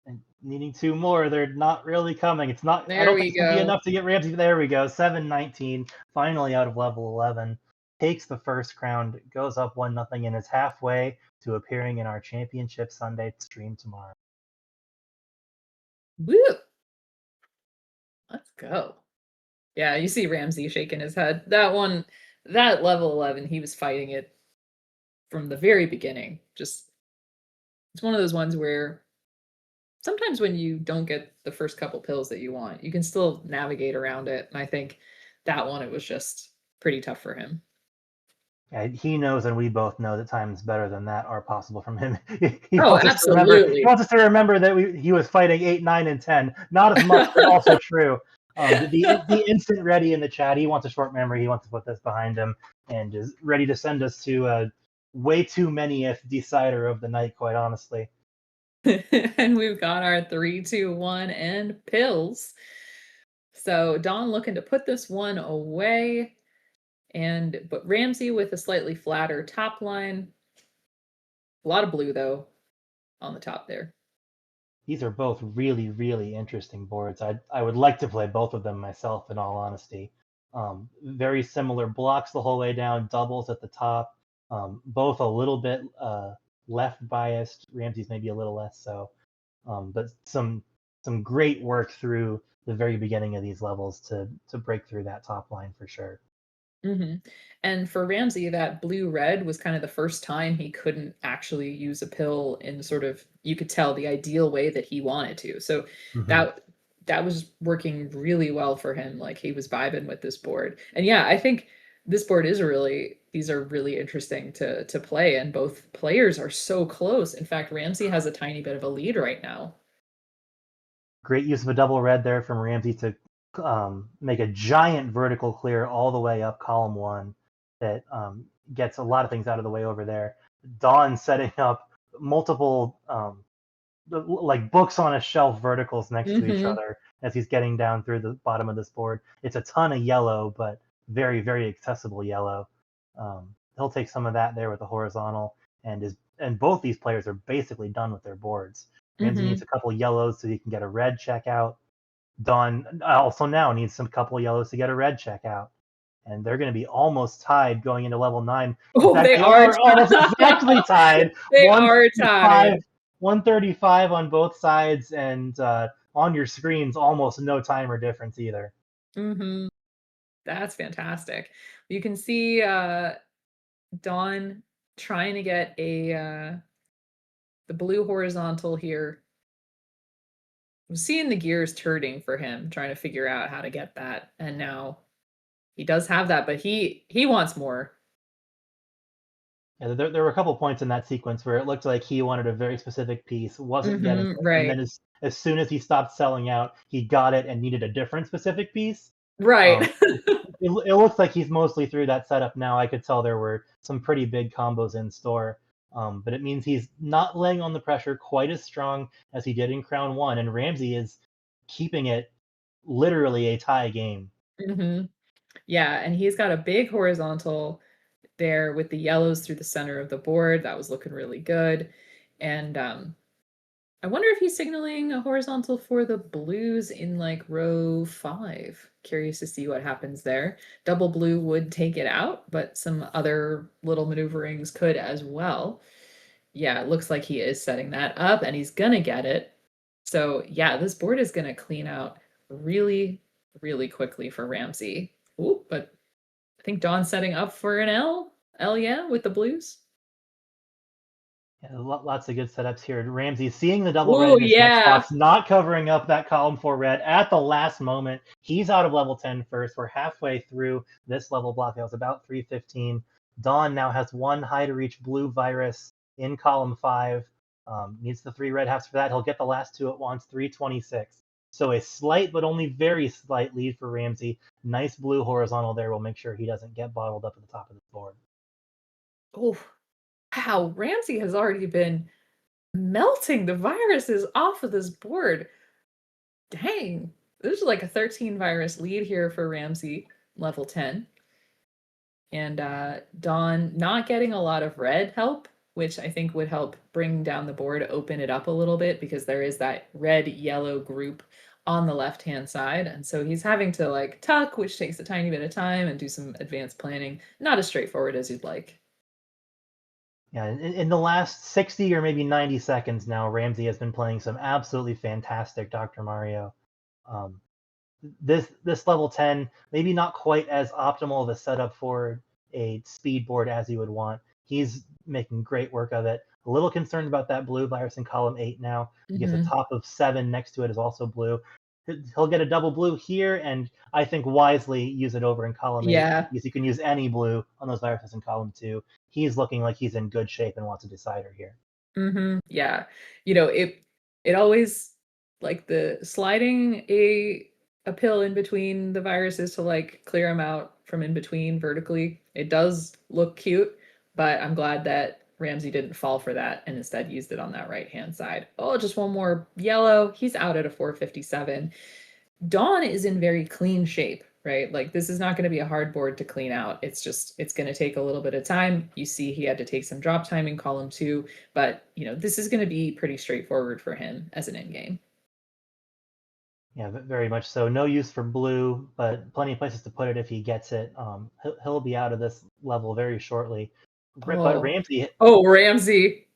And needing 2 more, they're not really coming. It's not. There I don't we think it's gonna be go. enough to get Ramsey. There we go. 7-19, finally out of level 11. Takes the first crown, goes up 1-0, and is halfway to appearing in our Championship Sunday stream tomorrow. Woo! Let's go. Yeah, you see Ramsey shaking his head. That level 11, he was fighting it from the very beginning. Just, it's one of those ones where sometimes when you don't get the first couple pills that you want, you can still navigate around it. And I think that one, it was just pretty tough for him. Yeah, he knows, and we both know that times better than that are possible from him. He Oh, wants us to remember. He absolutely. wants us to remember that he was fighting 8, 9, and 10. Not as much, but also true. The instant ready in the chat. He wants a short memory. He wants to put this behind him and is ready to send us to way too many if decider of the night. Quite honestly. And we've got our 3, 2, 1, and pills. So Dawn looking to put this one away. But Ramsey with a slightly flatter top line. A lot of blue though on the top there. These are both really, really interesting boards. I would like to play both of them myself, in all honesty. Very similar blocks the whole way down, doubles at the top. Both a little bit left biased. Ramsey's maybe a little less so. But some great work through the very beginning of these levels to break through that top line for sure. Mm-hmm. And for Ramsey, that blue-red was kind of the first time he couldn't actually use a pill in sort of, you could tell, the ideal way that he wanted to. So that was working really well for him. Like he was vibing with this board. And yeah, I think this board is these are really interesting to play, and both players are so close. In fact, Ramsey has a tiny bit of a lead right now. Great use of a double red there from Ramsey to make a giant vertical clear all the way up column 1 that gets a lot of things out of the way over there. Dawn setting up multiple like books on a shelf verticals next to each other as he's getting down through the bottom of this board. It's a ton of yellow, but very, very accessible yellow. He'll take some of that there with the horizontal, and both these players are basically done with their boards. Ramsey needs a couple yellows so he can get a red check out. Dawn also now needs some couple yellows to get a red check out. And they're going to be almost tied going into level 9. Oh, fact, they are almost exactly tied. They are tied. 135 on both sides, and on your screens, almost no timer difference either. That's fantastic. You can see Dawn trying to get the blue horizontal here. I'm seeing the gears turning for him, trying to figure out how to get that. And now he does have that, but he wants more. Yeah, there were a couple points in that sequence where it looked like he wanted a very specific piece, wasn't getting it, right. and then as soon as he stopped selling out, he got it and needed a different specific piece. Right. It looks like he's mostly through that setup now. I could tell there were some pretty big combos in store. But it means he's not laying on the pressure quite as strong as he did in Crown 1, and Ramsey is keeping it literally a tie game. Yeah, and he's got a big horizontal there with the yellows through the center of the board. That was looking really good. And I wonder if he's signaling a horizontal for the blues in like row 5. Curious to see what happens there. Double blue would take it out, but some other little maneuverings could as well. Yeah, it looks like he is setting that up, and he's gonna get it. So yeah, this board is gonna clean out really, really quickly for Ramsey. Ooh, but I think Dawn's setting up for an L. Yeah, with the blues. Yeah, lots of good setups here. Ramsey seeing the double red in his next box, not covering up that column 4 red at the last moment. He's out of level 10 first. We're halfway through this level block. That was about 315. Dawn now has 1 high to reach blue virus in column 5. Needs the 3 red halves for that. He'll get the last 2 at once, 326. So a slight but only very slight lead for Ramsey. Nice blue horizontal there will make sure he doesn't get bottled up at the top of the board. Oh, wow. Ramsey has already been melting the viruses off of this board. Dang. This is like a 13 virus lead here for Ramsey, level 10. And Dawn not getting a lot of red help, which I think would help bring down the board, open it up a little bit, because there is that red-yellow group on the left-hand side. And so he's having to like tuck, which takes a tiny bit of time, and do some advanced planning. Not as straightforward as you'd like. Yeah, in the last 60 or maybe 90 seconds now, Ramsey has been playing some absolutely fantastic Dr. Mario. This level 10, maybe not quite as optimal of a setup for a speed board as you would want. He's making great work of it. A little concerned about that blue virus in column 8 now, because the top of 7 next to it is also blue. he'll get a double blue here, and I think wisely use it over in column 8 Yeah. because you can use any blue on those viruses in column 2. He's looking like he's in good shape and wants a decider here. Yeah. It always, like, the sliding a pill in between the viruses to like clear them out from in between vertically. It does look cute, but I'm glad that Ramsey didn't fall for that and instead used it on that right-hand side. Oh, just one more yellow. He's out at a 457. Dawn is in very clean shape, right? Like, this is not going to be a hard board to clean out. It's going to take a little bit of time. You see he had to take some drop time in column 2, but this is going to be pretty straightforward for him as an end game. Yeah, very much so. No use for blue, but plenty of places to put it if he gets it. He'll be out of this level very shortly. But Ramsey. Oh, Ramsey.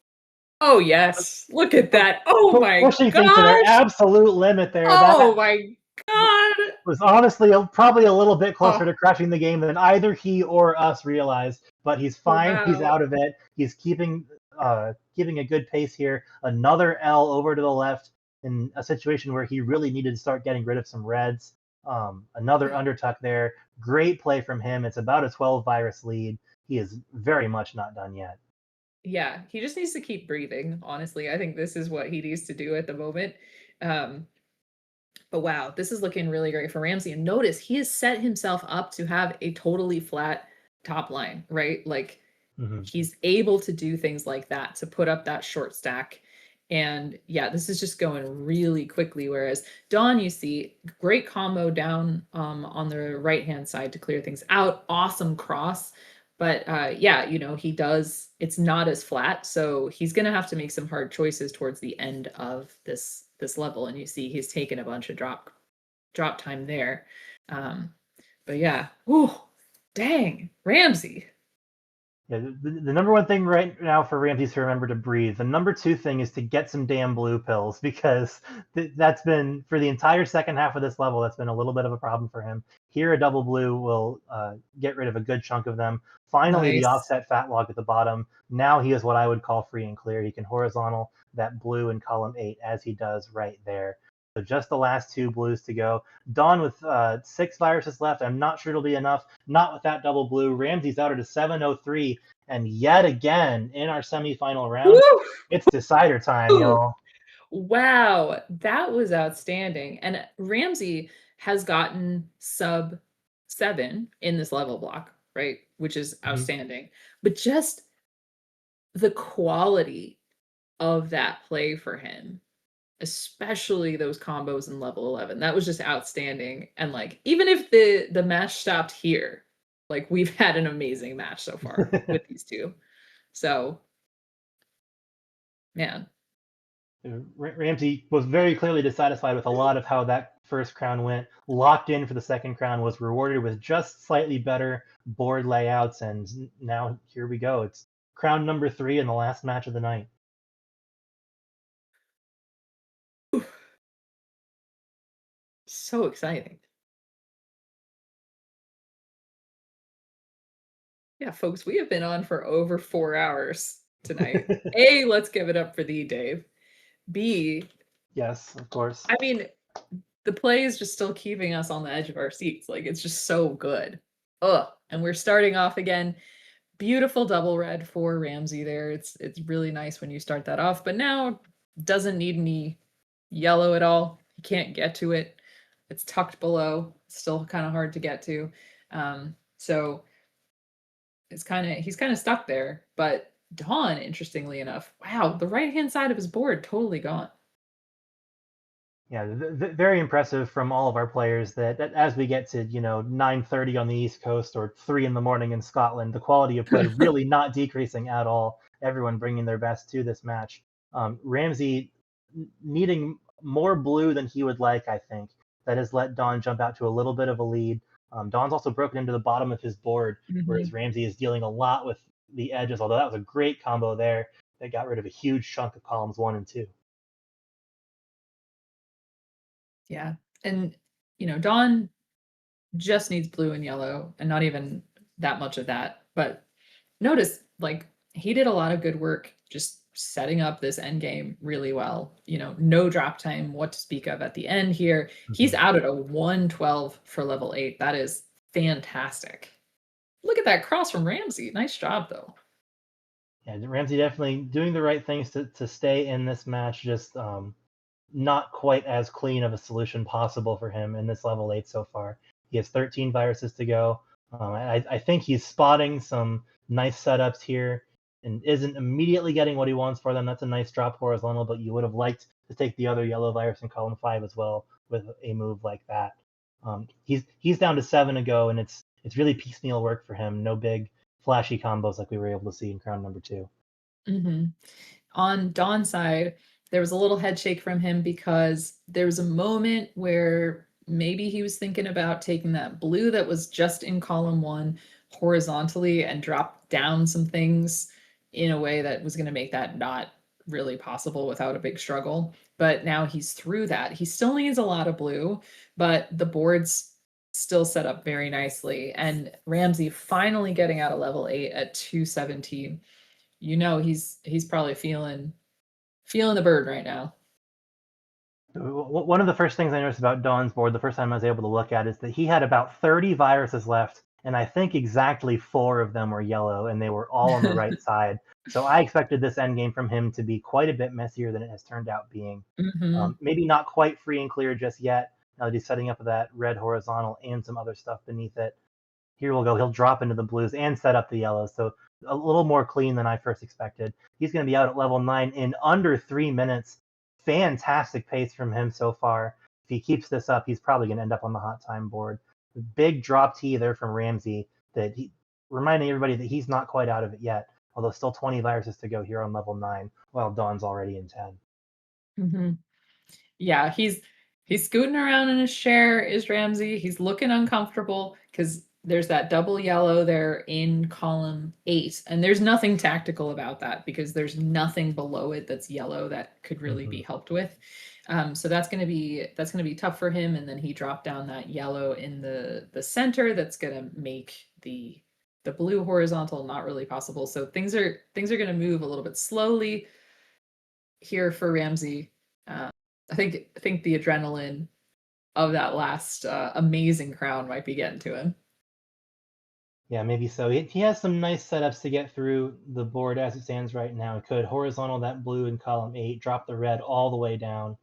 Oh, yes. Look at that. Oh, my God. Pushing things to their absolute limit there. Oh, my God. Was honestly probably a little bit closer to crashing the game than either he or us realized. But he's fine. Wow. He's out of it. He's keeping a good pace here. Another L over to the left in a situation where he really needed to start getting rid of some reds. Another undertuck there. Great play from him. It's about a 12 virus lead. He is very much not done yet. Yeah, he just needs to keep breathing, honestly. I think this is what he needs to do at the moment. But wow, this is looking really great for Ramsey. And notice he has set himself up to have a totally flat top line, right? Like, he's able to do things like that, to put up that short stack. And yeah, this is just going really quickly. Whereas Dawn, you see, great combo down on the right-hand side to clear things out. Awesome cross. But yeah, he does, it's not as flat. So he's going to have to make some hard choices towards the end of this level. And you see he's taken a bunch of drop time there. But yeah, whew, dang, Ramsey. Yeah, the number one thing right now for Ramsey is to remember to breathe. The number two thing is to get some damn blue pills, because that's been, for the entire second half of this level, that's been a little bit of a problem for him. Here, a double blue will get rid of a good chunk of them. Finally, Nice. The offset fat log at the bottom. Now he is what I would call free and clear. He can horizontal that blue in column 8 as he does right there. So just the last 2 blues to go. Dawn with 6 viruses left. I'm not sure it'll be enough. Not with that double blue. Ramsey's out at a 703. And yet again, in our semifinal round, Woo! It's decider time, y'all. Wow, that was outstanding. And Ramsey has gotten sub 7 in this level block, right? Which is outstanding. But just the quality of that play for him, especially those combos in level 11, that was just outstanding. And like, even if the match stopped here, like, we've had an amazing match so far with these two. So, man. Ramsey was very clearly dissatisfied with a lot of how that first crown went. Locked in for the second crown, was rewarded with just slightly better board layouts, and now here we go. It's crown number 3 in the last match of the night. So exciting. Yeah, folks, we have been on for over 4 hours tonight. A, let's give it up for thee, Dave. B, yes, of course. I mean, the play is just still keeping us on the edge of our seats. Like, it's just so good. Ugh. And we're starting off again. Beautiful double red for Ramsey there. It's really nice when you start that off, but now doesn't need any yellow at all. You can't get to it. It's tucked below. It's still kind of hard to get to. So he's kind of stuck there. But Dawn, interestingly enough, wow, the right-hand side of his board totally gone. Yeah, very impressive from all of our players that as we get to 9:30 on the East Coast or 3 a.m. in Scotland, the quality of play really not decreasing at all. Everyone bringing their best to this match. Ramsey needing more blue than he would like, I think. That has let Dawn jump out to a little bit of a lead. Dawn's also broken into the bottom of his board, whereas Ramsey is dealing a lot with the edges, although that was a great combo there that got rid of a huge chunk of columns 1 and 2. Yeah. And, Dawn just needs blue and yellow, and not even that much of that. But notice, like, he did a lot of good work just setting up this end game really well. No drop time, what to speak of at the end here. He's out at a 112 for level 8. That is fantastic. Look at that cross from Ramsey. Nice job, though. Yeah, Ramsey definitely doing the right things to stay in this match. Just not quite as clean of a solution possible for him in this level 8 so far. He has 13 viruses to go. I think he's spotting some nice setups here and isn't immediately getting what he wants for them. That's a nice drop horizontal, but you would have liked to take the other yellow virus in column 5 as well with a move like that. He's down to 7 to go, and it's really piecemeal work for him. No big flashy combos like we were able to see in crown number 2. Mm-hmm. On Dawn's side, there was a little head shake from him because there was a moment where maybe he was thinking about taking that blue that was just in column 1 horizontally and drop down some things in a way that was going to make that not really possible without a big struggle. But now he's through that. He still needs a lot of blue, but the board's still set up very nicely. And Ramsey finally getting out of level 8 at 217. He's probably feeling the bird right now. One of the first things I noticed about Dawn's board the first time I was able to look at is that he had about 30 viruses left, and I think exactly 4 of them were yellow, and they were all on the right side. So I expected this endgame from him to be quite a bit messier than it has turned out being. Mm-hmm. Maybe not quite free and clear just yet, now that he's setting up that red horizontal and some other stuff beneath it. Here we'll go. He'll drop into the blues and set up the yellows, so a little more clean than I first expected. He's going to be out at level 9 in under 3 minutes. Fantastic pace from him so far. If he keeps this up, he's probably going to end up on the hot time board. Big drop T there from Ramsey, reminding everybody that he's not quite out of it yet, although still 20 viruses to go here on level 9, while Dawn's already in 10. Mm-hmm. Yeah, he's scooting around in his chair, is Ramsey. He's looking uncomfortable because there's that double yellow there in column 8, and there's nothing tactical about that because there's nothing below it that's yellow that could really be helped with. So that's going to be tough for him. And then he dropped down that yellow in the center that's going to make the blue horizontal not really possible. So things are going to move a little bit slowly here for Ramsey. I think the adrenaline of that last amazing crown might be getting to him. Yeah, maybe so. He has some nice setups to get through the board as it stands right now. He could horizontal that blue in column 8, drop the red all the way down.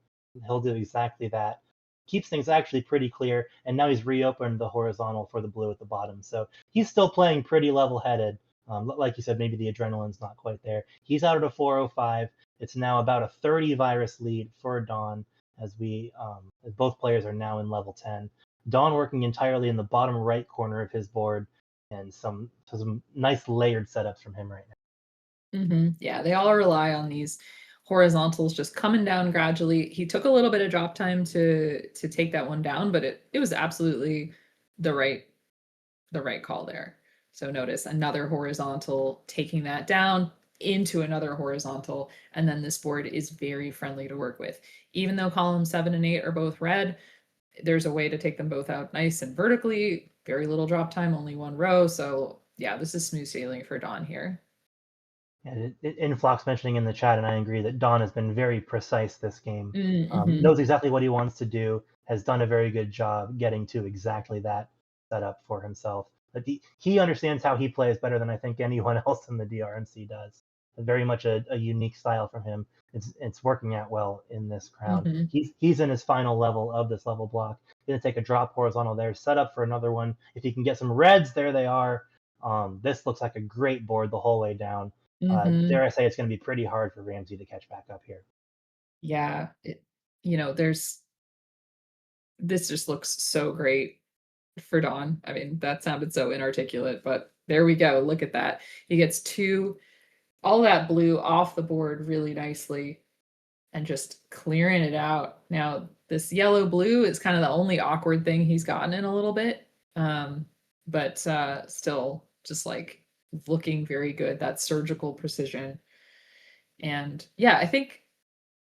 He'll do exactly that. Keeps things actually pretty clear, and now he's reopened the horizontal for the blue at the bottom. So he's still playing pretty level-headed. Like you said, maybe the adrenaline's not quite there. He's out at a 405. It's now about a 30 virus lead for Dawn as both players are now in level 10. Dawn working entirely in the bottom right corner of his board, and some nice layered setups from him right now. Mm-hmm. Yeah, they all rely on these horizontals just coming down gradually. He took a little bit of drop time to take that one down, but it was absolutely the right call there. So notice another horizontal, taking that down into another horizontal, and then this board is very friendly to work with. Even though columns 7 and 8 are both red, there's a way to take them both out nice and vertically. Very little drop time, only 1 row. So yeah, this is smooth sailing for Dawn here. And Inflox mentioning in the chat, and I agree that Dawn has been very precise this game. Mm-hmm. Knows exactly what he wants to do, has done a very good job getting to exactly that setup for himself. But he understands how he plays better than I think anyone else in the DRMC does. Very much a unique style from him. It's working out well in this crown. Mm-hmm. He's in his final level of this level block. Going to take a drop horizontal there, set up for another one. If he can get some reds, there they are. This looks like a great board the whole way down. Dare I say it's going to be pretty hard for Ramsey to catch back up here. Yeah, this just looks so great for Dawn. I mean, that sounded so inarticulate, but there we go. Look at that. He gets all that blue off the board really nicely and just clearing it out. Now, this yellow blue is kind of the only awkward thing he's gotten in a little bit, but still just like looking very good. That surgical precision. And yeah, I think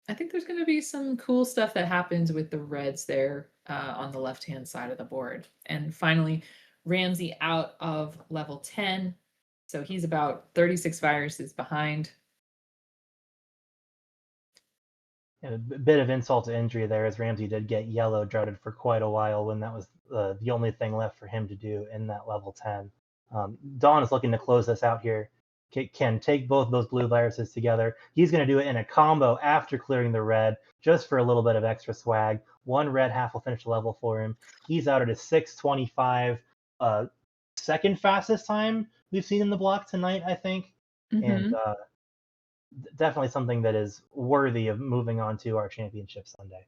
there's going to be some cool stuff that happens with the reds there on the left-hand side of the board. And finally, Ramsey out of level 10. So he's about 36 viruses behind. A bit of insult to injury there, as Ramsey did get yellow droughted for quite a while when that was the only thing left for him to do in that level 10. Dawn is looking to close this out here. Can take both those blue viruses together. He's going to do it in a combo after clearing the red, just for a little bit of extra swag. One red half will finish the level for him. He's out at a 6:25, second fastest time we've seen in the block tonight, I think. And definitely something that is worthy of moving on to our championship Sunday.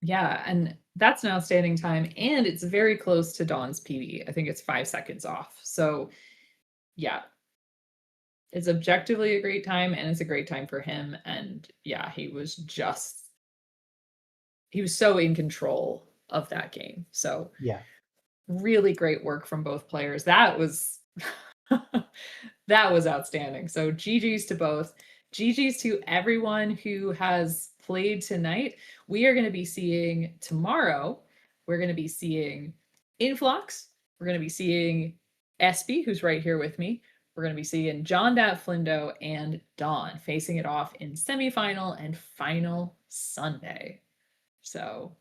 Yeah, and that's an outstanding time, and it's very close to Dawn's PB. I think it's 5 seconds off. So, yeah, it's objectively a great time, and it's a great time for him. And yeah, he was so in control of that game. So yeah, really great work from both players. That was that was outstanding. So GG's to both. GG's to everyone who has played tonight. We are going to be seeing tomorrow. We're going to be seeing Influx. We're going to be seeing Espy, who's right here with me. We're going to be seeing John Dat Flindo and Dawn facing it off in semifinal and final Sunday. So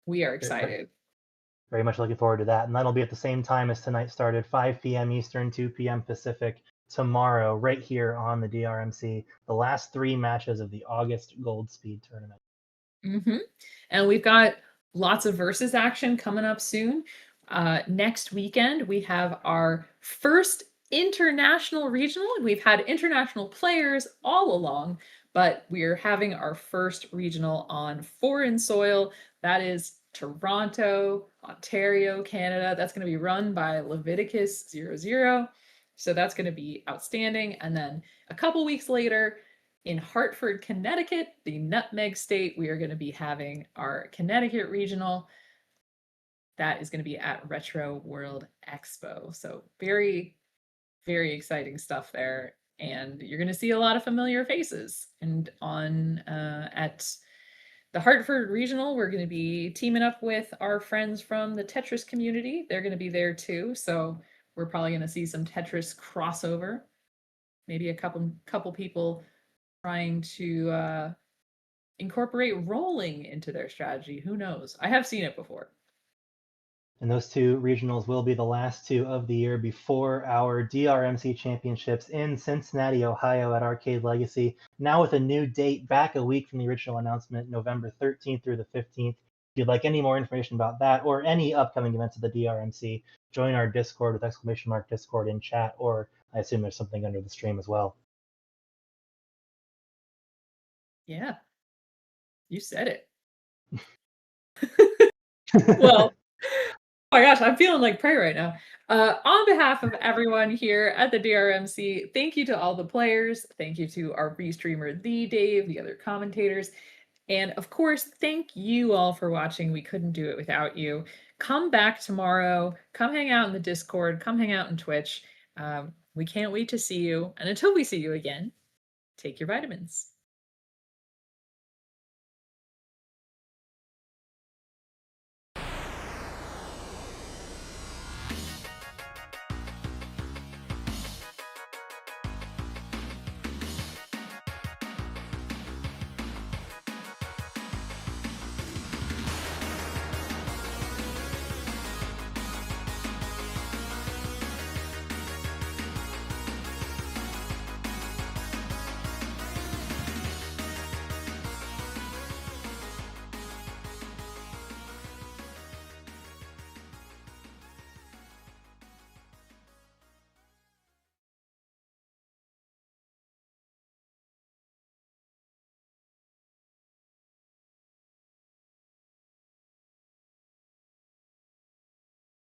we are excited. Very much looking forward to that. And that'll be at the same time as tonight started, 5 p.m. Eastern, 2 p.m. Pacific, tomorrow, right here on the DRMC, the last 3 matches of the August Gold Speed Tournament. And we've got lots of versus action coming up soon. Next weekend, we have our first international regional. We've had international players all along, but we're having our first regional on foreign soil. That is Toronto, Ontario, Canada. That's going to be run by Leviticus 00. So that's going to be outstanding. And then a couple weeks later, in Hartford, Connecticut, the Nutmeg State, we are going to be having our Connecticut regional. That is going to be at Retro World Expo. So very, very exciting stuff there. And you're going to see a lot of familiar faces. And on at the Hartford Regional, we're going to be teaming up with our friends from the Tetris community. They're going to be there too. So we're probably going to see some Tetris crossover. Maybe a couple people trying to incorporate rolling into their strategy. Who knows? I have seen it before. And those 2 regionals will be the last 2 of the year before our DRMC championships in Cincinnati, Ohio at Arcade Legacy. Now with a new date, back a week from the original announcement, November 13th through the 15th. If you'd like any more information about that or any upcoming events of the DRMC, join our Discord with !Discord in chat, or I assume there's something under the stream as well. Yeah, you said it. Well, oh my gosh, I'm feeling like prey right now. On behalf of everyone here at the DRMC, thank you to all the players. Thank you to our restreamer, The Dave, the other commentators. And of course, thank you all for watching. We couldn't do it without you. Come back tomorrow. Come hang out in the Discord. Come hang out on Twitch. We can't wait to see you. And until we see you again, take your vitamins.